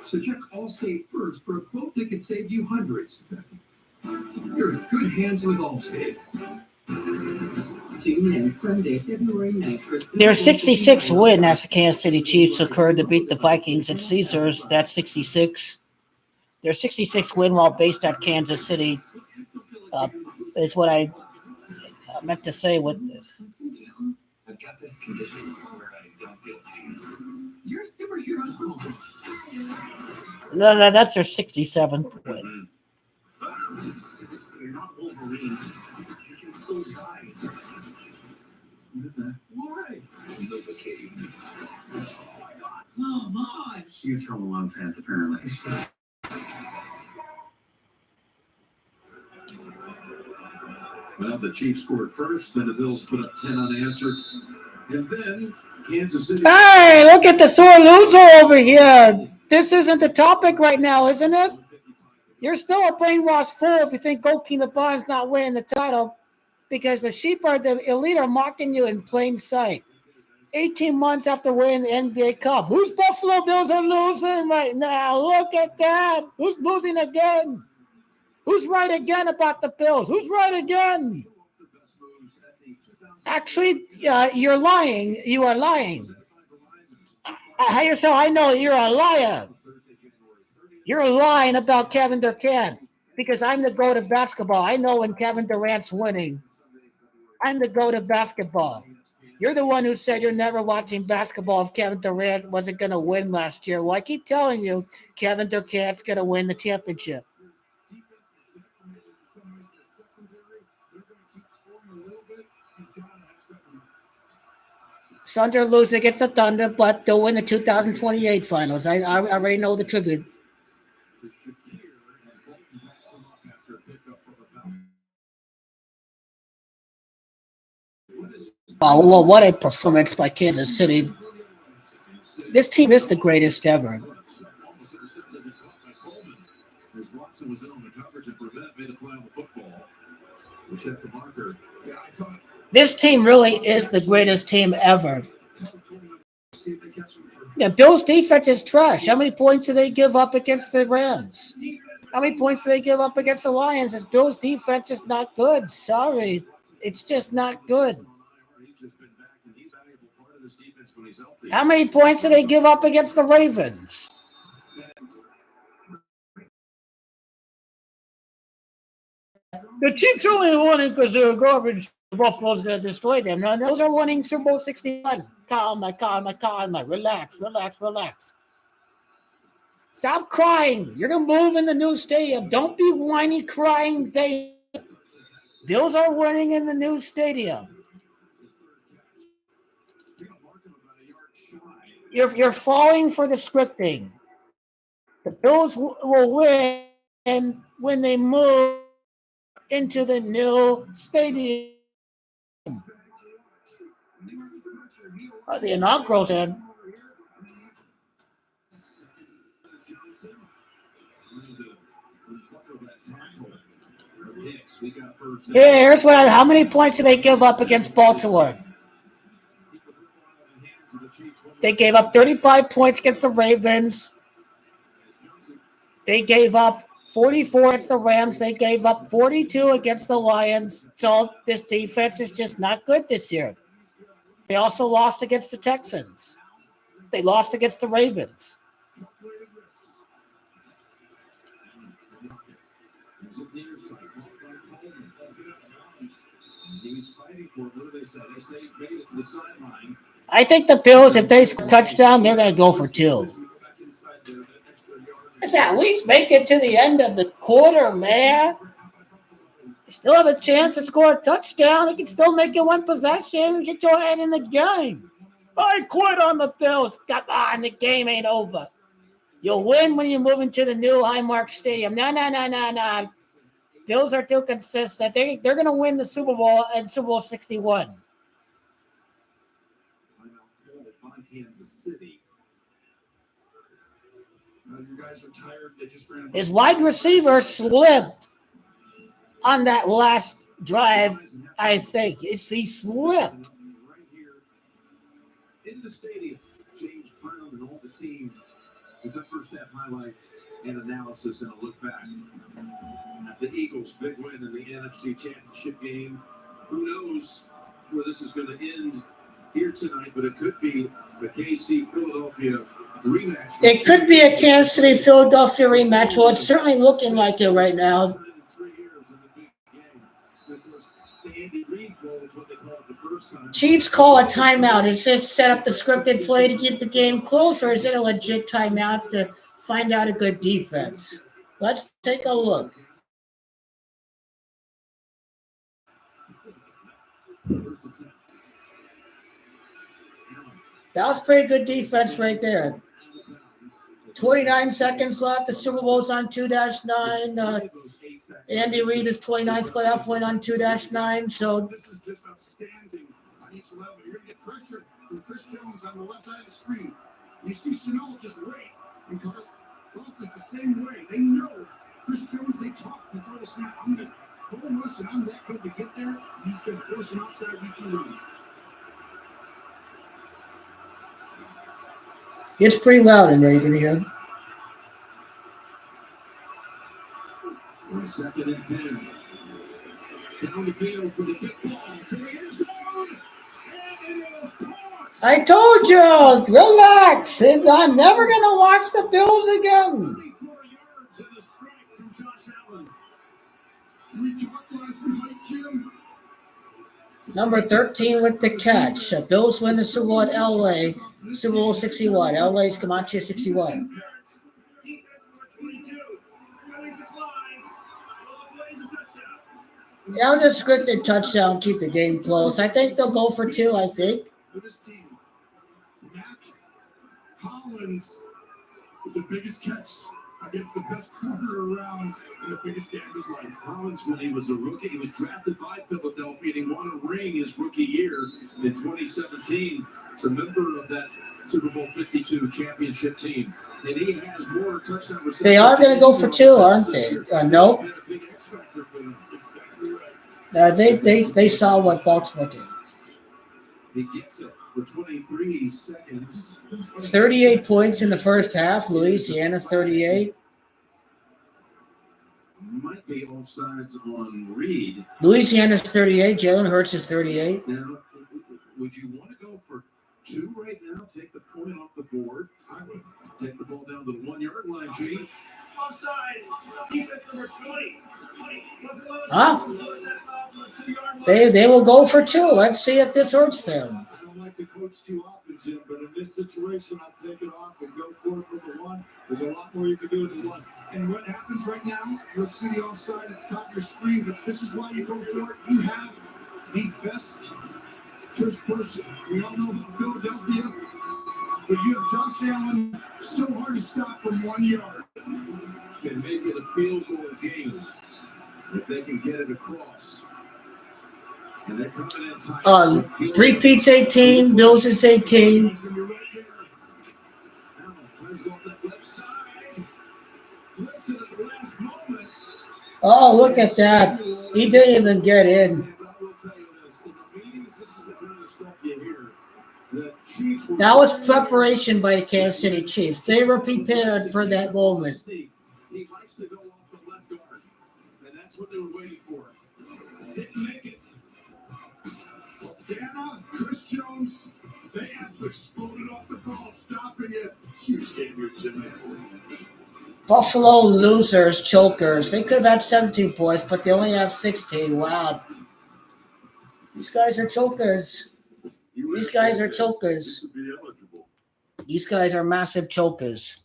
So check Allstate first for a quote that could save you hundreds. You're in good hands with Allstate. Tune in Sunday, February 9th for Their 66 win as the Kansas City Chiefs occurred to beat the Vikings at Caesars. That's 66. Their 66 win while based at Kansas City is what I meant to say with this. I've got this condition where I don't feel pain. You're a superhero. No, that's their 67th win. You're not Wolverine. You can still die. What is that? Why? Novocaine. Come on. Huge Home Alone fans, apparently. Well, the Chiefs scored first, then the Bills put up 10 unanswered. And then Kansas City. Hey, look at the sore loser over here. This isn't the topic right now, isn't it? You're still a brainwashed fool if you think Goalkeeper Bond's not winning the title because the sheep are the elite are mocking you in plain sight. 18 months after winning the NBA Cup. Whose Buffalo Bills are losing right now? Look at that. Who's losing again? Who's right again about the Bills? Who's right again? Actually, you're lying. You are lying. I know you're a liar. You're lying about Kevin Durant because I'm the GOAT of basketball. I know when Kevin Durant's winning. I'm the GOAT of basketball. You're the one who said you're never watching basketball if Kevin Durant wasn't going to win last year. Well, I keep telling you, Kevin Durant's going to win the championship. Suns are losing against the Thunder, but they'll win the 2028 finals. I already know the tribute. Oh, well, what a performance by Kansas City. This team is the greatest ever. This team really is the greatest team ever. Yeah, Bills' defense is trash. How many points do they give up against the Rams? How many points do they give up against the Lions? This Bills' defense is not good. Sorry. It's just not good. How many points do they give up against the Ravens? The Chiefs only won because they're garbage. Buffalo's going to destroy them. No, those are winning Super Bowl 61. Calm. Relax. Stop crying. You're going to move in the new stadium. Don't be whiny, crying, baby. Bills are winning in the new stadium. You're falling for the scripting. The Bills will win when they move into the new stadium. The inaugural's in. Here's how many points did they give up against Baltimore? They gave up 35 points against the Ravens. They gave up 44 against the Rams. They gave up 42 against the Lions. So this defense is just not good this year. They also lost against the Texans. They lost against the Ravens. I think the Bills, if they score a touchdown, they're going to go for 2. Let's at least make it to the end of the quarter, man. They still have a chance to score a touchdown. They can still make it 1 possession and get your head in the game. I quit on the Bills. Come on, the game ain't over. You'll win when you move into the new Highmark Stadium. No. Bills are too consistent. They're going to win the Super Bowl and Super Bowl 61. His wide receiver slipped on that last drive, I think. He slipped. In the stadium, James Brown and all the team with the first half highlights and analysis and a look back at the Eagles' big win in the NFC Championship game. Who knows where this is going to end here tonight, but it could be the KC-Philadelphia rematch. It could be a Kansas City-Philadelphia rematch. Well, it's certainly looking like it right now. Chiefs call a timeout. Is this set up the scripted play to keep the game close, or is it a legit timeout to find out a good defense? Let's take a look. That was pretty good defense right there. 29 seconds left. The Super Bowl's on 2-9. Andy Reid is 29th playoff win on 2-9. So This is just outstanding on each level. You're going to get pressure from Chris Jones on the left side of the screen. You see Chanel just wait and cover. Both is the same way. They know Chris Jones, they talk before the snap. I'm going to go rush and I'm that good to get there. He's going to force him outside each run. it's pretty loud in there. You can hear. Second and 10. Down the field for the big ball to the end zone. And it is caught. I told you, relax. I'm never going to watch the Bills again. 34 yards and a strike from Josh Allen. We talked last night, Jim. Number 13 with the catch. Bills win the Super Bowl at LA. Super Bowl 61. LA's Comanche 61. Yeah, I'll just scripted touchdown, keep the game close. I think they'll go for 2, I think. For this team, Mac Hollins with the biggest catch against the best corner around in the biggest game of his life. Hollins, when he was a rookie, he was drafted by Philadelphia and he won a ring his rookie year in 2017. He's a member of that Super Bowl 52 championship team. And he has more touchdown receptions. They are going to go for 2, aren't they? Nope. They saw what Baltimore did. He gets it for 23 seconds. 38 points in the first half. Louisiana 38. Might be offsides on Reed. Louisiana's 38. Jalen Hurts is 38. Now, would you want to go for 2 right now? Take the point off the board. I would take the ball down to the 1-yard line, G. Offside. Defense number 20. Huh? They will go for 2. Let's see if this hurts them. I don't like to coach too often, Jim, but in this situation, I'll take it off and go for it with the 1. There's a lot more you can do with the 1. And what happens right now, you'll see the offside at the top of your screen, but this is why you go for it. You have the best first person. We all know about Philadelphia, but you have Josh Allen so hard to stop from 1 yard. Can make it a field goal game if they can get it across. And they're coming in tight. 3 Pete's 18. Bills is 18. Tries to go off that left side. Flips it at the last moment. Oh, look at that. He didn't even get in. That was preparation by the Kansas City Chiefs. They were prepared for that moment. He likes to go off the left guard, and that's what they were waiting for. Didn't make it. Dana, Chris Jones, they have exploded off the ball, stopping it. Huge game here tonight. Buffalo losers, chokers. They could have had 17 points, but they only have 16. Wow. These guys are chokers. These guys are chokers. These guys are massive chokers.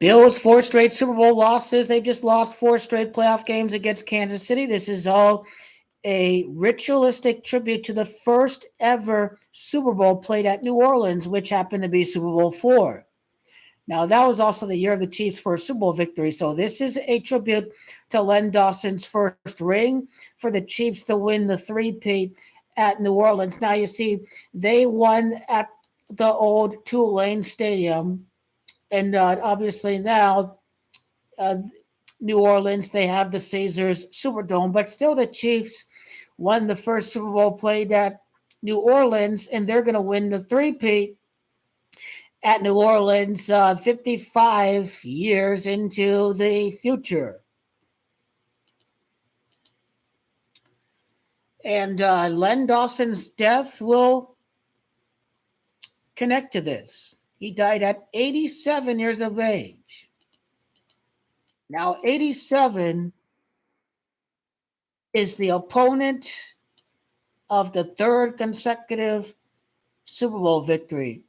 Bills, 4 straight Super Bowl losses. They've just lost 4 straight playoff games against Kansas City. This is all a ritualistic tribute to the first ever Super Bowl played at New Orleans, which happened to be Super Bowl 4. Now, that was also the year of the Chiefs' first Super Bowl victory. So this is a tribute to Len Dawson's first ring for the Chiefs to win the three-peat at New Orleans. Now, you see, they won at the old Tulane Stadium. And obviously now, New Orleans, they have the Caesars Superdome. But still, the Chiefs won the first Super Bowl played at New Orleans, and they're going to win the three-peat at New Orleans 55 years into the future. And Len Dawson's death will connect to this. He died at 87 years of age. Now, 87 is the opponent of the third consecutive Super Bowl victory.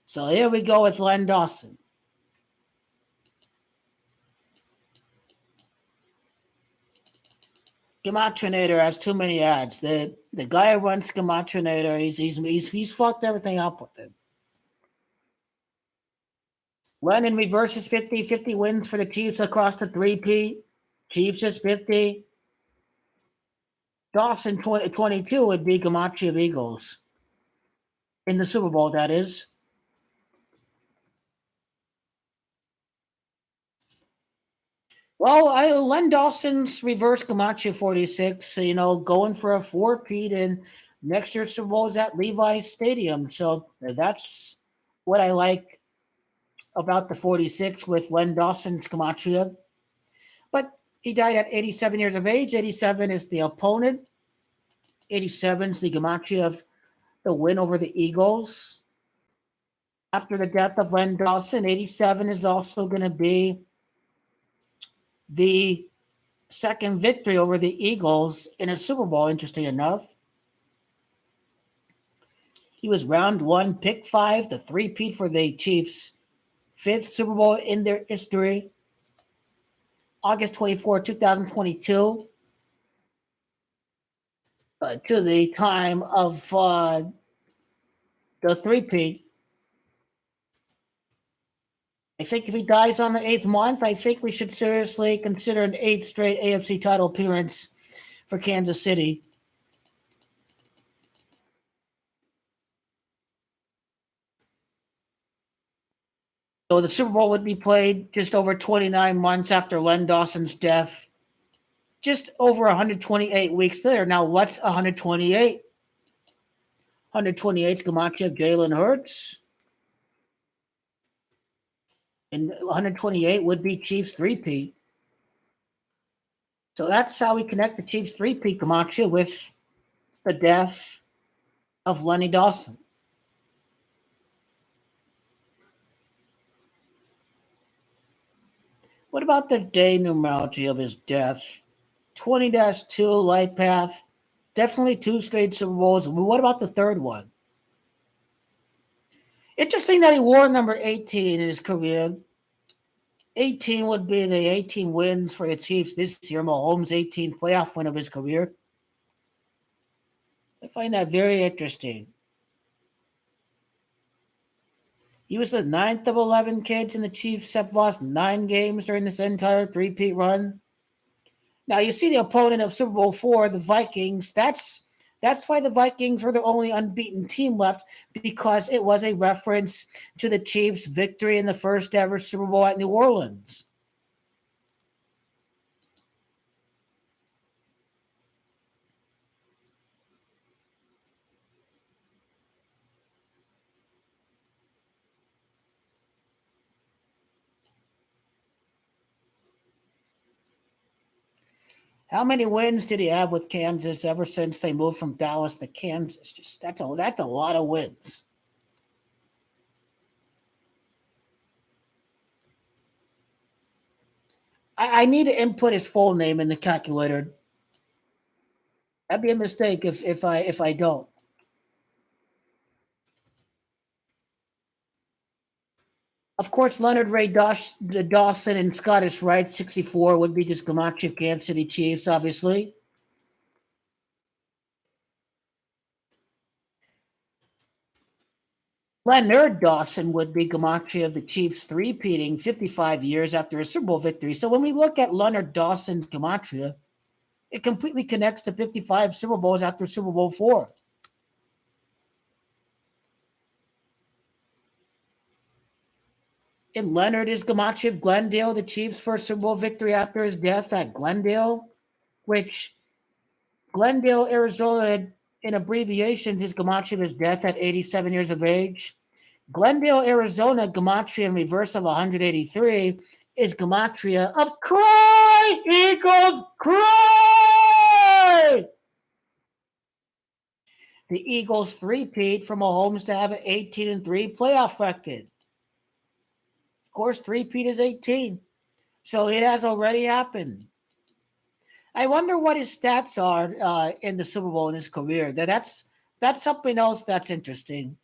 So here we go with Len Dawson. Gematrinator has too many ads. The guy who runs Gematrinator, he's fucked everything up with it. Len in reverse is 50 wins for the Chiefs across the three-peat. Chiefs is 50. Dawson 22 would be Gematria of Eagles. In the Super Bowl, that is. Well, Len Dawson's reverse Gematria 46, going for a 4-peat, and next year's Super Bowl is at Levi's Stadium. So that's what I like about the 46 with Len Dawson's Gematria. But he died at 87 years of age. 87 is the opponent. 87 is the Gematria of the win over the Eagles. After the death of Len Dawson, 87 is also going to be the second victory over the Eagles in a Super Bowl, interesting enough. He was round 1, pick 5, the three-peat for the Chiefs. 5th Super Bowl in their history. August 24, 2022. To the time of the three-peat. I think if he dies on the 8th month, I think we should seriously consider an 8th straight AFC title appearance for Kansas City. So the Super Bowl would be played just over 29 months after Len Dawson's death. Just over 128 weeks there. Now, what's 128? 128 is Gematria of Jalen Hurts. And 128 would be Chiefs three-peat. So that's how we connect the Chiefs three-peat Gematria with the death of Lenny Dawson. What about the day numerology of his death? 20-2 life path. Definitely 2 straight Super Bowls. What about the third one? Interesting that he wore number 18 in his career. 18 would be the 18 wins for the Chiefs this year. Mahomes' 18th playoff win of his career. I find that very interesting. He was the 9th of 11 kids, and the Chiefs have lost 9 games during this entire three-peat run. Now, you see the opponent of Super Bowl 4, the Vikings. That's That's why the Vikings were the only unbeaten team left, because it was a reference to the Chiefs' victory in the first ever Super Bowl at New Orleans. How many wins did he have with Kansas ever since they moved from Dallas to Kansas? Just that's a lot of wins. I need to input his full name in the calculator. That'd be a mistake if I don't. Of course, Leonard Ray Dawson and Scottish Rite 64 would be just Gamache of Kansas City Chiefs, obviously. Leonard Dawson would be Gamache of the Chiefs, three-peating 55 years after a Super Bowl victory. So when we look at Leonard Dawson's Gematria, it completely connects to 55 Super Bowls after Super Bowl IV. And Leonard is Gamache of Glendale, the Chiefs' first Super Bowl victory after his death at Glendale, which Glendale, Arizona, in abbreviation, his Gamache of his death at 87 years of age. Glendale, Arizona, Gematria in reverse of 183 is Gematria of Cry, Eagles, Cry! The Eagles three-peat from Mahomes to have an 18-3 playoff record. Of course, three-peat is 18, so it has already happened. I wonder what his stats are in the Super Bowl in his career. That's something else that's interesting.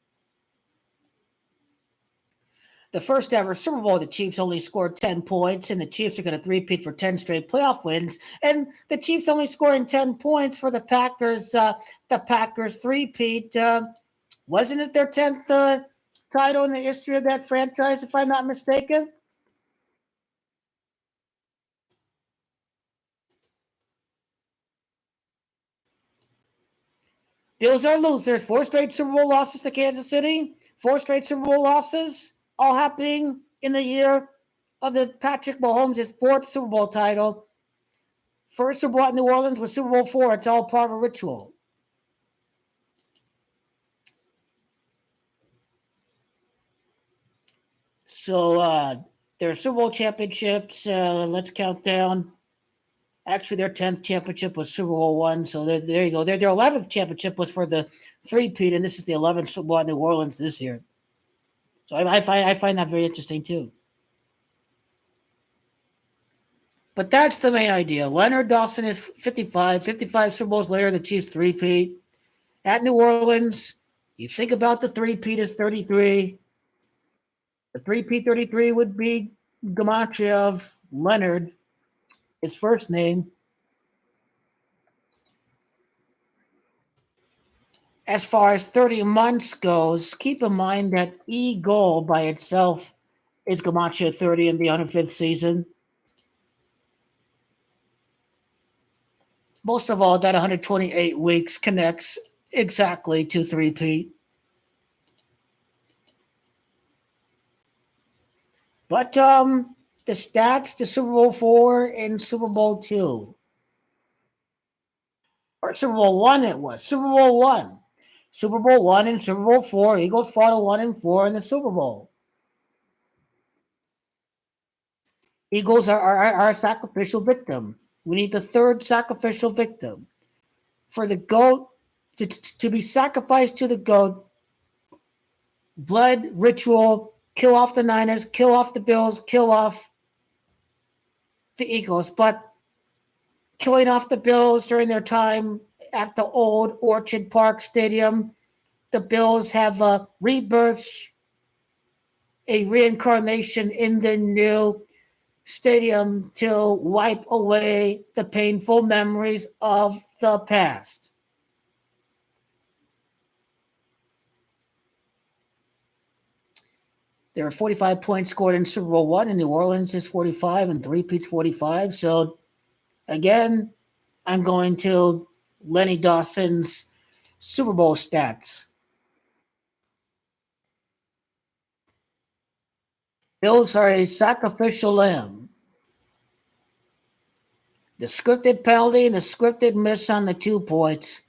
The first ever Super Bowl, the Chiefs only scored 10 points, and the Chiefs are going to three-peat for 10 straight playoff wins. And the Chiefs only scoring 10 points for the Packers. The Packers three-peat. Wasn't it their 10th title in the history of that franchise, if I'm not mistaken? Bills are losers. 4 straight Super Bowl losses to Kansas City. 4 straight Super Bowl losses, all happening in the year of the Patrick Mahomes' 4th Super Bowl title. First Super Bowl at New Orleans was Super Bowl IV. It's all part of a ritual. So their Super Bowl championships, let's count down. Actually, their 10th championship was Super Bowl I. So there you go. Their 11th championship was for the three-peat, and this is the 11th Super Bowl at New Orleans this year. So I find that very interesting too. But that's the main idea. Leonard Dawson is 55. 55 Super Bowls later, the Chiefs three-peat. At New Orleans, you think about the three-peat as 33. The three-peat 33 would be Gematria of Leonard, his first name. As far as 30 months goes, keep in mind that Eagle by itself is Gematria 30 in the 105th season. Most of all, that 128 weeks connects exactly to three-peat. But the stats to Super Bowl IV and Super Bowl II. Or Super Bowl I it was. Super Bowl I. Super Bowl I and Super Bowl IV. Eagles fought a 1-4 in the Super Bowl. Eagles are a sacrificial victim. We need the third sacrificial victim. For the GOAT to be sacrificed to the GOAT, blood ritual, kill off the Niners, kill off the Bills, kill off the Eagles. But killing off the Bills during their time at the old Orchard Park Stadium, the Bills have a rebirth, a reincarnation in the new stadium to wipe away the painful memories of the past. There are 45 points scored in Super Bowl I, and New Orleans is 45, and three-peat's 45. So, again, I'm going to Lenny Dawson's Super Bowl stats. Bills are a sacrificial lamb. The scripted penalty and the scripted miss on the 2 points.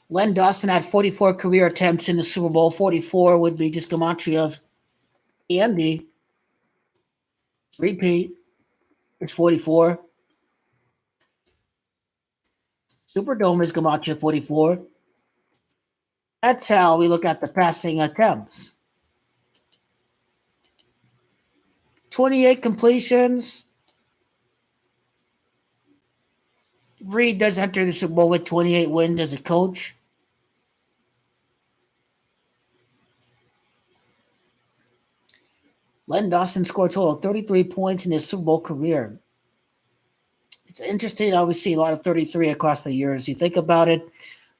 Len Dawson had 44 career attempts in the Super Bowl. 44 would be just gematria of Andy. Repeat. It's 44. Superdome is gematria 44. That's how we look at the passing attempts. 28 completions. Reed does enter the Super Bowl with 28 wins as a coach. Len Dawson scored a total of 33 points in his Super Bowl career. It's interesting how we see a lot of 33 across the years. You think about it.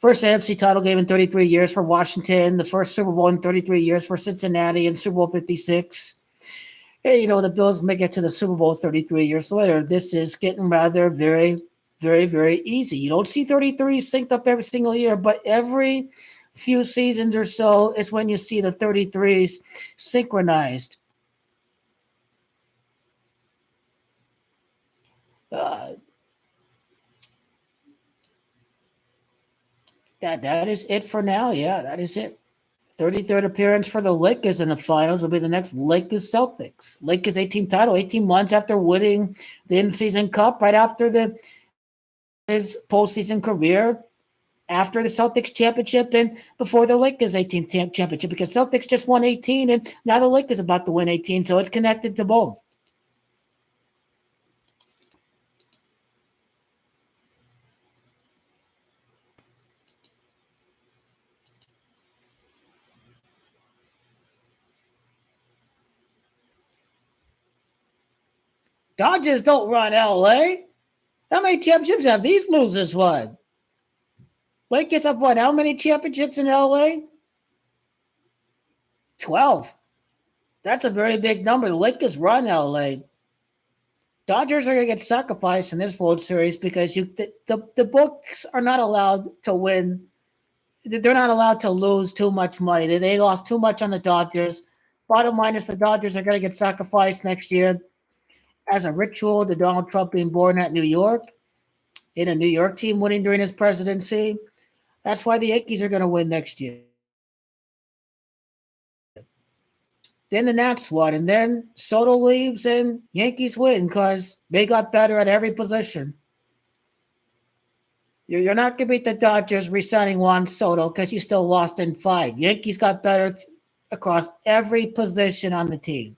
First AFC title game in 33 years for Washington. The first Super Bowl in 33 years for Cincinnati in Super Bowl 56. And, you know, the Bills make it to the Super Bowl 33 years later. This is getting rather very, very, very easy. You don't see 33 synced up every single year, but every few seasons or so is when you see the 33s synchronized. That is it for now. Yeah, that is it. 33rd appearance for the Lakers in the finals will be the next Lakers Celtics. Lakers 18th title, 18 months after winning the in-season cup, right after his postseason career, after the Celtics championship and before the Lakers 18th championship, because Celtics just won 18 and now the Lakers about to win 18, so it's connected to both. Dodgers don't run LA. How many championships have these losers won? Lakers have won how many championships in LA? 12. That's a very big number. The Lakers run LA. Dodgers are going to get sacrificed in this World Series because the books are not allowed to win. They're not allowed to lose too much money. They lost too much on the Dodgers. Bottom line is the Dodgers are going to get sacrificed next year as a ritual to Donald Trump being born at New York, in a New York team winning during his presidency. That's why the Yankees are going to win next year. Then the Nats won, and then Soto leaves and Yankees win because they got better at every position. You're not going to beat the Dodgers re-signing Juan Soto because you still lost in 5. Yankees got better across every position on the team.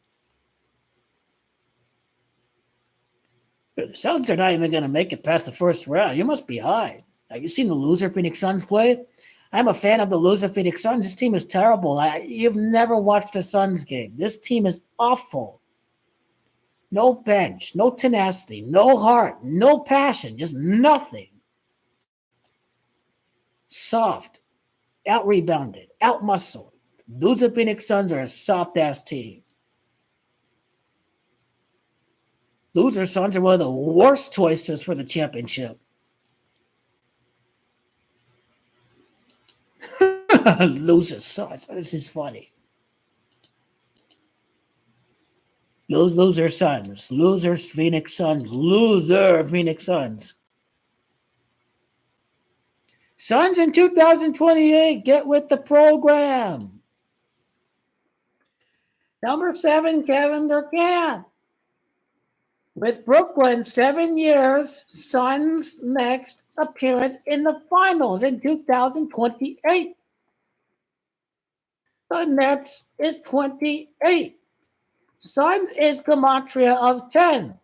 The Suns are not even going to make it past the first round. You must be high. Have you seen the loser Phoenix Suns play? I'm a fan of the loser Phoenix Suns. This team is terrible. You've never watched a Suns game. This team is awful. No bench, no tenacity, no heart, no passion, just nothing. Soft, out-rebounded, out-muscled. Loser Phoenix Suns are a soft-ass team. Loser Suns are one of the worst choices for the championship. Loser Suns. This is funny. Loser Suns. Losers Phoenix Suns. Loser Phoenix Suns. Suns in 2028. Get with the program. Number 7, Kevin Durant. With Brooklyn, 7 years, Suns' next appearance in the finals in 2028. The Nets is 28. Suns is gematria of 10.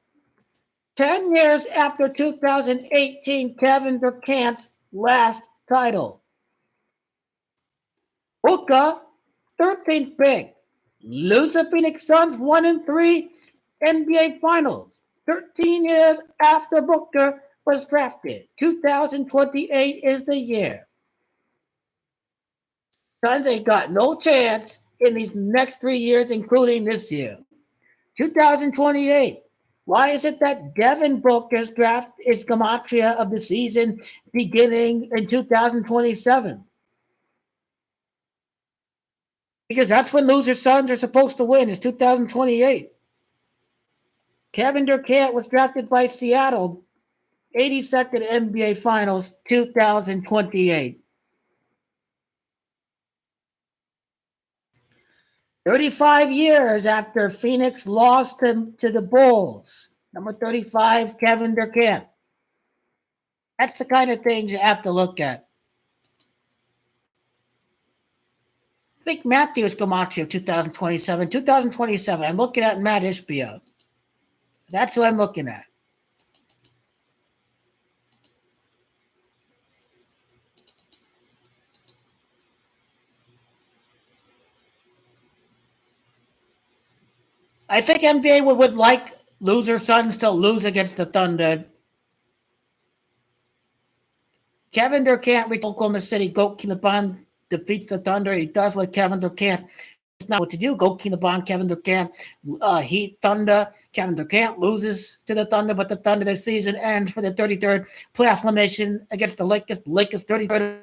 10 years after 2018, Kevin Durant's last title. Luka, 13th pick. Loser Phoenix Suns 1-3 NBA Finals. 13 years after Booker was drafted. 2028 is the year. Suns ain't got no chance in these next 3 years, including this year. 2028. Why is it that Devin Booker's draft is gematria of the season beginning in 2027? Because that's when loser sons are supposed to win, is 2028. Kevin Durant was drafted by Seattle, 82nd NBA Finals, 2028. 35 years after Phoenix lost to the Bulls. Number 35, Kevin Durant. That's the kind of things you have to look at. I think Matthews Gematria 2027. 2027. I'm looking at Matt Ishbia. That's who I'm looking at. I think NBA would like loser sons to lose against the Thunder. Kevin Durant with Oklahoma City. Go Kinabon defeats the Thunder. He does what Kevin Durant is not what to do. Go Kinabon, Kevin Durant, Heat Thunder. Kevin Durant loses to the Thunder, but the Thunder this season ends for the 33rd playoff elimination against the Lakers. The Lakers 33rd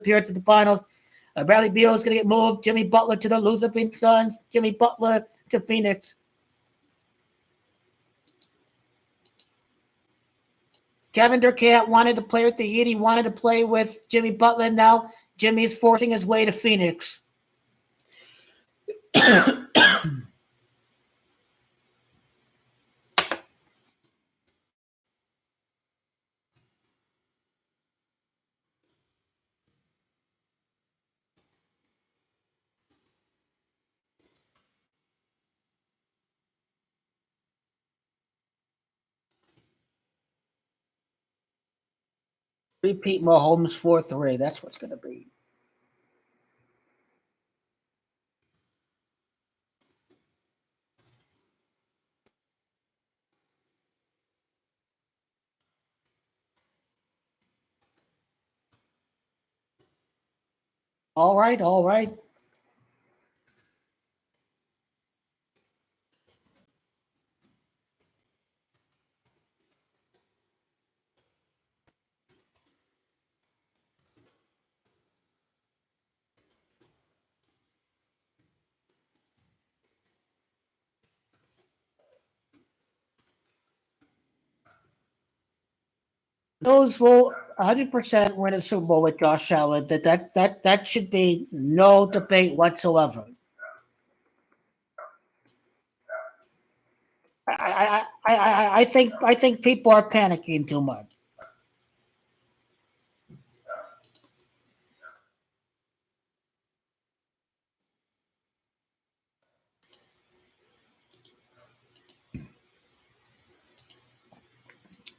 appearance in the finals. Bradley Beal is going to get moved. Jimmy Butler to the loser Phoenix Suns. Jimmy Butler to Phoenix. Kevin Durant wanted to play with the Heat. He wanted to play with Jimmy Butler. Now Jimmy's forcing his way to Phoenix. Repeat Mahomes 4-3. That's what's going to be. All right, all right. Those will 100% win a Super Bowl with Josh Allen. That should be no debate whatsoever. I think people are panicking too much.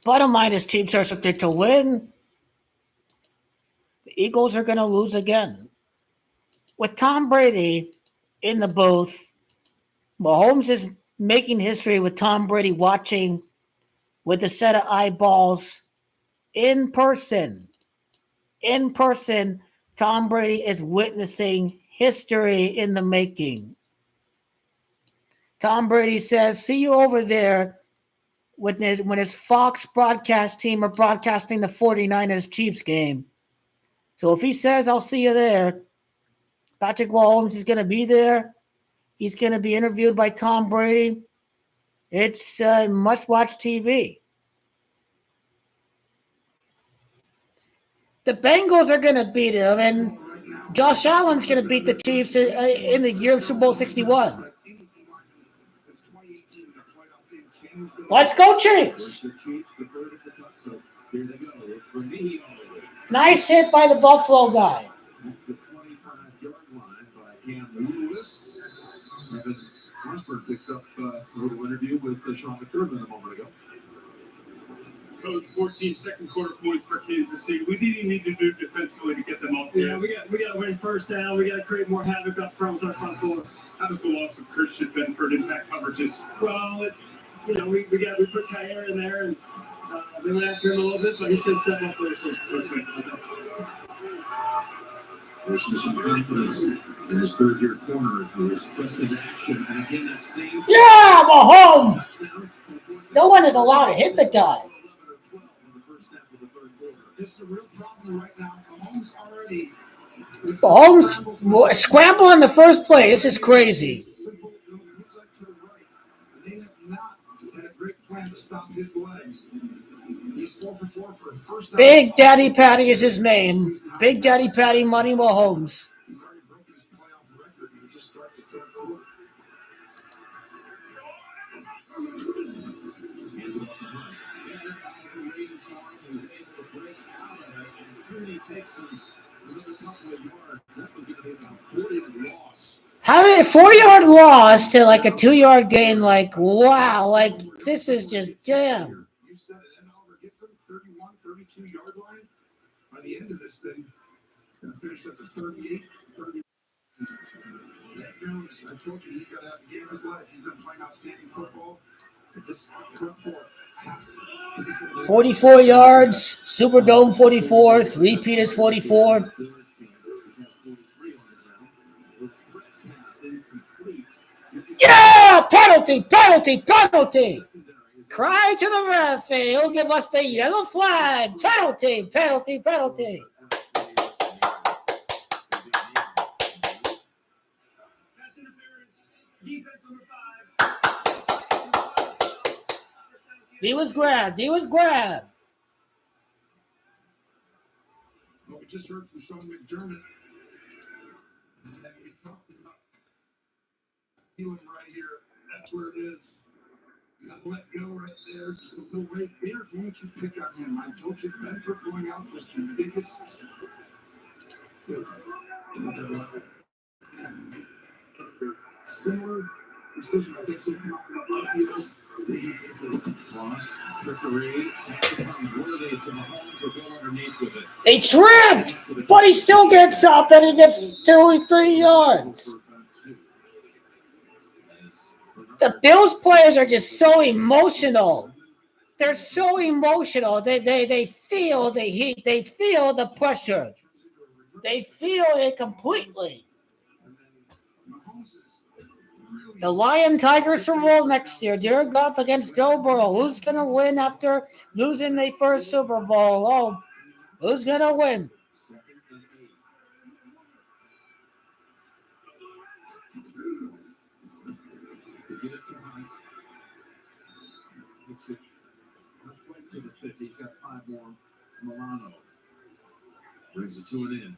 Bottom line is Chiefs are expected to win. The Eagles are going to lose again. With Tom Brady in the booth, Mahomes is making history with Tom Brady watching with a set of eyeballs in person. In person, Tom Brady is witnessing history in the making. Tom Brady says, see you over there when his Fox broadcast team are broadcasting the 49ers Chiefs game. So if he says, I'll see you there, Patrick Mahomes is going to be there. He's going to be interviewed by Tom Brady. It's must-watch TV. The Bengals are going to beat him, and Josh Allen's going to beat the Chiefs in the year of Super Bowl 61. Let's go, Chiefs! Nice hit by the Buffalo guy. Rosberg picked up a little interview with Sean McDermott a moment ago. Coach, 14 second quarter points for Kansas City. What do you need to do defensively to get them off? Yeah, we got to win first down. We got to create more havoc up front with our front four. How does the loss of Christian Benford impact coverages? Well, we put Kyer in there and they went after him a little bit, but he's going to step up for us. There's some confidence in his third-year corner who was pressed into action. And again, that same Mahomes! touchdown. No one is allowed to hit the guy. This is a real problem right now. Mahomes scramble on the first play. This is crazy. They have not had a great plan to stop his legs. He's 4 for 4 for a first down. Big Daddy Patty is his name. Big Daddy Patty Money Mahomes. He's already broken his playoff record. He would just start the third quarter. Hands it off the hunt. He was able to break out of it, and Trudy takes him another couple of yards. That was going to be about 40 loss. How did a 4-yard loss to like a 2-yard gain? Like, wow. Like, this is just damn. You said it. And Oliver gets him 31, 32-yard line. By the end of this thing, it's going to finish at the 38, 30. That Jones, I told you, he's got to have the game of his life. He's been playing outstanding football. But this front four has to be 44 yards. Superdome 44. Three-peat is 44. Yeah! Penalty! Penalty! Penalty! Cry to the ref, and he'll give us the yellow flag. Penalty! Penalty! Penalty! He was grabbed. He was grabbed. Well, we just heard from Sean McDermott. And we talked about feeling right here. That's where it is. You got to let go right there. Just a little right there. Don't you pick on him. I told you Benford going out was the biggest. Similar decision. I guess Loss, trickery, comes worthy to Mahomes or go underneath with it. They tripped, but he still gets up and he gets 2 or 3 yards. The Bills players are just so emotional. They're so emotional. They feel the heat. They feel the pressure. They feel it completely. The Lion Tigers Super Bowl next year. Jared Goff against Joe Burrow. Who's going to win after losing their first Super Bowl? Oh, who's going to win? To the 50. He's got 5 more. Milano brings it to an end.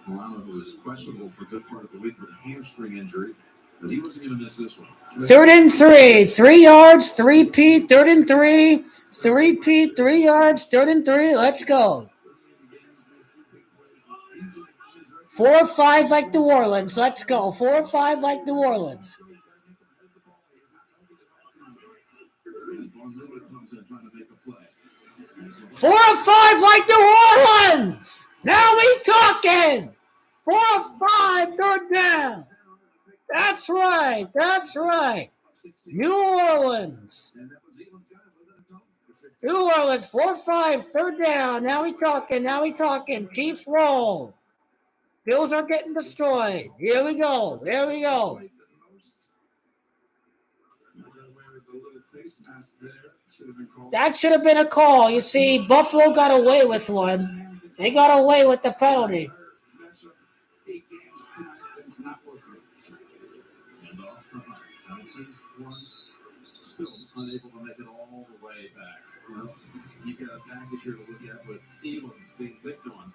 Milano, who was questionable for a good part of the week with a hamstring injury, but he wasn't going to miss this one. 3rd and 3. 3 yards, 3-peat, 3rd and 3. 3-peat, 3 yards, 3rd and 3. Let's go. 4 or 5 like New Orleans. Let's go. 4 or 5 like New Orleans. 4 or 5 like New Orleans. Now we talking. 4 or 5, 3rd down. That's right. That's right. New Orleans. New Orleans, 4 or 5, 3rd down. Now we talking. Now we talking. Chiefs roll. Bills are getting destroyed. Here we go. Here we go. That should have been a call. You see, Buffalo got away with one. They got away with the penalty. Still unable to make it all the way back. Well, you got a package here to look at with Elam being licked on.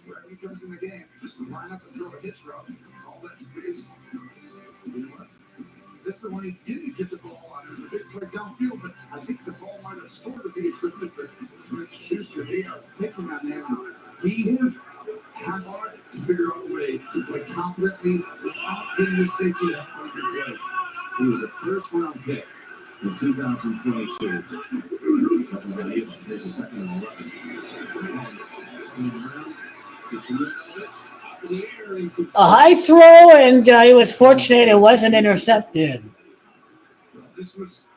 Right when he comes in the game, just line up and throw a hitch route. All that space. This is the one he didn't get the ball on. It was a big play downfield, but I think the ball might have scored if he had tripped it. But Smith-Schuster, they are picking on him. He has to figure out a way to play confidently without getting the safety net on your play. He was a first-round pick in 2022. There's a second and 11. Spinning around, gets rid of it. Top of the air. A high throw, and he was fortunate it wasn't intercepted. Well, this was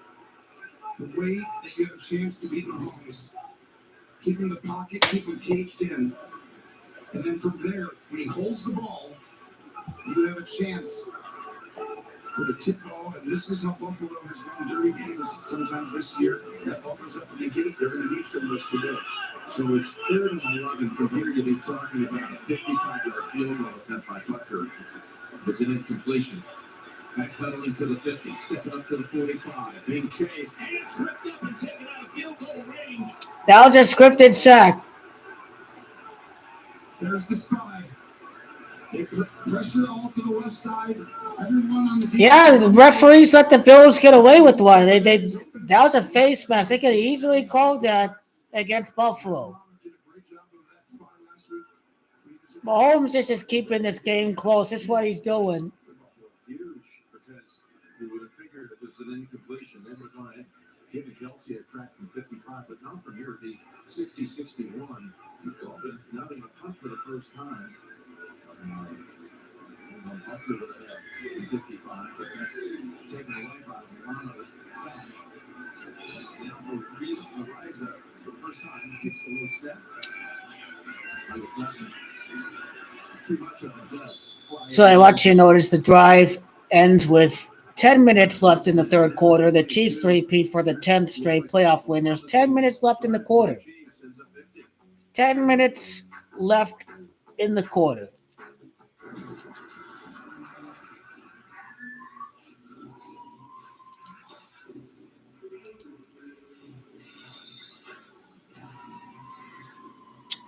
the way that you have a chance to beat Mahomes. keep him in the pocket, keep him caged in. And then from there, when he holds the ball, you have a chance for the tip ball. And this is how Buffalo has won dirty games sometimes this year. That ball goes up and they get it. They're going to need some of those today. So it's 3rd and 11. From here, you'll be talking about a 55-yard field goal attempt by Butker. It's an incompletion. Backpedaling to the 50, stepping up to the 45, being chased, and tripped up and taken out of field goal range. That was a scripted sack. There's the spy. They put pressure all to the left side. Everyone on the team. Yeah, the referees let the Bills get away with one. That was a face mask. They could have easily called that against Buffalo. Mahomes is just keeping this game close. That's what he's doing. Huge, because you would have figured if it's an incompletion, they were going to give Kelsey a crack from 55, but not from here. It'd be 60-61. You called it. Now they're going to punt for the first time. Bucker would have 55, but that's taken away by Milano sack. Now Ariza, for the first time, gets the little step. Too much of it does. So I want you to notice the drive ends with 10 minutes left in the third quarter. The Chiefs repeat for the 10th straight playoff win. There's 10 minutes left in the quarter. 10 minutes left in the quarter.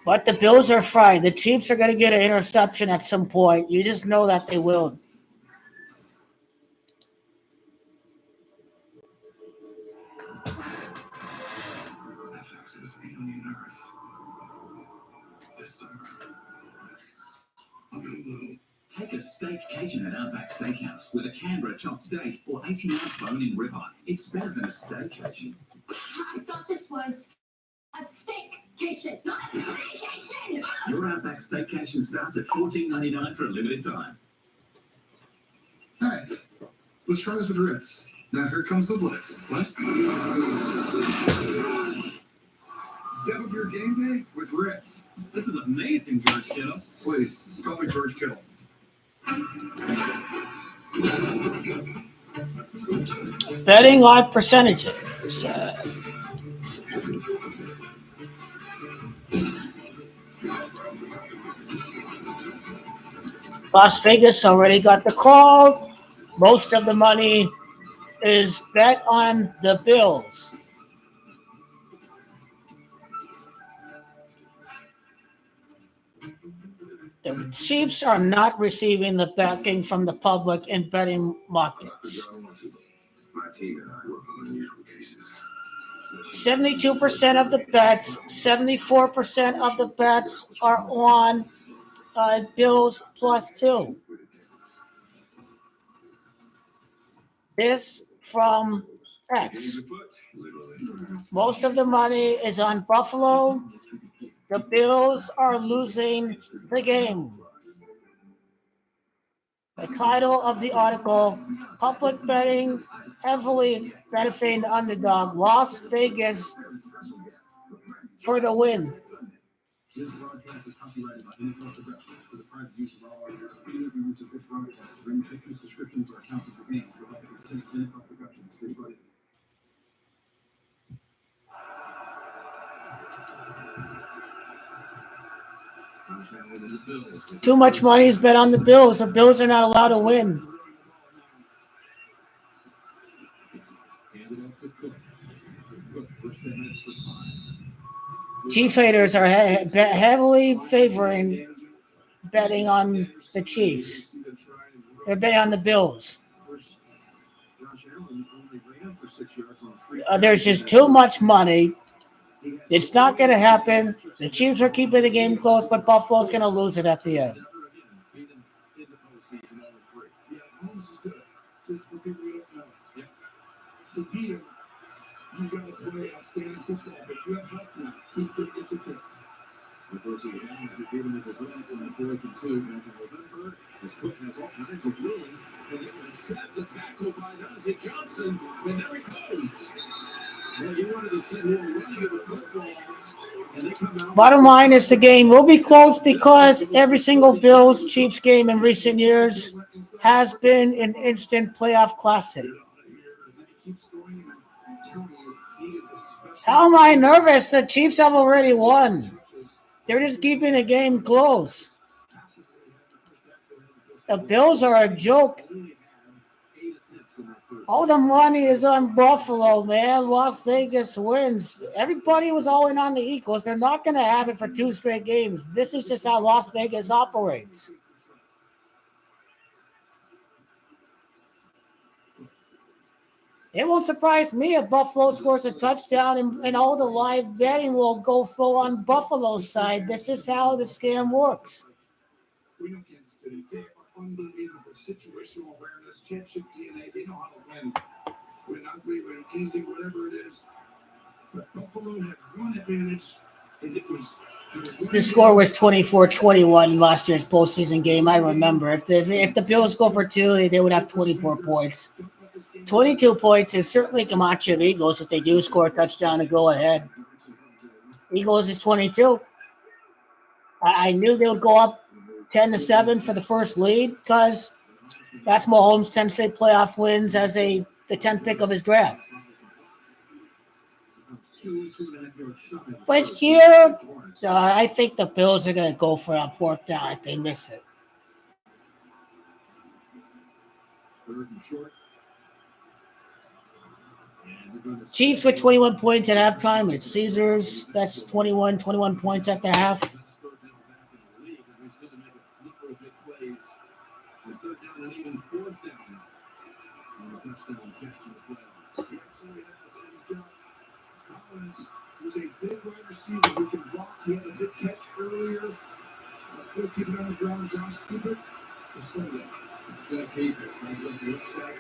But the Bills are fried. The Chiefs are going to get an interception at some point. You just know that they will. Take a staycation at Outback Steakhouse with a Canberra chopped steak or 18-ounce bone-in ribeye. It's better than a staycation. I thought this was a steakcation, not a staycation. Your Outback Staycation starts at $14.99 for a limited time. All right, let's try this with Ritz. Now here comes the blitz. What? Step up your game day with Ritz. This is amazing, George Kittle. Please, call me George Kittle. Betting on percentages. Las Vegas already got the call. Most of the money is bet on the Bills. The Chiefs are not receiving the backing from the public in betting markets. 72% of the bets, 74% of the bets are on Bills +2. This from X. Most of the money is on Buffalo. The Bills are losing the game. The title of the article, Public Betting Heavily Benefiting the Underdog, Las Vegas for the win. This broadcast is copyrighted by NFL Productions for the private use of all audience. Any of the use of this broadcast bring pictures, descriptions, or accounts of the games without the consent of NFL Productions. Please write it. Too much money is bet on the Bills. The Bills are not allowed to win. Chief haters are heavily favoring betting on the Chiefs. They're betting on the Bills. There's just too much money. It's not going to happen. The Chiefs are keeping the game close, but Buffalo's going to lose it at the end. To beat him, you got to play outstanding football, but you have help now. Keep getting it to Cook. Of course, he was able to beat him with his legs on the broken two back in November. As Cook has all kinds of room, and they're going to set the tackle by Dynasty Johnson, and there he goes. Well, you wanted to see more running of the football, Bottom line is the game will be close because every single Bills-Chiefs game in recent years has been an instant playoff classic. How am I nervous? The Chiefs have already won. They're just keeping the game close. The Bills are a joke. All the money is on Buffalo, man. Las Vegas wins. Everybody was all in on the Eagles. They're not going to have it for 2 straight games. This is just how Las Vegas operates. It won't surprise me if Buffalo scores a touchdown and all the live betting will go full on Buffalo's side. This is how the scam works. We know Kansas City. They are unbelievable. Situational awareness, championship DNA. They know how to win. Win ugly, win easy, whatever it is. But Buffalo had one advantage, and it was. The score was 24-21 last year's postseason game. I remember. If the Bills go for 2, they would have 24 points. 22 points is certainly Camacho of Eagles if they do score a touchdown to go ahead. Eagles is 22. I knew they would go up 10-7 for the first lead because that's Mahomes' 10 straight playoff wins as the 10th pick of his draft. But here, I think the Bills are going to go for it on 4th down if they miss it. Chiefs with 21 points at halftime. It's Caesars. That's 21 points at the half. Was a big wide receiver who can block. He had a big catch earlier. Still keep it on the ground. Josh, keep it. The Sunday. He's going to keep it. He's going to the outside.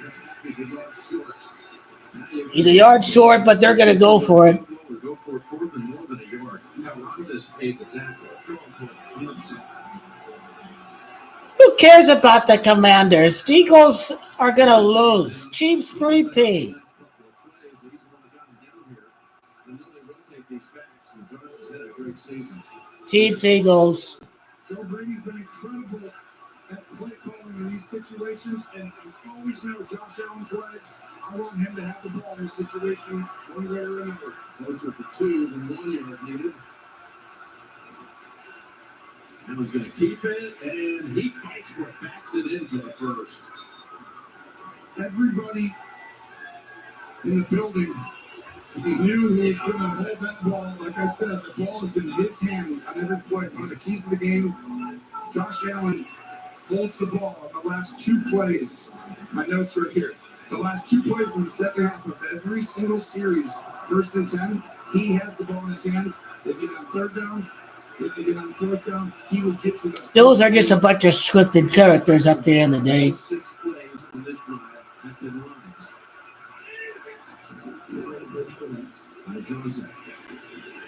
He's a yard short. He's a yard short, but they're going to go for it. Go for it more than a yard. Now, how does this pay the tackle? Go for it. 100%. Who cares about the Commanders? The Eagles are going to lose. Chiefs 3P. Chiefs, Eagles. Joe Brady's been incredible at play calling in these situations, and you always know Josh Allen's legs. I want him to have the ball in this situation one way or another. Closer for 2 than 1 yard needed. Allen's going to keep it, and he fights for it, backs it in for the first. Everybody in the building knew he was going to hold that ball. Like I said, the ball is in his hands on every play. One of the keys of the game, Josh Allen holds the ball on the last 2 plays. My notes right here. The last 2 plays in the second half of every single series, 1st and 10, he has the ball in his hands. They get on 3rd down. If they get on 4th down, he will get to the. Those are just a bunch of scripted characters at the end of the day. 6 plays on this drive have been runs. Johnson.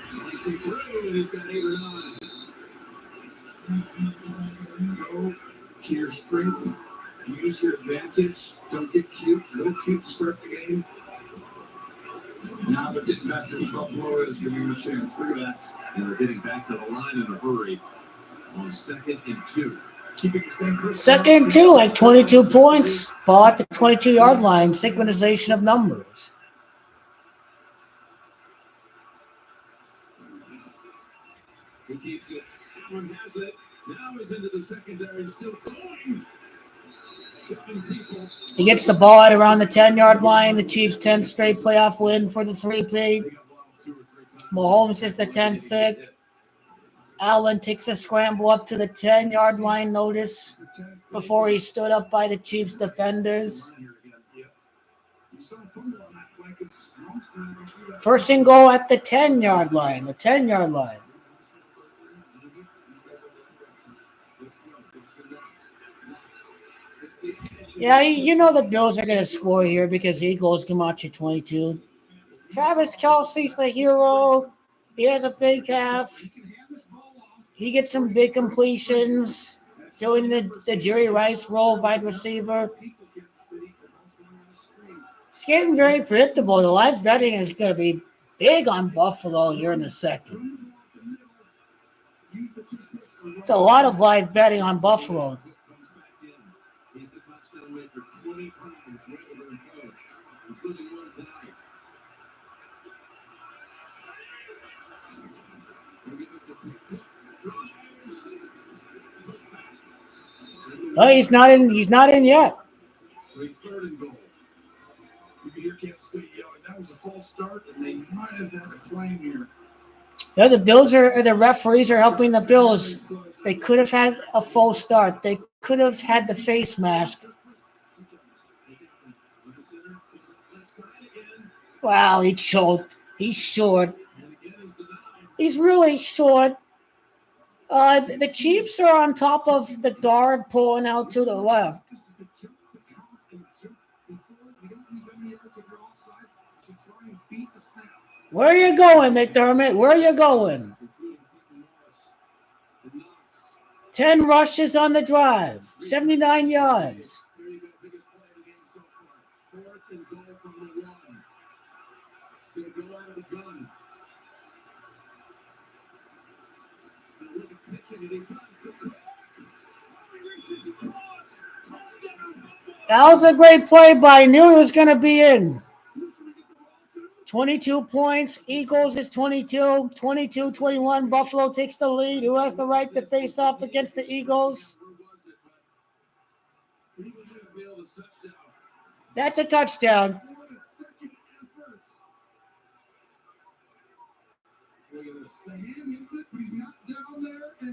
Slicing through, and he's got 8 or 9. Go to your strength. Use your advantage. Don't get cute. A little cute to start the game. Now they're getting back to the Buffalo is giving them a chance. Look at that. And they're getting back to the line in a hurry on 2nd and 2. Keeping the same 2nd and 2, like 22 points. Ball at the 22-yard line. Synchronization of numbers. He keeps it. Allen has it. Now he's into the secondary, still going. He gets the ball at around the 10-yard line. The Chiefs' 10th straight playoff win for the 3P. Mahomes is the 10th pick. Allen takes a scramble up to the 10-yard line notice before he stood up by the Chiefs defenders. 1st and goal at the 10-yard line. The 10-yard line. Yeah, you know the Bills are going to score here because the Eagles come out to 22. Travis Kelce's the hero. He has a big half. He gets some big completions, filling the Jerry Rice role, wide receiver. It's getting very predictable. The live betting is going to be big on Buffalo here in a second. It's a lot of live betting on Buffalo. He's the touchdown maker 20 times regular and post, including one tonight. Oh, he's not in. He's not in yet. Third and goal. You can hear Kansas City yelling. That was a false start, and they might have had a claim here. Yeah, the referees are helping the Bills. They could have had a false start. They could have had the face mask. Wow, he choked. He's short. He's really short. The Chiefs are on top of the guard pulling out to the left. Where are you going, McDermott? Where are you going? 10 rushes on the drive, 79 yards. That was a great play, but I knew it was going to be in. 22 points. Eagles is 22. 22-21. Buffalo takes the lead. Who has the right to face off against the Eagles? That's a touchdown.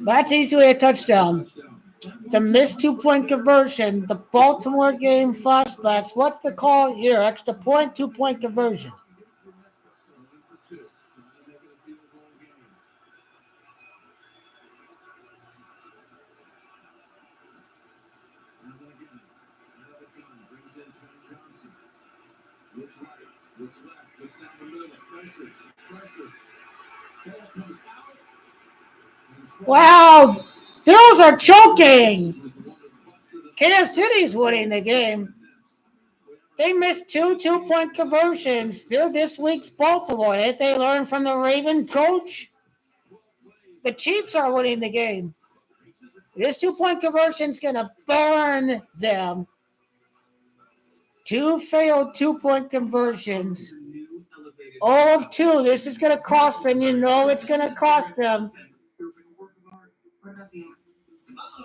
That's easily a touchdown. The missed 2-point conversion, the Baltimore game flashbacks. What's the call here? Extra point, 2-point conversion. Looks right, looks left, looks down the middle, pressure. Ball comes out. Wow, Bills are choking. Kansas City's winning the game. They missed 2-point conversions. They're this week's Baltimore. Did they learn from the Raven coach? The Chiefs are winning the game. This 2-point conversion's going to burn them. 2 failed 2-point conversions. 0 of 2. This is going to cost them. You know it's going to cost them.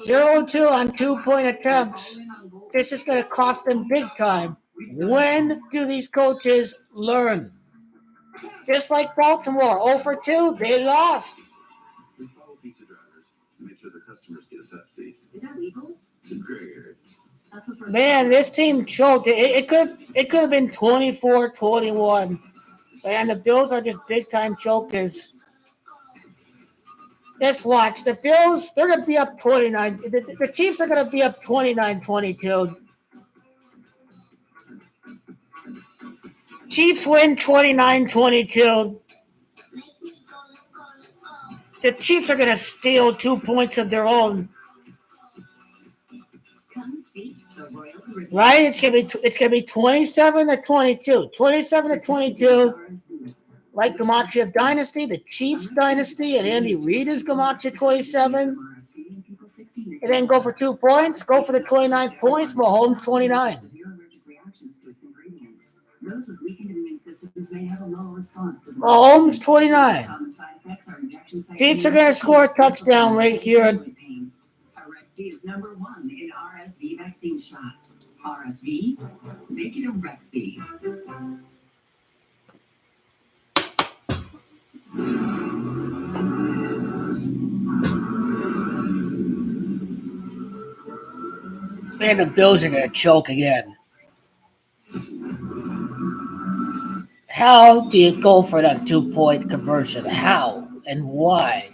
0-2 on 2-point attempts. This is going to cost them big time. When do these coaches learn? Just like Baltimore, 0 for 2, they lost. We follow pizza drivers to make sure their customers get a Pepsi. Is that legal? It's a gray area. Man, this team choked. It could have been 24-21. And the Bills are just big-time chokers. Just watch. The Bills, they're going to be up 29. The Chiefs are going to be up 29-22. Chiefs win 29-22. The Chiefs are going to steal 2 points of their own. Right? It's gonna be 27-22. 27-22. Like Gamache of Dynasty, the Chiefs Dynasty, and Andy Reid is Gamache 27. And then go for 2 points. Go for the 29 points. Mahomes 29. Mahomes 29. Chiefs are gonna score a touchdown right here. RSV is number 1 in RSV vaccine shots. RSV, make it a Rexv. Man, the Bills are going to choke again. How do you go for that 2-point conversion? How and why?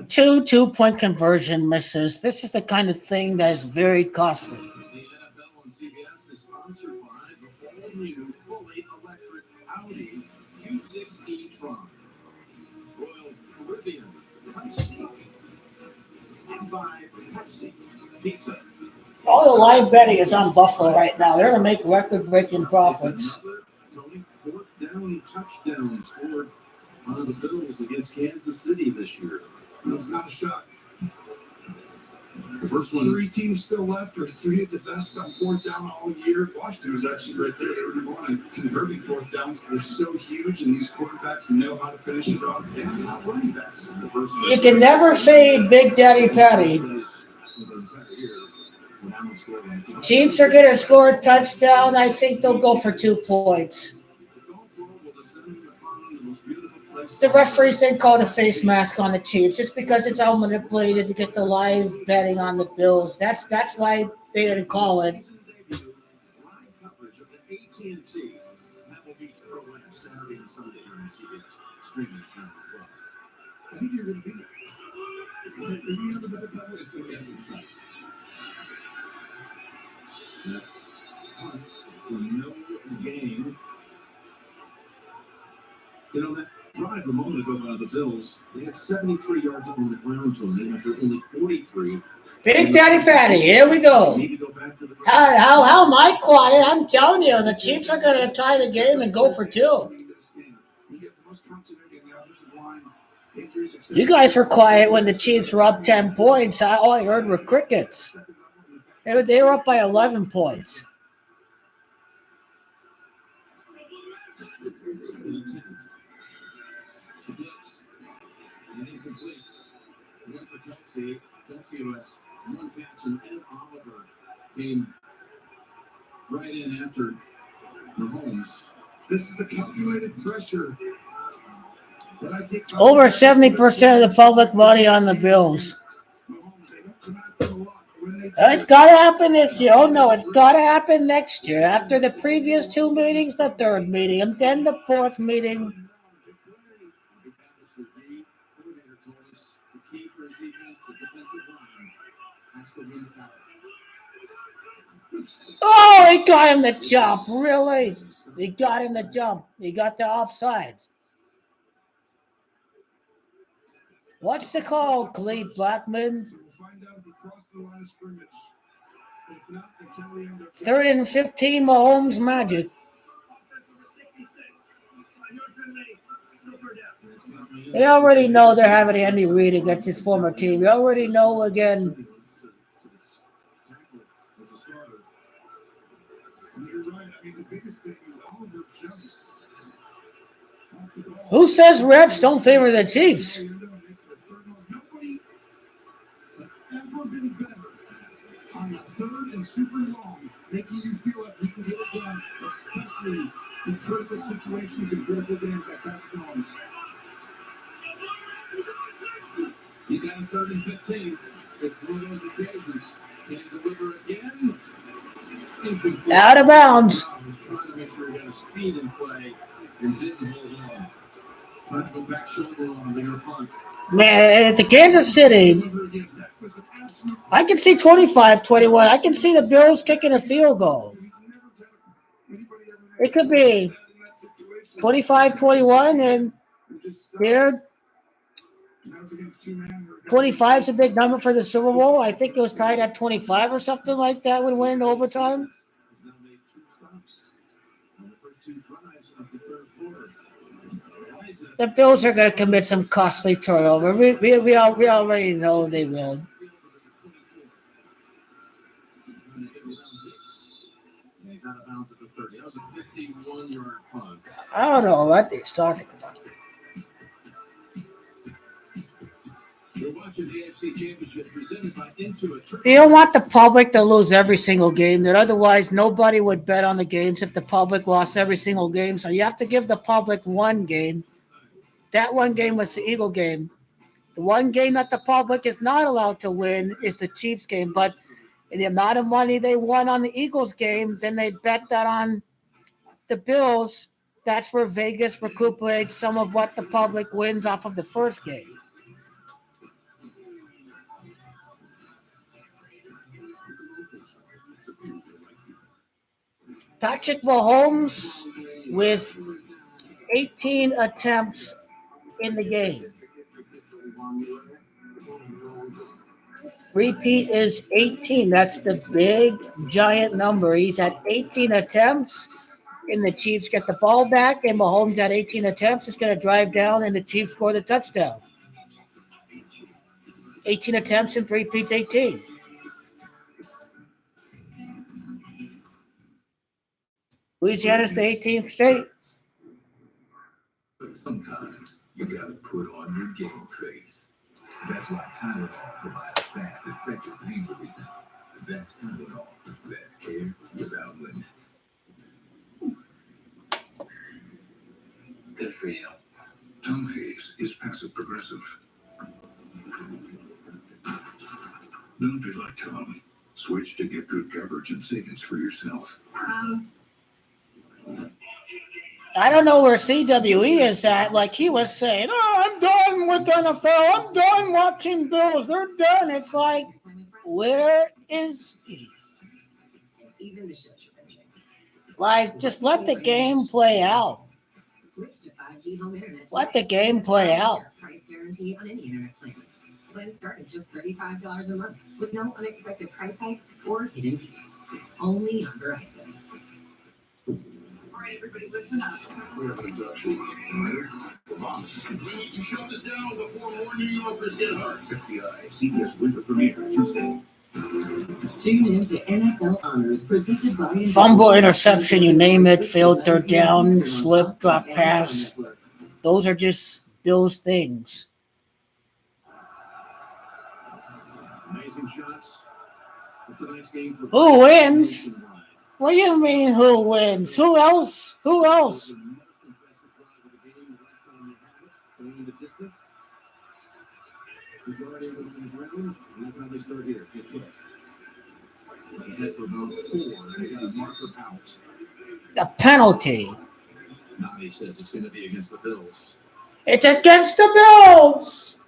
Two-point conversion misses. This is the kind of thing that is very costly. The NFL and CBS is sponsored by the all-new fully electric Audi Q6 e-tron, Royal Caribbean Pepsi, and by Pepsi Pizza. All the live betting is on Buffalo right now. They're going to make record-breaking profits. Tony, fourth down touchdown scored on the Bills against Kansas City this year. It's not a shot. The first one. 3 teams still left, or 3 of the best on fourth down all year. Washington was actually right there. They were number 1 on converting fourth downs. They're so huge, and these quarterbacks know how to finish it off. And they're not running backs. You can never fade Big Daddy Patty. Chiefs are going to score a touchdown. I think they'll go for 2 points. The referees didn't call the face mask on the Chiefs just because it's all manipulated to get the live betting on the Bills. That's why they didn't call it. I think you're going to be there. If you have a better level, it's okay. It's nice. That's for no game. You know, that drive a moment ago by the Bills, they had 73 yards on the ground, Tony, after only 43. Big Daddy Patty, here we go. How am I quiet? I'm telling you, the Chiefs are going to tie the game and go for 2. You guys were quiet when the Chiefs were up 10 points. All I heard were crickets. They were up by 11 points. Kelsey was 1 catch, and Ed Oliver came right in after Mahomes. This is the calculated pressure that I think over 70% of the public money on the Bills. It's got to happen this year. Oh, no, it's got to happen next year. After the previous 2 meetings, the 3rd meeting, and then the 4th meeting. Oh, he got him the jump. Really? He got him the jump. He got the offsides. What's the call, Kliff Blackman? 3rd and 15, Mahomes magic. They already know they're having Andy Reid against his former team. You already know again. Who says refs don't favor the Chiefs? Nobody has ever been better on the 3rd and super long, making you feel like he can get it done, especially in critical situations and critical games like Patrick Mahomes. He's got a 3rd and 15. It's one of those occasions. Can he deliver again? Out of bounds. He was trying to make sure he got his feet in play and didn't hold on. Trying to go back shoulder on the punt. Man, at the Kansas City, I can see 25-21. I can see the Bills kicking a field goal. It could be 25-21, and they're 25 is a big number for the Super Bowl. I think it was tied at 25 or something like that would win in overtime. The Bills are going to commit some costly turnover. We already know they will. He's out of bounds at the 30. That was a 51-yard punt. I don't know what he's talking about. You're watching the AFC Championship presented by Intuit. You don't want the public to lose every single game. That otherwise nobody would bet on the games if the public lost every single game. So you have to give the public one game. That one game was the Eagle game. The one game that the public is not allowed to win is the Chiefs game. But the amount of money they won on the Eagles game, then they bet that on the Bills. That's where Vegas recuperates some of what the public wins off of the first game. Patrick Mahomes with 18 attempts in the game. Repeat is 18. That's the big, giant number. He's at 18 attempts, and the Chiefs get the ball back, and Mahomes at 18 attempts is going to drive down, and the Chiefs score the touchdown. 18 attempts and repeats 18. Louisiana's the 18th state. But sometimes you gotta put on your game face. That's why Tylenol provides fast, effective pain relief. That's Tylenol. That's care without limits. Good for you. Tom Hayes is passive progressive. Don't be like Tom. Switch to get good coverage and savings for yourself. I don't know where CWE is at. Like he was saying, oh, I'm done with NFL. I'm done watching Bills. They're done. It's like, where is he? Even the shows you're watching. Like, just let the game play out. Switch to 5G home internet. Let the game play out. Price guarantee on any internet plan. Plans start at just $35 a month with no unexpected price hikes or hidden fees. Only on Verizon. All right, everybody, listen up. We have an induction. We need to shut this down before more New Yorkers get hurt. FBI, CBS winter premiere Tuesday. Tune in to NFL Honors presented by Fumble, interception, you name it, failed third down, slip, drop pass. Those are just Bills things. Amazing shots. Tonight's game for Who wins? What do you mean who wins? Who else? Who else? the most impressive drive of the game. Last time you had it, going in the distance. Majority of it on the ground, and that's how they start here. Get kick. They head for about 4. They got a marker out. A penalty. Nani says it's going to be against the Bills. It's against the Bills.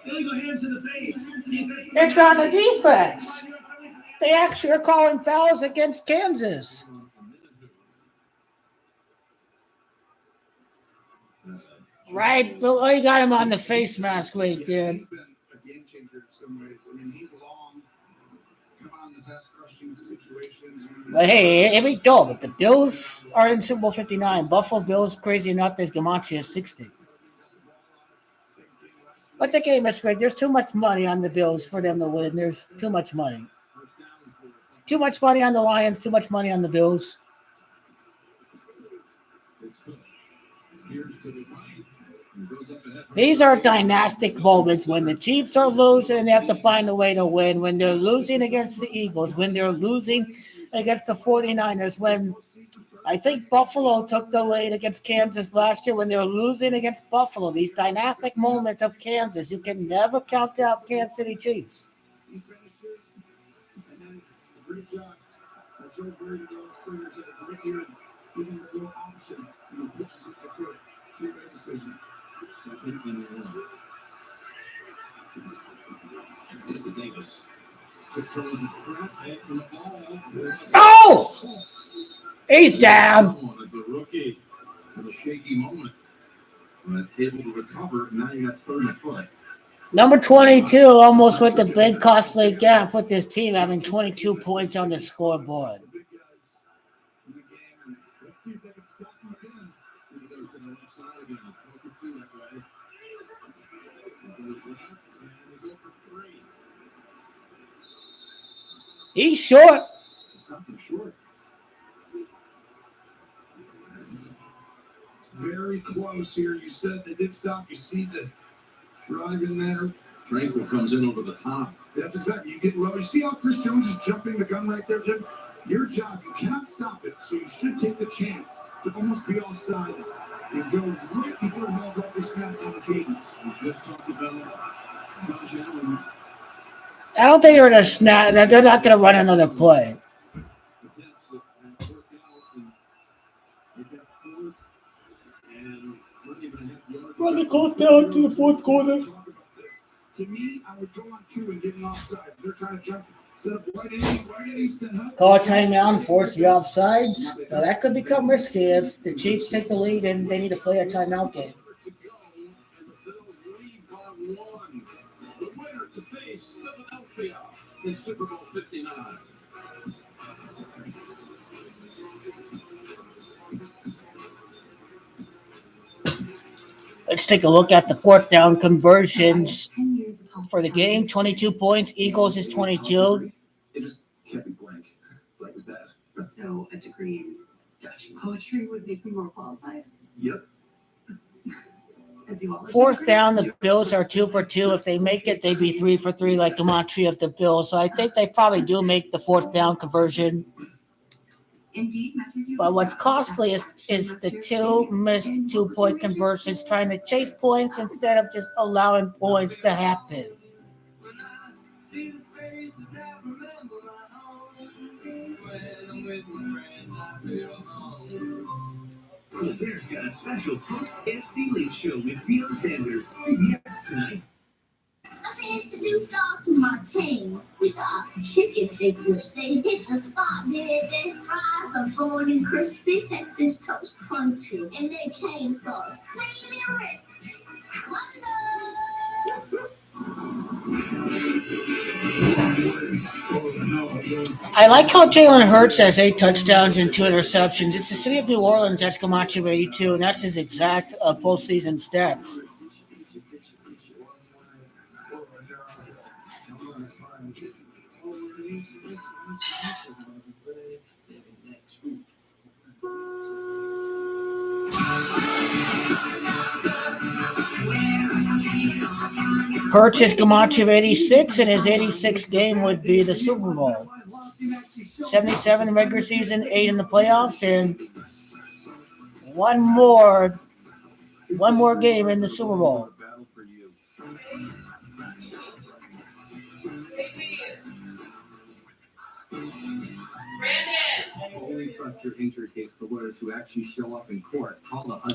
Illegal hands in the face. Defense. It's on the defense. They actually are calling fouls against Kansas. Right, but you got him on the face mask weight, dude. He's been a game changer in some ways. I mean, he's long, come on the best rushing situations. But hey, here we go. If the Bills are in Super Bowl 59, Buffalo Bills, crazy enough, there's Gamache at 60. But the game is rigged. There's too much money on the Bills for them to win. There's too much money. Too much money on the Lions, too much money on the Bills. These are dynastic moments when the Chiefs are losing and they have to find a way to win. When they're losing against the Eagles, when they're losing against the 49ers, when I think Buffalo took the lead against Kansas last year, when they were losing against Buffalo. These dynastic moments of Kansas, you can never count out Kansas City Chiefs. He finishes, and then great job. Joe Brady goes through as a great year, giving the little option, pitches it to Cook. Two-way decision. Second and 1. Davis. Quick turn to trap and the ball. Oh! He's down. The rookie with a shaky moment. But able to recover. Now you got 30 foot. Number 22 almost with the big costly gap with this team having 22 points on the scoreboard. Let's see if they can stop him again. He goes to the left side again. Poker 2 that way. He goes left and he's over 3. He's short. Something short. It's very close here. You said they did stop. You see the drive in there. Tranquil comes in over the top. That's exactly. You get low. You see how Chris Jones is jumping the gun right there, Jim? Your job, you cannot stop it, so you should take the chance to almost be off sides and go right before the ball's up snap on the cadence. We just talked about Josh Allen. I don't think they're going to snap. They're not going to run another play. Attempts that worked out, and they got 4 and 30.5 yards. Run the clock down to the fourth quarter. Talk about this. To me, I would go on 2 and get an offside. They're trying to jump. Set up wide Eddie's set up. Call a timeout and force the offsides. Now that could become risky if the Chiefs take the lead and they need to play a timeout game. The Bills lead by 1. The winner to face in Super Bowl 59. Let's take a look at the fourth down conversions for the game. 22 points. Eagles is 22. It just kept me blank. Blank is bad. So a degree in Dutch poetry would make me more qualified. Yep. As you all Fourth down, the Bills are 2 for 2. If they make it, they'd be 3 for 3 like Gematria of the Bills. So I think they probably do make the fourth down conversion. Indeed, matches you. But what's costly is the two missed 2-point conversions, trying to chase points instead of just allowing points to happen. The Bears got a special post-AFC League show with Deion Sanders. CBS tonight. I introduced y'all to my kings. We got chicken fingers. They hit the spot. They fries are golden crispy, Texas toast crunchy, and they came sauce. Creamy rich. I like how Jalen Hurts has 8 touchdowns and 2 interceptions. It's the city of New Orleans that's Gematria 82, and that's his exact postseason stats. Hurts is Gematria 86, and his 86th game would be the Super Bowl. 77 in the regular season, 8 in the playoffs, and one more game in the Super Bowl. Only trust your injury case to lawyers who actually show up in court.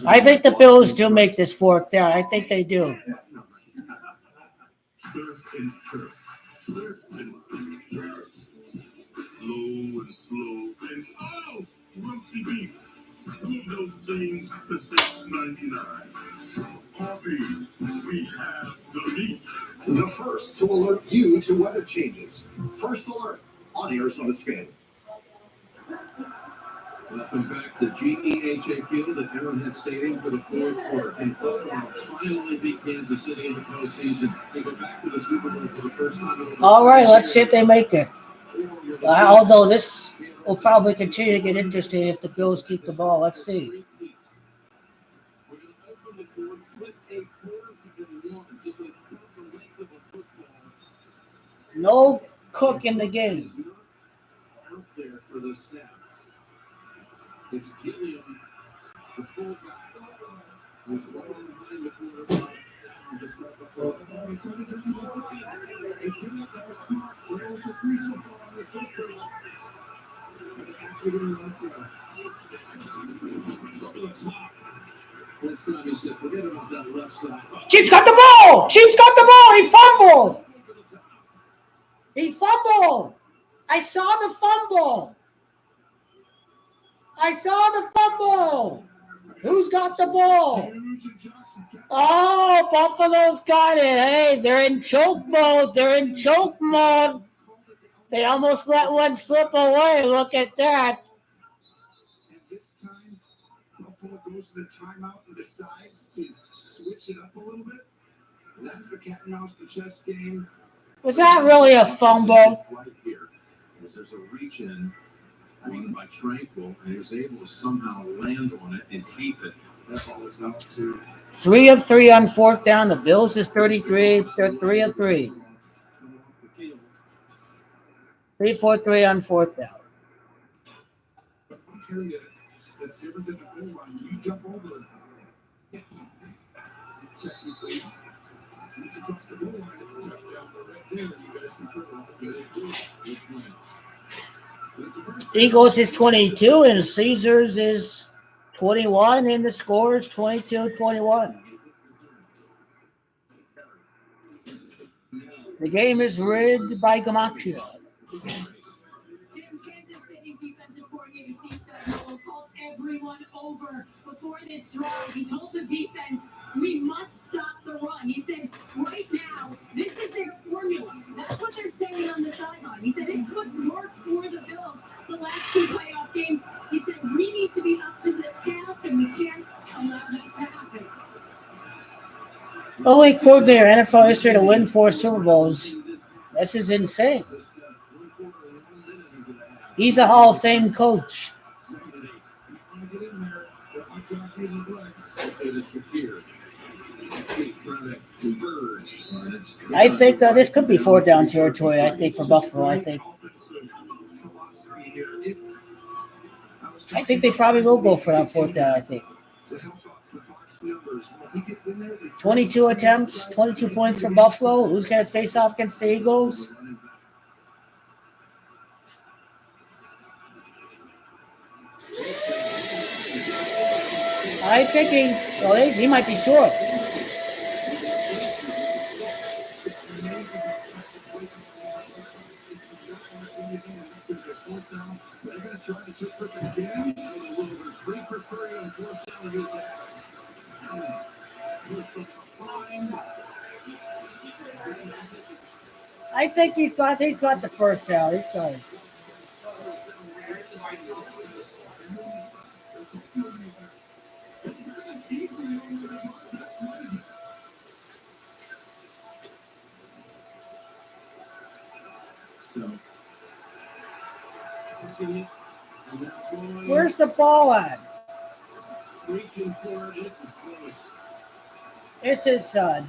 I think the Bills do make this fourth down. I think they do. Surf and turf. Surf and turf. Low and slow and roasty beef. 2 of those things for $6.99. Arby's, we have the meat. The first to alert you to weather changes. First alert on Arizona Scan. Welcome back to GEHA Field at Arrowhead Stadium for the fourth quarter. And Buffalo finally beat Kansas City in the postseason and go back to the Super Bowl for the first time. All right, let's see if they make it. Although this will probably continue to get interesting if the Bills keep the ball. Let's see. No Cook in the game. Out there for the snaps. It's Gilliam, the fullback, who's right behind the quarterback. Just like before. They did not have a smart. We're over 3 so far on this discourse. Actually, going to run over the top. This time he said, forget about that left side. Chiefs got the ball. Chiefs got the ball. He fumbled. He fumbled. I saw the fumble. Who's got the ball? Oh, Buffalo's got it. Hey, they're in choke mode. They almost let one slip away. Look at that. And this time, Buffalo goes to the timeout and decides to switch it up a little bit. That's the cat and mouse, the chess game. Was that really a fumble? Right here, as there's a reach in by Tranquil, and he was able to somehow land on it and keep it. That ball is out to 3 of 3 on fourth down. The Bills is 33. They're 3 of 3. 3 for 3 on fourth down. That's different than the goal line. You jump over it. Technically, it's across the goal line. It's a touchdown. But right there, you guys control it. Eagles is 22 and Caesars is 21, and the score is 22-21. The game is rigged by Gematria. Kansas City's defensive coordinator Steve Statistical called everyone over before this drive. He told the defense, we must stop the run. He said, right now, this is their formula. That's what they're saying on the sideline. Only coordinator in NFL history to win 4 Super Bowls. This is insane. He's a Hall of Fame coach. I think this could be 4th down territory, I think, for Buffalo. I think they probably will go for that 4th down, I think. 22 attempts, 22 points for Buffalo. Who's going to face off against the Eagles? I think he might be short. I think he's got the 1st down. He's got it. Where's the ball at? It's his son.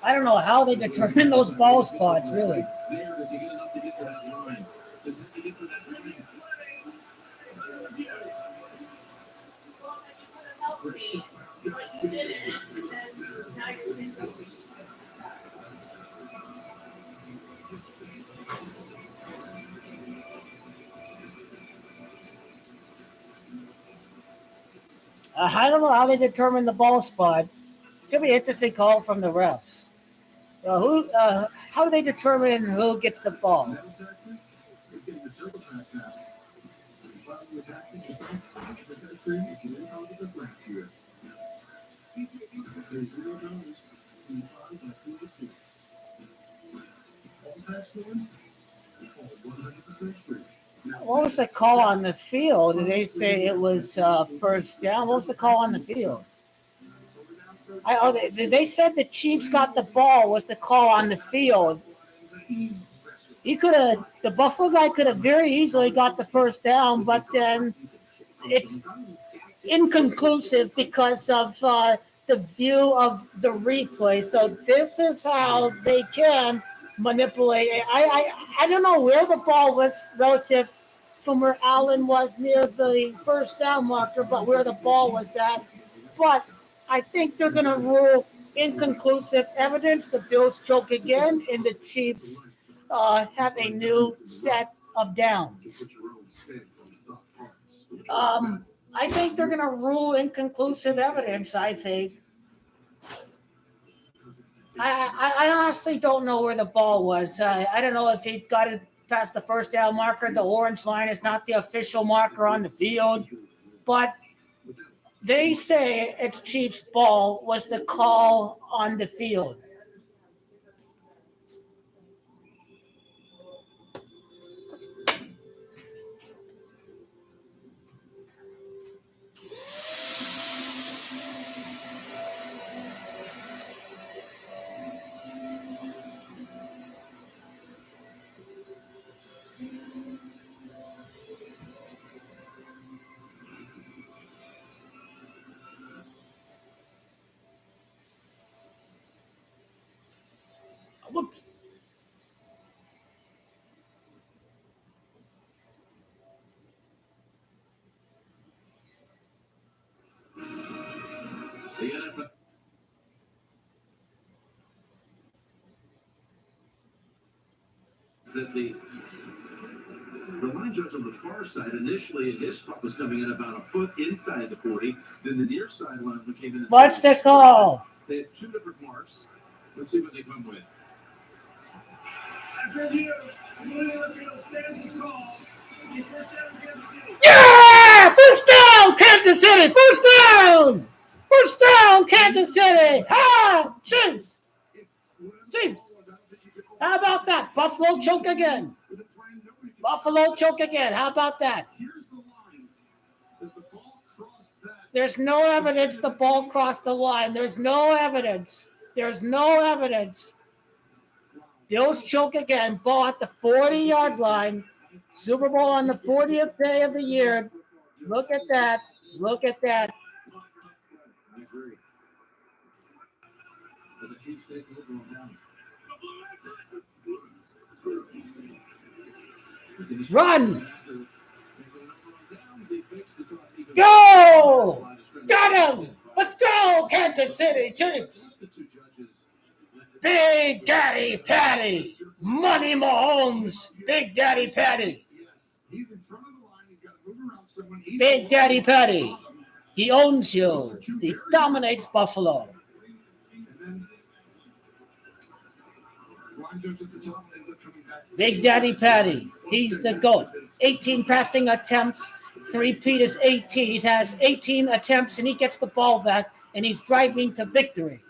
I don't know how they determine those ball spots, really. I don't know how they determine the ball spot. It's going to be an interesting call from the refs. How do they determine who gets the ball? What was the call on the field? Did they say it was 1st down? What was the call on the field? They said the Chiefs got the ball. Was the call on the field? The Buffalo guy could have very easily got the 1st down, but then it's inconclusive because of the view of the replay. So this is how they can manipulate it. I don't know where the ball was relative from where Allen was near the 1st down marker, but where the ball was at. But I think they're going to rule inconclusive evidence. The Bills choke again, and the Chiefs have a new set of downs. I think they're going to rule inconclusive evidence, I think. I honestly don't know where the ball was. I don't know if he got it past the 1st down marker. The orange line is not the official marker on the field. But they say it's Chiefs' ball was the call on the field. Whoops. The NFL. That the line judge on the far side initially, his spot was coming in about a foot inside the 40. Then the near sideline came in. What's the call? They had 2 different marks. Let's see what they come with. Yeah! 1st down, Kansas City! 1st down! 1st down, Kansas City! Ha! Chiefs! Chiefs! How about that? Buffalo choke again. Buffalo choke again. How about that? Here's the line. Does the ball cross that There's no evidence the ball crossed the line. There's no evidence. There's no evidence. Bills choke again. Ball at the 40-yard line. Super Bowl on the 40th day of the year. Look at that. Look at that. I agree. But the Chiefs take over on downs. Run! Go! Got him! Let's go, Kansas City Chiefs! Big Daddy Patty! Money Mahomes! Big Daddy Patty! Big Daddy Patty! He owns you. He dominates Buffalo. Big Daddy Patty. He's the GOAT. 18 passing attempts. 3-peat is 18. He has 18 attempts, and he gets the ball back, and he's driving to victory.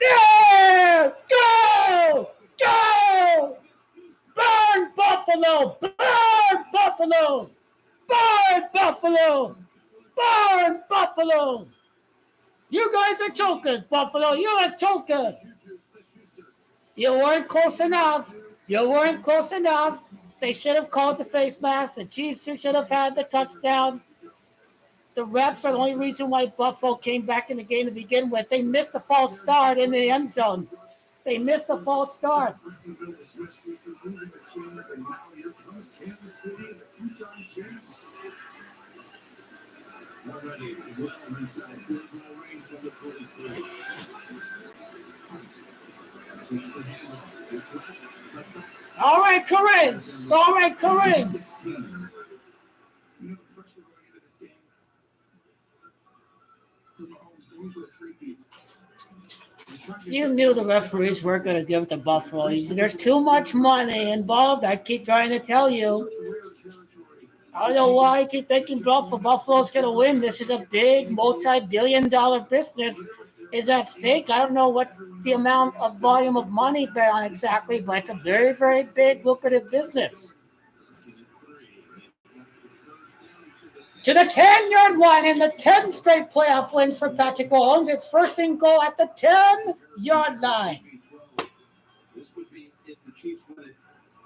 Yeah! Go! Go! Burn Buffalo! Burn Buffalo! Burn Buffalo! Burn Buffalo! You guys are chokers, Buffalo. You're a choker. You weren't close enough. You weren't close enough. They should have called the face mask. The Chiefs should have had the touchdown. The refs are the only reason why Buffalo came back in the game to begin with. They missed the false start in the end zone. They missed the false start. All right, Corinne. All right, Corinne. You knew the referees weren't going to give it to Buffalo. There's too much money involved. I keep trying to tell you. I don't know why I keep thinking Buffalo's going to win. This is a big multi-billion-dollar business is at stake. I don't know what the amount of volume of money bet on exactly, but it's a very, very big, lucrative business. To the 10-yard line and the 10 straight playoff wins for Patrick Mahomes. It's first and goal at the 10-yard line. This would be if the Chiefs win it,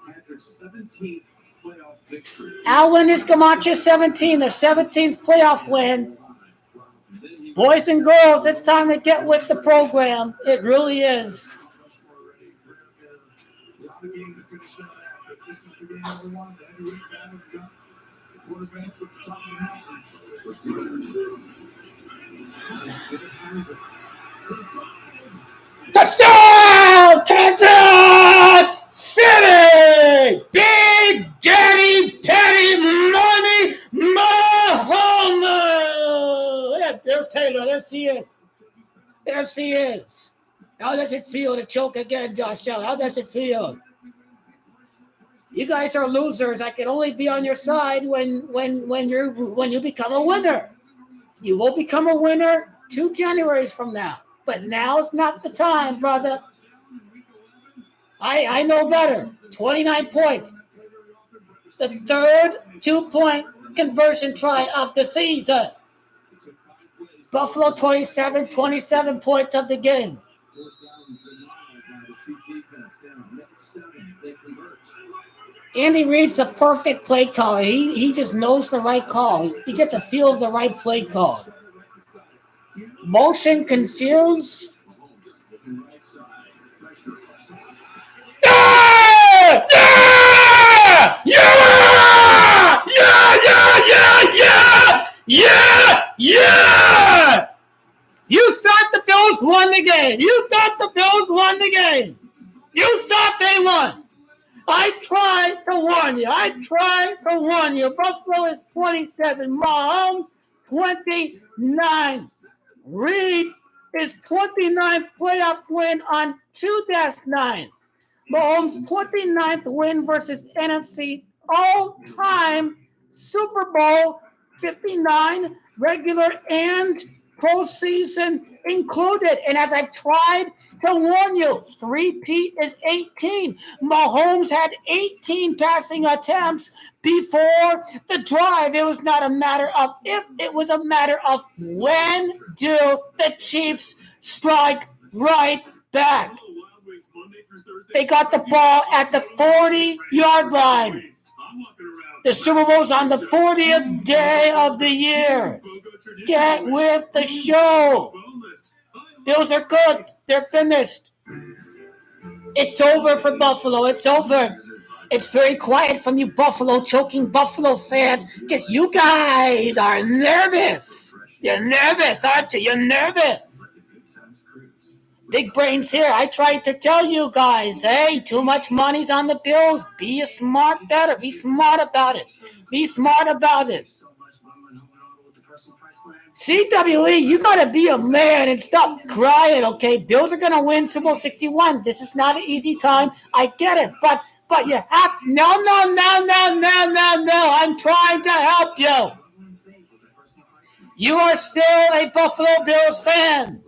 Patrick's 17th playoff victory. Allen is Camacho 17, the 17th playoff win. Boys and girls, it's time to get with the program. It really is. Touchdown, Kansas City! Big Daddy Patty Money Mahomes! Yeah, there's Taylor. There she is. There she is. How does it feel to choke again, Josh Allen? How does it feel? You guys are losers. I can only be on your side when you become a winner. You will become a winner 2 Januaries from now. But now's not the time, brother. I know better. 29 points. The third 2-point conversion try of the season. Buffalo 27 points of the game. Andy Reid's the perfect play caller. He just knows the right call. He gets a feel of the right play call. Motion confused. Yeah! Yeah! Yeah! Yeah! Yeah! Yeah! Yeah! You thought the Bills won the game. You thought the Bills won the game. You thought they won. I tried to warn you. I tried to warn you. Buffalo is 27. Mahomes, 29. Reid is 29th playoff win on 2-9. Mahomes' 29th win versus NFC all-time Super Bowl 59, regular and postseason included. And as I've tried to warn you, 3-peat is 18. Mahomes had 18 passing attempts before the drive. It was not a matter of if, it was a matter of when do the Chiefs strike right back. They got the ball at the 40-yard line. The Super Bowl's on the 40th day of the year. Get with the show. Bills are good. They're finished. It's over for Buffalo. It's over. It's very quiet from you Buffalo, choking Buffalo fans, because you guys are nervous. You're nervous, aren't you? You're nervous. Big brains here. I tried to tell you guys, hey, too much money's on the Bills. Be a smart better. Be smart about it. Be smart about it. CWE, you got to be a man and stop crying, okay? Bills are going to win Super Bowl 61. This is not an easy time. I get it. But you have – no. I'm trying to help you. You are still a Buffalo Bills fan.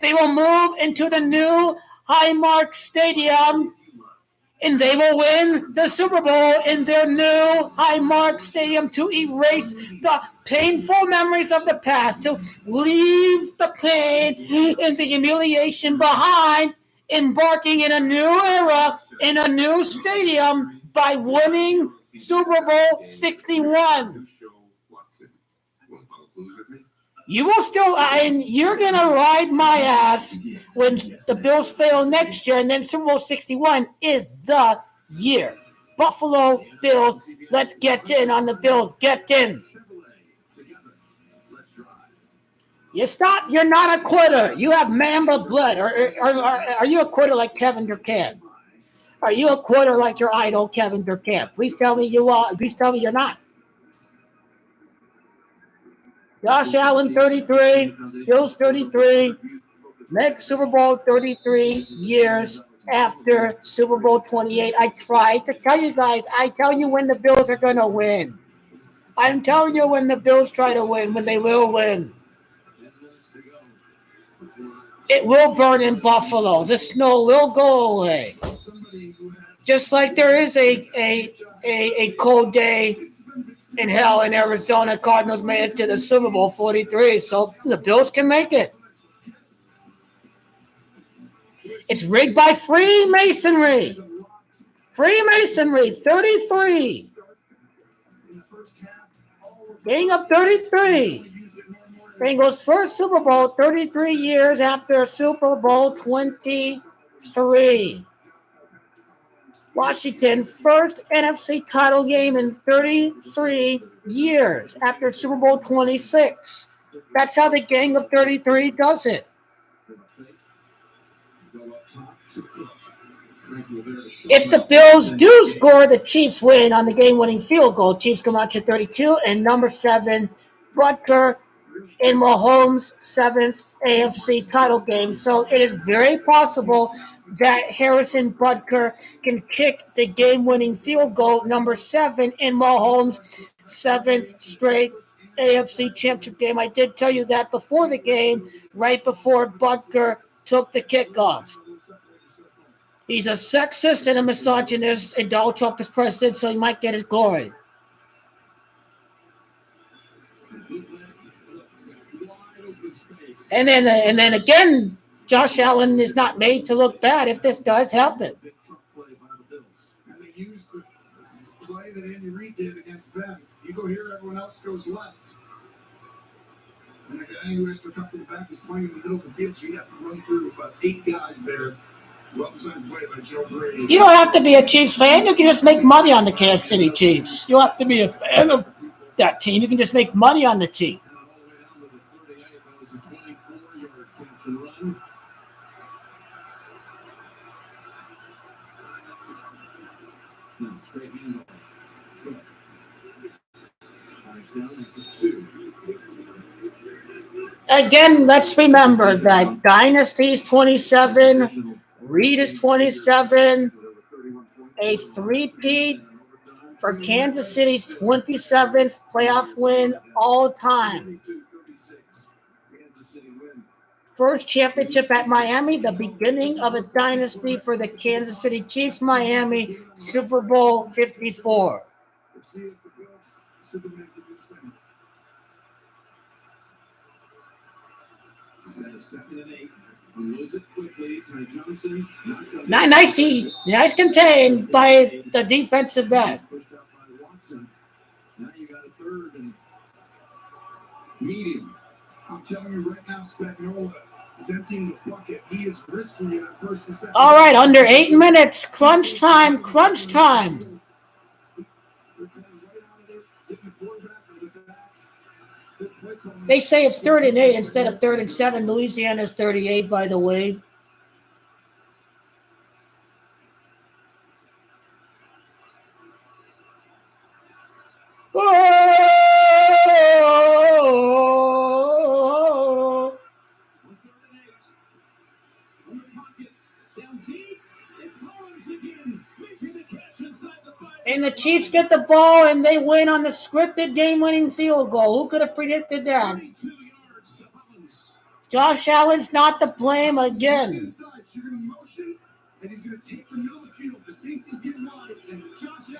They will move into the new Highmark Stadium, and they will win the Super Bowl in their new Highmark Stadium to erase the painful memories of the past, to leave the pain and the humiliation behind, embarking in a new era, in a new stadium by winning Super Bowl 61. You will still, and you're going to ride my ass when the Bills fail next year, and then Super Bowl 61 is the year. Buffalo Bills, let's get in on the Bills. Get in. You stop. You're not a quitter. You have Mamba blood. Or are you a quitter like Kevin Durant? Are you a quitter like your idol, Kevin Durant? Please tell me you are. Please tell me you're not. Josh Allen, 33. Bills, 33. Next Super Bowl, 33 years after Super Bowl 28. I tried to tell you guys. I tell you when the Bills are going to win. I'm telling you when the Bills try to win, when they will win. It will burn in Buffalo. The snow will go away. Just like there is a cold day in hell in Arizona. Cardinals made it to the Super Bowl 43, so the Bills can make it. It's rigged by Freemasonry. Freemasonry, 33. Gang of 33. Bengals' first Super Bowl 33 years after Super Bowl 23. Washington, first NFC title game in 33 years after Super Bowl 26. That's how the Gang of 33 does it. If the Bills do score, the Chiefs win on the game-winning field goal. Chiefs come out to 32, and number 7, Butker in Mahomes' 7th AFC title game. So it is very possible that Harrison Butker can kick the game-winning field goal, number 7 in Mahomes' 7th straight AFC championship game. I did tell you that before the game, right before Butker took the kickoff. He's a sexist and a misogynist, and Donald Trump is president, so he might get his glory. And then again, Josh Allen is not made to look bad if this does happen. And they used the play that Andy Reid did against them. You go here, everyone else goes left. And the guy who has to come to the back is playing in the middle of the field, so you have to run through about 8 guys there. Well-designed play by Joe Brady. You don't have to be a Chiefs fan. You can just make money on the Kansas City Chiefs. You don't have to be a fan of that team. You can just make money on the team. Again, let's remember that Dynasty's 27, Reed is 27, a 3-peat for Kansas City's 27th playoff win all time. First championship at Miami, the beginning of a dynasty for the Kansas City Chiefs. Miami, Super Bowl 54. Nice contained by the defensive back. Now you got a third and medium. I'm telling you right now, Spagnuolo is emptying the bucket. He is risking it at first and second. All right, under 8 minutes. Crunch time. Crunch time. They say it's 3rd and 8 instead of 3rd and 7. Louisiana's 38, by the way. Oh! And the Chiefs get the ball and they win on the scripted game-winning field goal. Who could have predicted that? Josh Allen's not to blame again.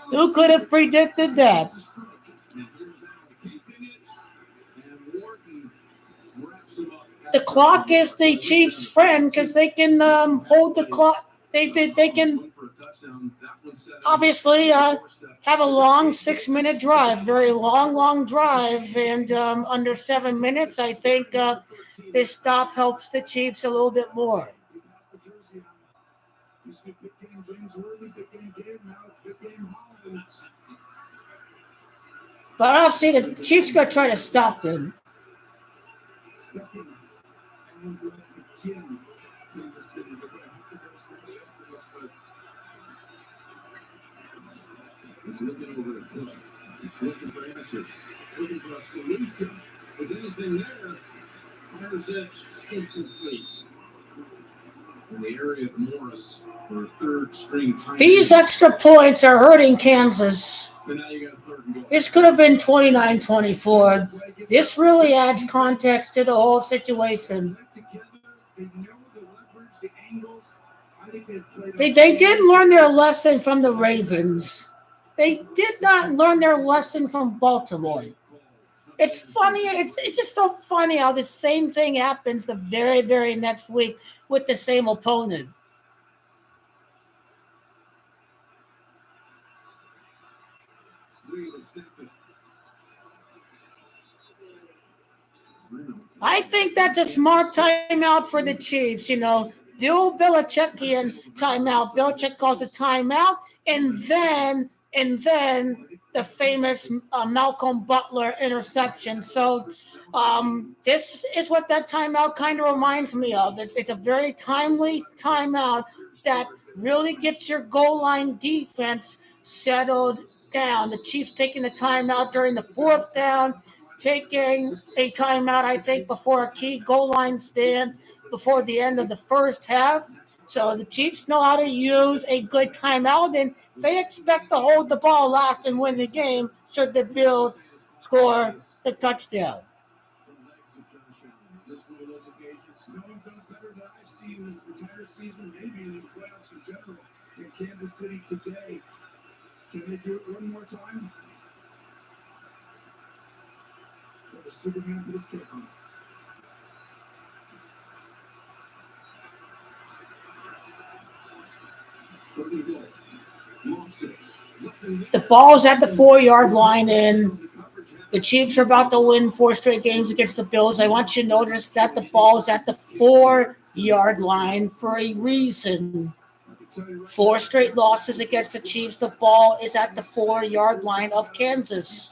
Who could have predicted that? The clock is the Chiefs' friend because they can hold the clock. They can obviously have a long 6-minute drive, very long drive, and under 7 minutes, I think this stop helps the Chiefs a little bit more. But obviously, the Chiefs got to try to stop them. He's looking over at play, looking for answers, looking for a solution. Is anything there? Fires it incomplete. In the area of Morris for third string time. These extra points are hurting Kansas. And now you got a third and goal. This could have been 29-24. This really adds context to the whole situation. They did learn their lesson from the Ravens. They did not learn their lesson from Baltimore. It's funny. It's just so funny how the same thing happens the very, very next week with the same opponent. I think that's a smart timeout for the Chiefs. You know, the old Belichickian timeout. Belichick calls a timeout, and then the famous Malcolm Butler interception. So this is what that timeout kind of reminds me of. It's a very timely timeout that really gets your goal line defense settled down. The Chiefs taking the timeout during the 4th down, taking a timeout, I think, before a key goal line stand before the end of the first half. So the Chiefs know how to use a good timeout, and they expect to hold the ball last and win the game should the Bills score the touchdown. No one's done it better than I've seen this entire season, maybe in the playoffs in general, in Kansas City today. Can they do it one more time? The Superman put his kick on. The ball's at the 4-yard line, and the Chiefs are about to win 4 straight games against the Bills. I want you to notice that the ball's at the 4-yard line for a reason. 4 straight losses against the Chiefs. The ball is at the 4-yard line of Kansas.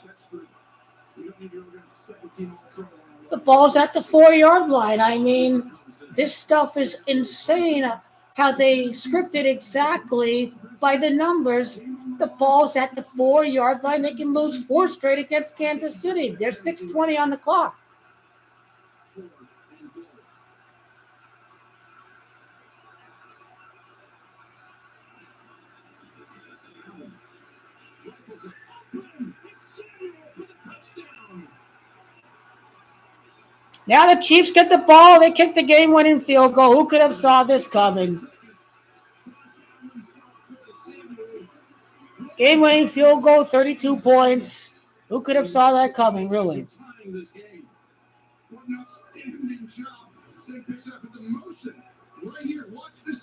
The ball's at the 4-yard line. I mean, this stuff is insane how they scripted exactly by the numbers. The ball's at the 4-yard line. They can lose 4 straight against Kansas City. There's 6:20 on the clock. Now the Chiefs get the ball. They kick the game-winning field goal. Who could have saw this coming? Game-winning field goal, 32 points. Who could have saw that coming, really?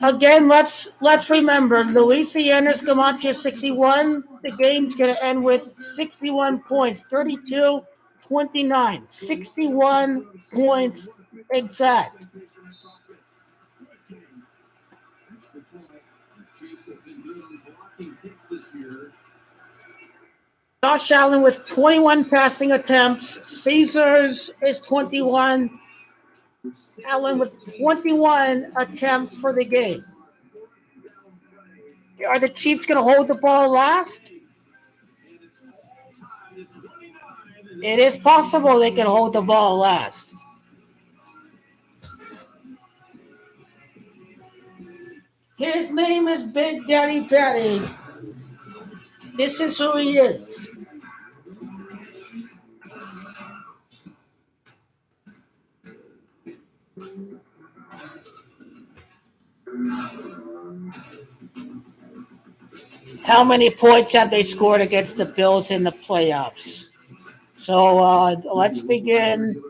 Again, let's remember, Louisiana's Camacho 61. The game's going to end with 61 points, 32-29. 61 points exact. Josh Allen with 21 passing attempts. Caesars is 21. Allen with 21 attempts for the game. Are the Chiefs going to hold the ball last? It is possible they can hold the ball last. His name is Big Daddy Patty. This is who he is. How many points have they scored against the Bills in the playoffs? So let's begin.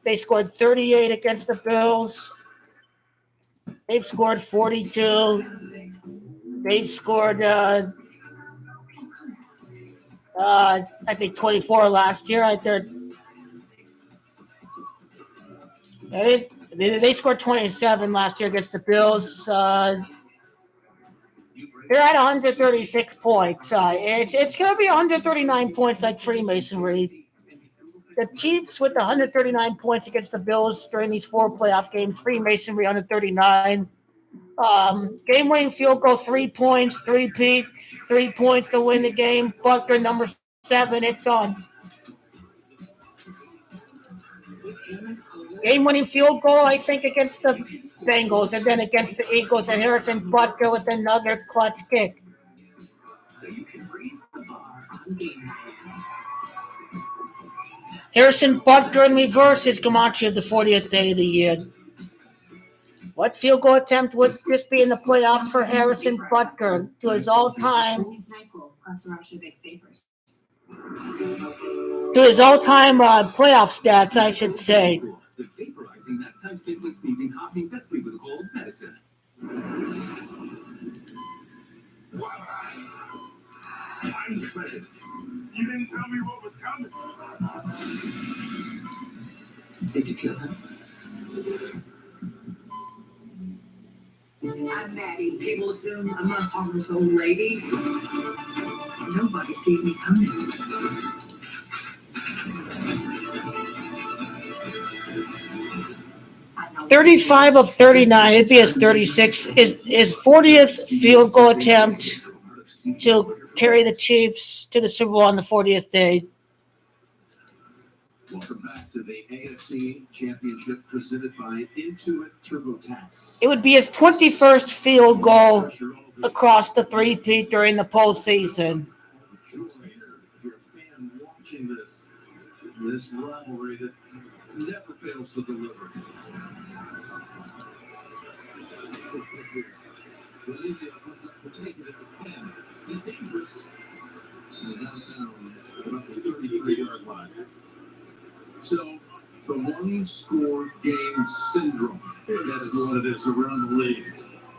They scored 38 against the Bills. They've scored 42. They've scored, I think, 24 last year. They scored 27 last year against the Bills. They're at 136 points. It's going to be 139 points like Freemasonry. The Chiefs with 139 points against the Bills during these 4 playoff games. Freemasonry 139. Game-winning field goal, 3 points. 3-peat, 3 points to win the game. Butker, number 7, it's on. Game-winning field goal, I think, against the Bengals, and then against the Eagles, and Harrison Butker with another clutch kick. So you can raise the bar on game night. Harrison Butker in reverse is Camacho of the 40th day of the year. What field goal attempt would this be in the playoffs for Harrison Butker to his all-time playoff stats, I should say? The vaporizing nighttime safely sneezing, coughing, best sleep with a cold medicine. I'm excited. You didn't tell me what was coming. Did you kill him? I'm Maddie. People assume I'm not a harmless old lady. Nobody sees me coming. 35 of 39. It'd be his 36. His 40th field goal attempt to carry the Chiefs to the Super Bowl on the 40th day. Welcome back to the AFC Championship presented by Intuit TurboTax. It would be his 21st field goal across the 3-peat during the postseason. If you're a fan watching this rivalry that never fails to deliver. Louisiana comes up to take it at the 10. He's dangerous. He's out of bounds about the 33-yard line. So, the one-score game syndrome, that's what it is around the league.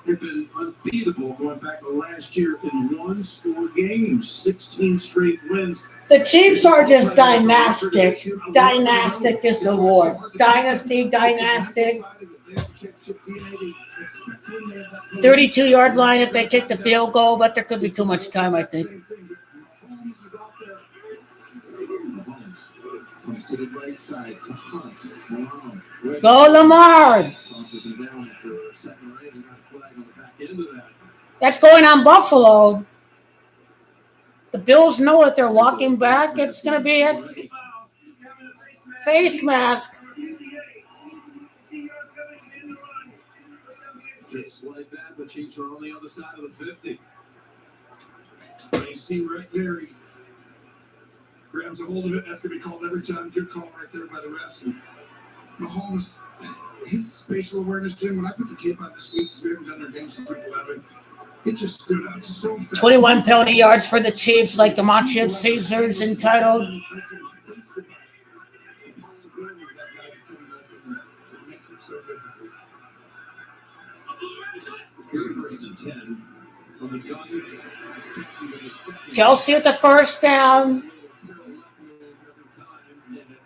They've been unbeatable going back to last year in one-score games, 16 straight wins. The Chiefs are just dynastic. Dynastic is the word. Dynasty, dynastic. 32-yard line if they kick the field goal, but there could be too much time, I think. Comes to the right side to Hunt. Go Lamar! That's going on Buffalo. The Bills know that they're walking back. It's going to be a face mask. Just like that, the Chiefs are on the other side of the 50. You see right there, grabs a hold of it. That's going to be called every time. Good call right there by the refs. And Mahomes, his spatial awareness, Jim, when I put the tape on this week, because we haven't done their game since week 11, it just stood out so fast. 21 penalty yards for the Chiefs, like the Macho Caesars entitled. The possibility of that guy becoming open makes it so difficult. First and 10 from the gun. Kelsey with the first down.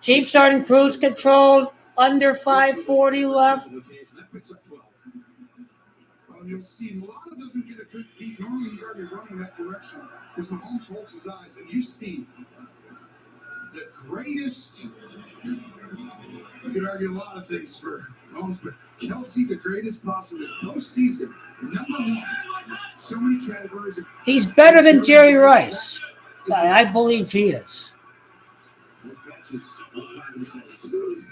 Chiefs are in cruise control. Under 5:40 left. Well, you'll see Milano doesn't get a good beat. Normally he's already running that direction because Mahomes holds his eyes, and you see the greatest. You could argue a lot of things for Mahomes, but Kelsey, the greatest possible postseason, #1. So many categories. He's better than Jerry Rice. I believe he is. Those catches, no time to close.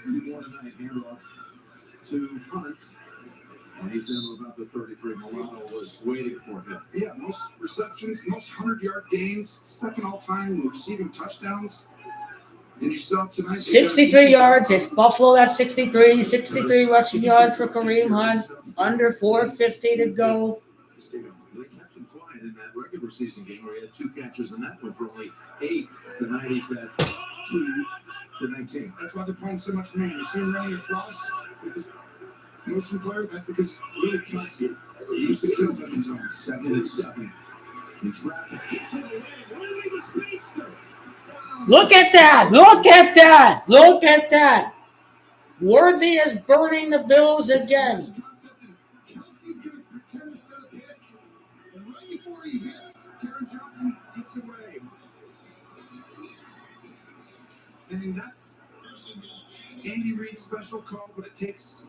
2 more tonight, handoff to Hunt. And he's down to about the 33. Milano was waiting for him. Yeah, most receptions, most 100-yard gains, second all-time in receiving touchdowns. And you saw tonight 63 yards. It's Buffalo at 63. 63 rushing yards for Kareem Hunt. Under 4:50 to go. They kept him quiet in that regular season game where he had 2 catches in that one for only 8. Tonight he's got 2 for 19. That's why they're playing so much man. You see him running across with the motion player. That's because it's really Kelsey. He used to kill them in zone. 2nd and 7. In traffic. Gets it away. Worthy the speedster. Look at that. Look at that. Look at that. Worthy is burning the Bills again. Kelsey's going to pretend to set a pick. And right before he hits, Taron Johnson gets away. And that's Andy Reid's special call, but it takes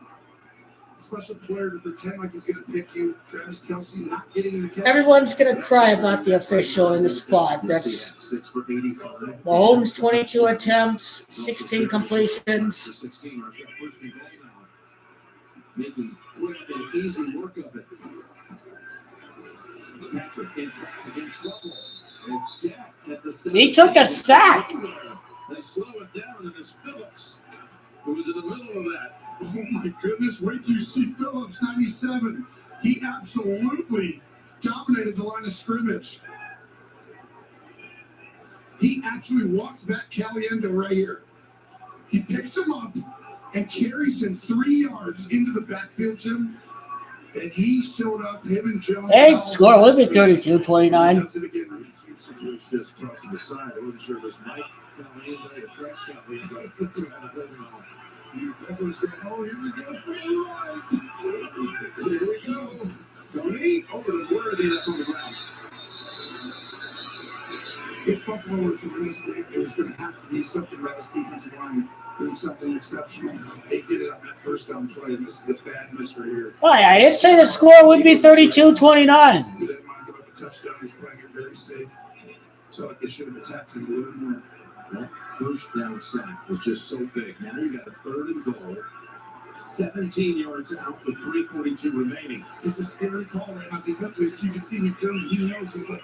a special player to pretend like he's going to pick you. Travis Kelsey not getting in the catch. Everyone's going to cry about the official in the spot. That's 6 for 85. Mahomes, 22 attempts, 16 completions. 16 are first and goal now. Making quick and easy work of it. Patrick in trouble. It's Jack at the center. He took a sack. They slow it down, and it's Phillips who was in the middle of that. Oh my goodness, wait till you see Phillips, 97. He absolutely dominated the line of scrimmage. He actually walks back Caliendo right here. He picks him up and carries him 3 yards into the backfield, Jim. And he showed up, him and Jones. Hey, score would be 32-29. Does it again. Just tossed him aside. I wasn't sure it was Mike Caliendo or Frank Caliendo trying to hold him off. You definitely was going, oh, here we go for a ride. Here we go. Tony over to Worthy, that's on the ground. If Buffalo were to win this game, it was going to have to be something about this defensive line doing something exceptional. They did it on that first down play, and this is a bad miss right here. Oh, yeah, I didn't say the score would be 32-29. We didn't mind giving up a touchdown. He's playing it very safe. So they should have attacked him a little more. That first down sack was just so big. Now you got a 3rd and goal. 17 yards out with 3:42 remaining. It's a scary call right now defensively. So you can see McDermott, he knows. He's like,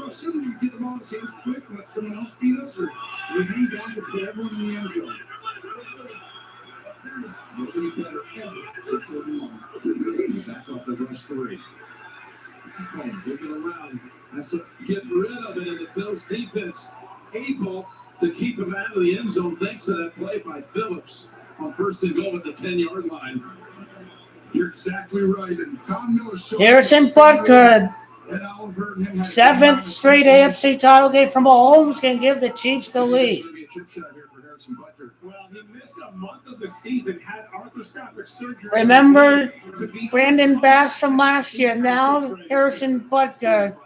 rush him and get the ball in his hands quick and let someone else beat us, or do we hang back and put everyone in the end zone? Nobody better ever than 31. Back off the rush 3. Mahomes looking around. Has to get rid of it in the Bills defense. Able to keep him out of the end zone thanks to that play by Phillips on 1st and goal at the 10-yard line. You're exactly right. And Don Miller showed Harrison Butker, 7th straight AFC title game from Mahomes, can give the Chiefs the lead. Going to be a chip shot here for Harrison Butker. Well, he missed a month of the season, had arthroscopic surgery. Remember Brandon Bass from last year. Now Harrison Butker.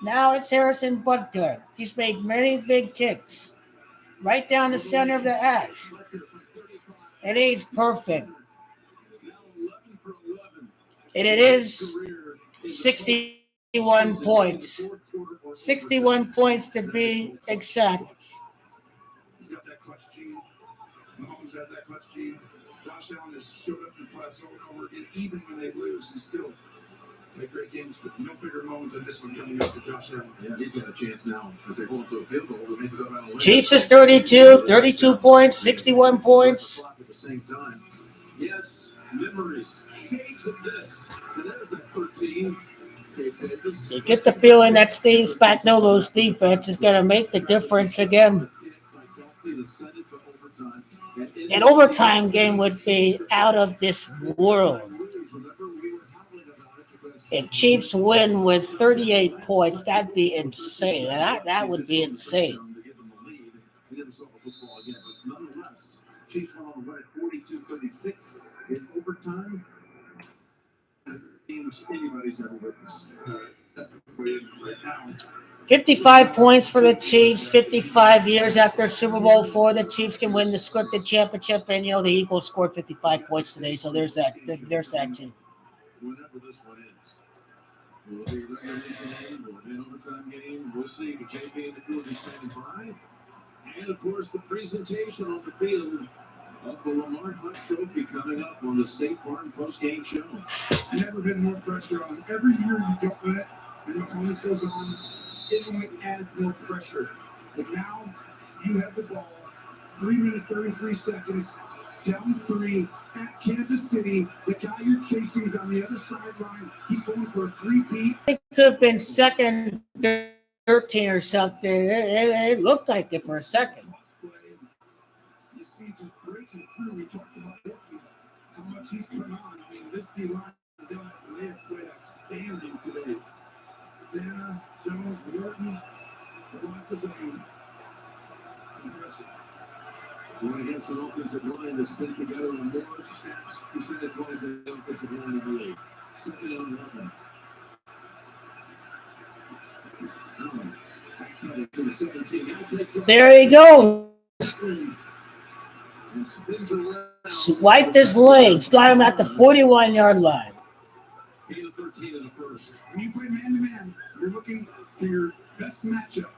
Now it's Harrison Butker. He's made many big kicks. Right down the center of the ash. And he's perfect. And it is 61 points. 61 points to be exact. He's got that clutch gene. Mahomes has that clutch gene. Josh Allen has showed up in the playoffs over and over again, even when they lose. He's still Make great games, but no bigger moment than this one coming up for Josh Allen. Yeah, he's got a chance now because they hold up to a field goal. Maybe go down the Chiefs is 32 points, 61 points. At the same time. Yes, memories, shades of this. And there's that 13. You get the feeling that Steve Spagnuolo's defense is going to make the difference again. An overtime game would be out of this world. If Chiefs win with 38 points, that'd be insane. That would be insane. Chiefs won on the way 42-36 in overtime. Games anybody's ever witnessed. Right now. 55 points for the Chiefs, 55 years after Super Bowl IV. The Chiefs can win the scripted championship, and, the Eagles scored 55 points today, so there's that too. Whenever this one ends, will it be a regulation game? Will it be an overtime game? We'll see. The JP and the crew will be standing by. And, of course, the presentation on the field of the Lombardi Trophy coming up on the State Farm post-game show. Never been more pressure on. Every year you don't win it, and Mahomes goes on, it only adds more pressure. But now you have the ball, 3 minutes, 33 seconds, down 3 at Kansas City. The guy you're chasing is on the other sideline. He's going for a 3-peat. It could have been second, 13 or something. It looked like it for a second. You see, just breaking through. We talked about how much he's come on. I mean, this D-line guys, they have played outstanding today. Dana, Jones, Morton, a lot the same. Impressive. Going against an offensive line that's been together on more snaps percentage-wise than the offensive line in the league. 2nd and 11. To the 17. Now takes There you go. Wiped his legs, got him at the 41-yard line. He had 13 in the first. When you play man-to-man, you're looking for your best matchup.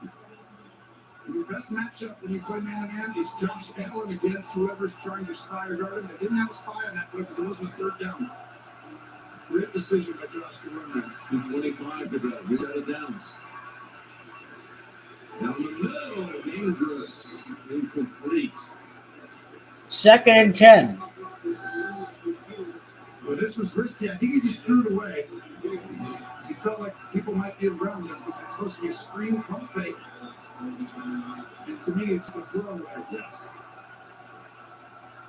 And your best matchup when you play man-to-man is Josh Allen against whoever's trying to spy or guard him. They didn't have a spy on that play because it wasn't a 3rd down. Great decision by Josh to run that. 2:25 to go. We got it downs. Down the middle, dangerous, incomplete. 2nd and 10. Well, this was risky. I think he just threw it away. He felt like people might be around him because it's supposed to be a screen pump fake. And to me, it's the throwaway. Yes.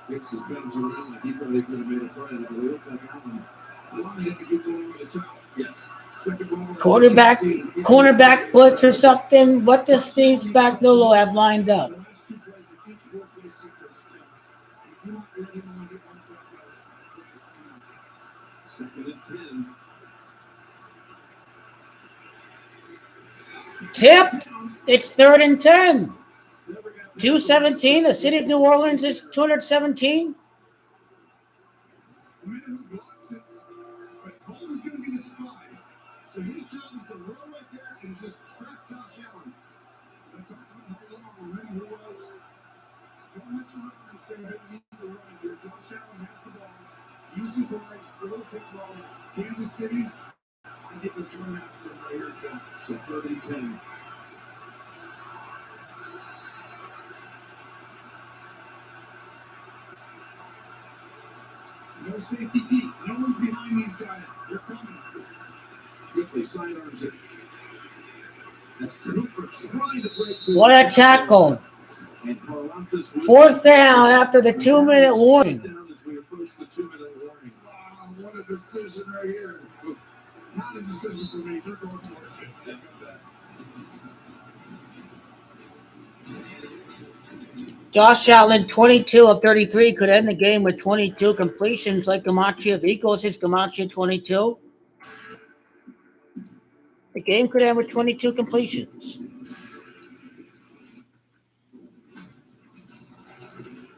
Hicks bounce around like he probably could have made a play, but it looked like Allen wanted to get going over the top. Yes. Cornerback blitz or something. What does Steve Spagnuolo have lined up? Second and 10. Tipped. It's 3rd and 10. 217. The city of New Orleans is 217. Is going to be the spy. So his job is to roll right there and just trap Josh Allen. I talked about how long remember who was. Don't mess around and say, hey, we need to run here. Josh Allen has the ball. Use his legs, throw the football. Kansas City, I think we're coming after him right here, Tim. So 3rd and 10. No safety deep. No one's behind these guys. They're coming. Quickly sidearms it. That's Cooper trying to break through. What a tackle. 4th down after the 2-minute warning. As we approach the 2-minute warning. Wow, what a decision right here. Not a decision for me. They're going for it. Josh Allen, 22 of 33, could end the game with 22 completions like Camacho. If he goes his Camacho 22, the game could end with 22 completions.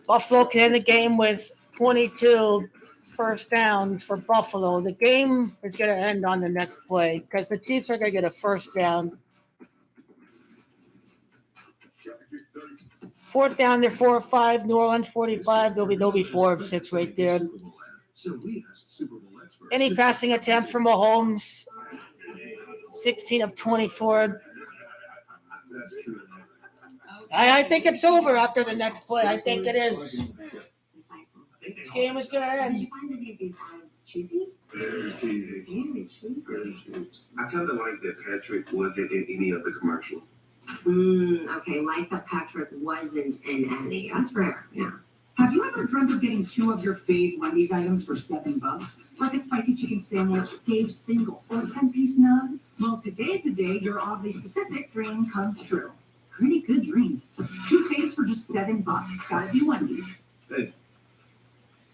Buffalo can end the game with 22 first downs for Buffalo. The game is going to end on the next play because the Chiefs are going to get a first down. 4th down, they're 4 or 5. New Orleans 45. They'll be 4 of 6 right there. So we asked Super Bowl experts Any passing attempt from Mahomes, 16 of 24. That's true. I think it's over after the next play. I think it is. This game is going to Did end. you find any of these ads cheesy? Very cheesy. Very cheesy. Very cheesy. I kind of like that Patrick wasn't in any of the commercials. Okay, like that Patrick wasn't in any. That's rare, yeah. Have you ever dreamt of getting 2 of your fave Wendy's items for $7? Like a spicy chicken sandwich, Dave's single, or 10-piece nubs? Well, today's the day your oddly specific dream comes true. Pretty good dream. 2 faves for just $7. Gotta be Wendy's. Hey,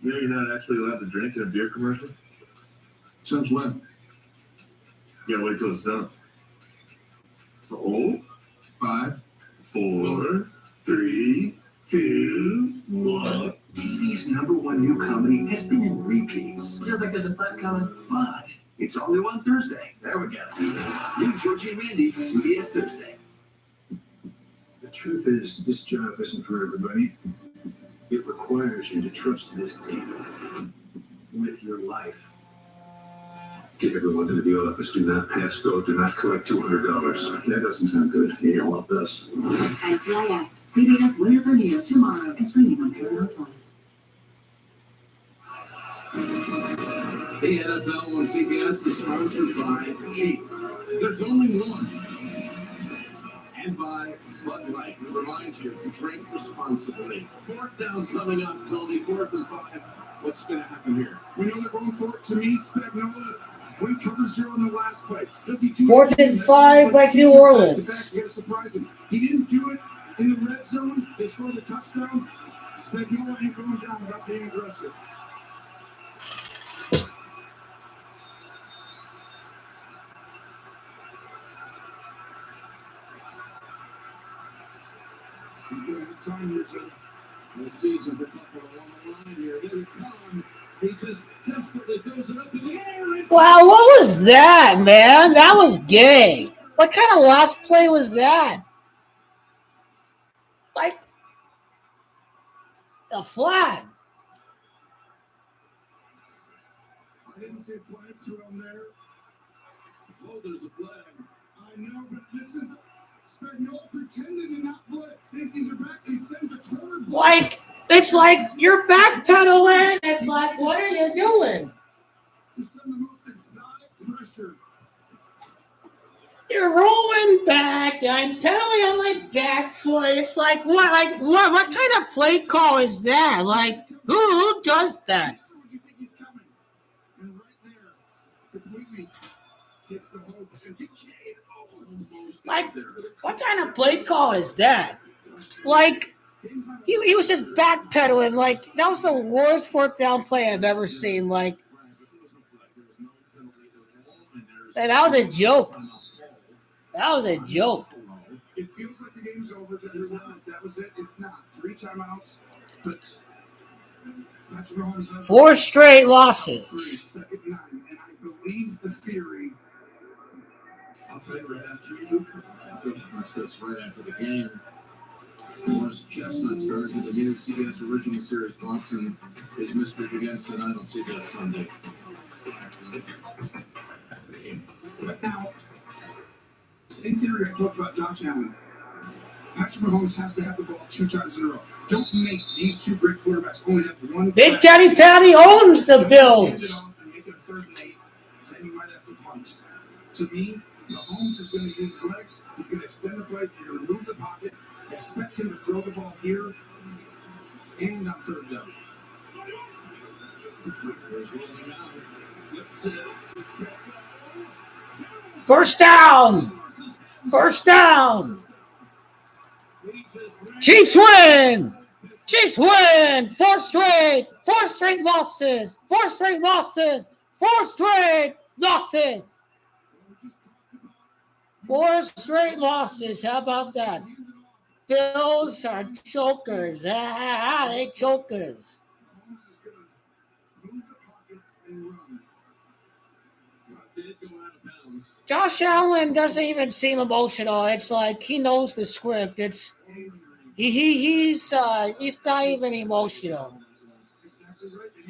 you know you're not actually allowed to drink in a beer commercial? Since when? You gotta wait till it's done. Oh, 5. 4, 3, 2, 1. TV's #1 new comedy has been in repeats. Feels like there's a butt coming. But it's all new on Thursday. There we go. New Georgie and Mandy, CBS Thursday. The truth is, this job isn't for everybody. It requires you to trust this team with your life. Get everyone to the office. Do not pass go. Do not collect $200. That doesn't sound good. You don't want this. NCIS, CBS winter premiere tomorrow and streaming on Paramount Plus. The NFL on CBS is sponsored by Jeep. There's only one. And by Bud Light, we remind you to drink responsibly. 4th down coming up, Tony. 4th and 5. What's going to happen here? We know they're going for it. To me, Spagnuolo, when he covers 0 on the last play, does he do 4th and 5 like New Orleans. Surprising. He didn't do it in the red zone. They scored a touchdown. Spagnuolo ain't going down without being aggressive. He's going to have time here, Jim. No season for Buffalo on the line here. They would come. He just desperately throws it up in the air. And Wow, what was that, man? That was gay. What kind of last play was that? Like a flag. I didn't see a flag thrown there. oh, there's a flag. I know, but this is Spagnuolo pretending to not blitz. Safeties are back. He sends a corner blitz. Like, it's like you're backpedaling. It's like, what are you doing? To send the most exotic pressure. You're rolling back. I'm pedaling on my back foot. It's like, what? Like, what kind of play call is that? Like, who does that? Where would you think he's coming? And right there, completely hits the hopes and get almost. Like, what kind of play call is that? Like, he was just backpedaling. Like, that was the worst 4th down play I've ever seen. Like, and that was a joke. That was a joke. It feels like the game's over to everyone. That was it. It's not. 3 timeouts. But Patrick Mahomes has 4 straight losses. 2nd 9, and I believe the theory. I'll tell you right after you do. That's just right after the game. Morris Chestnut starts at the new CBS original series Bronson is mystery against tonight on CBS Sunday. Now, same theory I talked about Josh Allen. Patrick Mahomes has to have the ball 2 times in a row. Don't make these 2 great quarterbacks only have 1. Big Daddy Patty owns the Bills. And make it a 3rd and 8, then you might have to punt. To me, Mahomes is going to use his legs. He's going to extend the play. They're going to move the pocket. Expect him to throw the ball here and on 3rd down. First down. First down. Chiefs win. Chiefs win. 4 straight losses. 4 straight losses. 4 straight losses. 4 straight losses. How about that? Bills are chokers. They chokers. Josh Allen doesn't even seem emotional. It's like he knows the script. It's he's not even emotional.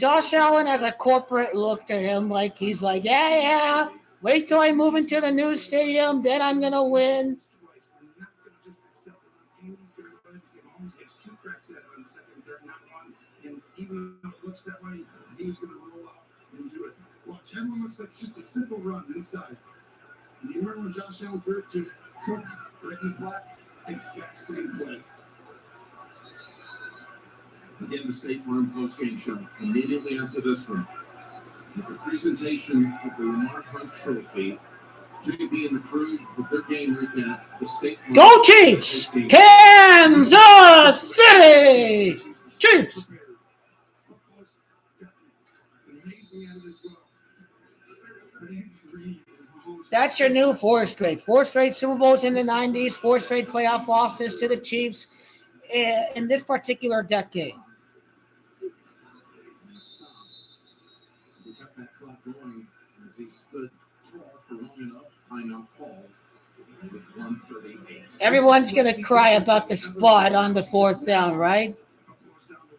Josh Allen has a corporate look to him, like he's like, yeah. Wait till I move into the new stadium, then I'm gonna win. It's two cracks at it on the second, third, not one. And even though it looks that way, he's going to roll out and do it. Watch, everyone looks like just a simple run inside. And you remember when Josh Allen threw it to Cook right in the flat? Exact same play. Again, the State Farm post-game show immediately after this one, with the presentation of the Lamar Hunt Trophy. JB and the crew with their game recap. The State Farm Go Chiefs! Kansas City! Chiefs! That's your new 4 straight. 4 straight Super Bowls in the 90s, 4 straight playoff losses to the Chiefs in this particular decade. He kept that clock going as he stood tall for long enough. Timeout call with 1:38. Everyone's going to cry about the spot on the 4th down, right?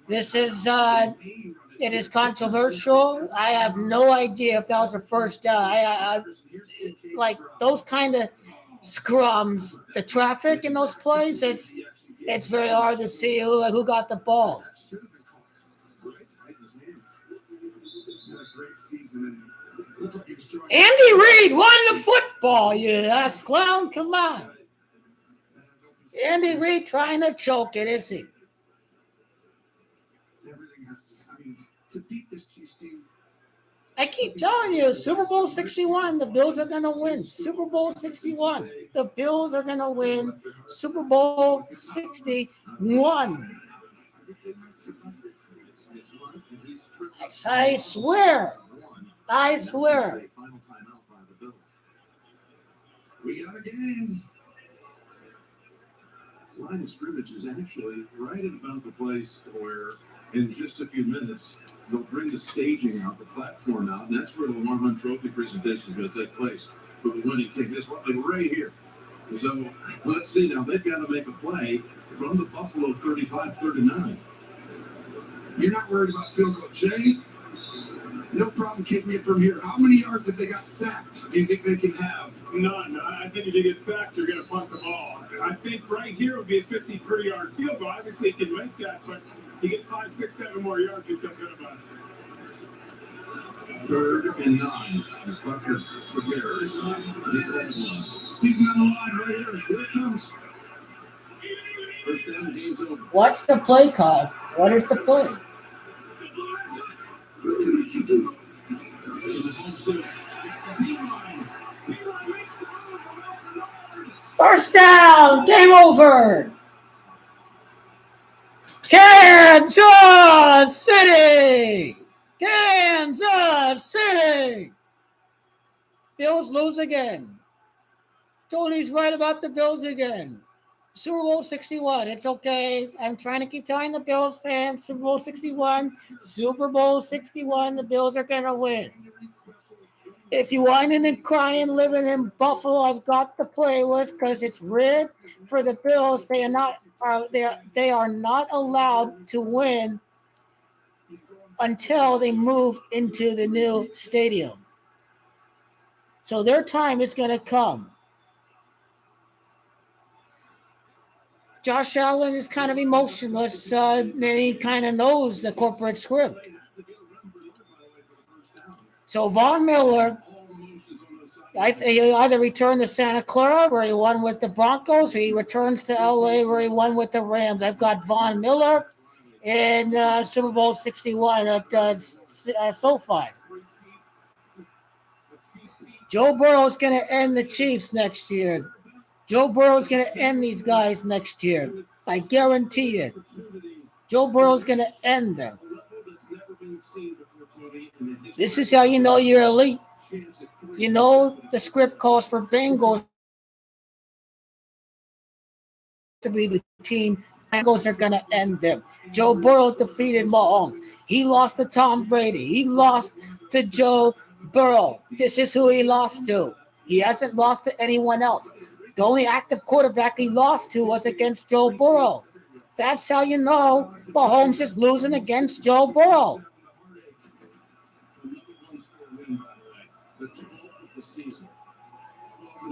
This is, it is controversial. I have no idea if that was a first down. I like those kind of scrums, the traffic in those plays, it's very hard to see who got the ball. Andy Reid won the football, you ass clown. Come on. Andy Reid trying to choke it, is he? Everything has to, to beat this Chiefs team. I keep telling you, Super Bowl 61, the Bills are going to win. Super Bowl 61, the Bills are going to win. Super Bowl 61. I swear. I swear. We got a game. This line of scrimmage is actually right at about the place where, in just a few minutes, they'll bring the staging out, the platform out, and that's where the Lamar Hunt Trophy presentation is going to take place for the winning team. This one, like right here. So let's see now. They've got to make a play from the Buffalo 35-39. You're not worried about field goal, Jay? No problem kicking it from here. How many yards have they got sacked? Do you think they can have? None. I think if you get sacked, you're going to punt the ball. I think right here would be a 53-yard field goal. Obviously, you can make that, but you get 5, 6, 7 more yards, you feel good about it. 3rd and 9 as Bucker prepares. Season on the line right here. Here it comes. First down, the game's over. What's the play call? What is the play? First down, game over. Kansas City. Kansas City. Bills lose again. Tony's right about the Bills again. Super Bowl 61. It's okay. I'm trying to keep telling the Bills fans, Super Bowl 61. Super Bowl 61, the Bills are going to win. If you whining and crying, living in Buffalo, I've got the playlist because it's rigged for the Bills. They are not allowed to win until they move into the new stadium. So their time is going to come. Josh Allen is kind of emotionless, and he kind of knows the corporate script. So Von Miller, he either returned to Santa Clara, where he won with the Broncos, or he returns to LA, where he won with the Rams. I've got Von Miller in Super Bowl 61 at SoFi. Joe Burrow's going to end the Chiefs next year. Joe Burrow's going to end these guys next year. I guarantee it. Joe Burrow's going to end them. This is how you know you're elite. You know the script calls for Bengals to be the team. Bengals are going to end them. Joe Burrow defeated Mahomes. He lost to Tom Brady. He lost to Joe Burrow. This is who he lost to. He hasn't lost to anyone else. The only active quarterback he lost to was against Joe Burrow. That's how you know Mahomes is losing against Joe Burrow.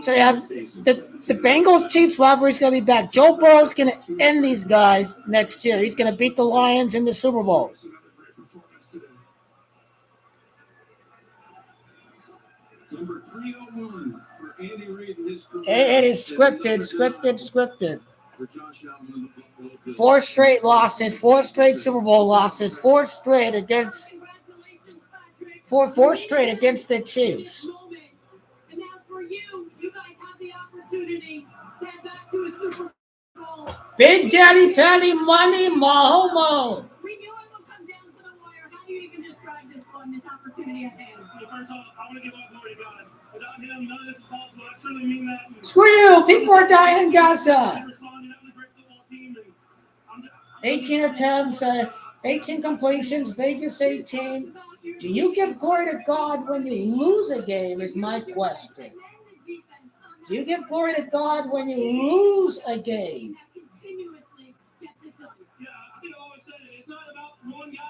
So yeah, the Bengals Chiefs rivalry is going to be back. Joe Burrow's going to end these guys next year. He's going to beat the Lions in the Super Bowl. Number 301 for Andy Reid and his career. It is scripted. For Josh Allen and the Buffalo Bills. 4 straight losses, 4 straight Super Bowl losses, 4 straight against the Chiefs. And now for you guys have the opportunity to head back to a Super Bowl. Big Daddy Patty Money Mahomes. We knew it would come down to the wire. How do you even describe this opportunity at hand? Well, first off, I want to give all glory to God. Without him, none of this is possible. I truly mean that. Screw you. People are dying in Gaza. 18 attempts, 18 completions, Vegas 18. Do you give glory to God when you lose a game is my question. Do you give glory to God when you lose a game?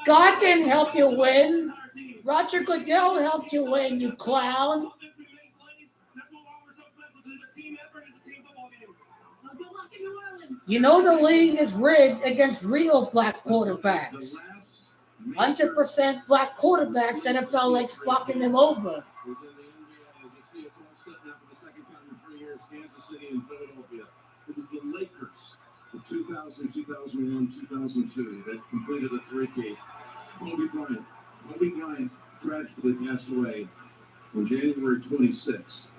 God didn't help you win. Roger Goodell helped you win, you clown. You know the league is rigged against real black quarterbacks. 100% black quarterbacks, NFL likes fucking them over. Kansas City and Philadelphia. It was the Lakers of 2000, 2001, 2002 that completed a three-peat. Kobe Bryant tragically passed away on January 26th,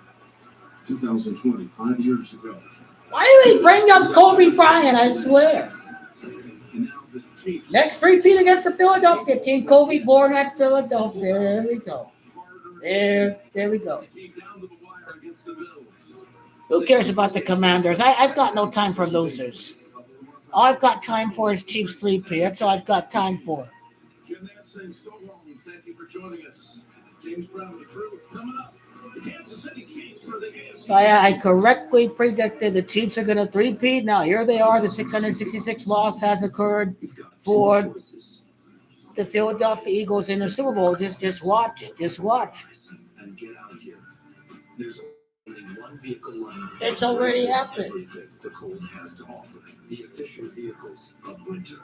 2020, 5 years ago. Why do they bring up Kobe Bryant, I swear? Next three-peat against the Philadelphia team. Kobe born at Philadelphia. There we go. There we go. Who cares about the Commanders? I've got no time for losers. All I've got time for is Chiefs 3P. That's all I've got time for. Jim Nance, so long. Thank you for joining us. James Brown, the crew, coming up. The Kansas City Chiefs for the AFC. I correctly predicted the Chiefs are going to 3P. Now, here they are. The 666 loss has occurred for the Philadelphia Eagles in the Super Bowl. Just watch. And get out of here. There's only one vehicle line. It's already happened. Everything the cold has to offer. The official vehicles of winter.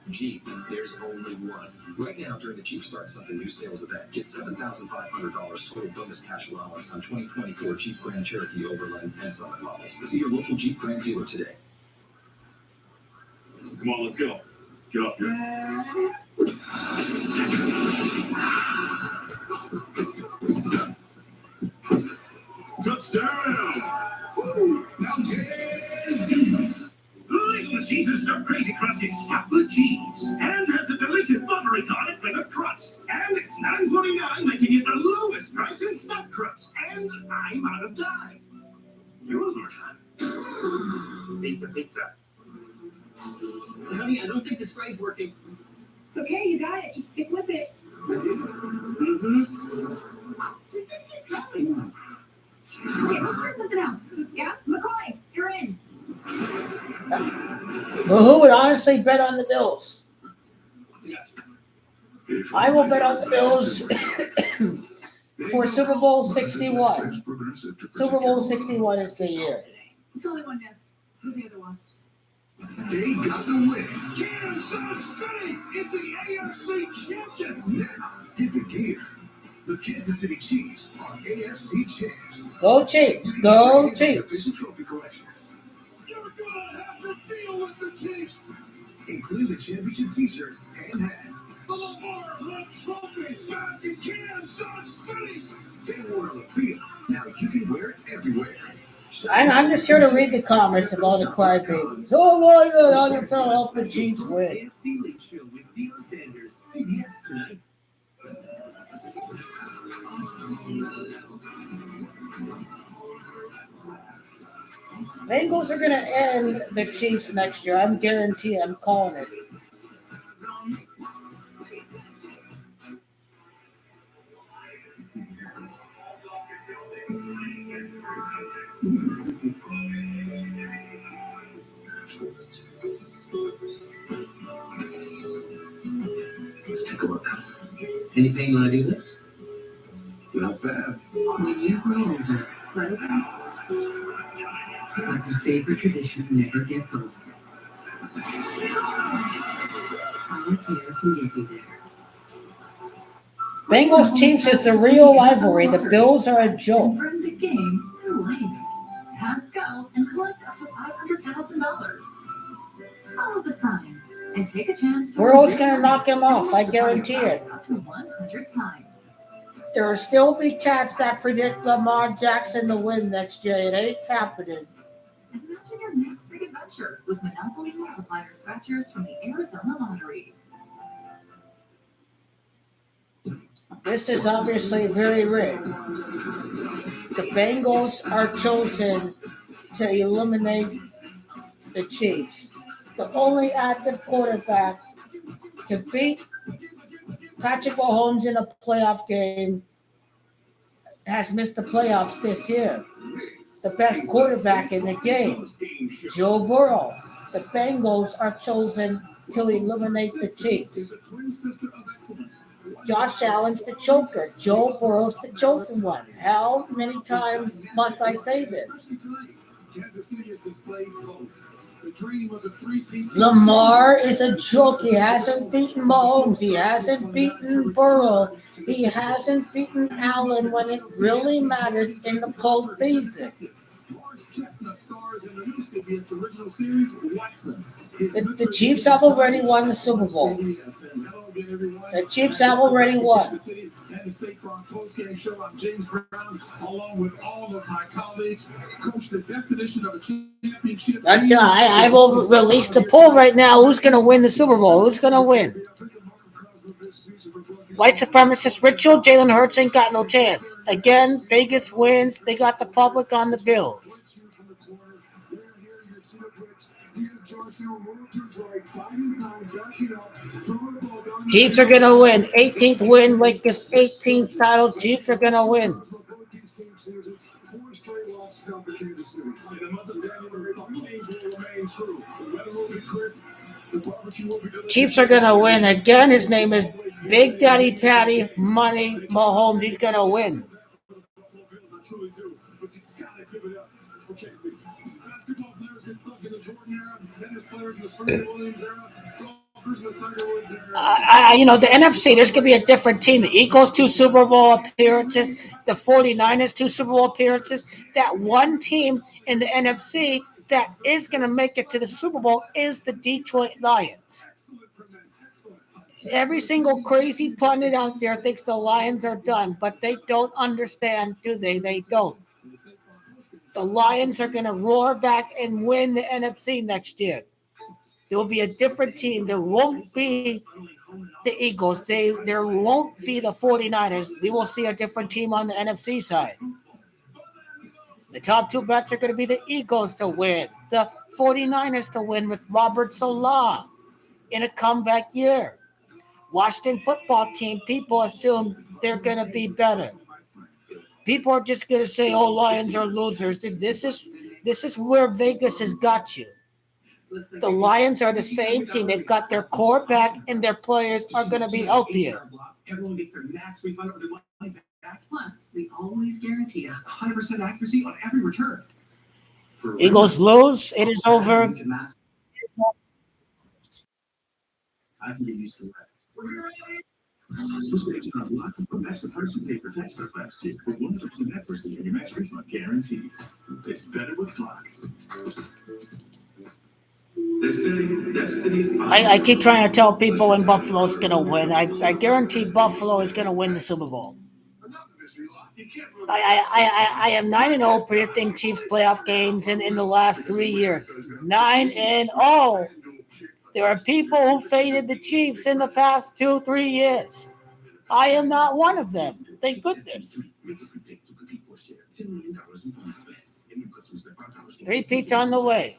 Jeep, there's only one. Right now, during the Jeep Start Something New sales event, get $7,500 total bonus cash allowance on 2024 Jeep Grand Cherokee Overland and Summit models. See your local Jeep Grand dealer today. Come on, let's go. Get off here. Touchdown! Little Caesar stuffed crazy crust is stuffed with cheese and has a delicious buttery garlic flavored crust. And it's $9.49, making it the lowest price in stuffed crust. And I'm out of time. Yours more time. Pizza. Honey, I don't think the spray's working. It's okay, you got it. Just stick with it. So just keep going. Okay, let's try something else. Yeah? McCoy, you're in. But who would honestly bet on the Bills? I will bet on the Bills for Super Bowl 61. Super Bowl 61 is the year. It's only one nest. Who are the other wasps? They got the win. Kansas City is the AFC champion. Now, get the gear. The Kansas City Chiefs are AFC champs. Go Chiefs! Go Chiefs! Official trophy collection. You're gonna have to deal with the Chiefs, including the championship T-shirt and hat. The Lombardi Trophy back in Kansas City. They wore it on the field. Now you can wear it everywhere. I'm just here to read the comments of all the crybabies. Oh my God, NFL help the Chiefs win. AFC League Show with Deion Sanders. CBS tonight. Bengals are going to end the Chiefs next year. I'm guaranteed. I'm calling it. Let's take a look. Any pain when I do this? Not bad. When you grow older, your favorite tradition never gets old. Our care can get you there. Bengals Chiefs is the real rivalry. The Bills are a joke. Bring the game to life. Pass go and collect up to $500,000. Follow the signs and take a chance to Burrow's going to knock him off. I guarantee it. up to 100 times. There will still be cats that predict Lamar Jackson to win next year. It ain't happening. Imagine your next big adventure with Monopoly multiplier scratchers from the Arizona Lottery. This is obviously very rigged. The Bengals are chosen to eliminate the Chiefs. The only active quarterback to beat Patrick Mahomes in a playoff game has missed the playoffs this year. The best quarterback in the game, Joe Burrow. The Bengals are chosen to eliminate the Chiefs. Josh Allen's the choker. Joe Burrow's the chosen one. How many times must I say this? Lamar is a joke. He hasn't beaten Mahomes. He hasn't beaten Burrow. He hasn't beaten Allen when it really matters in the postseason. The Chiefs have already won the Super Bowl. The Chiefs have already won. And the State Farm postgame show. I'm James Brown, along with all of my colleagues. Coach, the definition of a championship. I will release the poll right now. Who's going to win the Super Bowl? Who's going to win? White supremacist ritual. Jalen Hurts ain't got no chance. Again, Vegas wins. They got the public on the Bills. Chiefs are going to win. 18th win, Lakers 18th title. Chiefs are going to win. Chiefs are going to win. Again, his name is Big Daddy Patty Money Mahomes. He's going to win. The NFC, there's going to be a different team. The Eagles, 2 Super Bowl appearances. The 49ers, 2 Super Bowl appearances. That one team in the NFC that is going to make it to the Super Bowl is the Detroit Lions. Every single crazy pundit out there thinks the Lions are done, but they don't understand, do they? They don't. The Lions are going to roar back and win the NFC next year. There will be a different team. There won't be the Eagles. There won't be the 49ers. We will see a different team on the NFC side. The top 2 bets are going to be the Eagles to win, the 49ers to win with Robert Saleh in a comeback year. Washington football team, people assume they're going to be better. People are just going to say, "Oh, Lions are losers." This is where Vegas has got you. The Lions are the same team. They've got their core back, and their players are going to be healthier. Everyone gets their max refund of their money back. Plus, we always guarantee 100% accuracy on every return. Eagles lose. It is over. I can get used to that. Switch to Block and match the price you pay for tax requests with 100% accuracy and your max refund guaranteed. It's better with Block. I keep trying to tell people when Buffalo's going to win. I guarantee Buffalo is going to win the Super Bowl. I am 9-0 predicting Chiefs playoff games in the last 3 years. 9-0. There are people who faded the Chiefs in the past 2-3 years. I am not one of them. Thank goodness. 3 Peats on the way.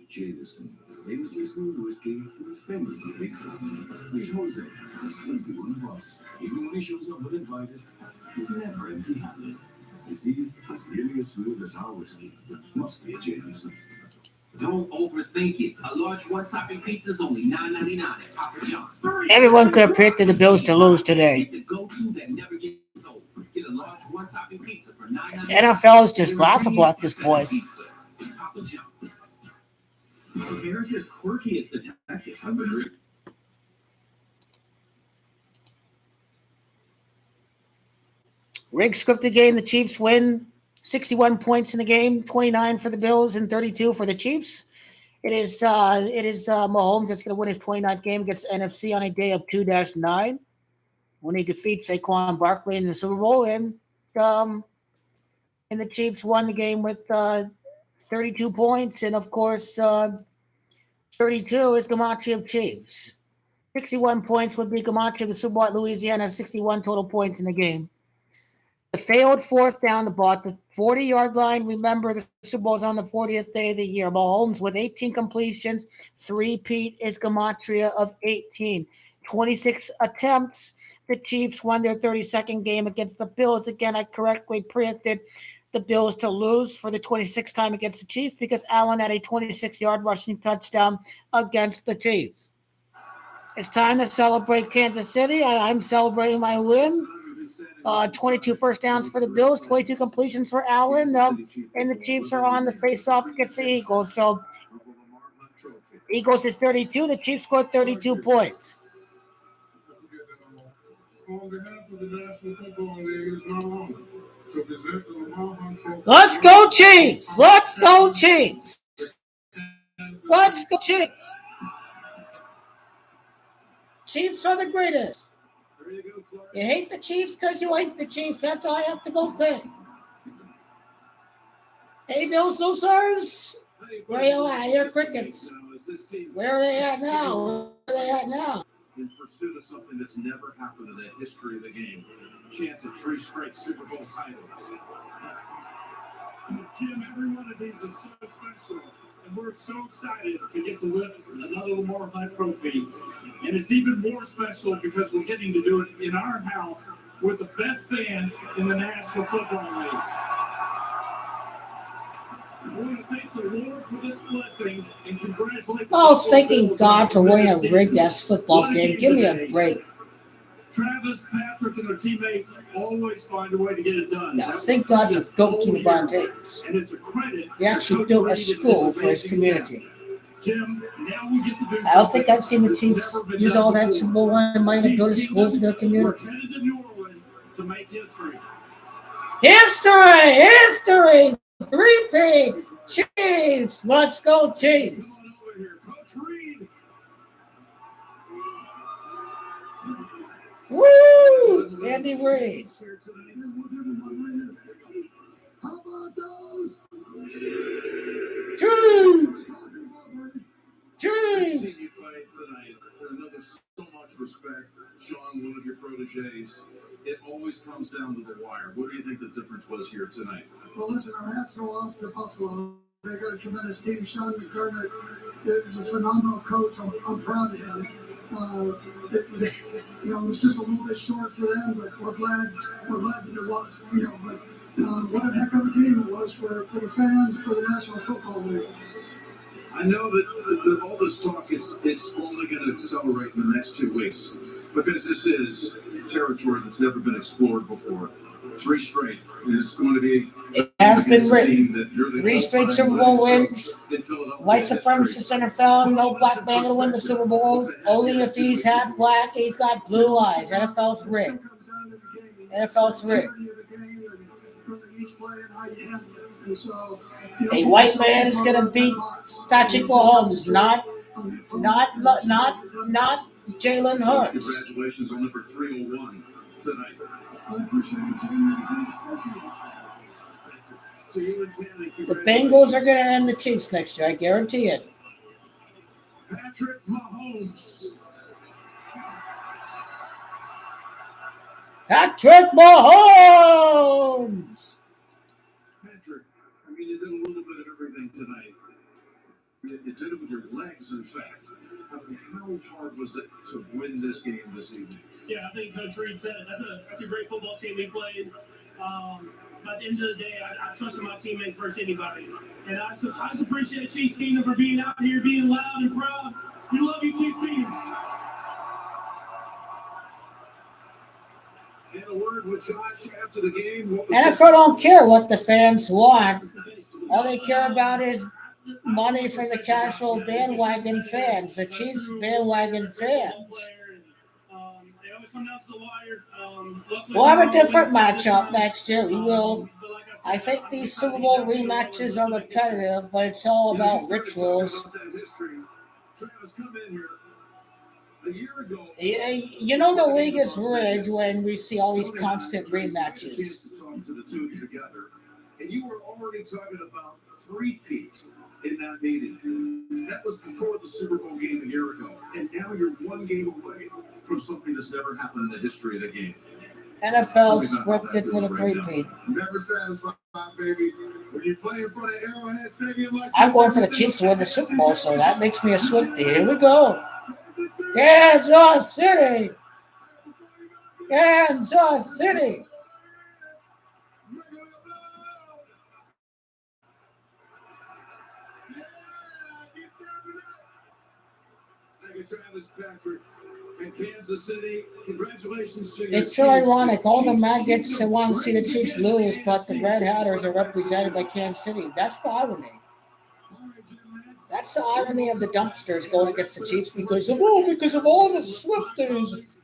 Jameson, famously smooth whiskey, famously big fun. Meet Jose. Let's be one of us. Even when he shows up uninvited, he's never empty-handed. You see, he's nearly as smooth as our whiskey. Must be a Jameson. Don't overthink it. A large one-topping pizza is only $9.99 at Papa John's. Everyone could have predicted the Bills to lose today. Get the go-to that never gets old. Get a large one-topping pizza for for $9.99. NFL is just laughable at this point. America's quirkiest detective. I've been reading. Rigged scripted game. The Chiefs win. 61 points in the game, 29 for the Bills and 32 for the Chiefs. It is Mahomes that's going to win his 29th game against NFC on a day of 2-9 when he defeats Saquon Barkley in the Super Bowl. And the Chiefs won the game with 32 points. And, of course, 32 is Gematria of Chiefs. 61 points would be Gematria of the Super Bowl at Louisiana, 61 total points in the game. The failed fourth down, the ball at the 40-yard line. Remember, the Super Bowl is on the 40th day of the year. Mahomes with 18 completions. 3 PEAT is Gematria of 18. 26 attempts. The Chiefs won their 32nd game against the Bills. Again, I correctly predicted the Bills to lose for the 26th time against the Chiefs because Allen had a 26-yard rushing touchdown against the Chiefs. It's time to celebrate Kansas City. I'm celebrating my win. 22 first downs for the Bills, 22 completions for Allen, and the Chiefs are on the face-off against the Eagles. So Eagles is 32. The Chiefs scored 32 points. On behalf of the National Football League, it's my honor to present the Lamar Hunt Trophy. Let's go Chiefs! Let's go Chiefs! Let's go Chiefs! Chiefs are the greatest. You hate the Chiefs because you hate the Chiefs. That's all I have to go say. Hey, Bills losers. Where are you at? You're crickets. Where are they at now? Where are they at now? In pursuit of something that's never happened in the history of the game. Chance at 3 straight Super Bowl titles. Jim, every one of these is so special. And we're so excited to get to lift another Lamar Hunt trophy. And it's even more special because we're getting to do it in our house with the best fans in the National Football League. I want to thank the Lord for this blessing and congratulate. Oh, thanking God for winning a rigged-ass football game. Give me a break. Travis, Patrick, and their teammates always find a way to get it done. Now, thank God for Goat LeBron James. And it's a credit. He actually built a school for his community. Jim, now we get to do I don't think I've seen the Chiefs use all that Super Bowl money to build a school for their community. To make history. History! 3-peat Chiefs! Let's go Chiefs! Woo! Andy Reid. How about those? Chiefs! Chiefs! I've seen you fight tonight. Another so much respect. Sean, one of your proteges. It always comes down to the wire. What do you think the difference was here tonight? Well, listen, our hats go off to Buffalo. They got a tremendous team. Sean McDermott is a phenomenal coach. I'm proud of him. It was just a little bit short for them, but we're glad that it was. But what a heck of a game it was for the fans and for the National Football League. I know that all this talk it's only going to accelerate in the next 2 weeks because this is territory that's never been explored before. 3 straight. It's going to be. It has been written. 3 straight Super Bowl wins. White supremacist NFL. No black man will win the Super Bowl. Only if he's half black. He's got blue eyes. NFL's rigged. NFL's rigged. A white man is going to beat Patrick Mahomes, not Jalen Hurts. Congratulations on number 301 tonight. I appreciate it. The Bengals are going to end the Chiefs next year. I guarantee it. Patrick Mahomes. Patrick Mahomes. Patrick, you did a little bit of everything tonight. You did it with your legs, in fact. How hard was it to win this game this evening? Yeah, I think Coach Reid said it. That's a great football team we played. But at the end of the day, I trusted my teammates versus anybody. And I just appreciate Chiefs Kingdom for being out here, being loud and proud. We love you, Chiefs Kingdom. And a word with Josh after the game. NFL don't care what the fans want. All they care about is money for the casual bandwagon fans, the Chiefs bandwagon fans. They always come down to the wire. We'll have a different matchup next year. We will. I think these Super Bowl rematches are repetitive, but it's all about rituals. Travis, come in here. A year ago, You know the league is rigged when we see all these constant rematches. Talking to the two of you together, and you were already talking about three-peat in that meeting. That was before the Super Bowl game a year ago, and now you're one game away from something that's never happened in the history of the game. NFL scripted for the three-peat. Never satisfied, baby. When you play in front of Arrowhead Stadium like I'm going for the Chiefs to win the Super Bowl, so that makes me a Swiftie. Here we go. Kansas City. Kansas City. Thank you, Travis Patrick. In Kansas City, congratulations to your It's so ironic. All the maggots want to see the Chiefs lose, but the Red Hatters are represented by Kansas City. That's the irony. That's the irony of the dumpsters going against the Chiefs because of all the Swifties.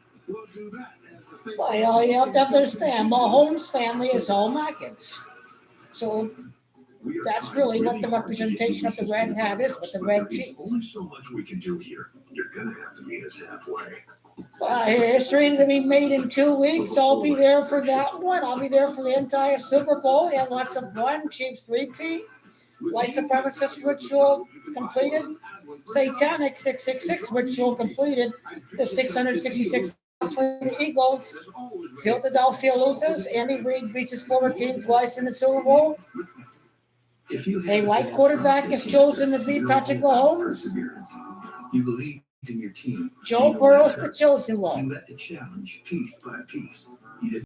Well, you have to understand, Mahomes' family is all maggots. So that's really what the representation of the Red Hat is, with the Red Chiefs. There's only so much we can do here. You're gonna have to meet us halfway. History to be made in 2 weeks. I'll be there for that one. I'll be there for the entire Super Bowl. And lots of fun. Chiefs 3-peat. White supremacist ritual completed. Satanic 666 ritual completed. The 666 for the Eagles. Philadelphia loses. Andy Reid beats his former team twice in the Super Bowl. A white quarterback is chosen to beat Patrick Mahomes. You believed in your team. Joe Burrow's the chosen one. You let the challenge piece by piece. You didn't